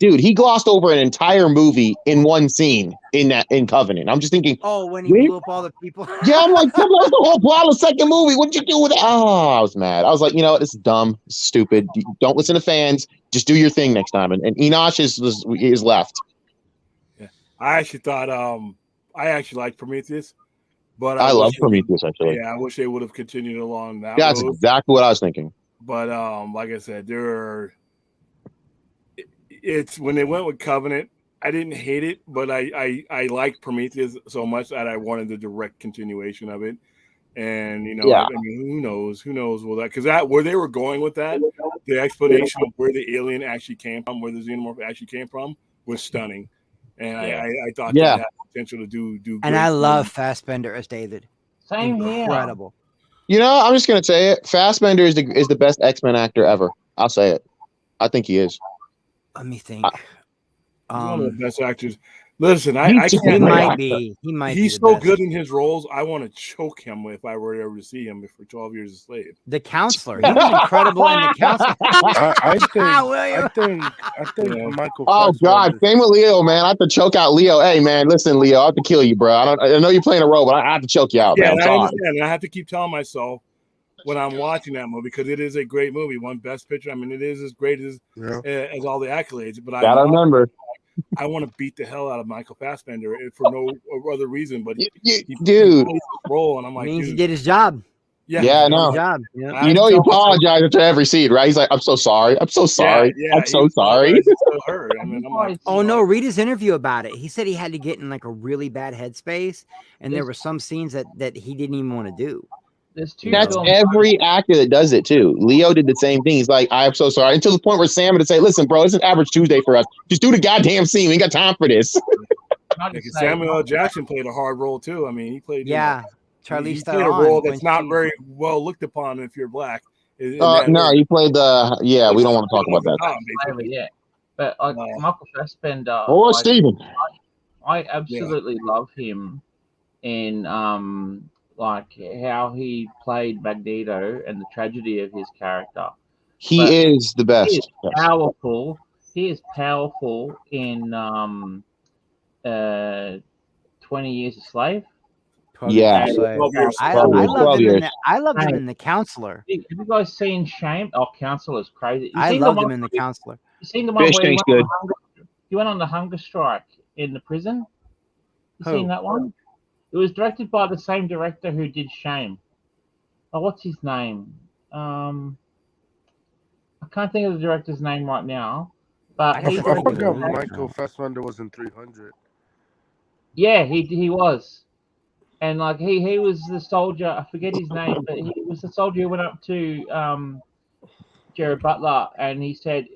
dude. He glossed over an entire movie in one scene in Covenant. I'm just thinking. Oh, when he blew up all the people. Yeah, I'm like, that's the whole plot of the second movie. What'd you do with it? Oh, I was mad. I was like, this is dumb, stupid. Don't listen to fans. Just do your thing next time. And Enoch is left. Yeah, I actually thought I actually liked Prometheus. But I love Prometheus, actually. Yeah, I wish they would have continued along that. That's exactly what I was thinking. But like I said, it's when they went with Covenant, I didn't hate it, but I liked Prometheus so much that I wanted the direct continuation of it. And I mean, who knows will that, because where they were going with that, the explanation of where the alien actually came from, where the xenomorph actually came from, was stunning. and Yeah. I thought Yeah. that had potential to do. And great I love things. Fassbender as David. Same here. Incredible. You know, I'm just gonna say it. Fassbender is the best X-Men actor ever. I'll say it. I think he is. Let me think. He's one of the best actors. Listen, He's I just He can't. might be. He might be He's the so best. good in his roles. I want to choke him if I were ever to see him for 12 Years a Slave. The Counselor. He was incredible in The Counselor. I think Yeah. Michael. Oh God, same with Leo, man. I have to choke out Leo. Hey, man, listen, Leo, I have to kill you, bro. I know you're playing a role, but I have to choke you out, Yeah, man. and I'm I sorry. understand. And I have to keep telling myself when I'm watching that movie because it is a great movie, one Best Picture. I mean, it is as great as all the accolades. But Gotta remember. I want to beat the hell out of Michael Fassbender for no other reason, but he dude. plays his role, and I'm like, means he dude, did his job. Yeah, I know. His job. Yeah. I You have know to he tell myself- apologized after every scene, right? He's like, "I'm so sorry. I'm so sorry. Yeah, I'm so he sorry." apologizes to her. I mean, I'm like, Oh no, read his interview about it. He said he had to get in like a really bad headspace, and there were some scenes that he didn't even want to do. There's two That's films. every actor that does it too. Leo did the same thing. He's like, "I'm so sorry." Until the point where Sam would say, "Listen, bro, it's an average Tuesday for us. Just do the goddamn scene. We ain't got time for this." Samuel L. Jackson played a hard role too. I mean, he played Charlize he played a role Theron that's when not she- very well looked upon if you're black. No, he played the. Yeah, we don't want to talk about that. Yeah, but Michael Fassbender. Oh, Steven. I absolutely love him in like how he played Magneto and the tragedy of his character. He is the best. He is Yes. powerful. He is powerful in 20 Years a Slave. 12 Yeah. Years a Slave. 12 years. I 12 years. loved 12 him in years. the, I loved him Hey. in The Counselor. Have you guys seen Shame? Oh, Counselor's crazy. You I seen the loved one him in The where- Counselor. You seen the one Fish where Tank's good. he went on the hunger strike in the prison? You Who? seen that one? It was directed by the same director who did Shame. Oh, what's his name? I can't think of the director's name right now. But I he forgot Michael Fassbender was in 300. Yeah, he was. And like he was the soldier, I forget his name, but he was the soldier who went up to Jared Butler and he said,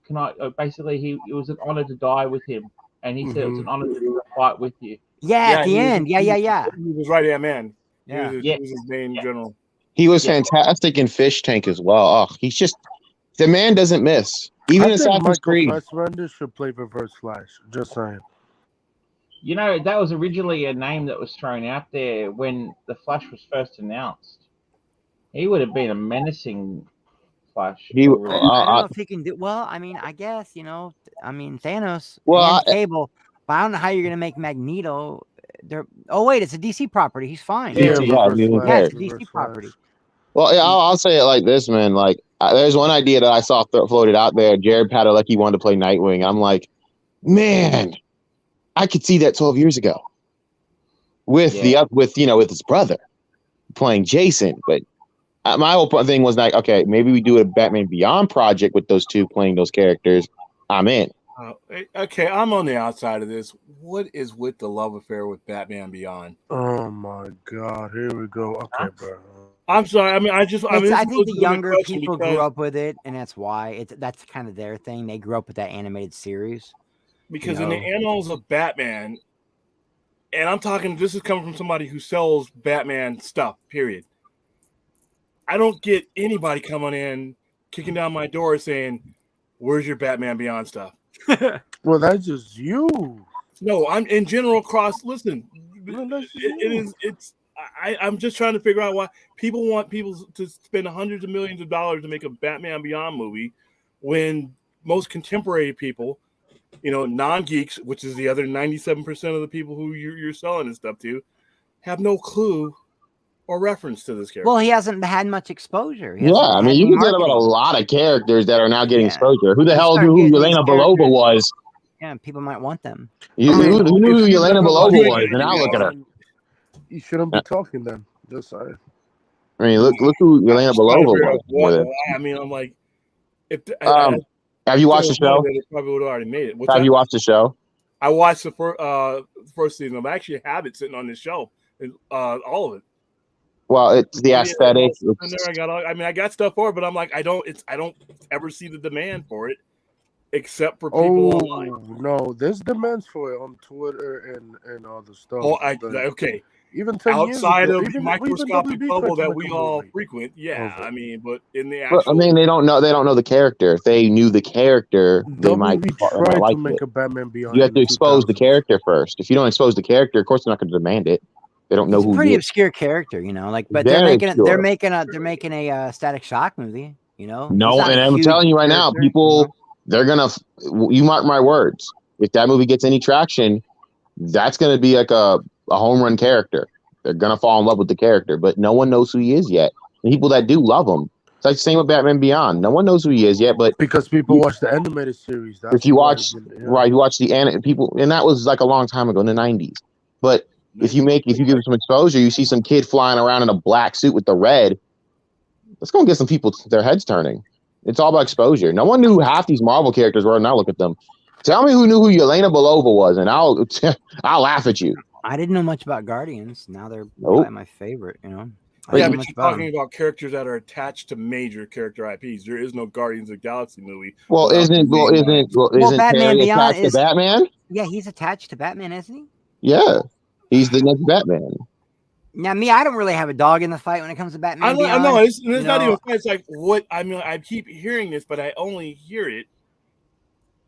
"Can I?" Basically, it was an honor to die with him, and he said it was an honor to fight with you. Yeah, at the end. Yeah. He was right hand man. Yeah. He was his main general. He was fantastic in Fish Tank as well. Oh, he's just the man doesn't miss. Even I in think Assassin's Michael Creed. Fassbender should play Reverse Flash. Just saying. You know, that was originally a name that was thrown out there when the Flash was first announced. He would have been a menacing Flash. He, I don't know if he can do well. I mean, I guess Thanos and Cable, but I don't know how you're gonna make Magneto. Oh wait, it's a DC property. He's fine. Yeah, it's a DC property. Well, yeah, I'll say it like this, man. Like, there's one idea that I saw floated out there. Jared Padalecki wanted to play Nightwing. I'm like, man, I could see that 12 years ago with with his brother playing Jason. But my whole thing was like, okay, maybe we do a Batman Beyond project with those two playing those characters. I'm in. Okay, I'm on the outside of this. What is with the love affair with Batman Beyond? Oh my God! Here we go. Okay, bro. I'm sorry. I mean, I think the younger people grew up with it, and that's why that's kind of their thing. They grew up with that animated series. Because in the annals of Batman, and I'm talking, this is coming from somebody who sells Batman stuff, period. I don't get anybody coming in, kicking down my door saying, "Where's your Batman Beyond stuff?" Well, that's just you. No, I'm in general across. Listen, I'm just trying to figure out why people want people to spend hundreds of millions of dollars to make a Batman Beyond movie when most contemporary people, non-geeks, which is the other 97% of the people who you're selling this stuff to, have no clue or reference to this character. Well, he hasn't had much exposure. Yeah, I mean, you can get about a lot of characters that are now getting exposure. Who the hell knew who Yelena Belova was? Yeah, people might want them. Who knew who Yelena Belova was? And now look at her. You shouldn't be talking then. Just saying. I mean, look who Yelena Belova was. I mean, I'm like, have you watched the show? They probably would have already made it. Have you watched the show? I watched the first season. I actually have it sitting on this shelf, all of it. Well, it's the aesthetic. I got stuff for it, but I'm like, I don't ever see the demand for it. except for people online. No, there's demands for it on Twitter and all the stuff. Oh, Like, okay. even 10 years Outside ago, of the even microscopic WB bubble tried to that make we a all movie frequent, yeah. of it. I mean, but in the But actual, I mean, they don't know the character. If they knew the character, they might tried like to make it. a Batman Beyond. You have in to the expose the 2000s. character first. If you don't expose the character, of course they're not going to demand it. They don't know He's a who pretty he is. obscure character, you know. Like, but Very they're obscure. making a Static Shock movie, you know. No, and I'm telling you right now, people, they're gonna. You mark my words. If that movie gets any traction, that's gonna be like a home run character. They're gonna fall in love with the character, but no one knows who he is yet. The people that do love him. It's like the same with Batman Beyond. No one knows who he is yet, but because people watch the animated series. That's if you why watch, right, you watch the people, and that was like a long time ago in the 90s. But if you give them some exposure, you see some kid flying around in a black suit with the red. Let's go and get some people their heads turning. It's all about exposure. No one knew who half these Marvel characters were. Now look at them. Tell me who knew who Yelena Belova was, and I'll laugh at you. I didn't know much about Guardians. Now they're probably my favorite, you know. yeah, but you're talking about characters that are attached to major character IPs. There is no Guardians of the Galaxy movie. Well, isn't Batman Terry Beyond attached to Batman? Yeah, he's attached to Batman, isn't he? Yeah, he's the next Batman. Now, me, I don't really have a dog in the fight when it comes to Batman. I know it's you not know? even. It's like what I mean. I keep hearing this, but I only hear it.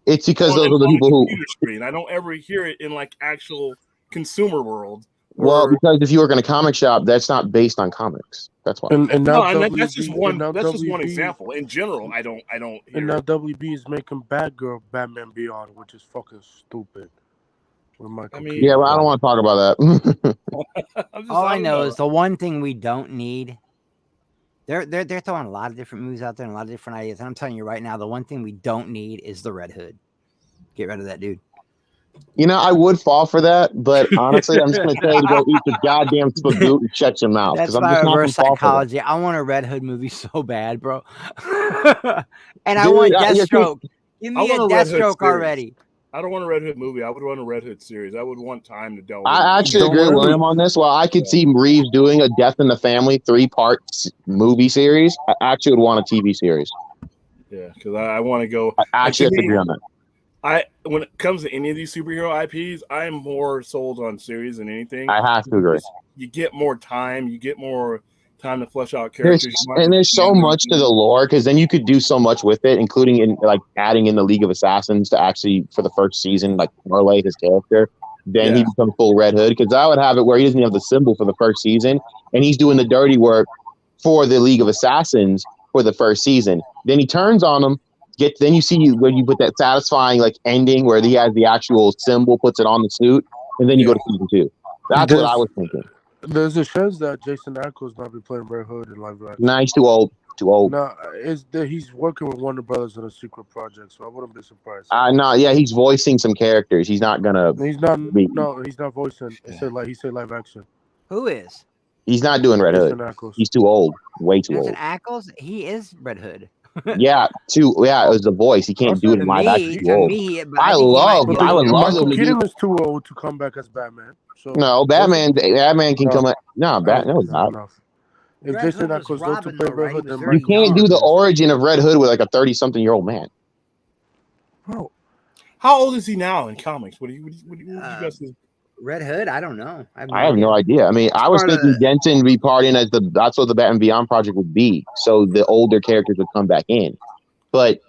It's because on those are the people who. computer screen. I don't ever hear it in like actual consumer world. Well, because if you work in a comic shop, that's not based on comics. That's why. And that's just one. That's just one example. In general, I don't. And now WB is making Batgirl Batman Beyond, which is fucking stupid. Yeah, well, I don't want to talk about that. All I know is the one thing we don't need. They're throwing a lot of different movies out there and a lot of different ideas. And I'm telling you right now, the one thing we don't need is the Red Hood. Get rid of that dude. You know, I would fall for that, but honestly, I'm just going to tell you to go eat the goddamn spagoot and shut your mouth. That's I'm my just not reverse gonna fall for that. psychology. I want a Red Hood movie so bad, bro. And I want Deathstroke. Give me a Deathstroke already. I don't want a Red Hood movie. I would want a Red Hood series. I would want time to delve. I actually agree with William on this. While I could see Reeves doing a Death in the Family 3-part movie series, I actually would want a TV series. Yeah, because I want to go. I actually have to agree on that. When it comes to any of these superhero IPs, I am more sold on series than anything. I have to agree. You get more time. You get more time to flesh out characters. There's so much to the lore, because then you could do so much with it, including in like adding in the League of Assassins to actually for the first season, like parlay his character. Then he becomes full Red Hood, because I would have it where he doesn't have the symbol for the first season, and he's doing the dirty work for the League of Assassins for the first season. Then he turns on them. Then you see where you put that satisfying like ending where he has the actual symbol, puts it on the suit, and then you go to season 2. That's what I was thinking. There's a chance that Jason Ackles might be playing Red Hood in live action. Nah, he's too old. Too old. No, he's working with Warner Brothers on a secret project, so I wouldn't be surprised. No, yeah, he's voicing some characters. He's not gonna. He's not. No, he's not voicing. He said live action. Who is? He's not doing Red Hood. He's too old. Way too Jason old. Ackles, he is Red Hood. Yeah, it was the voice. He can't do it in live action. I would love Michael Keaton is too old to come back as Batman. So no, Batman can come out. No, Batman. If Jason Ackles goes to play Red Hood, then you can't do the origin of Red Hood with like a 30-something-year-old man. Bro, how old is he now in comics? What do you guys think? Red Hood? I don't know. I have no idea. I mean, I was thinking Denton would be partying as that's what the Batman Beyond project would be. So the older characters would come back in. But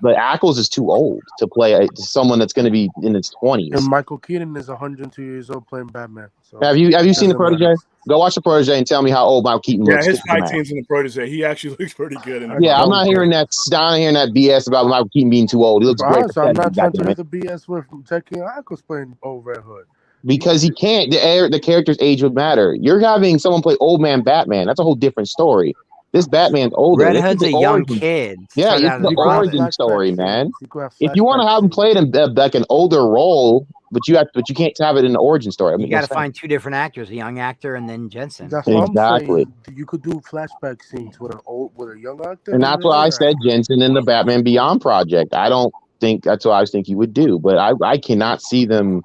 Ackles is too old to play someone that's going to be in his 20s. And Michael Keaton is 102 years old playing Batman. So have you seen The Protege? Go watch The Protege and tell me how old Michael Keaton looks. Yeah, his fight scenes in The Protege, he actually looks pretty good. I'm not hearing that. I'm not hearing that BS about Michael Keaton being too old. He looks great. I'm not trying to hear the BS with Jackie Ackles playing old Red Hood. Because he can't. The character's age would matter. You're having someone play old man Batman. That's a whole different story. This Batman's older. Red Hood's a young kid. Yeah, it's the origin story, man. If you want to have him play it in like an older role, but you can't have it in the origin story. I mean, you got to find 2 different actors: a young actor and then Jensen. That's what I'm saying. You could do flashback scenes with a young actor, and that's why I said Jensen in the Batman Beyond project. I don't think that's what I was thinking he would do, but I cannot see them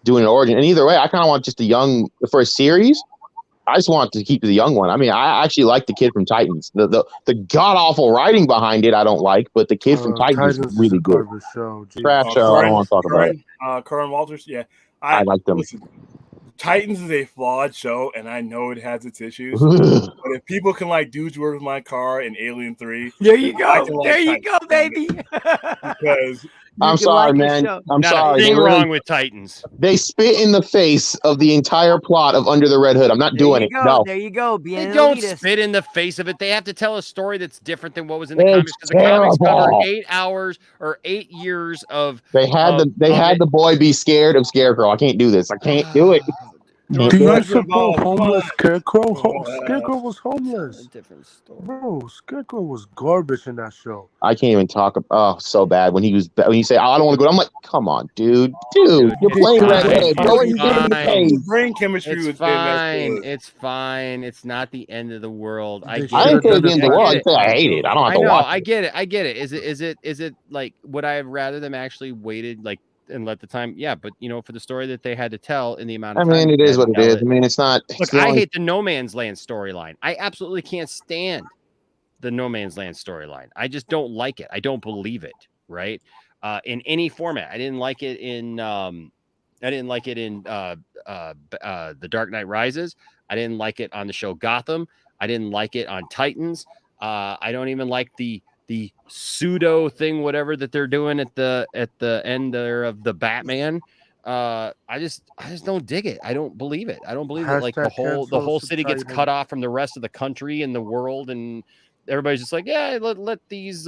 doing an origin. And either way, I kind of want just for a series. I just want to keep the young one. I mean, I actually like the kid from Titans. The god awful writing behind it, I don't like, but the kid from Titans is really good. Show. Trash show. I don't want to talk about it. Corin Walters. Yeah, I like them. Listen, Titans is a flawed show, and I know it has its issues. But if people can like Dudes Were With My Car and Alien 3, there you go. There you Titans. go, baby. Because I'm sorry, man. I'm sorry. Nothing wrong with Titans. They spit in the face of the entire plot of Under the Red Hood. I'm not doing it. No. There you go. They don't spit in the face of it. They have to tell a story that's different than what was in the comics. Because the comics cover 8 hours or 8 years of. They had the boy be scared of Scarecrow. I can't do this. I can't do it. Do you support homeless Scarecrow? Scarecrow was homeless. Different story. Bro, Scarecrow was garbage in that show. I can't even talk. Oh, so bad when you say, "Oh, I don't want to go." I'm like, "Come on, dude, you're playing Red Hood. Go and get in the face." Brain chemistry It's fine. It's fine. It's not the end of the world. I didn't say the end of the world. I said I hate it. I don't have to watch. I get it. I get it. Is it like, would I have rather them actually waited like and let the time? Yeah, but for the story that they had to tell in the amount of time. I mean, it is what it is. I mean, it's not. Look, I hate the No Man's Land storyline. I absolutely can't stand the No Man's Land storyline. I just don't like it. I don't believe it. Right? In any format. I didn't like it in. The Dark Knight Rises. I didn't like it on the show Gotham. I didn't like it on Titans. I don't even like the pseudo thing, whatever that they're doing at the end there of the Batman. I just don't dig it. I don't believe it. I don't believe that like the whole city gets cut off from the rest of the country and the world, and everybody's just like, yeah, let these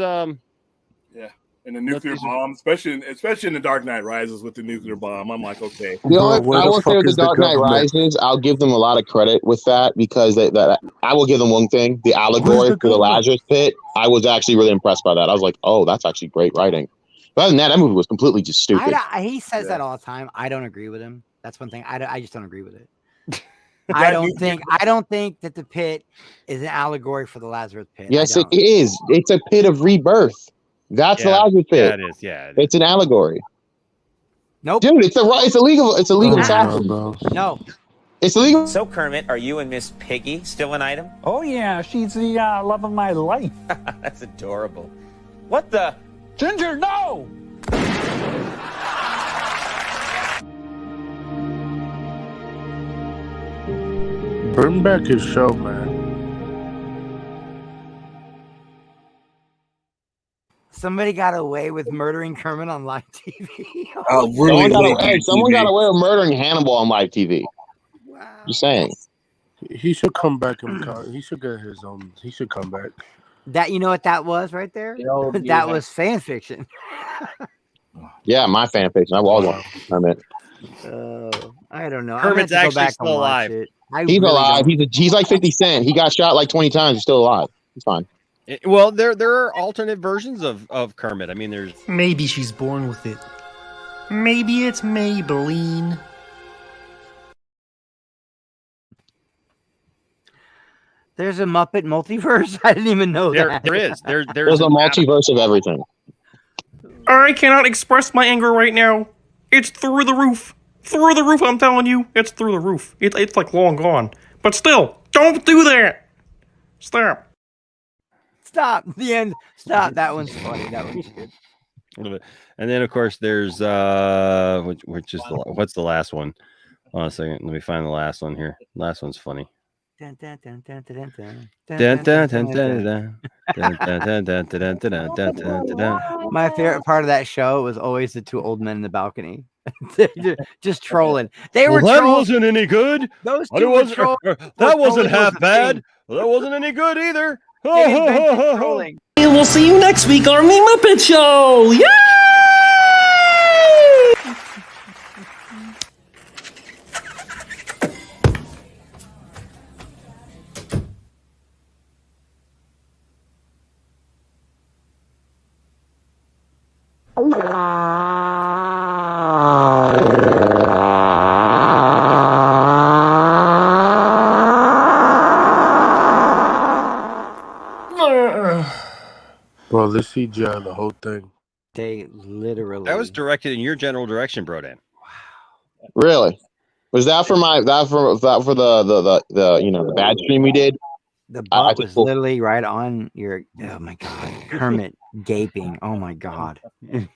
and the nuclear bomb, especially in the Dark Knight Rises with the nuclear bomb. I'm like, okay. I will say with the Dark Knight Rises, I'll give them a lot of credit with that because I will give them one thing: the allegory for the Lazarus Pit. I was actually really impressed by that. I was like, oh, that's actually great writing. But other than that movie was completely just stupid. He says that all the time. I don't agree with him. That's one thing. I just don't agree with it. I don't think that the pit is an allegory for the Lazarus Pit. Yes, it is. It's a pit of rebirth. That's the Lazarus Pit. Yeah, it is. Yeah, it's an allegory. Nope, dude, it's illegal. It's illegal assassin. No, it's illegal. So Kermit, are you and Miss Piggy still an item? Oh yeah, she's the love of my life. That's adorable. What the? Ginger, no! Bring back his show, man. Somebody got away with murdering Kermit on live TV. Someone got away with murdering Hannibal on live TV. Wow. Just saying. He should come back and he should get his own. He should come back. That you know what that was right there? That was fan fiction. Yeah, my fan fiction. I was on Kermit. I don't know. Kermit's actually still alive. He's alive. He's like 50 Cent. He got shot like 20 times. He's still alive. He's fine. Well, there are alternate versions of Kermit. I mean, there's maybe she's born with it. Maybe it's Maybelline. There's a Muppet multiverse. I didn't even know that. There is. There's a multiverse of everything. I cannot express my anger right now. It's through the roof. Through the roof, I'm telling you. It's through the roof. It's like long gone. But still, don't do that. Stop. Stop. The end. Stop. That one's funny. That one's good. And then of course there's which is what's the last one? Hold on a second. Let me find the last one here. Last one's funny. My favorite part of that show was always the two old men in the balcony. just trolling. That wasn't any good. Those two that wasn't half bad. Well, that wasn't any good either. And we'll see you next week on the Muppet Show. Yay! Bro, the CGI, the whole thing. They literally. That was directed in your general direction, Brodan. Really? Was that for the bad stream we did? The butt was literally right on your. Oh my god, Kermit gaping. Oh my god, the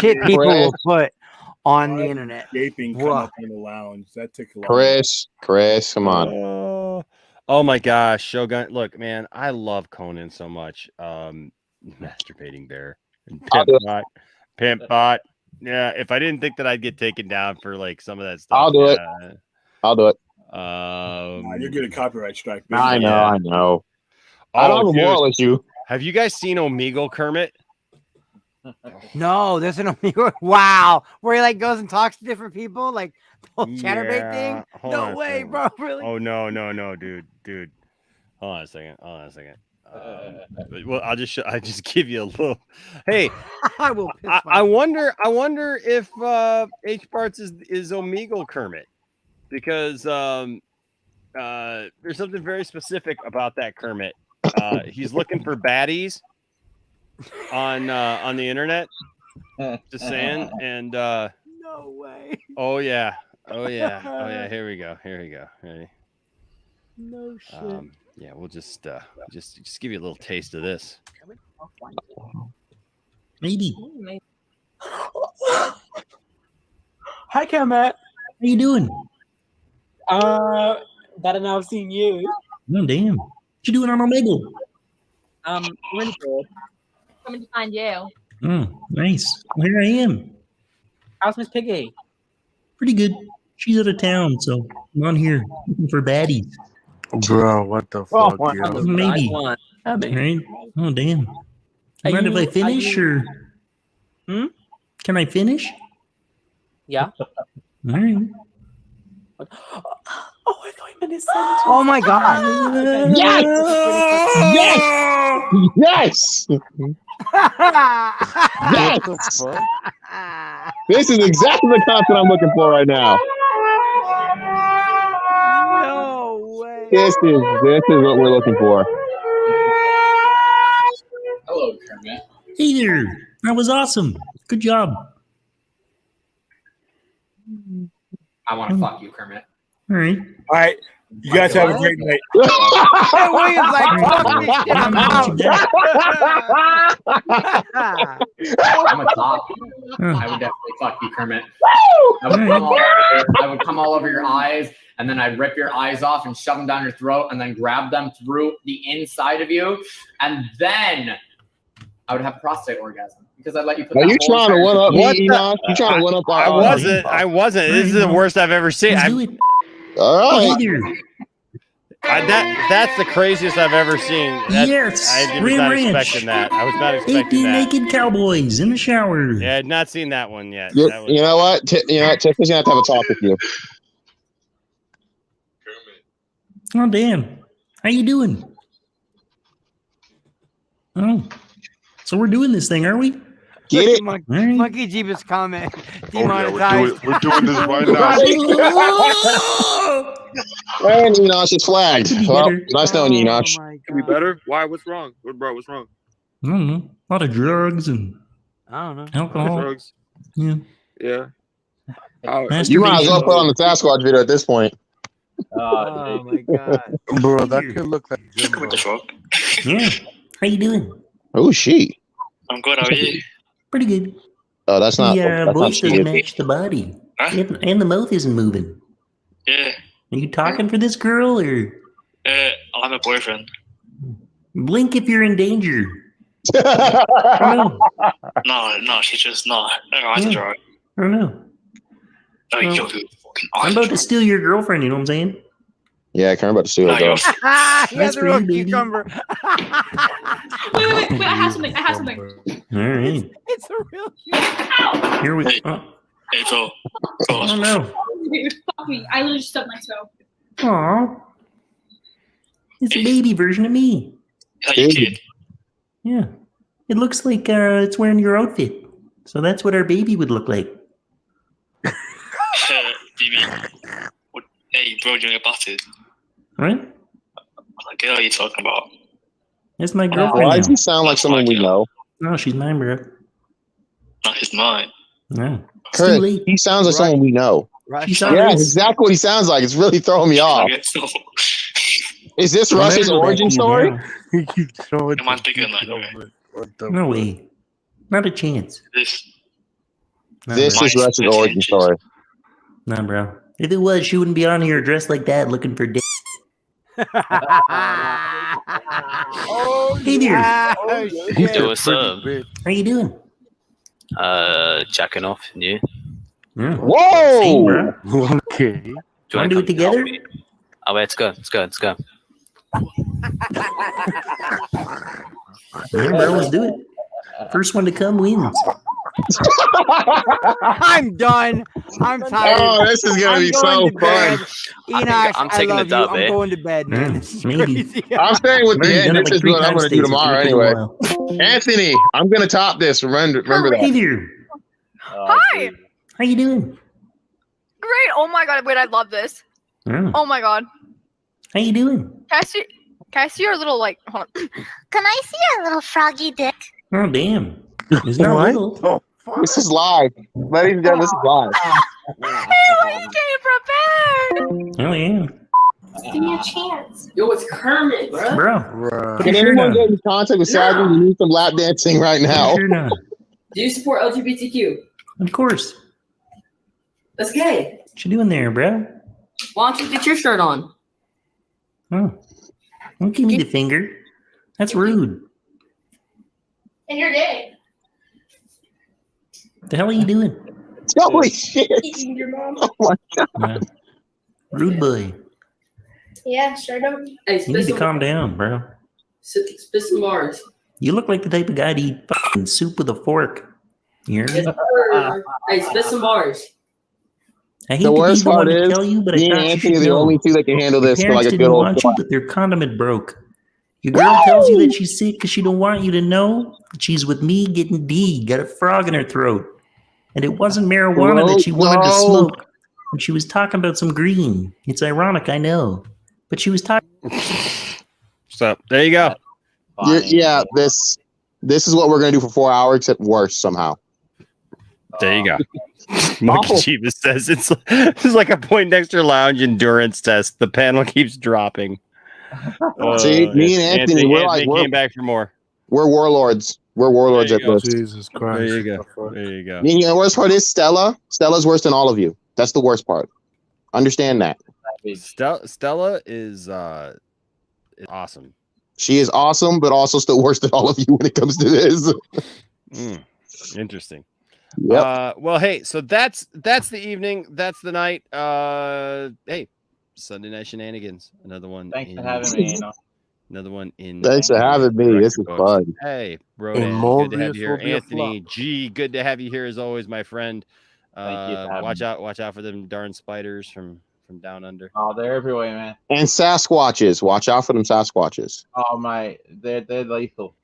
shit people will put on the internet. Gaping come up in the lounge. That took a lot. Chris, come on. Oh my gosh, Shogun! Look, man, I love Conan so much. Masturbating bear, pimp bot. Yeah, if I didn't think that I'd get taken down for like some of that stuff, I'll do it. You're getting a copyright strike. I know. I don't have a moral issue. Have you guys seen Omegle Kermit? No, there's an Omegle. Wow, where he like goes and talks to different people, like the whole chatterbait thing. No way, bro. Really? Oh no, dude. Hold on a second. Well, I just give you a little. Hey, I will. I wonder if H Barts is Omegle Kermit, because there's something very specific about that Kermit. He's looking for baddies on the internet. Just saying, and no way. Oh yeah. Here we go. Ready? No shit. Yeah, we'll just give you a little taste of this. Maybe. Hi, Kermit. How you doing? Better now I've seen you. Oh, damn. What you doing on Omegle? Really good. Coming to find you. Oh, nice. Well, here I am. How's Miss Piggy? Pretty good. She's out of town, so I'm on here looking for baddies. Bro, what the fuck? Yo? Maybe. Right? Oh, damn. You mind if I finish, or? Can I finish? Yeah. All right. Oh, I thought you meant his son. Oh my god. Yes! This is exactly the content I'm looking for right now. No way. This is what we're looking for. Hello, Kermit. Hey there. That was awesome. Good job. I want to fuck you, Kermit. All right. You guys have a great night. William's like, fuck this shit, I'm out. I'm a cop. I would definitely fuck you, Kermit. I would come all over your eyes, and then I'd rip your eyes off and shove them down your throat, and then grab them through the inside of you, and then I would have a prostate orgasm because I'd let you put. Are you trying to one up me, Enoch? You trying to one up? I wasn't. This is the worst I've ever seen. All right. That's the craziest I've ever seen. Yes. I was not expecting that. I was not expecting 18 that. naked cowboys in the shower. Yeah, I had not seen that one yet. You know what? Tiffany's gonna have to have a talk with you. Oh, damn. How you doing? Oh. So we're doing this thing, are we? Get it? Monkey Jeebus comment. Demonetized. We're doing this right now. And Enoch is flagged. Well, nice knowing you, Enoch. Could be better. Why? What's wrong? What's wrong? I don't know. A lot of drugs and alcohol. Drugs. Yeah. You might as well put on the Sasquatch video at this point. Oh my god. Bro, that could look like What the fuck? Yeah. How you doing? Oh, she. I'm good. How are you? Pretty good. Oh, that's not. The voice doesn't match the body. And the mouth isn't moving. Yeah. Are you talking for this girl, or? I'm a boyfriend. Blink if you're in danger. No, she's just not. Her eyes are dry. I don't know. Oh, Well, yo, dude. I'm about to steal your girlfriend, you know what I'm saying? Yeah, I'm about to steal her. He has a real cucumber. Wait, I have something. All right. It's a real cucumber. Here we go. Hey, Phil. Oh, no. Fuck me. I literally just stubbed my toe. Aw. It's a baby version of me. How you kid? Yeah. It looks like it's wearing your outfit. So that's what our baby would look like. Baby. Hey, bro, doing a butted. Right? What girl are you talking about? That's my girlfriend. Why does he sound like someone we know? No, she's mine, bro. Not his mine. No. Kurt, he sounds like someone we know. Yeah, exactly what he sounds like. It's really throwing me off. Is this Rush's origin story? He keeps showing. Am I thinking like No way. Not a chance. This is Rush's origin story. Nah, bro. If it was, she wouldn't be on here dressed like that looking for dick. Hey there. Yo, what's up? How you doing? Jacking off, you. Whoa! Same, bro. Okay. Want to do it together? Oh, wait, let's go. Let's go. Yeah, bro, let's do it. First one to come wins. I'm done. I'm tired. Oh, this is gonna be so fun. Enoch, I'm taking I the love dub, you. I'm eh? going to bed, man. This is crazy. I'm staying with the end. This is what I'm going to do tomorrow anyway. While. Anthony, I'm going to top this. Remember Hey that. there. Hi. How you doing? Great. Oh my god. Wait, I love this. Oh my god. How you doing? Can I see your little like? Hold on. Can I see your little froggy dick? Oh damn. It's not little. This is live. Ladies and gentlemen, this is live. Hey, you came prepared. Oh yeah. Give me a chance. Yo, it's Kermit, bro. Bro. Can anyone get in contact with Sadly? We need some lap dancing right now. Do you support LGBTQ? Of course. That's gay. What you doing there, bro? Why don't you get your shirt on? Oh. Don't give me the finger. That's rude. And you're gay. The hell are you doing? Holy shit. Eating your mom. Oh my god. Rude boy. Yeah, sure don't. Hey, You need to calm down, bro. Spit some bars. You look like the type of guy to eat fucking soup with a fork. You hear me? Hey, spit some bars. I hate The to be worst the one part to is, tell you, but me I and thought you Anthony should are the know. only two that can handle Your this for parents like a didn't good old want you, but their condiment broke. Your girl tells you that she's sick because she don't want you to know that she's with me getting D, got a frog in her throat. And it wasn't marijuana that she wanted to smoke. And she was talking about some green. It's ironic, I know. But she was talking. So there you go. Yeah, this is what we're gonna do for 4 hours, except worse somehow. There you go. Monkey Chivas says it's like a Poindexter Lounge endurance test. The panel keeps dropping. See, me and Anthony, we're came back for more. We're warlords. We're warlords at this. Jesus Christ. There you go. There you go. You know, the worst part is Stella. Stella's worse than all of you. That's the worst part. Understand that. Stella is awesome. She is awesome, but also still worse than all of you when it comes to this. Interesting. Yep. Well, hey, so that's the evening. That's the night. Hey, Sunday Night Shenanigans. Another one. Thanks for having me. Another one in. Thanks for having me. This is fun. Hey, Rodan, good to have you here. Anthony G, good to have you here as always, my friend. Thank you for having Watch out for them darn spiders from down under. Oh, they're everywhere, man. And Sasquatches. Watch out for them Sasquatches. Oh, mate, they're lethal.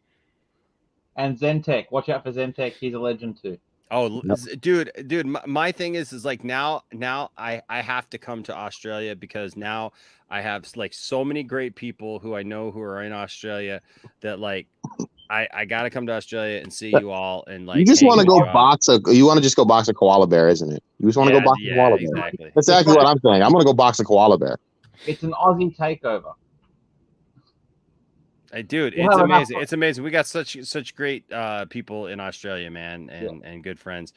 And Zentek. Watch out for Zentek. He's a legend too. Oh, dude, my thing is like now I have to come to Australia because now I have like so many great people who I know who are in Australia that like I got to come to Australia and see you all and like you just want to go box you want to just go box a koala bear, isn't it? You just want to go box a koala bear. Exactly. That's exactly what I'm saying. I'm gonna go box a koala bear. It's an Aussie takeover. Hey, dude, it's amazing. It's amazing. We got such great people in Australia, man, and good friends.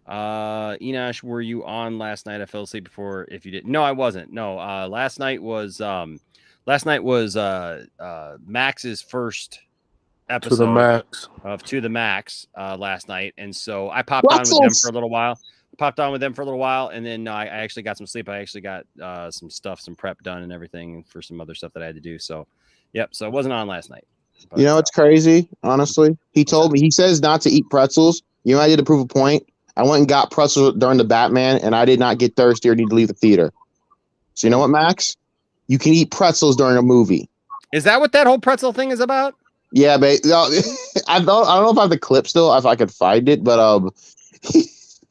Enosh, were you on last night? I fell asleep before. If you did, no, I wasn't. No, last night was Max's first episode To the Max of To the Max last night, and so I popped on with them for a little while. And then I actually got some sleep. I actually got some prep done and everything for some other stuff that I had to do. So. Yep. So I wasn't on last night. But, you know, it's crazy. Honestly, he told me, he says not to eat pretzels. You know, I did to prove a point. I went and got pretzels during the Batman, and I did not get thirsty or need to leave the theater. So you know what, Max? You can eat pretzels during a movie. Is that what that whole pretzel thing is about? Yeah, but I don't know if I have the clip still, if I could find it, but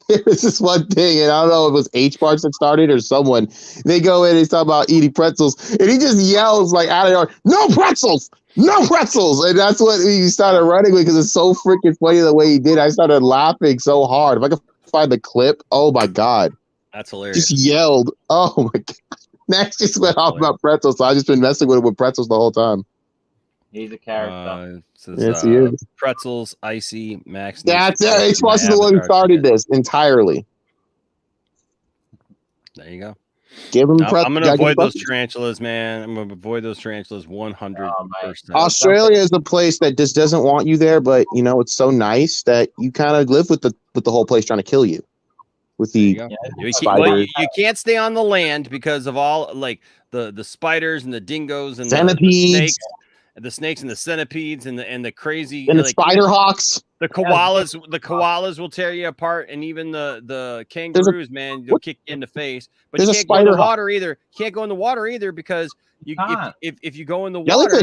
there was this one thing, and I don't know if it was H-Parts that started or someone. They go in and talk about eating pretzels, and he just yells like out of there, "No pretzels! No pretzels!" And that's what he started running with because it's so freaking funny the way he did. I started laughing so hard. If I could find the clip, oh my god, That's hilarious. Just yelled. Oh my god. Max just went off about pretzels, so I just been messing with him with pretzels the whole time. He's a character. Yes, he is. Pretzels, icy, Max. That's it. H-Plus is the one who started this entirely. There you go. Give him I'm going to avoid those tarantulas, man. I'm going to avoid those tarantulas 100%. Australia is the place that just doesn't want you there, but you know it's so nice that you kind of live with the whole place trying to kill you. With the spiders. You can't stay on the land because of all like the spiders and the dingoes and centipedes. the snakes and the centipedes and the crazy and the spider hawks. The koalas will tear you apart, and even the kangaroos, man, they'll kick you in the face. But you can't go in the water either. Can't go in the water either because if you go in the water,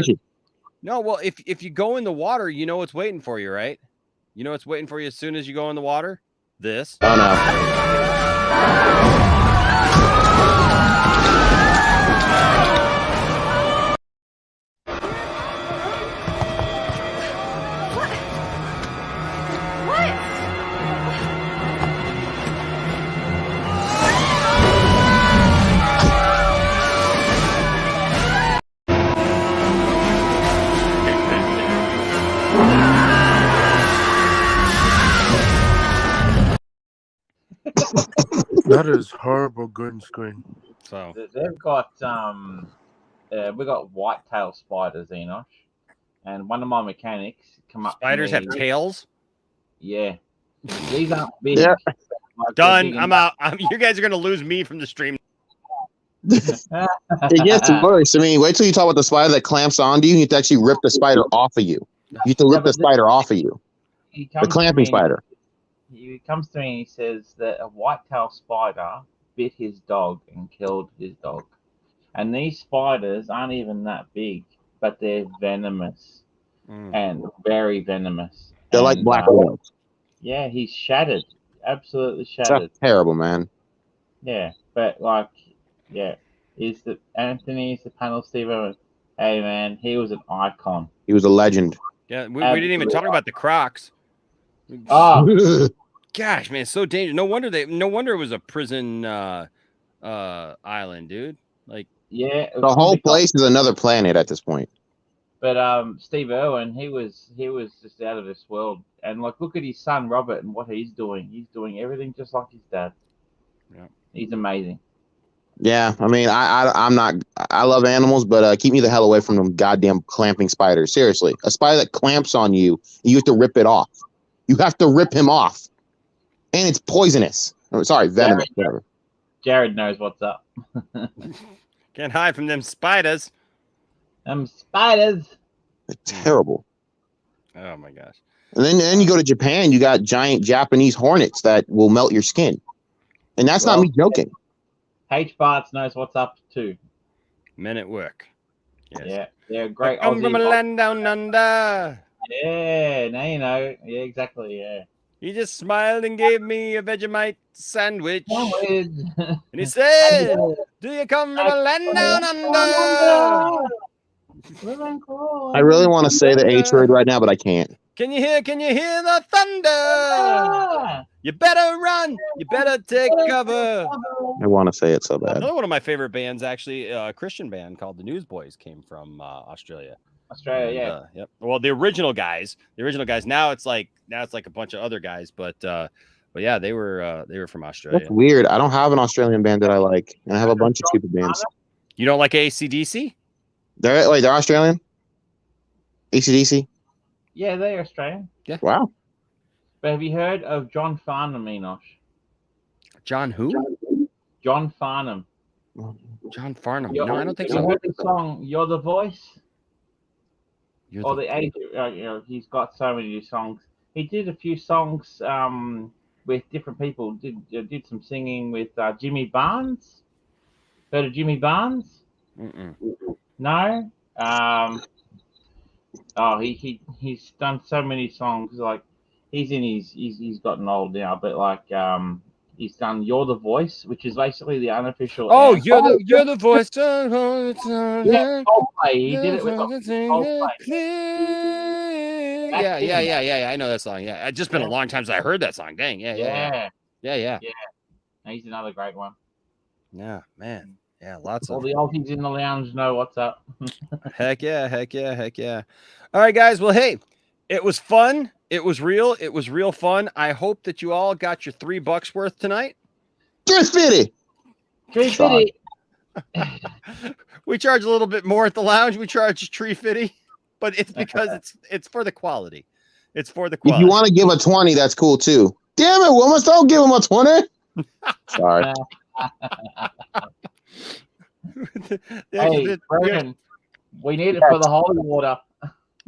no, well, if you go in the water, you know what's waiting for you, right? You know what's waiting for you as soon as you go in the water. This. Oh no. That is horrible green screen. So they've got we got white-tailed spiders, Enosh, and one of my mechanics come up. Spiders have tails. Yeah, these aren't big. Yeah. Like, done. I'm out. You guys are gonna lose me from the stream. It gets worse. I mean, wait till you talk about the spider that clamps onto you. You have to actually rip the spider off of you. You have to rip the spider off of you. The clamping spider. He comes to me and he says that a white-tailed spider bit his dog and killed his dog. And these spiders aren't even that big, but they're venomous and very venomous. They're like black widows. Yeah, he's shattered. Absolutely shattered. That's terrible, man. Yeah, but like, yeah. Is the panel Steve Owen? Hey, man, he was an icon. He was a legend. Yeah, we didn't even talk about the Crocs. Oh, gosh, man, so dangerous. No wonder it was a prison island, dude. Like, yeah, the whole place is another planet at this point. But Steve Irwin, he was just out of this world. And like, look at his son Robert and what he's doing. He's doing everything just like his dad. Yeah, he's amazing. Yeah, I mean, I love animals, but keep me the hell away from them goddamn clamping spiders. Seriously, a spider that clamps on you, you have to rip it off. You have to rip him off, and it's poisonous. Oh, sorry, venomous. Whatever. Jared knows what's up. Can't hide from them spiders. Spiders. They're terrible. Oh my gosh. And then you go to Japan, you got giant Japanese hornets that will melt your skin, and that's not me joking. H-Barts knows what's up too. Men at work. Yes. Yeah, they're great. I'm from a land down under. Yeah, now you know. Yeah, exactly. Yeah. He just smiled and gave me a Vegemite sandwich. And he said, "Do you come from a land down under?" I really want to say the H word right now, but I can't. Can you hear the thunder? You better run. You better take cover. I want to say it so bad. Another one of my favorite bands, actually, a Christian band called the Newsboys, came from Australia. Yeah. Yep. Well, the original guys. Now it's like a bunch of other guys, but yeah, they were from Australia. That's weird. I don't have an Australian band that I like, and I have a bunch of stupid bands. You don't like AC/DC? They're Australian. AC/DC. Yeah, they're Australian. Yeah. Wow. But have you heard of John Farnham, Enosh? John who? John Farnham. John Farnham. No, I don't think so. You heard the song "You're the Voice"? Or the age, he's got so many songs. He did a few songs with different people. Did some singing with Jimmy Barnes. Heard of Jimmy Barnes? Mm-mm. No. He's done so many songs. Like he's gotten old now, but like he's done "You're the Voice," which is basically the unofficial. Oh, you're the voice. Yeah, Coldplay. He did it with Coldplay. Yeah. I know that song. Yeah, it's just been a long time since I heard that song. Dang. Yeah. And He's another great one. Yeah, man. Yeah, lots All of the oldies in the lounge know what's up. heck yeah. All right, guys. Well, hey, it was fun. It was real. It was real fun. I hope that you all got your $3 worth tonight. $3.50. $3.50. We charge a little bit more at the lounge. We charge $3.50, but it's because it's for the quality. It's for the If quality. you want to give a 20, that's cool too. Damn it, Wilma, don't give him a 20. Sorry. Hey, Brendan, we need it for the holy water.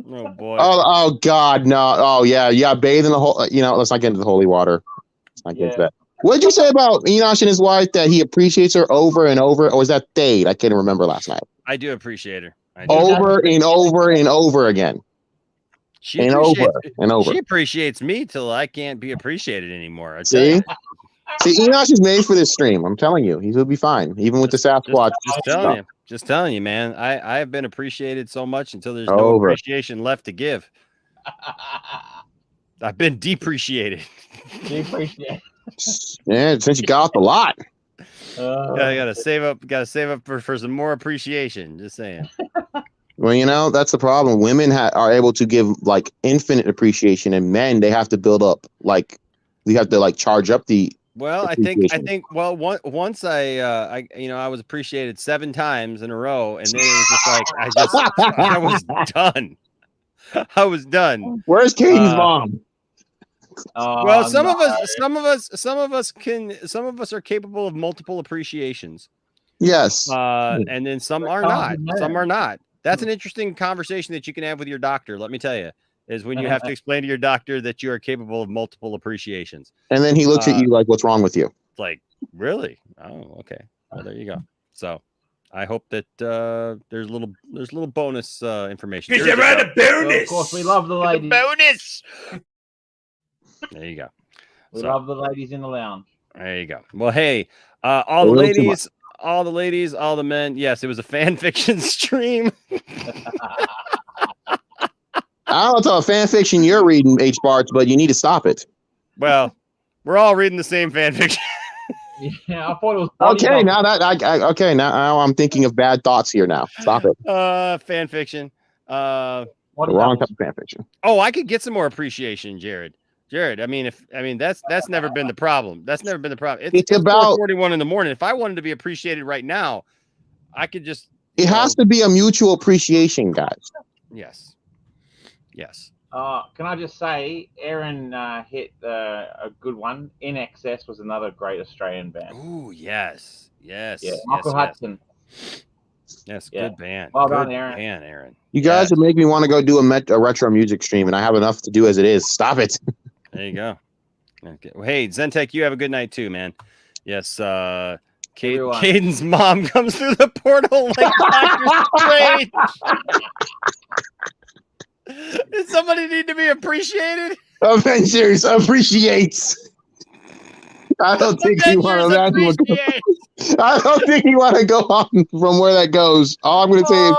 Oh boy. Oh God, no. Oh yeah. Bathe in the whole. Let's not get into the holy water. Let's not get into that. What did you say about Enosh and his wife that he appreciates her over and over? Or was that Thade? I can't remember last night. I do appreciate her. I do. Over and over and over again. She and appreciates, over and over. She appreciates me till I can't be appreciated anymore. I tell See? you. See, Enosh is made for this stream. I'm telling you, he'll be fine, even with the Sasquatch. Just telling you, man. I have been appreciated so much until there's no Over. appreciation left to give. I've been depreciated. Depreciated. Yeah, since you got off the lot. Gotta save up. Gotta save up for some more appreciation. Just saying. Well, that's the problem. Women are able to give like infinite appreciation, and men they have to build up you have to like charge up the. Well, I think well once I was appreciated 7 times in a row, and then it was just like I was done. I was done. Where's Caden's mom? Well, some of us are capable of multiple appreciations. Yes. And then some are not. Some are not. That's an interesting conversation that you can have with your doctor. Let me tell you, is when you have to explain to your doctor that you are capable of multiple appreciations. And then he looks at you like, "What's wrong with you?" Like, really? Oh, okay. Well, there you go. So, I hope that there's a little bonus information. Because you're a bonus. Of course, we love the ladies. Bonus. There you go. We love the ladies in the lounge. There you go. Well, hey, all the ladies, all the men. Yes, it was a fan fiction stream. I don't know what fan fiction you're reading, H. Barts, but you need to stop it. Well, we're all reading the same fan fiction. Yeah, I thought it was. Okay, now that now I'm thinking of bad thoughts here. Now stop it. Fan fiction. The wrong type of fan fiction. Oh, I could get some more appreciation, Jared. I mean, that's never been the problem. That's never been the problem. It's about 4:41 in the morning. If I wanted to be appreciated right now, I could just. It has to be a mutual appreciation, guys. Yes. Can I just say, Aaron hit a good one. In Excess was another great Australian band. Ooh, yes. Yeah, Michael Hudson. Yes, good band. Well good done, Aaron. Band, Aaron. You guys would make me want to go do a retro music stream, and I have enough to do as it is. Stop it. There you go. Okay. Well, hey, Zentek, you have a good night too, man. Yes. Caden's mom comes through the portal like Dr. Strange. Does somebody need to be appreciated? Avengers appreciates. I don't think you want to. I don't think you want to go on from where that goes. All I'm going to say is,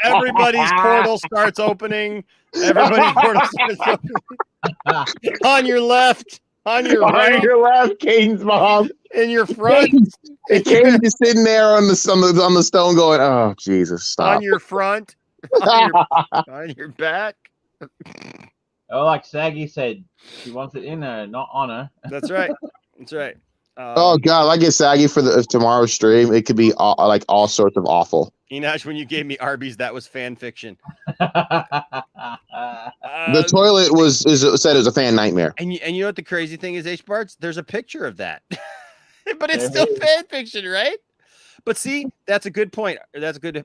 everybody's portal starts opening. Everybody's portal starts opening. On your left, on your right, on your left, Caden's mom. In your front, Caden's just sitting there on the stone, going, "Oh Jesus, stop!" On your front, on your back. Oh, like Saggy said, she wants it in her, not on her. That's right. That's right. Oh God, I get Saggy for tomorrow's stream. It could be all sorts of awful. Enosh, when you gave me Arby's, that was fan fiction. The toilet said it was a fan nightmare. And you know what the crazy thing is, H. Barts? There's a picture of that, but it's still fan fiction, right? But see, that's a good point. That's a good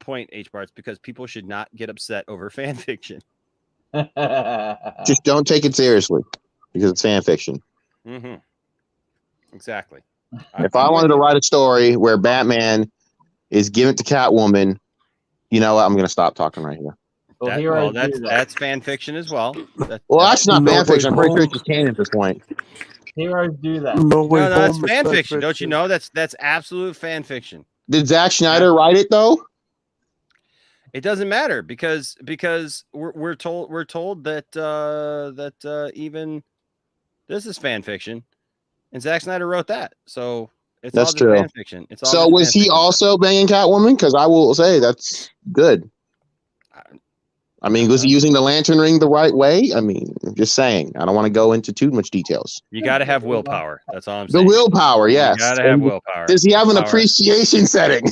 point, H. Barts, because people should not get upset over fan fiction. Just don't take it seriously because it's fan fiction. Mm-hmm. Exactly. If I wanted to write a story where Batman is given to Catwoman, you know what? I'm going to stop talking right here. That's fan fiction as well. That's not fan fiction. I'm pretty sure it's just canon at this point. Heroes do that. No, that's fan fiction. Don't you know? That's absolute fan fiction. Did Zack Snyder write it though? It doesn't matter because we're told that even this is fan fiction. and Zack Snyder wrote that. So it's That's all just true. fan fiction. It's all So just was fan he fiction. also banging Catwoman? Because I will say that's good. I mean, was he using the lantern ring the right way? I mean, just saying. I don't want to go into too much details. You got to have willpower. That's all I'm The saying. willpower, yes. You got to have And willpower. does he have an Power. appreciation setting?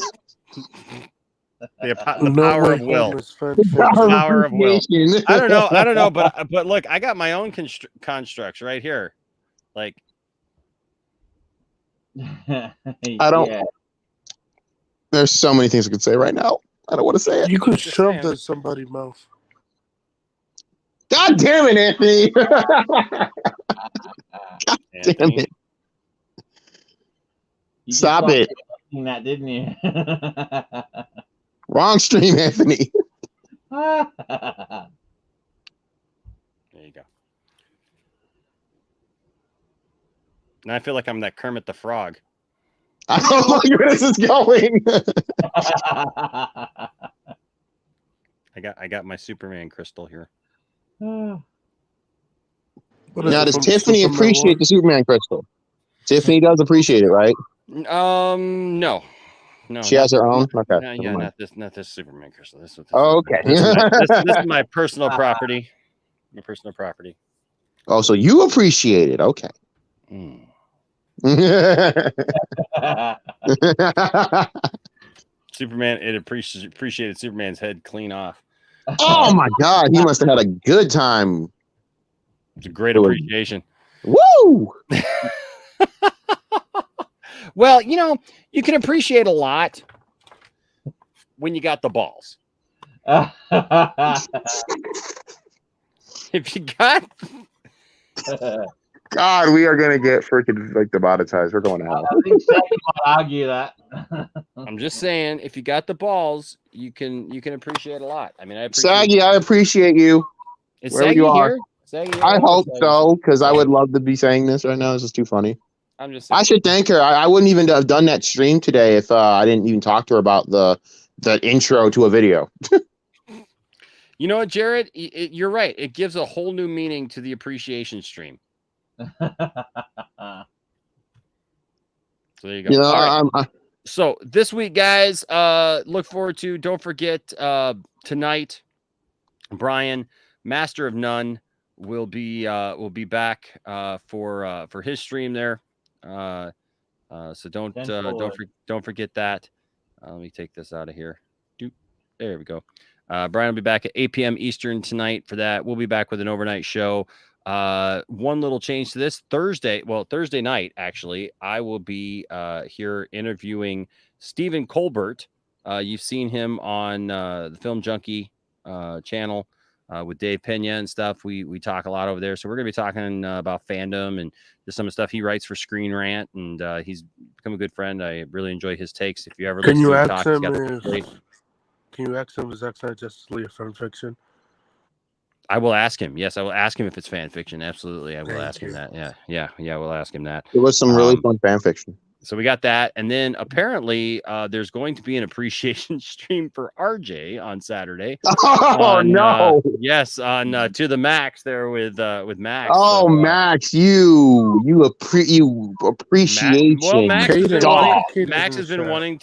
The power of will. The Power of will. appreciation. I don't know, but look, I got my own constructs right here. Like, I don't. Yeah. There's so many things I could say right now. I don't want to say it. You could shove that in somebody's mouth. God damn it, Anthony! God damn it! You Stop just it! started that, didn't you? Wrong stream, Anthony. there you go. Now I feel like I'm that Kermit the Frog. I don't know where this is going. I got my Superman crystal here. Now, does Tiffany appreciate the Superman crystal? Tiffany does appreciate it, right? No. She has her own. Okay. No, yeah, not this Superman crystal. This okay. This is my personal property. My personal property. Oh, so you appreciate it? Okay. Superman, it appreciated Superman's head clean off. Oh my God, he must have had a good time. It's a great appreciation. Woo! Well, you can appreciate a lot when you got the balls. If you got God, we are gonna get freaking like demonetized. We're going to hell. I think Shaggy might argue that. I'm just saying, if you got the balls, you can appreciate a lot. I mean, I appreciate Saggy, I appreciate you. Is Wherever Saggy you are. here? Saggy, I hope Saggy. so, because I would love to be saying this right now. This is too funny. I'm just saying. I should thank her. I wouldn't even have done that stream today if I didn't even talk to her about the intro to a video. You know what, Jared? You're right. It gives a whole new meaning to the appreciation stream. So there you go. All right. So this week, guys, look forward to. Don't forget tonight, Brian, Master of None, will be back for his stream there. So don't forget that. Let me take this out of here. There we go. Brian will be back at 8 p.m. Eastern tonight for that. We'll be back with an overnight show. One little change to this Thursday night, actually, I will be here interviewing Stephen Colbert. You've seen him on the Film Junkie channel with Dave Pena and stuff. We talk a lot over there. So we're going to be talking about fandom and just some of the stuff he writes for Screen Rant. And he's become a good friend. I really enjoy his takes. If you ever listen to him talk, can you ask him if Zack Snyder Justice League fan fiction? I will ask him. Yes, I will ask him if it's fan fiction. Absolutely. I will ask him that. Yeah. We'll ask him that. It was some really fun fan fiction. So we got that. And then apparently there's going to be an appreciation stream for RJ on Saturday. Oh, no. Yes. On To the Max there with Max. Oh, so, Max, you appreciation. Well, Max has been wanting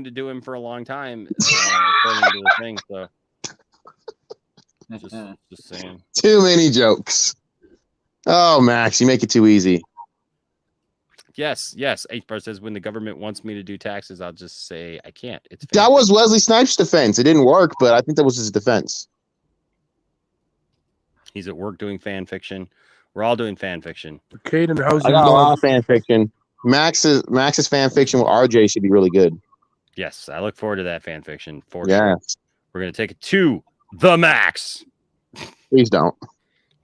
to do him for a long time. According to the thing. So just saying. Too many jokes. Oh, Max, you make it too easy. Yes. H-Bar says, when the government wants me to do taxes, I'll just say I can't. That was Wesley Snipes' defense. It didn't work, but I think that was his defense. He's at work doing fan fiction. We're all doing fan fiction. Caden, how's I got a lot of fan fiction. Max's fan fiction with RJ should be really good. Yes, I look forward to that fan fiction for sure. We're going to take it to the max. Please don't.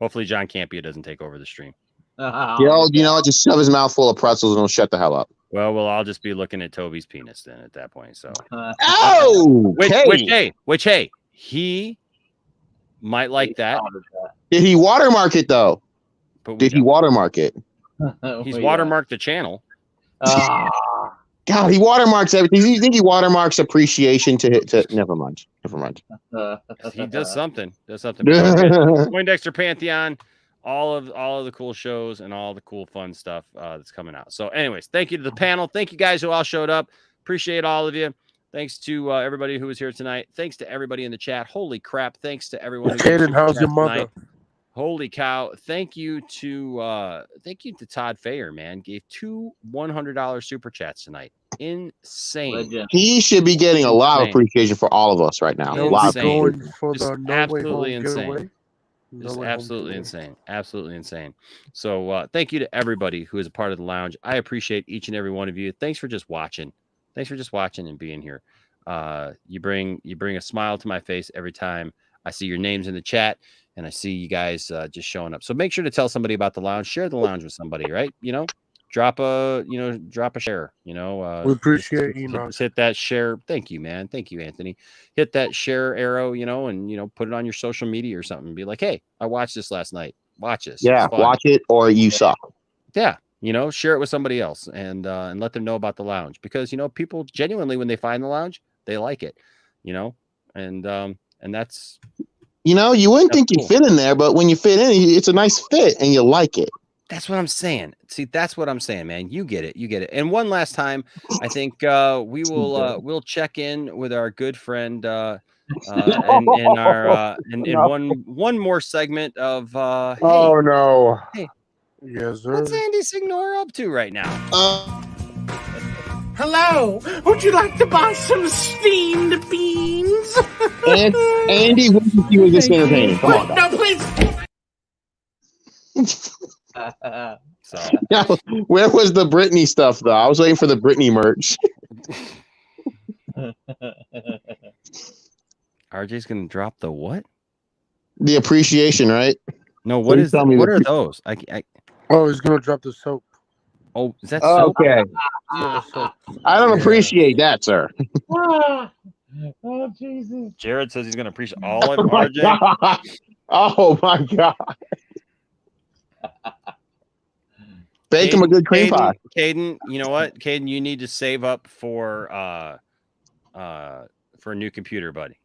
Hopefully John Campia doesn't take over the stream. You know what? Just shove his mouth full of pretzels and he'll shut the hell up. Well, we'll all just be looking at Toby's penis then at that point. So, which hey, he might like that. Did he watermark it though? Did he watermark it? He's watermarked the channel. God, he watermarks everything. You think he watermarks appreciation to? Never mind. He does something. Poindexter Pantheon all of the cool shows and all the cool fun stuff that's coming out. So anyways, thank you to the panel. Thank you guys who all showed up. Appreciate all of you. Thanks to everybody who was here tonight. Thanks to everybody in the chat. Holy crap. Thanks to everyone who Kaden, how's your mother? Holy cow. Thank you to Todd Fayer, man. Gave 2 $100 super chats tonight. Insane. He should be getting a lot of appreciation for all of us right now. A lot of appreciation. Just absolutely insane. Just absolutely insane. Absolutely insane. So thank you to everybody who is a part of the lounge. I appreciate each and every one of you. Thanks for just watching. Thanks for just watching and being here. You bring a smile to my face every time I see your names in the chat and I see you guys just showing up. So make sure to tell somebody about the lounge. Share the lounge with somebody, right? Drop a share. We appreciate just hit that share. Thank you, man. Thank you, Anthony. Hit that share arrow, and put it on your social media or something. Be like, hey, I watched this last night. Watch this. Yeah, watch it or you suck. Yeah. Share it with somebody else and let them know about the lounge because people genuinely when they find the lounge, they like it, and that's you wouldn't think you'd fit in there, but when you fit in, it's a nice fit and you like it. That's what I'm saying. See, that's what I'm saying, man. You get it. And one last time, I think we'll check in with our good friend in our one more segment of oh no. Hey, yes, sir. What's Andy Signore up to right now? Hello, would you like to buy some steamed beans? And Andy, what do you with this entertaining? Come on, no, please. Now, where was the Britney stuff though? I was waiting for the Britney merch. RJ's gonna drop the what? The appreciation, right? No, what are those? Oh, he's gonna drop the soap. Oh, is that soap? Okay. Yeah, soap. I don't appreciate that, sir. Oh, Jesus. Jared says he's gonna appreciate all of Oh my RJ. God. Oh my God. Bake him a good cream pie. Caden, you know what? Caden, you need to save up for a new computer, buddy.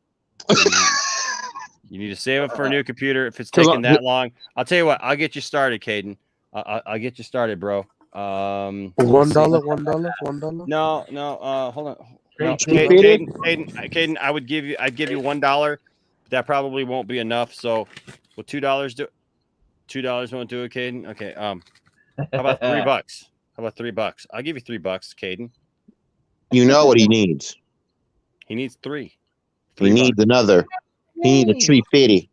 You need to save up for a new computer if it's taking that long. I'll tell you what, I'll get you started, Caden. I'll get you started, bro. $1. No, hold on. No, Caden, I'd give you $1. That probably won't be enough. So will $2 do it? $2 won't do it, Caden? Okay. How about $3? How about $3? I'll give you $3, Caden. You know what he needs. He needs 3. He needs another. He needs a $3.50.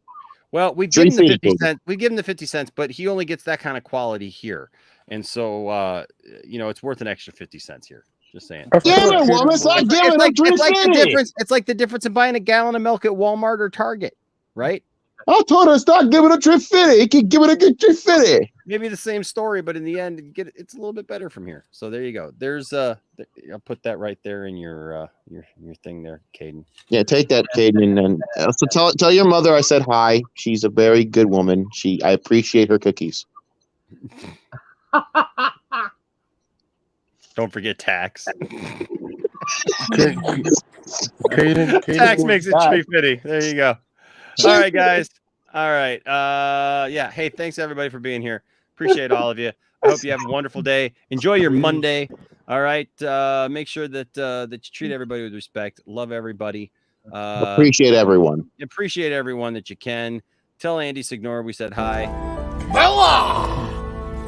Well, we give him the 50 cents. We give him the 50 cents, but he only gets that kind of quality here. And so it's worth an extra 50 cents here. Just saying. Damn it, woman. It's like the difference in buying a gallon of milk at Walmart or Target, right? I told her stop giving a $3.50. He can give it a good $3.50. Maybe the same story, but in the end, it's a little bit better from here. So there you go. There's I'll put that right there in your thing there, Caden. Yeah, take that, Caden, and so tell your mother I said hi. She's a very good woman. I appreciate her cookies. Don't forget tax. Caden, tax makes it $3.50. There you go. All right, guys. All right. Yeah. Hey, thanks everybody for being here. Appreciate all of you. I hope you have a wonderful day. Enjoy your Monday. All right. Make sure that you treat everybody with respect. Love everybody. Appreciate everyone. Appreciate everyone that you can. Tell Andy Signore we said hi. Bella!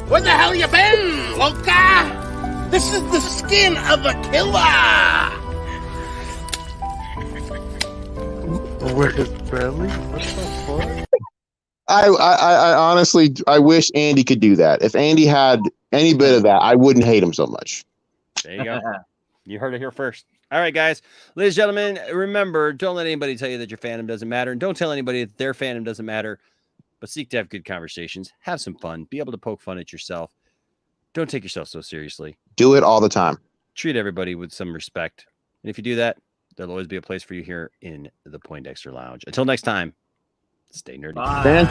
Where the hell you been, Loca? This is the skin of a killer! Where's his belly? What the fuck? I honestly wish Andy could do that. If Andy had any bit of that, I wouldn't hate him so much. There you go. You heard it here first. All right, guys. Ladies and gentlemen, remember, don't let anybody tell you that your fandom doesn't matter, and don't tell anybody that their fandom doesn't matter, but seek to have good conversations, have some fun, be able to poke fun at yourself. Don't take yourself so seriously. Do it all the time. Treat everybody with some respect. And if you do that, there'll always be a place for you here in the Poindexter Lounge. Until next time, stay nerdy. Bye.